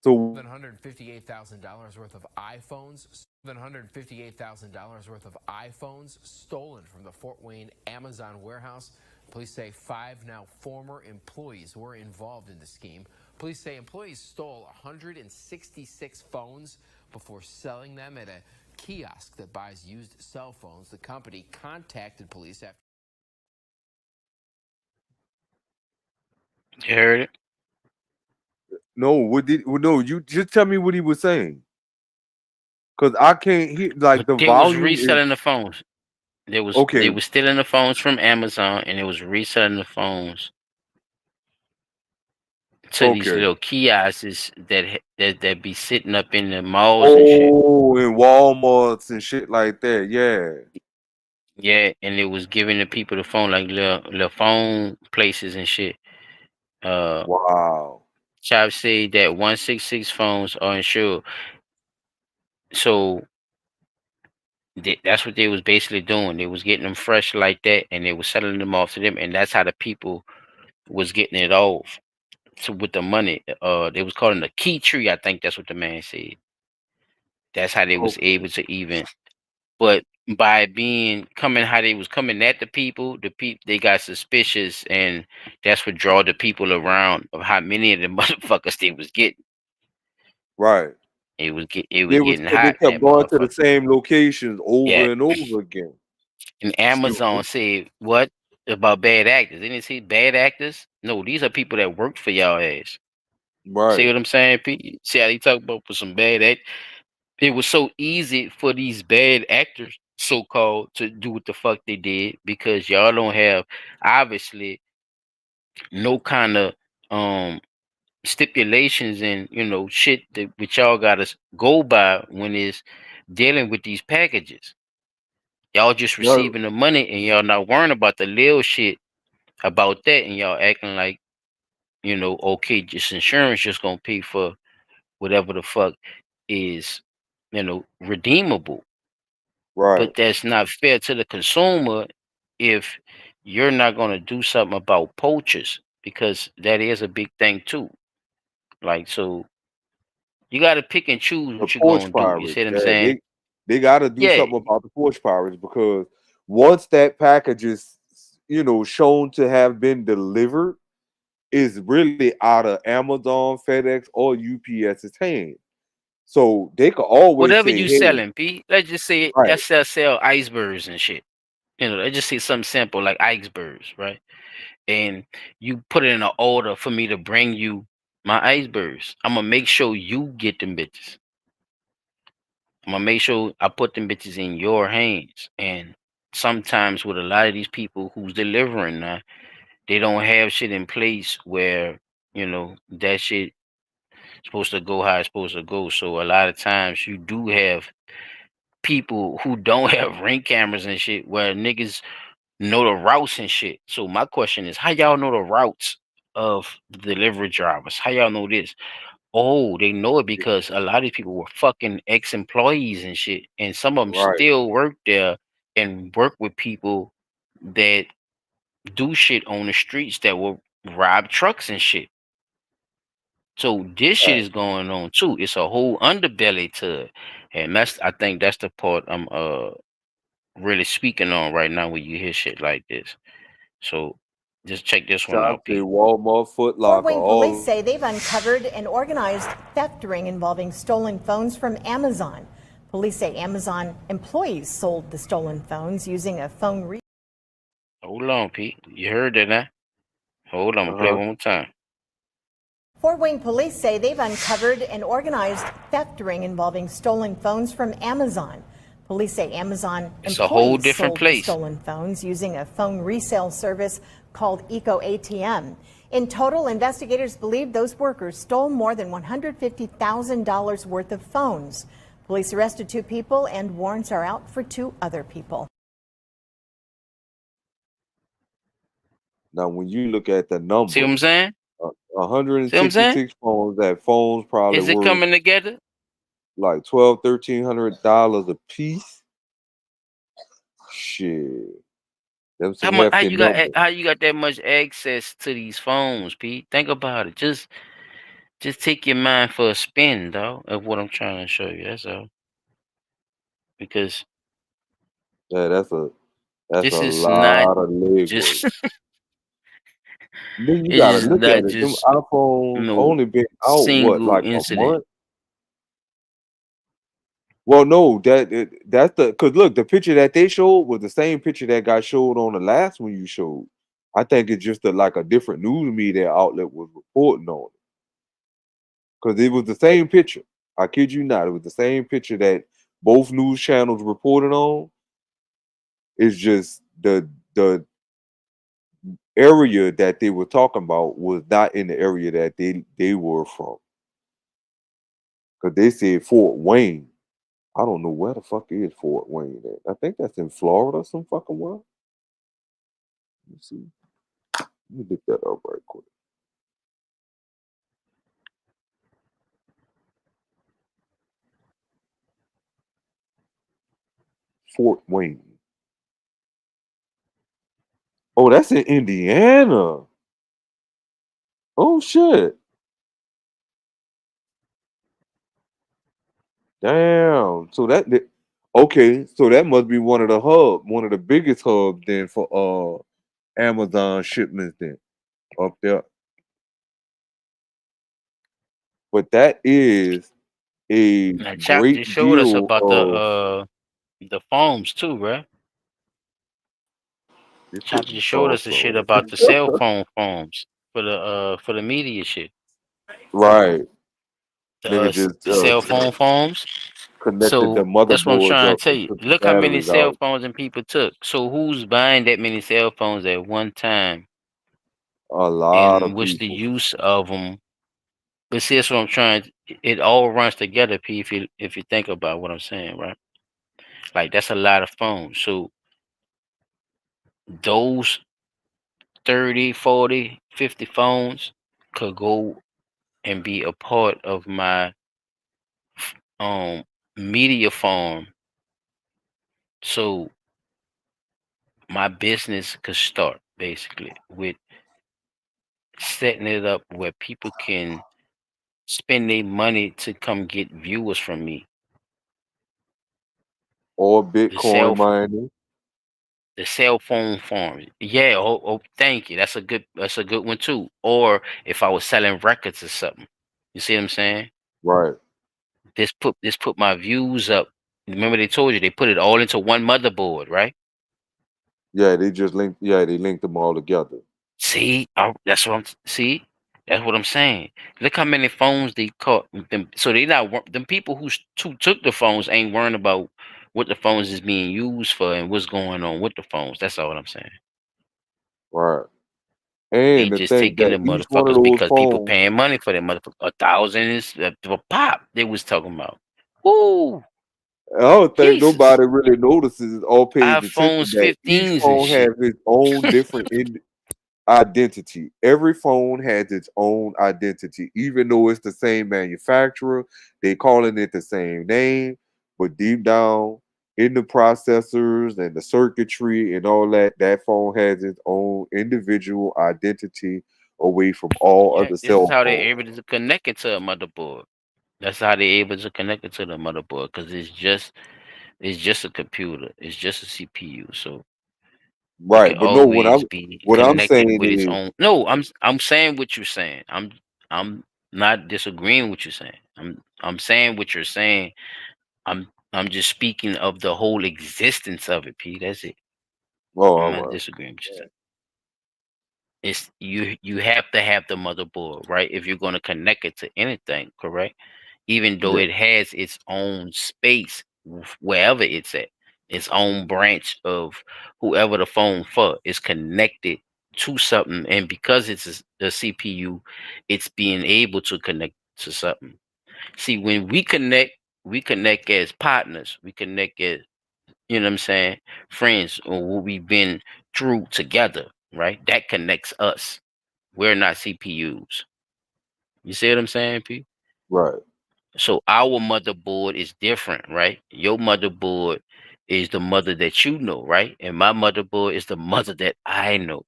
Speaker 4: So $158,000 worth of iPhones. $158,000 worth of iPhones stolen from the Fort Wayne Amazon warehouse. Police say 5 now former employees were involved in the scheme. Police say employees stole 166 phones before selling them at a kiosk that buys used cell phones. The company contacted police after.
Speaker 3: You heard it?
Speaker 2: No, you just tell me what he was saying. Cause I can't hear like the volume.
Speaker 3: They was reselling the phones. They was stealing the phones from Amazon and it was reselling the phones to these little kiosks that be sitting up in the malls and shit.
Speaker 2: Oh, in Walmarts and shit like that. Yeah.
Speaker 3: Yeah, and it was giving the people the phone like little phone places and shit.
Speaker 2: Wow.
Speaker 3: Chop said that 166 phones are insured. So that's what they was basically doing. They was getting them fresh like that, and they was selling them off to them, and that's how the people was getting it off. So with the money, they was calling the key tree. I think that's what the man said. That's how they was able to even. But by being coming how they was coming at the people they got suspicious, and that's what draw the people around of how many of the motherfuckers they was getting.
Speaker 2: Right.
Speaker 3: It was
Speaker 2: They
Speaker 3: getting hot in
Speaker 2: kept
Speaker 3: that
Speaker 2: going to the
Speaker 3: motherfucker.
Speaker 2: same locations
Speaker 3: Yeah.
Speaker 2: over and over again.
Speaker 3: And Amazon said what about bad actors? They didn't say bad actors. No, these are people that work for y'all ass.
Speaker 2: Right.
Speaker 3: See what I'm saying, Pete? See how they talk about for some bad act. It was so easy for these bad actors, so called, to do what the fuck they did because y'all don't have obviously no kind of stipulations and shit that which y'all gotta go by when it's dealing with these packages. Y'all just
Speaker 2: No.
Speaker 3: receiving the money and y'all not worrying about the little shit about that, and y'all acting like okay, just insurance just gonna pay for whatever the fuck is redeemable.
Speaker 2: Right.
Speaker 3: But that's not fair to the consumer if you're not gonna do something about poachers, because that is a big thing too. Like, so you gotta pick and choose
Speaker 2: The
Speaker 3: what you're
Speaker 2: porch
Speaker 3: gonna do. You
Speaker 2: pirates.
Speaker 3: see what I'm
Speaker 2: Yeah,
Speaker 3: saying?
Speaker 2: they got to do
Speaker 3: Yeah.
Speaker 2: something about the porch pirates, because once that package is, shown to have been delivered, is really out of Amazon, FedEx, or UPS's hand. So they could always
Speaker 3: Whatever
Speaker 2: say,
Speaker 3: you
Speaker 2: "Hey,
Speaker 3: selling, P. Let's just say
Speaker 2: right,
Speaker 3: let's sell icebergs and shit. Let's just say something simple like icebergs, right? And you put it in an order for me to bring you my icebergs. I'm gonna make sure you get them bitches. I'm gonna make sure I put them bitches in your hands. And sometimes with a lot of these people who's delivering now, they don't have shit in place where that shit supposed to go how it's supposed to go. So a lot of times you do have people who don't have ring cameras and shit where niggas know the routes and shit. So my question is, how y'all know the routes of the delivery drivers? How y'all know this? Oh, they know it because a lot of these people were fucking ex-employees and shit, and some of them
Speaker 2: right,
Speaker 3: still work there and work with people that do shit on the streets that will rob trucks and shit. So this shit is going on too. It's a whole underbelly to it, and I think that's the part I'm really speaking on right now when you hear shit like this. So just check this one out,
Speaker 2: Shopee,
Speaker 3: Pete.
Speaker 2: Walmart, Foot
Speaker 10: Fort
Speaker 2: Locker,
Speaker 10: Wayne police
Speaker 2: all
Speaker 10: say they've uncovered an organized theft ring involving stolen phones from Amazon. Police say Amazon employees sold the stolen phones using a phone
Speaker 3: Hold on, Pete. You heard that now? Hold on, I'm gonna play it one more time.
Speaker 10: Fort Wayne police say they've uncovered an organized theft ring involving stolen phones from Amazon. Police say Amazon
Speaker 3: It's a whole
Speaker 10: employees
Speaker 3: different
Speaker 10: sold the
Speaker 3: place.
Speaker 10: stolen phones using a phone resale service called Eco ATM. In total, investigators believe those workers stole more than $150,000 worth of phones. Police arrested 2 people and warrants are out for 2 other people.
Speaker 2: Now, when you look at the numbers,
Speaker 3: See what I'm saying?
Speaker 2: 166 phones. That phones probably
Speaker 3: Is it
Speaker 2: worth
Speaker 3: coming together?
Speaker 2: like $1,200 a piece. Shit, them some
Speaker 3: How
Speaker 2: hefty
Speaker 3: you got
Speaker 2: numbers.
Speaker 3: how you got that much access to these phones, Pete? Think about it. Just take your mind for a spin, dog, of what I'm trying to show you. That's all. Because
Speaker 2: Yeah, that's a
Speaker 3: this is not
Speaker 2: lot of legwork.
Speaker 3: just
Speaker 2: Then you
Speaker 3: it's
Speaker 2: gotta
Speaker 3: just
Speaker 2: look at
Speaker 3: not
Speaker 2: it. Them
Speaker 3: just
Speaker 2: iPhones only been out what,
Speaker 3: single
Speaker 2: like a
Speaker 3: incident.
Speaker 2: month? Well, no, that's because look, the picture that they showed was the same picture that got showed on the last one you showed. I think it's just like a different news media outlet was reporting on it, because it was the same picture. I kid you not, it was the same picture that both news channels reported on. It's just the area that they were talking about was not in the area that they were from, because they said Fort Wayne. I don't know where the fuck is Fort Wayne at. I think that's in Florida some fucking well. Let me see. Let me look that up right quick. Fort Wayne. Oh, that's in Indiana. Oh shit. Damn. So Okay, so that must be one of the biggest hubs then for Amazon shipments then up there. But that is a
Speaker 3: Now, Chop just
Speaker 2: great
Speaker 3: showed us
Speaker 2: deal
Speaker 3: about
Speaker 2: of
Speaker 3: the phones too, right?
Speaker 2: this
Speaker 3: Chop
Speaker 2: shit
Speaker 3: just showed us the shit about the cell phone phones for the media shit.
Speaker 2: right. Nigga just
Speaker 3: The cell phone phones.
Speaker 2: connected the
Speaker 3: So that's what I'm
Speaker 2: motherboards
Speaker 3: trying
Speaker 2: up
Speaker 3: to tell
Speaker 2: and
Speaker 3: you.
Speaker 2: took the
Speaker 3: Look how many
Speaker 2: batteries
Speaker 3: cell
Speaker 2: out.
Speaker 3: phones and people took. So who's buying that many cell phones at one time?
Speaker 2: A lot
Speaker 3: And
Speaker 2: of
Speaker 3: what's the
Speaker 2: people.
Speaker 3: use of them? But see, that's what I'm trying. It all runs together, P. If you think about what I'm saying, right? Like that's a lot of phones. So those 30, 40, 50 phones could go and be a part of my media farm. So my business could start basically with setting it up where people can spend their money to come get viewers from me.
Speaker 2: Or
Speaker 3: The
Speaker 2: Bitcoin mining.
Speaker 3: cell phone farms. Yeah, thank you. That's a good one too. Or if I was selling records or something. You see what I'm saying?
Speaker 2: Right.
Speaker 3: This put my views up. Remember they told you they put it all into one motherboard, right?
Speaker 2: Yeah, they linked them all together.
Speaker 3: See, that's what I'm saying. Look how many phones they caught them. So they not them people who took the phones ain't worrying about what the phones is being used for and what's going on with the phones. That's all I'm saying.
Speaker 2: Right.
Speaker 3: They
Speaker 2: And to
Speaker 3: just
Speaker 2: think
Speaker 3: taking
Speaker 2: that
Speaker 3: the
Speaker 2: each one of
Speaker 3: motherfuckers
Speaker 2: those
Speaker 3: because people
Speaker 2: phones,
Speaker 3: paying money for them motherfuckers. 1,000 is a pop. They was talking about. Ooh,
Speaker 2: I don't think
Speaker 3: Jesus.
Speaker 2: nobody really notices or pays attention
Speaker 3: iPhones
Speaker 2: that each
Speaker 3: 15s and
Speaker 2: phone
Speaker 3: shit.
Speaker 2: has its own different identity. Every phone has its own identity, even though it's the same manufacturer. They calling it the same name, but deep down in the processors and the circuitry and all that, that phone has its own individual identity away from all
Speaker 3: Yeah,
Speaker 2: other
Speaker 3: this is
Speaker 2: cell
Speaker 3: how they're
Speaker 2: phones.
Speaker 3: able to connect it to a motherboard. That's how they're able to connect it to the motherboard because it's just a computer. It's just a CPU. So it can
Speaker 2: Right, but no,
Speaker 3: always be
Speaker 2: what I'm
Speaker 3: connected
Speaker 2: saying
Speaker 3: with its
Speaker 2: is,
Speaker 3: own. No, I'm saying what you're saying. I'm not disagreeing with what you're saying. I'm saying what you're saying. I'm just speaking of the whole existence of it, P. That's it.
Speaker 2: oh,
Speaker 3: I'm
Speaker 2: all
Speaker 3: not
Speaker 2: right.
Speaker 3: disagreeing with you. It's you have to have the motherboard, right? If you're going to connect it to anything, correct? Even though
Speaker 2: Yeah.
Speaker 3: it has its own space wherever it's at, its own branch of whoever the phone for is connected to something, and because it's a CPU, it's being able to connect to something. See, when we connect as partners, we connect as, you know what I'm saying, friends, or what we've been through together, right? That connects us. We're not CPUs. You see what I'm saying, P?
Speaker 2: Right.
Speaker 3: So our motherboard is different, right? Your motherboard is the mother that you know, right? And my motherboard is the mother that I know.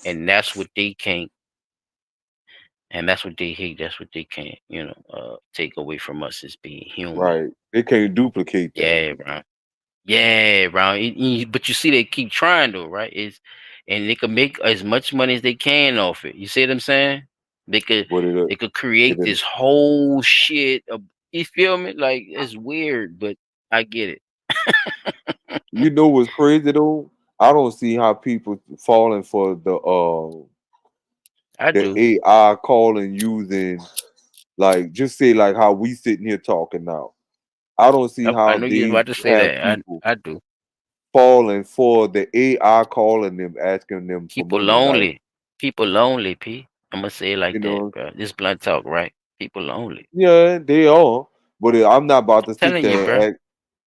Speaker 3: And that's what they can't, and that's what they hate. That's what they can't, take away from us as being human.
Speaker 2: Right. They can't duplicate that.
Speaker 3: Yeah, bro. Yeah, bro. But you see, they keep trying though, right? And they can make as much money as they can off it. You see what I'm saying? They could create this whole shit. You feel me? Like it's weird, but I get it.
Speaker 2: You know what's crazy though? I don't see how people falling for the AI calling using, like, just say like how we sitting here talking now. I don't see
Speaker 3: I
Speaker 2: how
Speaker 3: know you're
Speaker 2: they
Speaker 3: about to say
Speaker 2: have
Speaker 3: that.
Speaker 2: people
Speaker 3: I do.
Speaker 2: falling for the AI calling them, asking them for
Speaker 3: People
Speaker 2: money. Like,
Speaker 3: lonely. People lonely, P. I'm gonna say it like
Speaker 2: you
Speaker 3: that,
Speaker 2: know,
Speaker 3: bro. This blunt talk, right? People lonely.
Speaker 2: yeah, they are. But I'm not about to sit
Speaker 3: Telling you,
Speaker 2: there
Speaker 3: bro.
Speaker 2: and act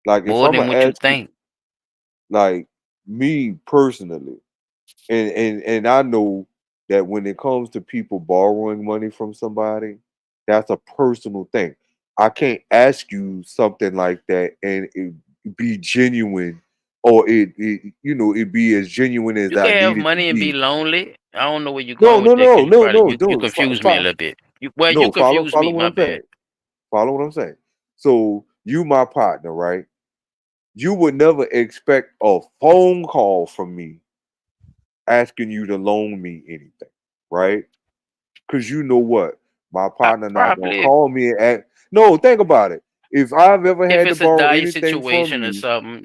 Speaker 2: like, if
Speaker 3: More
Speaker 2: I'm
Speaker 3: than
Speaker 2: gonna
Speaker 3: what you
Speaker 2: ask you,
Speaker 3: think.
Speaker 2: like, me personally, and I know that when it comes to people borrowing money from somebody, that's a personal thing. I can't ask you something like that and it be genuine, or it be as genuine as
Speaker 3: You
Speaker 2: I
Speaker 3: can
Speaker 2: need
Speaker 3: have
Speaker 2: it to
Speaker 3: money and be
Speaker 2: be.
Speaker 3: lonely. I don't know where you're
Speaker 2: No,
Speaker 3: going
Speaker 2: no,
Speaker 3: with that
Speaker 2: no,
Speaker 3: because
Speaker 2: no, no,
Speaker 3: you
Speaker 2: no.
Speaker 3: confuse me a little bit. You
Speaker 2: No, follow,
Speaker 3: confuse
Speaker 2: follow
Speaker 3: me.
Speaker 2: what
Speaker 3: My
Speaker 2: I'm saying.
Speaker 3: bad.
Speaker 2: Follow what I'm saying. So you my partner, right? you would never expect a phone call from me asking you to loan me anything, right? Because you know what? My partner not gonna
Speaker 3: Probably
Speaker 2: call me at no, think about it. If I've ever
Speaker 3: if
Speaker 2: had to
Speaker 3: it's a
Speaker 2: borrow
Speaker 3: dire
Speaker 2: anything from
Speaker 3: situation or
Speaker 2: you,
Speaker 3: something,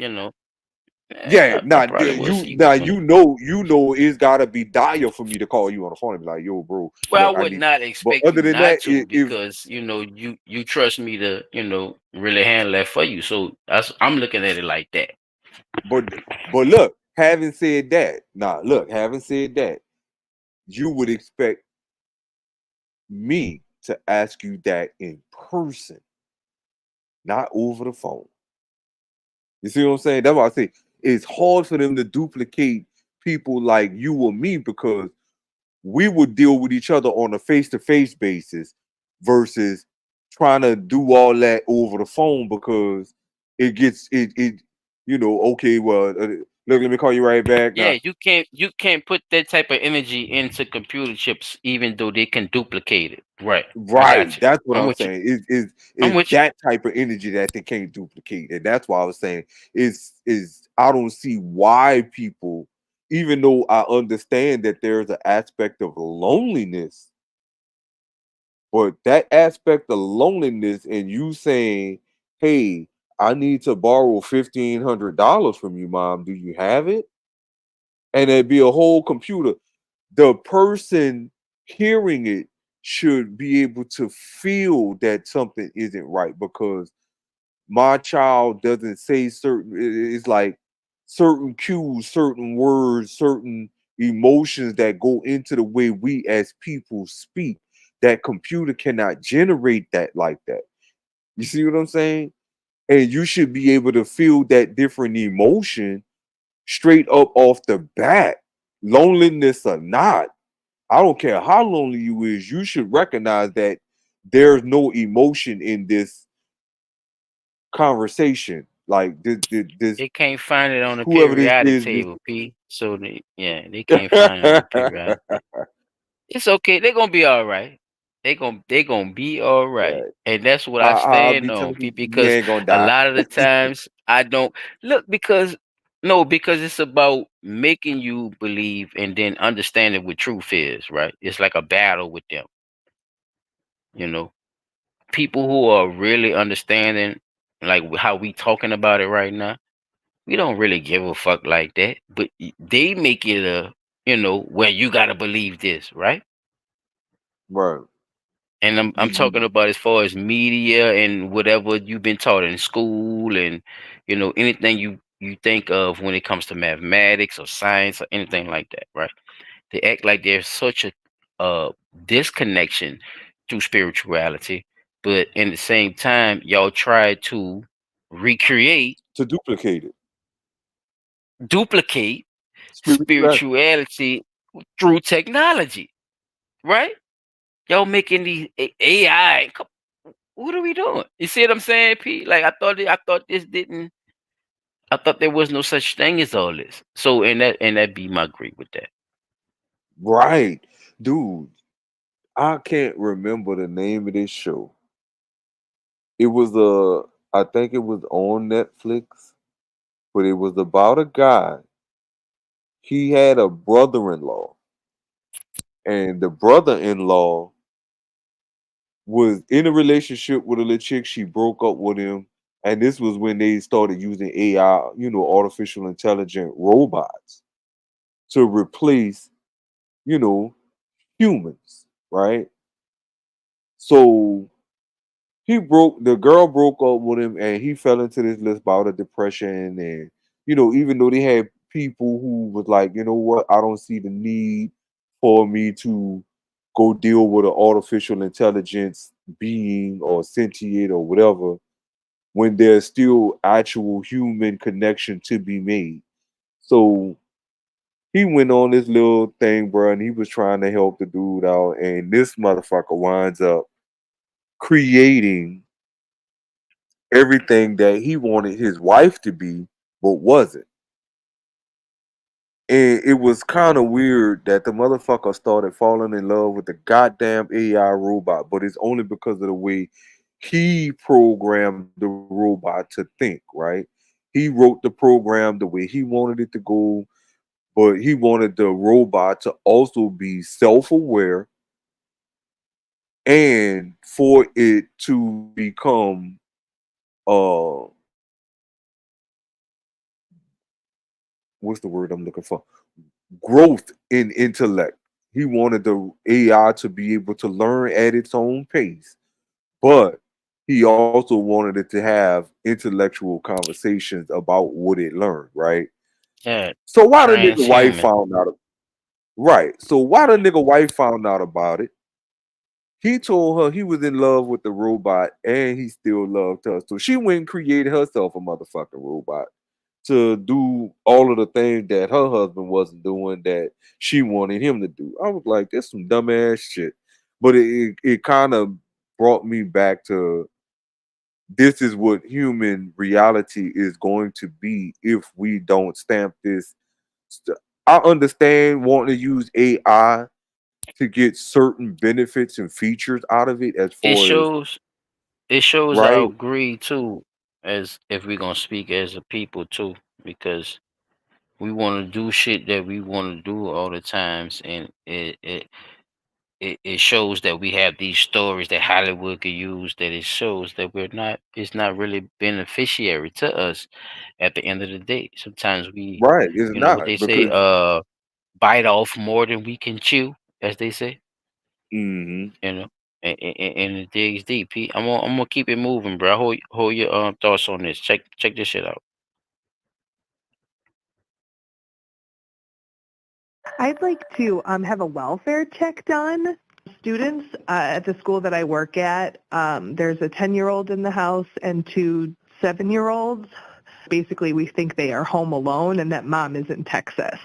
Speaker 2: yeah,
Speaker 3: I
Speaker 2: nah,
Speaker 3: probably will
Speaker 2: you
Speaker 3: see
Speaker 2: now
Speaker 3: what's going on.
Speaker 2: you know it's gotta be dire for me to call you on the phone and be like, yo, bro,
Speaker 3: Well,
Speaker 2: look,
Speaker 3: I
Speaker 2: I
Speaker 3: would
Speaker 2: need.
Speaker 3: not
Speaker 2: But
Speaker 3: expect
Speaker 2: other
Speaker 3: you
Speaker 2: than
Speaker 3: not
Speaker 2: that,
Speaker 3: to
Speaker 2: if
Speaker 3: because you trust me to really handle that for you. So I'm looking at it like that.
Speaker 2: but look, having said that, you would expect me to ask you that in person, not over the phone. You see what I'm saying? That's why I say it's hard for them to duplicate people like you or me because we would deal with each other on a face-to-face basis versus trying to do all that over the phone because it gets okay, well, look, let me call you right back now.
Speaker 3: Yeah, you can't put that type of energy into computer chips, even though they can duplicate it. Right. I
Speaker 2: Right,
Speaker 3: got you.
Speaker 2: that's what
Speaker 3: I'm
Speaker 2: I'm
Speaker 3: with you.
Speaker 2: saying. Is
Speaker 3: I'm with you.
Speaker 2: that type of energy that they can't duplicate, and that's why I was saying is I don't see why people, even though I understand that there's an aspect of loneliness, but that aspect of loneliness and you saying, "Hey, I need to borrow $1,500 from you, mom. Do you have it?" And it'd be a whole computer. The person hearing it should be able to feel that something isn't right because my child doesn't say certain it's like certain cues, certain words, certain emotions that go into the way we as people speak. That computer cannot generate that like that. You see what I'm saying? And you should be able to feel that different emotion straight up off the bat, loneliness or not. I don't care how lonely you is, you should recognize that there's no emotion in this conversation. Like this
Speaker 3: They can't find it on the
Speaker 2: whoever this
Speaker 3: periodic
Speaker 2: is.
Speaker 3: table, P. So they can't find it on the periodic. It's okay. They're gonna be all right. They gonna be all right.
Speaker 2: Right.
Speaker 3: And that's what I
Speaker 2: I'll
Speaker 3: stand
Speaker 2: be
Speaker 3: on,
Speaker 2: telling
Speaker 3: P,
Speaker 2: you, you
Speaker 3: because
Speaker 2: ain't gonna
Speaker 3: a
Speaker 2: die.
Speaker 3: lot of the times I don't look because no, because it's about making you believe and then understanding what truth is, right? It's like a battle with them, you know. People who are really understanding like how we talking about it right now, we don't really give a fuck like that. But they make it where you gotta believe this, right?
Speaker 2: Right.
Speaker 3: And I'm talking about as far as media and whatever you've been taught in school and anything you think of when it comes to mathematics or science or anything like that, right? They act like there's such a disconnection through spirituality, but in the same time, y'all try to recreate,
Speaker 2: To duplicate it.
Speaker 3: duplicate
Speaker 2: Spirituality.
Speaker 3: spirituality through technology, right? Y'all making these AI. What are we doing? You see what I'm saying, P? Like I thought this didn't. I thought there was no such thing as all this. So and that be my agree with that.
Speaker 2: Right. Dude, I can't remember the name of this show. It was I think it was on Netflix, but it was about a guy. He had a brother-in-law, and the brother-in-law was in a relationship with a little chick. She broke up with him, and this was when they started using AI, artificial intelligent robots to replace, you know, humans, right? So the girl broke up with him, and he fell into this list bout of depression. And even though they had people who was like, you know what, I don't see the need for me to go deal with an artificial intelligence being or sentient or whatever, when there's still actual human connection to be made. So he went on this little thing, bro, and he was trying to help the dude out, and this motherfucker winds up creating everything that he wanted his wife to be, but wasn't. And it was kind of weird that the motherfucker started falling in love with the goddamn AI robot, but it's only because of the way he programmed the robot to think, right? He wrote the program the way he wanted it to go, but he wanted the robot to also be self-aware and for it to become what's the word I'm looking for? Growth in intellect. He wanted the AI to be able to learn at its own pace, but he also wanted it to have intellectual conversations about what it learned, right?
Speaker 3: Yeah,
Speaker 2: So why the nigga wife
Speaker 3: transhuman.
Speaker 2: found out? Right. So why the nigga wife found out about it? He told her he was in love with the robot and he still loved her. So she went and created herself a motherfucking robot to do all of the things that her husband wasn't doing that she wanted him to do. I was like, this some dumbass shit. But it kind of brought me back to this is what human reality is going to be if we don't stamp this. I understand wanting to use AI to get certain benefits and features out of it as
Speaker 3: It
Speaker 2: far as
Speaker 3: shows
Speaker 2: right.
Speaker 3: our greed too, as if we're gonna speak as a people too, because we want to do shit that we want to do all the times, and it shows that we have these stories that Hollywood could use. That it shows that it's not really beneficiary to us at the end of the day. Sometimes we,
Speaker 2: Right. It's
Speaker 3: you know what
Speaker 2: not
Speaker 3: they say,
Speaker 2: because
Speaker 3: bite off more than we can chew, as they say.
Speaker 2: mhm.
Speaker 3: You know, and it digs deep. I'm gonna keep it moving, bro. Hold your thoughts on this. Check this shit out.
Speaker 11: I'd like to have a welfare check done. Students at the school that I work at, there's a 10-year-old in the house and 2 7-year-olds. Basically, we think they are home alone and that mom is in Texas.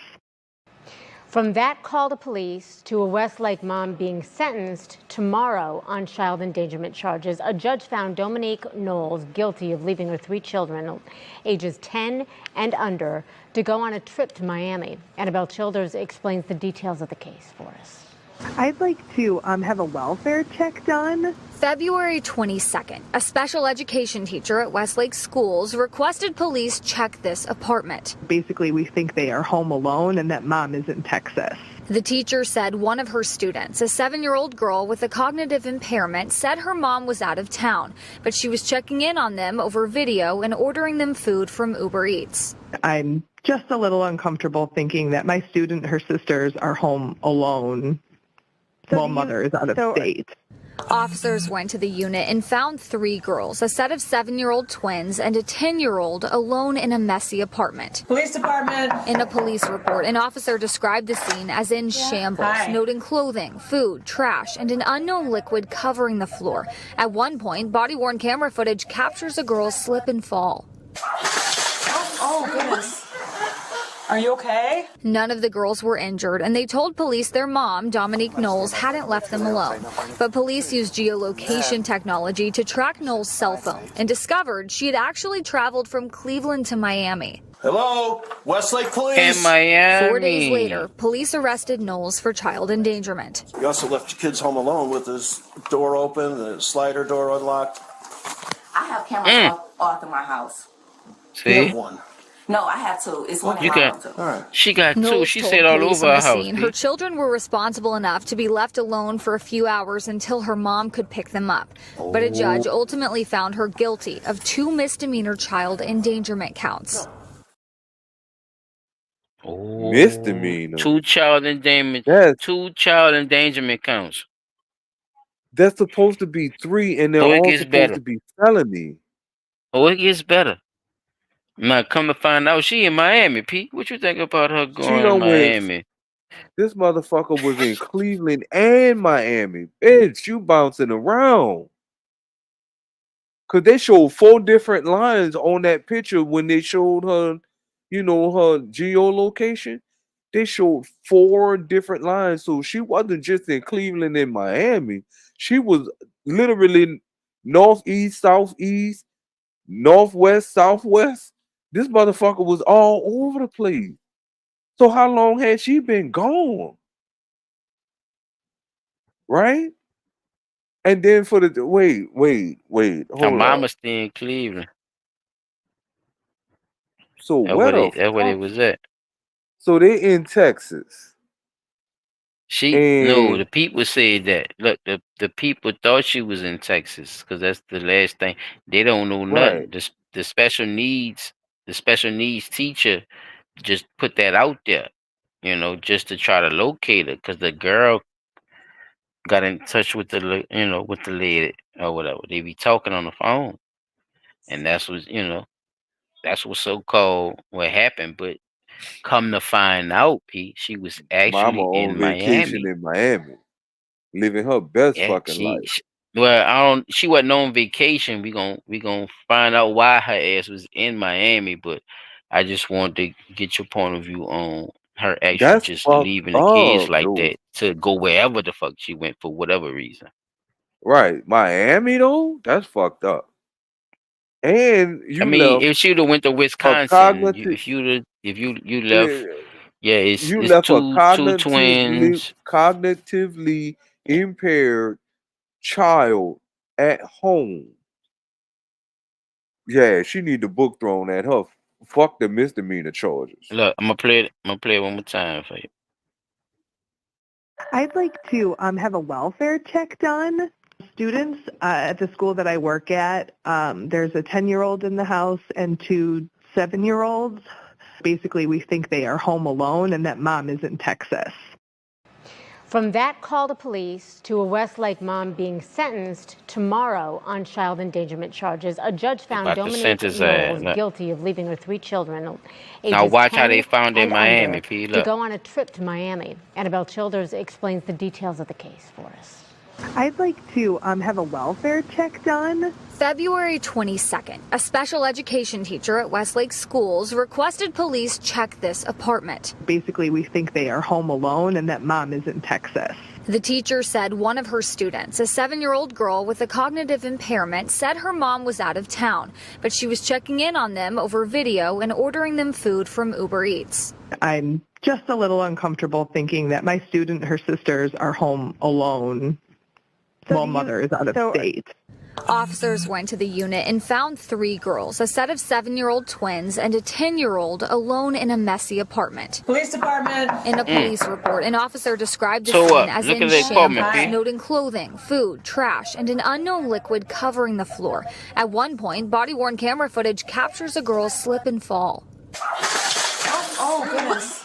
Speaker 12: From that call to police to a Westlake mom being sentenced tomorrow on child endangerment charges, a judge found Dominique Knowles guilty of leaving her 3 children, ages 10 and under, to go on a trip to Miami. Annabelle Childers explains the details of the case for us.
Speaker 11: I'd like to have a welfare check done.
Speaker 15: February 22nd, a special education teacher at Westlake Schools requested police check this apartment.
Speaker 11: Basically, we think they are home alone and that mom is in Texas.
Speaker 15: The teacher said one of her students, a 7-year-old girl with a cognitive impairment, said her mom was out of town, but she was checking in on them over video and ordering them food from Uber Eats.
Speaker 11: I'm just a little uncomfortable thinking that my student and her sisters are home alone while mother is out of state.
Speaker 15: Officers went to the unit and found 3 girls, a set of 7-year-old twins and a 10-year-old alone in a messy apartment. Police department. In a police report, an officer described the scene as in shambles, noting clothing, food, trash, and an unknown liquid covering the floor. At one point, body-worn camera footage captures a girl slip and fall.
Speaker 16: Oh, goodness. Are you okay?
Speaker 15: None of the girls were injured, and they told police their mom, Dominique Knowles, hadn't left them alone. But police used geolocation technology to track Knowles' cell phone and discovered she had actually traveled from Cleveland to Miami.
Speaker 16: Hello, Westlake Police.
Speaker 3: In Miami.
Speaker 15: 4 days later, police arrested Knowles for child endangerment.
Speaker 16: You also left your kids home alone with his door open, the slider door unlocked.
Speaker 18: I have cameras all through my house.
Speaker 3: See?
Speaker 16: You have one.
Speaker 18: No, I have 2. It's one in
Speaker 3: You
Speaker 18: my
Speaker 3: got.
Speaker 18: house.
Speaker 16: All right.
Speaker 3: She got 2.
Speaker 15: Knowles
Speaker 3: She
Speaker 15: told
Speaker 3: said all
Speaker 15: police
Speaker 3: over
Speaker 15: on
Speaker 3: her
Speaker 15: the
Speaker 3: house.
Speaker 15: scene her children were responsible enough to be left alone for a few hours until her mom could pick them up. But a judge ultimately found her guilty of 2 misdemeanor child endangerment counts.
Speaker 3: Oh,
Speaker 2: Misdemeanor.
Speaker 3: 2 child endangerment.
Speaker 2: Yes.
Speaker 3: 2 child endangerment counts.
Speaker 2: That's supposed to be 3 and they're
Speaker 3: Oh, it
Speaker 2: all
Speaker 3: gets
Speaker 2: supposed
Speaker 3: better.
Speaker 2: to be felony.
Speaker 3: Oh, it gets better. Now, come to find out, she in Miami, Pete. What you think about her
Speaker 2: She
Speaker 3: going to
Speaker 2: done went.
Speaker 3: Miami?
Speaker 2: This motherfucker was in Cleveland and Miami. Bitch, you bouncing around. Cause they showed 4 different lines on that picture when they showed her, you know, her geolocation. They showed 4 different lines. So she wasn't just in Cleveland and Miami. She was literally northeast, southeast, northwest, southwest. This motherfucker was all over the place. So how long had she been gone? Right? And then for the wait,
Speaker 3: Her
Speaker 2: hold up.
Speaker 3: mama stay in Cleveland.
Speaker 2: So
Speaker 3: That's
Speaker 2: where
Speaker 3: where they
Speaker 2: fuck?
Speaker 3: was at.
Speaker 2: So they in Texas.
Speaker 3: No, the
Speaker 2: And
Speaker 3: people said that. Look, the people thought she was in Texas because that's the last thing. They don't know
Speaker 2: right.
Speaker 3: nothing. The special needs teacher just put that out there, just to try to locate her because the girl got in touch with with the lady or whatever. They be talking on the phone, and that's what so-called what happened. But come to find out, Pete, she was
Speaker 2: Mama
Speaker 3: actually
Speaker 2: on
Speaker 3: in
Speaker 2: vacation
Speaker 3: Miami.
Speaker 2: in Miami, living her best
Speaker 3: Yeah,
Speaker 2: fucking life.
Speaker 3: she wasn't on vacation. We gonna find out why her ass was in Miami, but I just wanted to get your point of view on her actually
Speaker 2: That's
Speaker 3: just
Speaker 2: fucked
Speaker 3: leaving the kids
Speaker 2: up,
Speaker 3: like
Speaker 2: though.
Speaker 3: that to go wherever the fuck she went for whatever reason.
Speaker 2: Right, Miami though, that's fucked up. And
Speaker 3: I
Speaker 2: you
Speaker 3: mean,
Speaker 2: left
Speaker 3: if she'd have went to
Speaker 2: a
Speaker 3: Wisconsin,
Speaker 2: cognitive.
Speaker 3: if you left,
Speaker 2: Yeah,
Speaker 3: yeah, it's
Speaker 2: you
Speaker 3: it's
Speaker 2: left a
Speaker 3: two twins.
Speaker 2: cognitively impaired child at home. Yeah, she need the book thrown at her. Fuck the misdemeanor charges.
Speaker 3: Look, I'm gonna play it one more time for you.
Speaker 11: I'd like to have a welfare check done. Students at the school that I work at, there's a 10-year-old in the house and 2 7-year-olds. Basically, we think they are home alone and that mom is in Texas.
Speaker 12: From that call to police to a Westlake mom being sentenced tomorrow on child endangerment charges, a judge found
Speaker 3: About to
Speaker 12: Dominique
Speaker 3: sentence her.
Speaker 12: Knowles
Speaker 3: Look.
Speaker 12: guilty of leaving her 3 children,
Speaker 3: Now
Speaker 12: ages
Speaker 3: watch how
Speaker 12: 10
Speaker 3: they found in
Speaker 12: and
Speaker 3: Miami,
Speaker 12: under,
Speaker 3: P.
Speaker 12: to
Speaker 3: Look.
Speaker 12: go on a trip to Miami. Annabelle Childers explains the details of the case for us.
Speaker 11: I'd like to have a welfare check done.
Speaker 15: February 22nd, a special education teacher at Westlake Schools requested police check this apartment.
Speaker 11: Basically, we think they are home alone and that mom is in Texas.
Speaker 15: The teacher said one of her students, a 7-year-old girl with a cognitive impairment, said her mom was out of town, but she was checking in on them over video and ordering them food from Uber Eats.
Speaker 11: I'm just a little uncomfortable thinking that my student and her sisters are home alone while mother is out of state.
Speaker 15: Officers went to the unit and found 3 girls, a set of 7-year-old twins and a 10-year-old alone in a messy apartment.
Speaker 1: Police department.
Speaker 15: In a police report, an officer described the
Speaker 3: So
Speaker 15: scene
Speaker 3: what?
Speaker 15: as
Speaker 3: Look
Speaker 15: in
Speaker 3: at the apartment,
Speaker 15: shambles,
Speaker 3: P.
Speaker 15: noting clothing, food, trash, and an unknown liquid covering the floor. At one point, body-worn camera footage captures a girl slip and fall.
Speaker 1: Oh, goodness.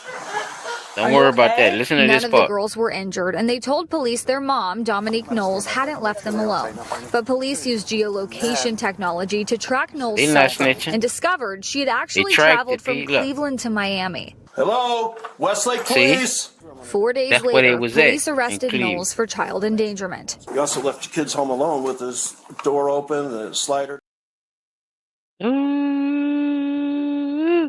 Speaker 3: Don't worry about that. Listen to
Speaker 15: None
Speaker 3: this
Speaker 15: of the
Speaker 3: part.
Speaker 15: girls were injured, and they told police their mom, Dominique Knowles, hadn't left them alone. But police used geolocation technology to track Knowles'
Speaker 3: They
Speaker 15: cell
Speaker 3: not
Speaker 15: phone
Speaker 3: snitching.
Speaker 15: and discovered she had actually
Speaker 3: tracked
Speaker 15: traveled
Speaker 3: it,
Speaker 15: from
Speaker 3: P. Look.
Speaker 15: Cleveland to Miami.
Speaker 16: Hello, Westlake
Speaker 3: See?
Speaker 16: Police.
Speaker 15: 4 days
Speaker 3: That's where they
Speaker 15: later,
Speaker 3: was at,
Speaker 15: police
Speaker 3: in
Speaker 15: arrested
Speaker 3: Cleveland.
Speaker 15: Knowles for child endangerment.
Speaker 16: You also left your kids home alone with his door open, the slider.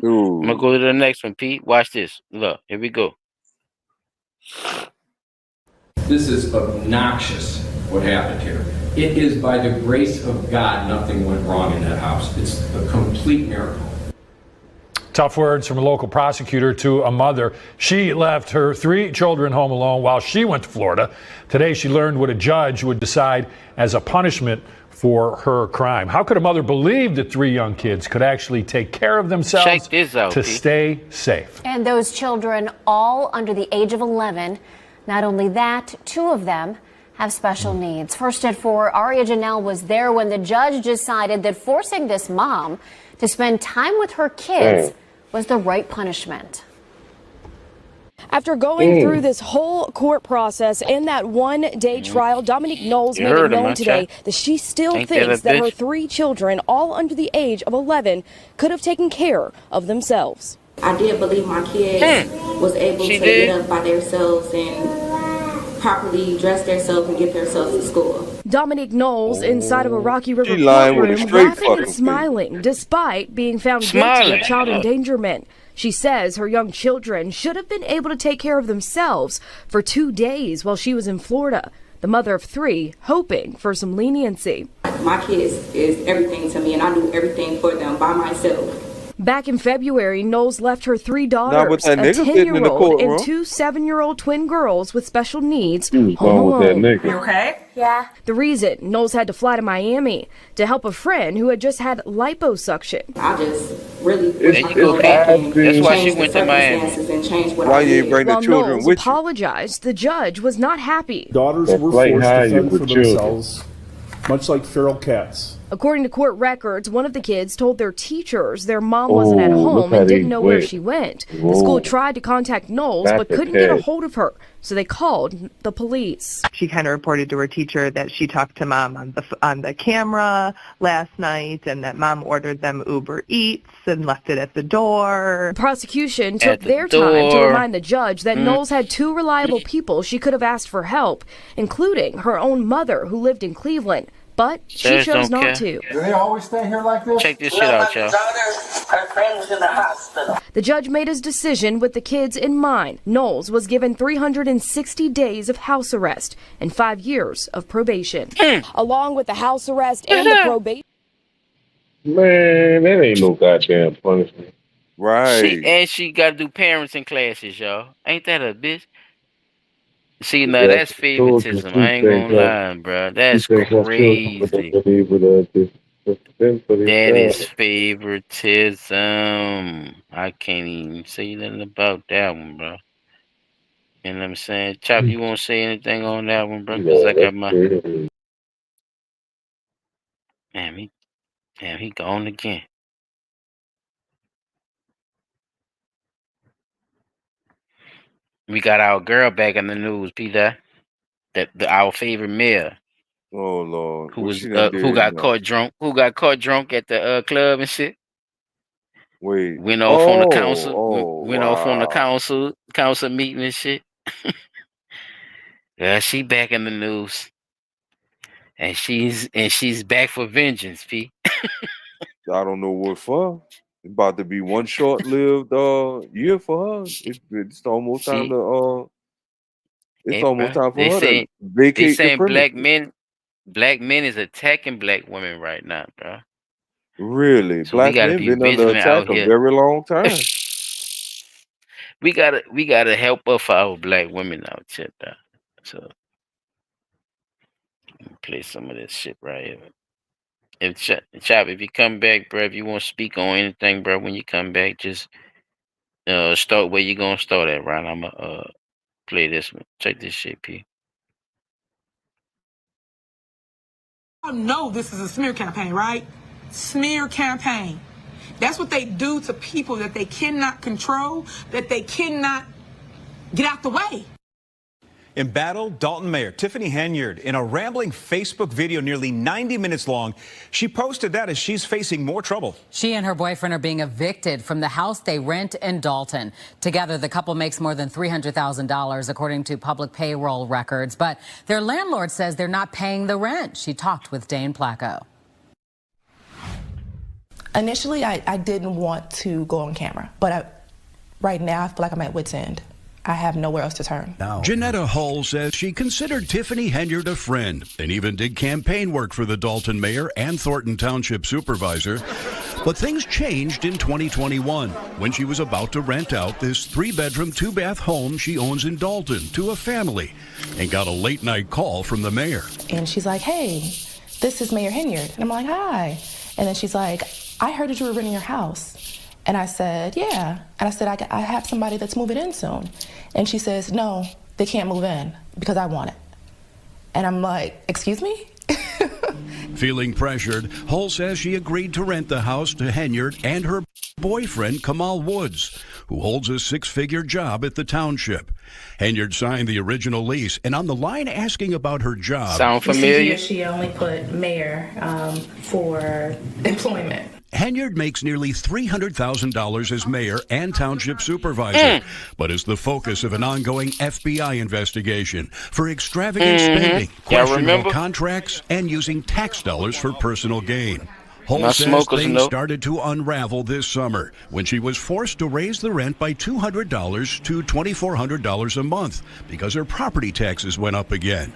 Speaker 3: I'm gonna go to the next one, Pete. Watch this. Look, here we go.
Speaker 17: This is obnoxious, what happened here. It is by the grace of God nothing went wrong in that house. It's a complete miracle.
Speaker 19: Tough words from a local prosecutor to a mother. She left her 3 children home alone while she went to Florida. Today she learned what a judge would decide as a punishment for her crime. How could a mother believe that 3 young kids could actually take care of themselves
Speaker 3: Check this out,
Speaker 19: to
Speaker 3: Pete.
Speaker 19: stay safe?
Speaker 20: And those children all under the age of 11. Not only that, 2 of them have special needs. First at 4, Aria Janelle was there when the judge decided that forcing this mom to spend time with her kids was the right punishment.
Speaker 23: After going through this whole court process and that one-day trial, Dominique Knowles
Speaker 3: You
Speaker 23: made it
Speaker 3: heard him,
Speaker 23: known
Speaker 3: huh,
Speaker 23: today
Speaker 3: Chuck?
Speaker 23: that she still
Speaker 3: Ain't that a
Speaker 23: thinks that her
Speaker 3: bitch?
Speaker 23: 3 children, all under the age of 11, could have taken care of themselves.
Speaker 26: I did believe my kids was able
Speaker 3: She
Speaker 26: to
Speaker 3: did?
Speaker 26: get up by themselves and properly dress themselves and get themselves to school.
Speaker 23: Dominique Knowles inside of a Rocky River
Speaker 2: lying with a
Speaker 23: courtroom,
Speaker 2: straight
Speaker 23: laughing
Speaker 2: fucking
Speaker 23: and
Speaker 2: face.
Speaker 23: smiling despite being found guilty
Speaker 3: Smiling.
Speaker 23: of child endangerment. She says her young children should have been able to take care of themselves for 2 days while she was in Florida. The mother of 3 hoping for some leniency.
Speaker 26: My kids is everything to me, and I do everything for them by myself.
Speaker 23: Back in February, Knowles left her 3
Speaker 2: Not
Speaker 23: daughters,
Speaker 2: with
Speaker 23: a
Speaker 2: that nigga sitting in the
Speaker 23: 10-year-old and
Speaker 2: courtroom.
Speaker 23: 2 7-year-old twin girls with special needs
Speaker 13: Who's
Speaker 23: home
Speaker 13: wrong with that
Speaker 23: alone.
Speaker 13: nigga?
Speaker 1: You okay?
Speaker 20: Yeah.
Speaker 23: The reason, Knowles had to fly to Miami to help a friend who had just had liposuction.
Speaker 26: I just really
Speaker 13: There
Speaker 26: wish
Speaker 13: you
Speaker 26: I
Speaker 13: go,
Speaker 26: could go back and
Speaker 13: That's
Speaker 3: why she
Speaker 26: change the
Speaker 3: went to Miami.
Speaker 26: circumstances and change what
Speaker 2: Why
Speaker 26: I
Speaker 2: you ain't
Speaker 26: did.
Speaker 2: bring the
Speaker 23: While
Speaker 2: children
Speaker 23: Knowles
Speaker 2: with you?
Speaker 23: apologized, the judge was not happy.
Speaker 6: Daughters
Speaker 13: That's
Speaker 6: were
Speaker 13: like
Speaker 6: forced
Speaker 13: how
Speaker 6: to
Speaker 13: you
Speaker 6: fend for
Speaker 13: with children.
Speaker 6: themselves, much like feral cats.
Speaker 23: According to court records, one of the kids told their teachers their mom wasn't at
Speaker 13: Oh, look
Speaker 23: home
Speaker 13: how
Speaker 23: and didn't
Speaker 13: they
Speaker 23: know where
Speaker 13: went.
Speaker 23: she went. The
Speaker 13: Whoa.
Speaker 23: school tried to contact Knowles
Speaker 13: That's
Speaker 23: but
Speaker 13: a
Speaker 23: couldn't get a
Speaker 13: kid.
Speaker 23: hold of her, so they called the police.
Speaker 11: She kind of reported to her teacher that she talked to mom on the camera last night, and that mom ordered them Uber Eats and left it at the door.
Speaker 23: The prosecution
Speaker 3: At
Speaker 23: took
Speaker 3: the
Speaker 23: their time to
Speaker 3: door.
Speaker 23: remind the judge that Knowles had 2 reliable people she could have asked for help, including her own mother who lived in Cleveland, but she
Speaker 3: Judge
Speaker 23: chose
Speaker 3: don't
Speaker 23: not
Speaker 3: care.
Speaker 23: to.
Speaker 6: Do they always stay here like this?
Speaker 3: Check this shit out, y'all.
Speaker 18: Her friend was in the hospital.
Speaker 23: The judge made his decision with the kids in mind. Knowles was given 360 days of house arrest and 5 years of probation. Along with the house arrest and the probation.
Speaker 13: Man, that ain't no goddamn punishment.
Speaker 2: Right.
Speaker 3: She got to do parenting classes, y'all. Ain't that a bitch? See, now that's favoritism. I ain't gonna lie, bro. That's crazy. That is favoritism. I can't even say nothing about that one, bro. You know what I'm saying? Chop, you won't say anything on that one, bro? Because I got my... Damn, he gone again. We got our girl back in the news, Peter. Our favorite mayor.
Speaker 2: Oh Lord.
Speaker 3: Who
Speaker 2: What
Speaker 3: was
Speaker 2: she done did
Speaker 3: who got
Speaker 2: now?
Speaker 3: caught drunk? Who got caught drunk at the club and shit?
Speaker 2: Wait.
Speaker 3: Went off on the council.
Speaker 2: Oh,
Speaker 3: Went off on the
Speaker 2: wow.
Speaker 3: council meeting and shit. Yeah, she back in the news, and she's back for vengeance, P.
Speaker 2: I don't know what for. It's about to be one short-lived year for her. It's almost time to it's
Speaker 3: Hey,
Speaker 2: almost
Speaker 3: bruh,
Speaker 2: time for
Speaker 3: they
Speaker 2: her to
Speaker 3: saying
Speaker 2: vacate the
Speaker 3: black
Speaker 2: premises.
Speaker 3: men is attacking black women right now, bro.
Speaker 2: Really,
Speaker 3: So we
Speaker 2: black
Speaker 3: gotta
Speaker 2: men
Speaker 3: be
Speaker 2: been under
Speaker 3: vigilant
Speaker 2: attack
Speaker 3: out
Speaker 2: a
Speaker 3: here.
Speaker 2: very long time.
Speaker 3: We gotta help up for our black women out here, dog. So let me play some of this shit right here. If Chop, if you come back, bro, if you want to speak on anything, bro, when you come back, just start where you gonna start at, right? I'ma play this one. Check this shit, P.
Speaker 1: I know this is a smear campaign, right? Smear campaign. That's what they do to people that they cannot control, that they cannot get out the way.
Speaker 7: Embattled Dalton Mayor Tiffany Henyard in a rambling Facebook video nearly 90 minutes long. She posted that as she's facing more trouble.
Speaker 14: She and her boyfriend are being evicted from the house they rent in Dalton. Together, the couple makes more than $300,000, according to public payroll records. But their landlord says they're not paying the rent. She talked with Dane Placco.
Speaker 21: Initially, I didn't want to go on camera, but right now I feel like I'm at wit's end. I have nowhere else to turn.
Speaker 22: Janetta Hull says she considered Tiffany Henyard a friend and even did campaign work for the Dalton mayor and Thornton Township supervisor. But things changed in 2021 when she was about to rent out this 3-bedroom, 2-bath home she owns in Dalton to a family and got a late-night call from the mayor.
Speaker 21: And she's like, hey, this is Mayor Henyard. And I'm like, hi. And then she's like, I heard that you were renting your house. And I said, yeah. And I said, I have somebody that's moving in soon. And she says, no, they can't move in because I want it. And I'm like, excuse me?
Speaker 22: Feeling pressured, Hull says she agreed to rent the house to Henyard and her boyfriend, Kamal Woods, who holds a 6-figure job at the township. Henyard signed the original lease, and on the line asking about her job.
Speaker 3: Sound familiar?
Speaker 21: She only put mayor for employment.
Speaker 22: Henyard makes nearly $300,000 as mayor and township supervisor, but is the focus of an ongoing FBI investigation for extravagant spending, questionable contracts, and using tax dollars for personal gain. Hull says things started to unravel this summer when she was forced to raise the rent by $200 to $2,400 a month because her property taxes went up again.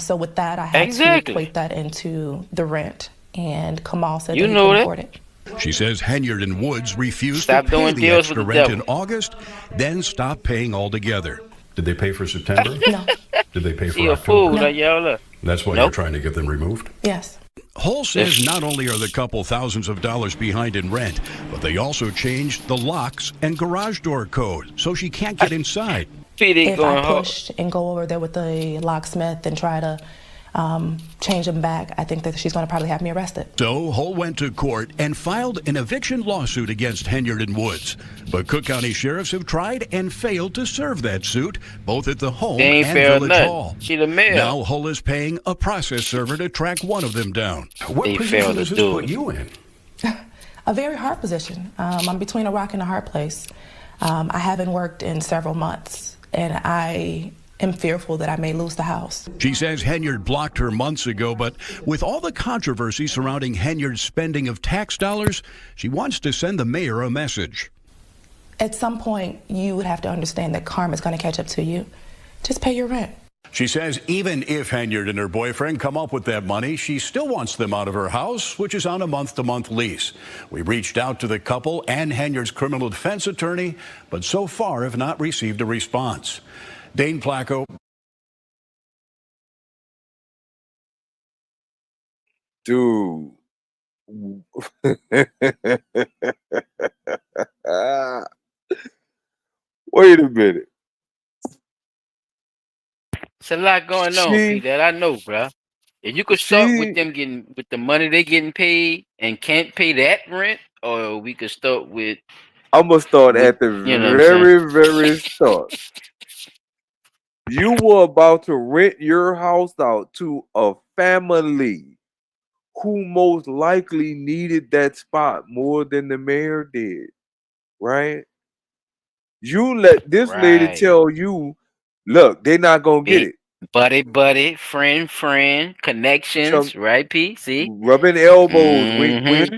Speaker 21: So with that, I had to equate that into the rent. And Kamal said that he couldn't afford it.
Speaker 22: She says Henyard and Woods refused
Speaker 3: Stop
Speaker 22: to pay
Speaker 3: doing
Speaker 22: the
Speaker 3: deals
Speaker 22: extra
Speaker 3: with the
Speaker 22: rent
Speaker 3: devil.
Speaker 22: in August, then stopped paying altogether.
Speaker 6: Did they pay for September?
Speaker 21: No.
Speaker 6: Did they pay
Speaker 3: She
Speaker 6: for
Speaker 3: a fool
Speaker 6: October?
Speaker 3: like y'all are.
Speaker 6: That's why
Speaker 3: Nope.
Speaker 6: you're trying to get them removed?
Speaker 21: Yes.
Speaker 22: Hull says not only are the couple thousands of dollars behind in rent, but they also changed the locks and garage door code so she can't get inside.
Speaker 21: If I push and go over there with the locksmith and try to change them back, I think that she's going to probably have me arrested.
Speaker 22: So Hull went to court and filed an eviction lawsuit against Henyard and Woods. But Cook County sheriffs have tried and failed to serve that suit, both at the home
Speaker 3: They ain't
Speaker 22: and
Speaker 3: failed
Speaker 22: Village
Speaker 3: nothing.
Speaker 22: Hall.
Speaker 3: She the mayor.
Speaker 22: Now Hull is paying a process server to track one of them down.
Speaker 6: What
Speaker 3: They
Speaker 6: position
Speaker 3: failed to
Speaker 6: does this
Speaker 3: do
Speaker 6: put
Speaker 3: it.
Speaker 6: you in?
Speaker 21: A very hard position. I'm between a rock and a hard place. I haven't worked in several months, and I am fearful that I may lose the house.
Speaker 22: She says Henyard blocked her months ago, but with all the controversy surrounding Henyard's spending of tax dollars, she wants to send the mayor a message.
Speaker 21: At some point, you would have to understand that karma is going to catch up to you. Just pay your rent.
Speaker 22: She says even if Henyard and her boyfriend come up with that money, she still wants them out of her house, which is on a month-to-month lease. We reached out to the couple and Henyard's criminal defense attorney, but so far have not received a response. Dane Placco.
Speaker 2: Dude. Wait a minute.
Speaker 3: It's a lot going on, Pete, that I know, bro. If you could start with them getting with the money they getting paid and can't pay that rent, or we could start with.
Speaker 2: I'm gonna start at the
Speaker 3: You know what I'm saying?
Speaker 2: very start. You were about to rent your house out to a family who most likely needed that spot more than the mayor did, right? You let this lady
Speaker 3: Right.
Speaker 2: tell you, look, they're not gonna get it.
Speaker 3: Buddy, friend, connections, right, Pete? See?
Speaker 2: Rubbing elbows, wink, wink.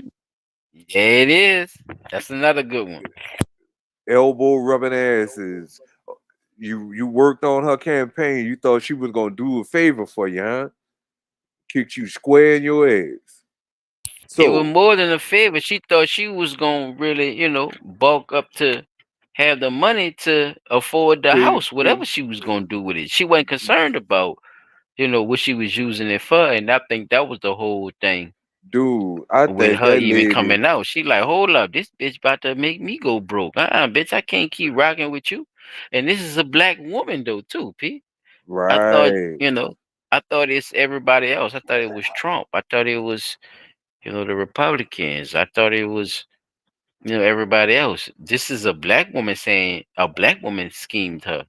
Speaker 3: Yeah, it is. That's another good one.
Speaker 2: Elbow rubbing asses. You worked on her campaign. You thought she was gonna do a favor for you, huh? Kicked you square in your ass.
Speaker 3: It was more than a favor. She thought she was gonna really, bulk up to have the money to afford the
Speaker 2: Yeah,
Speaker 3: house, whatever
Speaker 2: yeah.
Speaker 3: she was gonna do with it. She wasn't concerned about, what she was using it for, and I think that was the whole thing.
Speaker 2: Dude, I
Speaker 3: With
Speaker 2: think
Speaker 3: her
Speaker 2: that
Speaker 3: even
Speaker 2: lady,
Speaker 3: coming out, she like, hold up, this bitch about to make me go broke. Bitch, I can't keep rocking with you. And this is a black woman though, too, P. I thought,
Speaker 2: right?
Speaker 3: I thought it's everybody else. I thought it was Trump. I thought it was, the Republicans. I thought it was, everybody else. This is a black woman saying a black woman schemed her.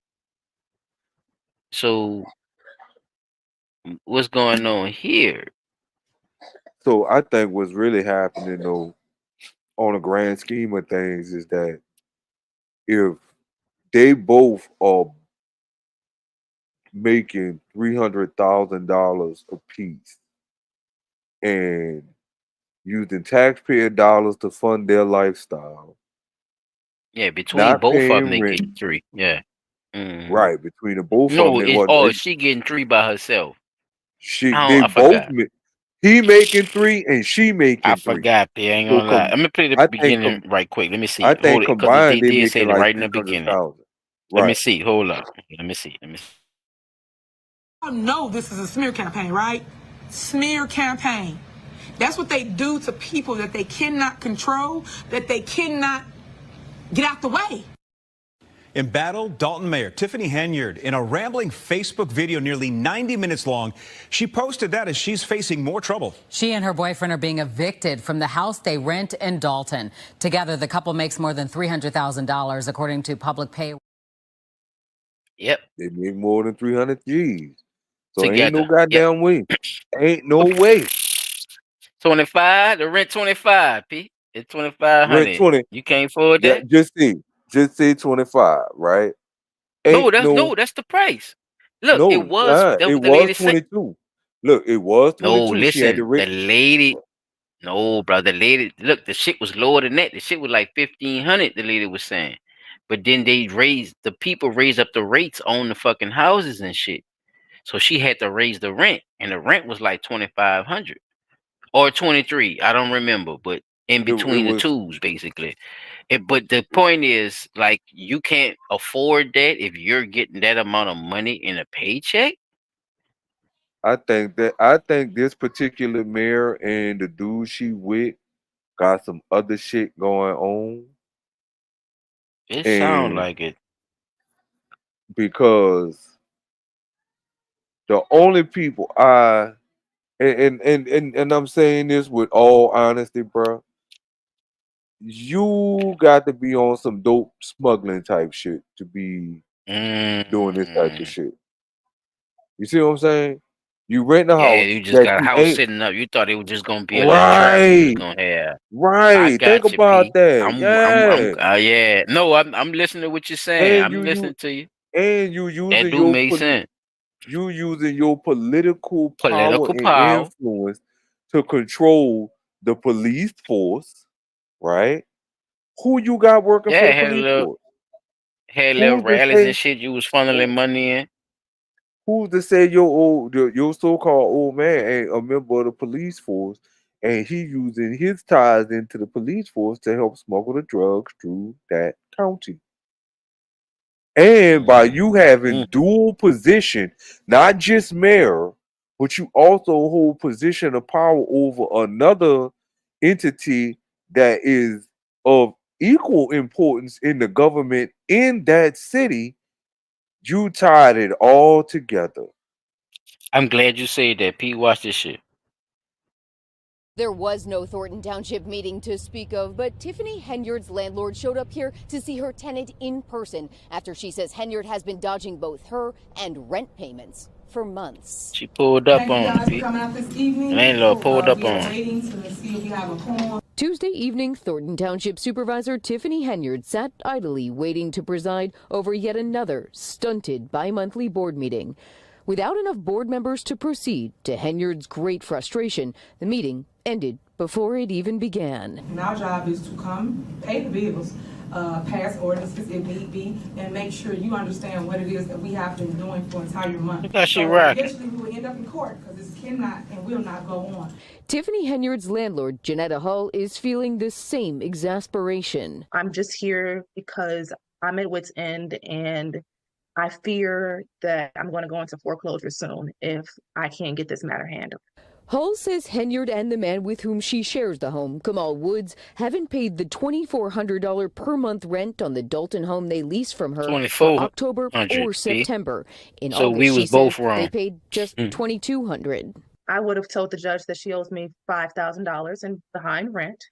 Speaker 3: So what's going on here?
Speaker 2: So I think what's really happening though, on a grand scheme of things, is that if they both are making $300,000 a piece and using taxpayer dollars to fund their lifestyle,
Speaker 3: Yeah, between
Speaker 2: not
Speaker 3: both of them,
Speaker 2: paying
Speaker 3: they
Speaker 2: rent,
Speaker 3: get 3. Yeah. Mhm.
Speaker 2: right? Between the both of
Speaker 3: No,
Speaker 2: them, they
Speaker 3: she getting 3 by herself.
Speaker 2: they
Speaker 3: I
Speaker 2: both
Speaker 3: forgot.
Speaker 2: he making 3 and she making
Speaker 3: I
Speaker 2: 3.
Speaker 3: forgot, P. I ain't
Speaker 2: So
Speaker 3: gonna lie. I'm gonna play the
Speaker 2: I think
Speaker 3: beginning right quick. Let me see.
Speaker 2: I
Speaker 3: Hold
Speaker 2: think
Speaker 3: it, because they
Speaker 2: combined they
Speaker 3: did say
Speaker 2: making
Speaker 3: it
Speaker 2: like
Speaker 3: right in the beginning.
Speaker 2: 300,000.
Speaker 3: Let me
Speaker 2: Right.
Speaker 3: see. Hold up. Let me see.
Speaker 1: I know this is a smear campaign, right? Smear campaign. That's what they do to people that they cannot control, that they cannot get out the way.
Speaker 7: Embattled Dalton Mayor Tiffany Henyard in a rambling Facebook video nearly 90 minutes long. She posted that as she's facing more trouble.
Speaker 14: She and her boyfriend are being evicted from the house they rent in Dalton. Together, the couple makes more than $300,000, according to public pay.
Speaker 3: Yep.
Speaker 2: They make more than 300 G's. So ain't
Speaker 3: Together.
Speaker 2: no goddamn way. Ain't no way.
Speaker 3: 25. The rent 25, P. It's
Speaker 2: Rent
Speaker 3: 2,500.
Speaker 2: 20.
Speaker 3: You can't afford
Speaker 2: Yeah,
Speaker 3: that?
Speaker 2: just say 25, right?
Speaker 3: No,
Speaker 2: Ain't
Speaker 3: that's the price. Look,
Speaker 2: no,
Speaker 3: it was. That
Speaker 2: it
Speaker 3: was the
Speaker 2: was
Speaker 3: lady said.
Speaker 2: 22. Look, it was
Speaker 3: No,
Speaker 2: 22. She had
Speaker 3: listen.
Speaker 2: to
Speaker 3: The
Speaker 2: rent.
Speaker 3: lady. No, bro. The lady. Look, the shit was lower than that. The shit was like 1,500. The lady was saying, but then the people raised up the rates on the fucking houses and shit. So she had to raise the rent, and the rent was like 2,500 or 23. I don't remember, but in between the twos, basically. But the point is, like, you can't afford that if you're getting that amount of money in a paycheck.
Speaker 2: I think this particular mayor and the dude she with got some other shit going on.
Speaker 3: It sound
Speaker 2: And
Speaker 3: like it.
Speaker 2: because the only people and I'm saying this with all honesty, bro. You got to be on some dope smuggling type shit to be doing this type of shit. You see what I'm saying? You rent a
Speaker 3: Yeah,
Speaker 2: house
Speaker 3: you just
Speaker 2: that
Speaker 3: got a
Speaker 2: you
Speaker 3: house
Speaker 2: ain't
Speaker 3: sitting up. You thought it was just gonna be a little trap you was gonna have. I
Speaker 2: right. Think
Speaker 3: got you,
Speaker 2: about
Speaker 3: P.
Speaker 2: that. Yeah.
Speaker 3: Yeah. No, I'm listening to what you're saying.
Speaker 2: And
Speaker 3: I'm listening to you.
Speaker 2: you
Speaker 3: That
Speaker 2: using
Speaker 3: do make sense.
Speaker 2: you using your political power
Speaker 3: Political
Speaker 2: and
Speaker 3: power.
Speaker 2: influence to control the police force, right? Who you got working for
Speaker 3: Yeah,
Speaker 2: the police force?
Speaker 3: had little
Speaker 2: Who's to
Speaker 3: rallies and
Speaker 2: say
Speaker 3: shit you was funneling money in.
Speaker 2: who's to say your so-called old man ain't a member of the police force and he using his ties into the police force to help smuggle the drugs through that county? And by you having dual position, not just mayor, but you also hold position of power over another entity that is of equal importance in the government in that city, you tied it all together.
Speaker 3: I'm glad you said that, P. Watch this shit.
Speaker 4: There was no Thornton Township meeting to speak of, but Tiffany Henyard's landlord showed up here to see her tenant in person after she says Henyard has been dodging both her and rent payments for months.
Speaker 3: She pulled up
Speaker 1: Thank you
Speaker 3: on
Speaker 1: guys
Speaker 3: him,
Speaker 1: for
Speaker 3: P.
Speaker 1: coming out this evening.
Speaker 3: Landlord pulled up
Speaker 1: We are
Speaker 3: on him.
Speaker 1: waiting to see if we have a quorum.
Speaker 4: Tuesday evening, Thornton Township Supervisor Tiffany Henyard sat idly waiting to preside over yet another stunted bi-monthly board meeting. Without enough board members to proceed, to Henyard's great frustration, the meeting ended before it even began.
Speaker 1: And our job is to come, pay the bills, pass ordinances if need be, and make sure you understand what it is that we have been doing for entire month.
Speaker 3: Look how she
Speaker 1: So
Speaker 3: rocking.
Speaker 1: eventually we will end up in court because this cannot and will not go on.
Speaker 4: Tiffany Henyard's landlord, Janetta Hull, is feeling the same exasperation.
Speaker 5: I'm just here because I'm at wit's end and I fear that I'm going to go into foreclosure soon if I can't get this matter handled.
Speaker 4: Hull says Henyard and the man with whom she shares the home, Kamal Woods, haven't paid the $2,400 per month rent on the Dalton home they leased from her for October or September. In
Speaker 3: So
Speaker 4: August,
Speaker 3: we
Speaker 4: she
Speaker 3: was both
Speaker 4: said
Speaker 3: wrong.
Speaker 4: they paid just $2,200.
Speaker 5: I would have told the judge that she owes me $5,000 in behind rent,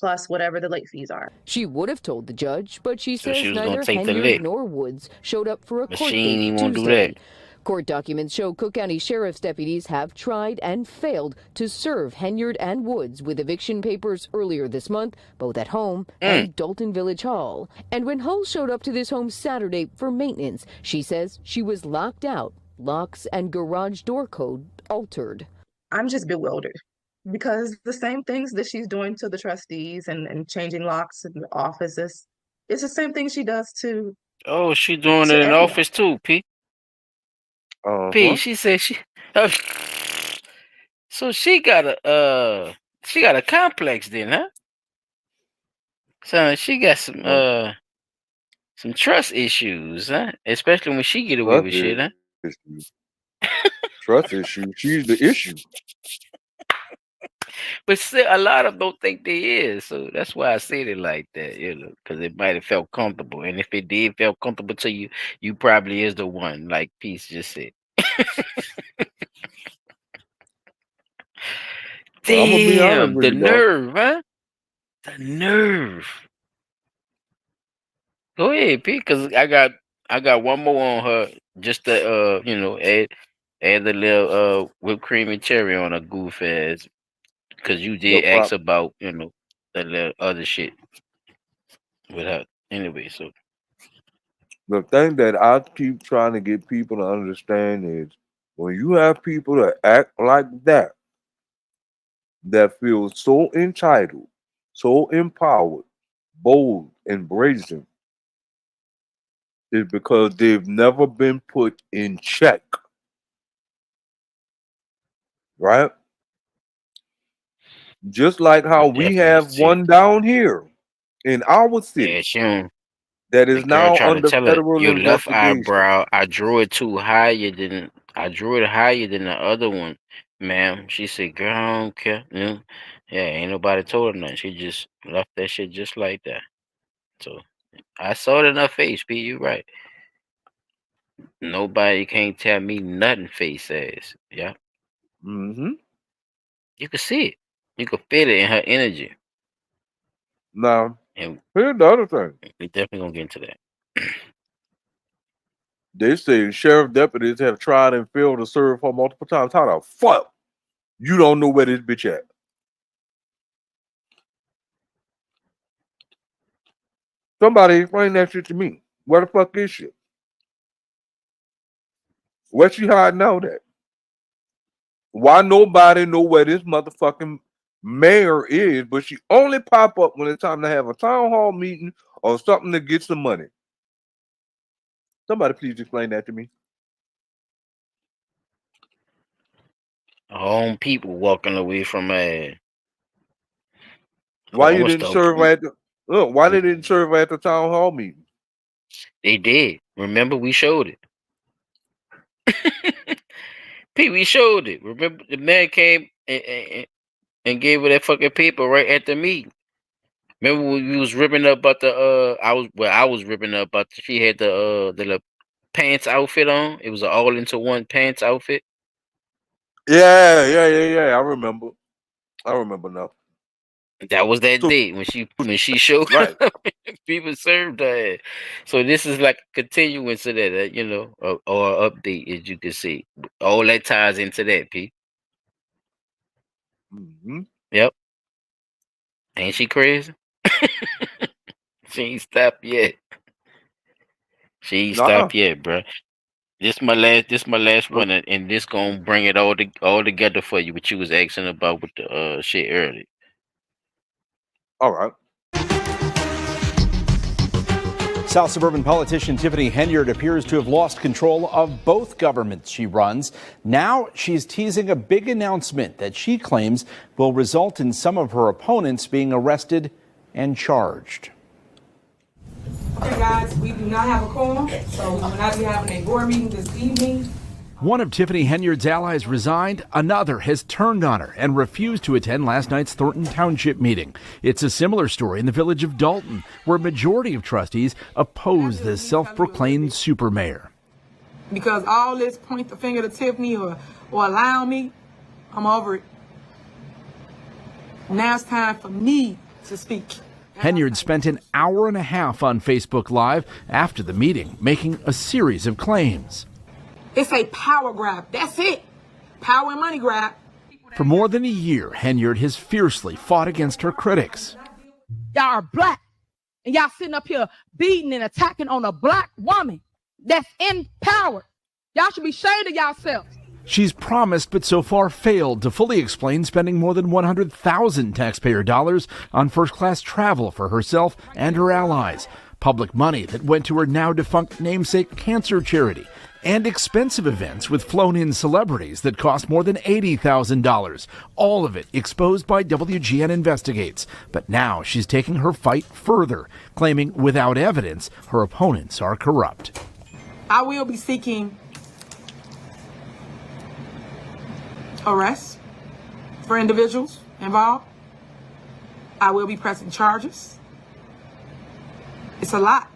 Speaker 5: plus whatever the late fees are.
Speaker 4: She would have told the judge, but she
Speaker 3: So
Speaker 4: says
Speaker 3: she was gonna
Speaker 4: neither
Speaker 3: take the
Speaker 4: Henyard
Speaker 3: lick.
Speaker 4: nor Woods showed up for a
Speaker 3: But
Speaker 4: court
Speaker 3: she ain't
Speaker 4: date
Speaker 3: even wanna do
Speaker 4: Tuesday.
Speaker 3: that.
Speaker 4: Court documents show Cook County Sheriff's deputies have tried and failed to serve Henyard and Woods with eviction papers earlier this month, both at home and Dalton Village Hall. And when Hull showed up to this home Saturday for maintenance, she says she was locked out, locks and garage door code altered.
Speaker 5: I'm just bewildered because the same things that she's doing to the trustees and changing locks in the offices, it's the same thing she does to
Speaker 3: Oh, she doing
Speaker 5: to
Speaker 3: it in
Speaker 5: everyone.
Speaker 3: office too, P. P. She said she. So she got a complex then, huh? So she got some trust issues, huh? Especially when she get away with shit, huh?
Speaker 2: Trust issue. She's the issue.
Speaker 3: But still, a lot of them don't think they is, so that's why I said it like that, you know, because it might have felt comfortable, and if it did feel comfortable to you, you probably is the one, like Peace just said.
Speaker 2: Well, I'm gonna be honest
Speaker 3: Damn,
Speaker 2: with
Speaker 3: the
Speaker 2: you, dog.
Speaker 3: nerve, huh? The nerve. Go ahead, P, because I got one more on her, just to you know, add a little whipped cream and cherry on a goof ass, because you did
Speaker 2: No
Speaker 3: ask
Speaker 2: problem.
Speaker 3: about, you know, the little other shit with her. Anyway, so
Speaker 2: The thing that I keep trying to get people to understand is when you have people that act like that feel so entitled, so empowered, bold, and brazen, is because they've never been put in check. Right? Just like how we
Speaker 3: definitely
Speaker 2: have
Speaker 3: see.
Speaker 2: one down here in our
Speaker 3: Yeah,
Speaker 2: city
Speaker 3: she don't.
Speaker 2: that
Speaker 3: The
Speaker 2: is
Speaker 3: girl
Speaker 2: now
Speaker 3: tried to
Speaker 2: under
Speaker 3: tell her
Speaker 2: federal
Speaker 3: your left
Speaker 2: investigation.
Speaker 3: eyebrow. I drew it higher than the other one, ma'am. She said, "Girl, I don't care." You know? Yeah, ain't nobody told her nothing. She just left that shit just like that. So I saw it in her face. P, you right. Nobody can't tell me nothing. Face ass. Yeah,
Speaker 2: Mm-hmm.
Speaker 3: you can see it. You can feel it in her energy.
Speaker 2: Now,
Speaker 3: And
Speaker 2: here's the other thing.
Speaker 3: we definitely gonna get into that.
Speaker 2: They say sheriff deputies have tried and failed to serve her multiple times. How the fuck you don't know where this bitch at? Somebody explain that shit to me. Where the fuck is she? Where she hiding out at? Why nobody know where this motherfucking mayor is, but she only pop up when it's time to have a town hall meeting or something to get some money? Somebody please explain that to me.
Speaker 3: Her own people walking away from her.
Speaker 2: Why you
Speaker 3: I'ma
Speaker 2: didn't
Speaker 3: start
Speaker 2: serve
Speaker 3: putting-
Speaker 2: at the why they didn't serve at the town hall meeting?
Speaker 3: They did. Remember, we showed it. P, we showed it. Remember, the man came and gave her that fucking paper right at the meeting. Remember when we was ripping up about the I was ripping up about she had the little pants outfit on. It was an all into one pants outfit.
Speaker 2: Yeah. I remember now.
Speaker 3: That was that day when she showed
Speaker 2: Right.
Speaker 3: up. People served her. So this is like a continuance of that, you know, or an update, as you can see. All that ties into that, P.
Speaker 2: Mm-hmm.
Speaker 3: Yep. Ain't she crazy? She ain't stopped yet. She ain't stopped yet, bro. This my last one, and this gonna bring it all together for you. What you was asking about with the shit earlier.
Speaker 2: All right.
Speaker 8: South suburban politician Tiffany Henyard appears to have lost control of both governments she runs. Now she's teasing a big announcement that she claims will result in some of her opponents being arrested and charged.
Speaker 1: Okay, guys, we do not have a quorum, so we will not be having a board meeting this evening.
Speaker 8: One of Tiffany Henyard's allies resigned, another has turned on her and refused to attend last night's Thornton Township meeting. It's a similar story in the village of Dalton, where a majority of trustees oppose the self-proclaimed super mayor.
Speaker 1: Because all this point the finger to Tiffany or allow me, I'm over it. Now it's time for me to speak.
Speaker 8: Henyard spent an hour and a half on Facebook Live after the meeting, making a series of claims.
Speaker 1: It's a power grab. That's it. Power and money grab.
Speaker 8: For more than a year, Henyard has fiercely fought against her critics.
Speaker 9: Y'all are black, and y'all sitting up here beating and attacking on a black woman that's in power. Y'all should be ashamed of yourselves.
Speaker 8: She's promised but so far failed to fully explain spending more than 100,000 taxpayer dollars on first-class travel for herself and her allies, public money that went to her now-defunct namesake cancer charity, and expensive events with flown-in celebrities that cost more than $80,000. All of it exposed by WGN Investigates. But now she's taking her fight further, claiming without evidence her opponents are corrupt.
Speaker 1: I will be seeking arrests for individuals involved. I will be pressing charges. It's a lot.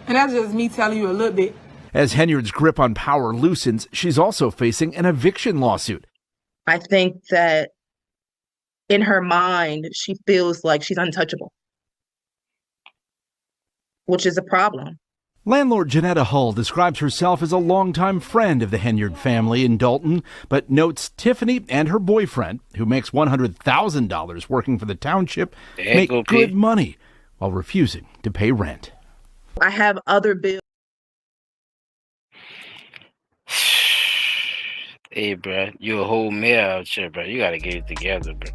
Speaker 1: And that's just me telling you a little bit.
Speaker 8: As Henyard's grip on power loosens, she's also facing an eviction lawsuit.
Speaker 5: I think that in her mind, she feels like she's untouchable, which is a problem.
Speaker 8: Landlord Janetta Hull describes herself as a longtime friend of the Henyard family in Dalton, but notes Tiffany and her boyfriend, who makes $100,000 working for the township, make good money while refusing to pay rent.
Speaker 5: I have other bills.
Speaker 3: Hey, bro, you a whole mayor out here, bro. You gotta get it together, bro.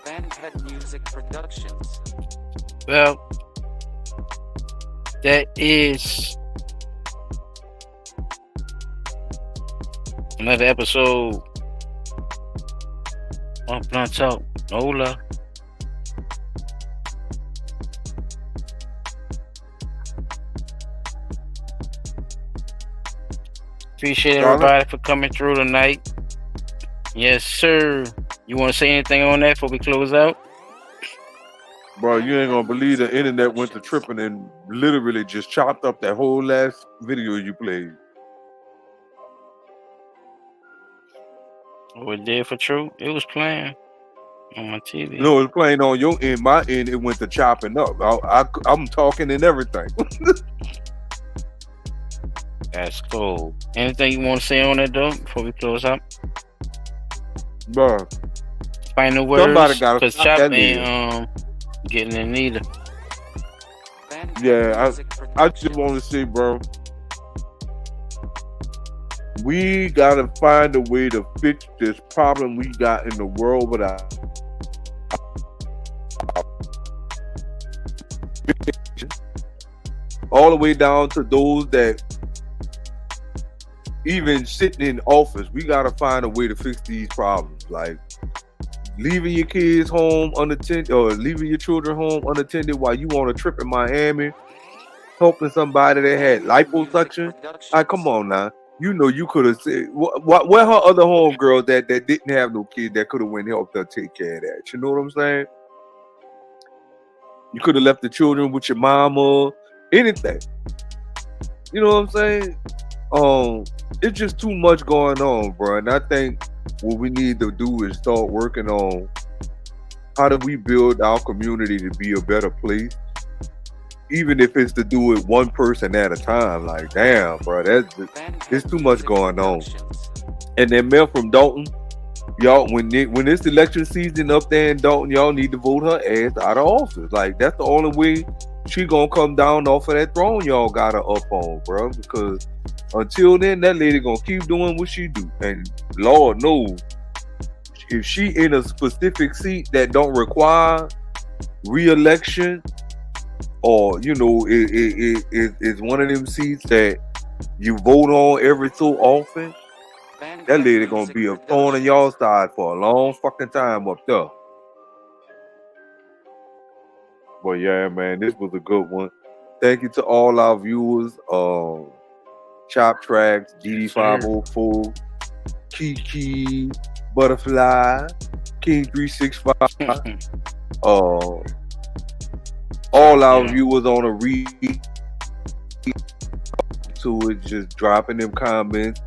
Speaker 10: Bandhead Music Productions.
Speaker 3: Well, That is another episode of Blunt Talk. Hola. Appreciate everybody for coming through tonight. Yes, sir. You want to say anything on that before we close out?
Speaker 2: Bro, you ain't gonna believe the internet went to tripping and literally just chopped up that whole last video you played.
Speaker 3: Oh, it did for true. It was playing on my TV.
Speaker 2: No, it's playing on your end. My end, it went to chopping up. I'm talking and everything.
Speaker 3: That's cool. Anything you want to say on that though before we close out?
Speaker 2: Bro,
Speaker 3: final words.
Speaker 2: Somebody gotta
Speaker 3: Cause
Speaker 2: stop
Speaker 3: Chop
Speaker 2: that
Speaker 3: ain't getting in neither.
Speaker 2: Yeah, I just want to say, bro, we gotta find a way to fix this problem we got in the world without all the way down to those that even sitting in office. We gotta find a way to fix these problems, like leaving your kids home unattended or leaving your children home unattended while you on a trip in Miami, helping somebody that had liposuction. Like, come on now. You know, you could have said, where her other homegirl that didn't have no kid that could have went and helped her take care of that? You know what I'm saying? You could have left the children with your mama, anything. You know what I'm saying? It's just too much going on, bro. And I think what we need to do is start working on how do we build our community to be a better place, even if it's to do it one person at a time. Like, damn, bro, it's too much going on. And then Mel from Dalton, y'all, when it's election season up there in Dalton, y'all need to vote her ass out of office. Like, that's the only way she gonna come down off of that throne y'all got her up on, bro. Because until then, that lady gonna keep doing what she do. And Lord knows, if she in a specific seat that don't require re-election, or you know, it's one of them seats that you vote on every so often, that lady gonna be a thorn in y'all side for a long fucking time up there. But yeah, man, this was a good one. Thank you to all our viewers. Chop Tracks, DD504, Kiki, Butterfly, King 365. All our viewers on a read to it, just dropping them comments.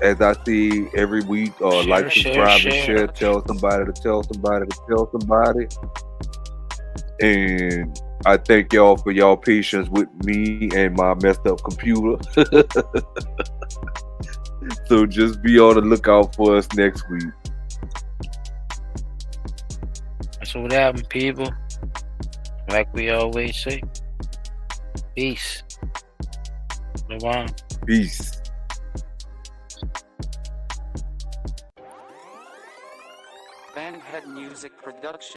Speaker 2: As I see every week, like, subscribe, and share. Tell somebody to tell somebody to tell somebody. And I thank y'all for y'all patience with me and my messed up computer. So just be on the lookout for us next week.
Speaker 3: That's what happened, people. Like we always say, peace. Bye-bye.
Speaker 2: Peace.
Speaker 10: Bandhead Music Production.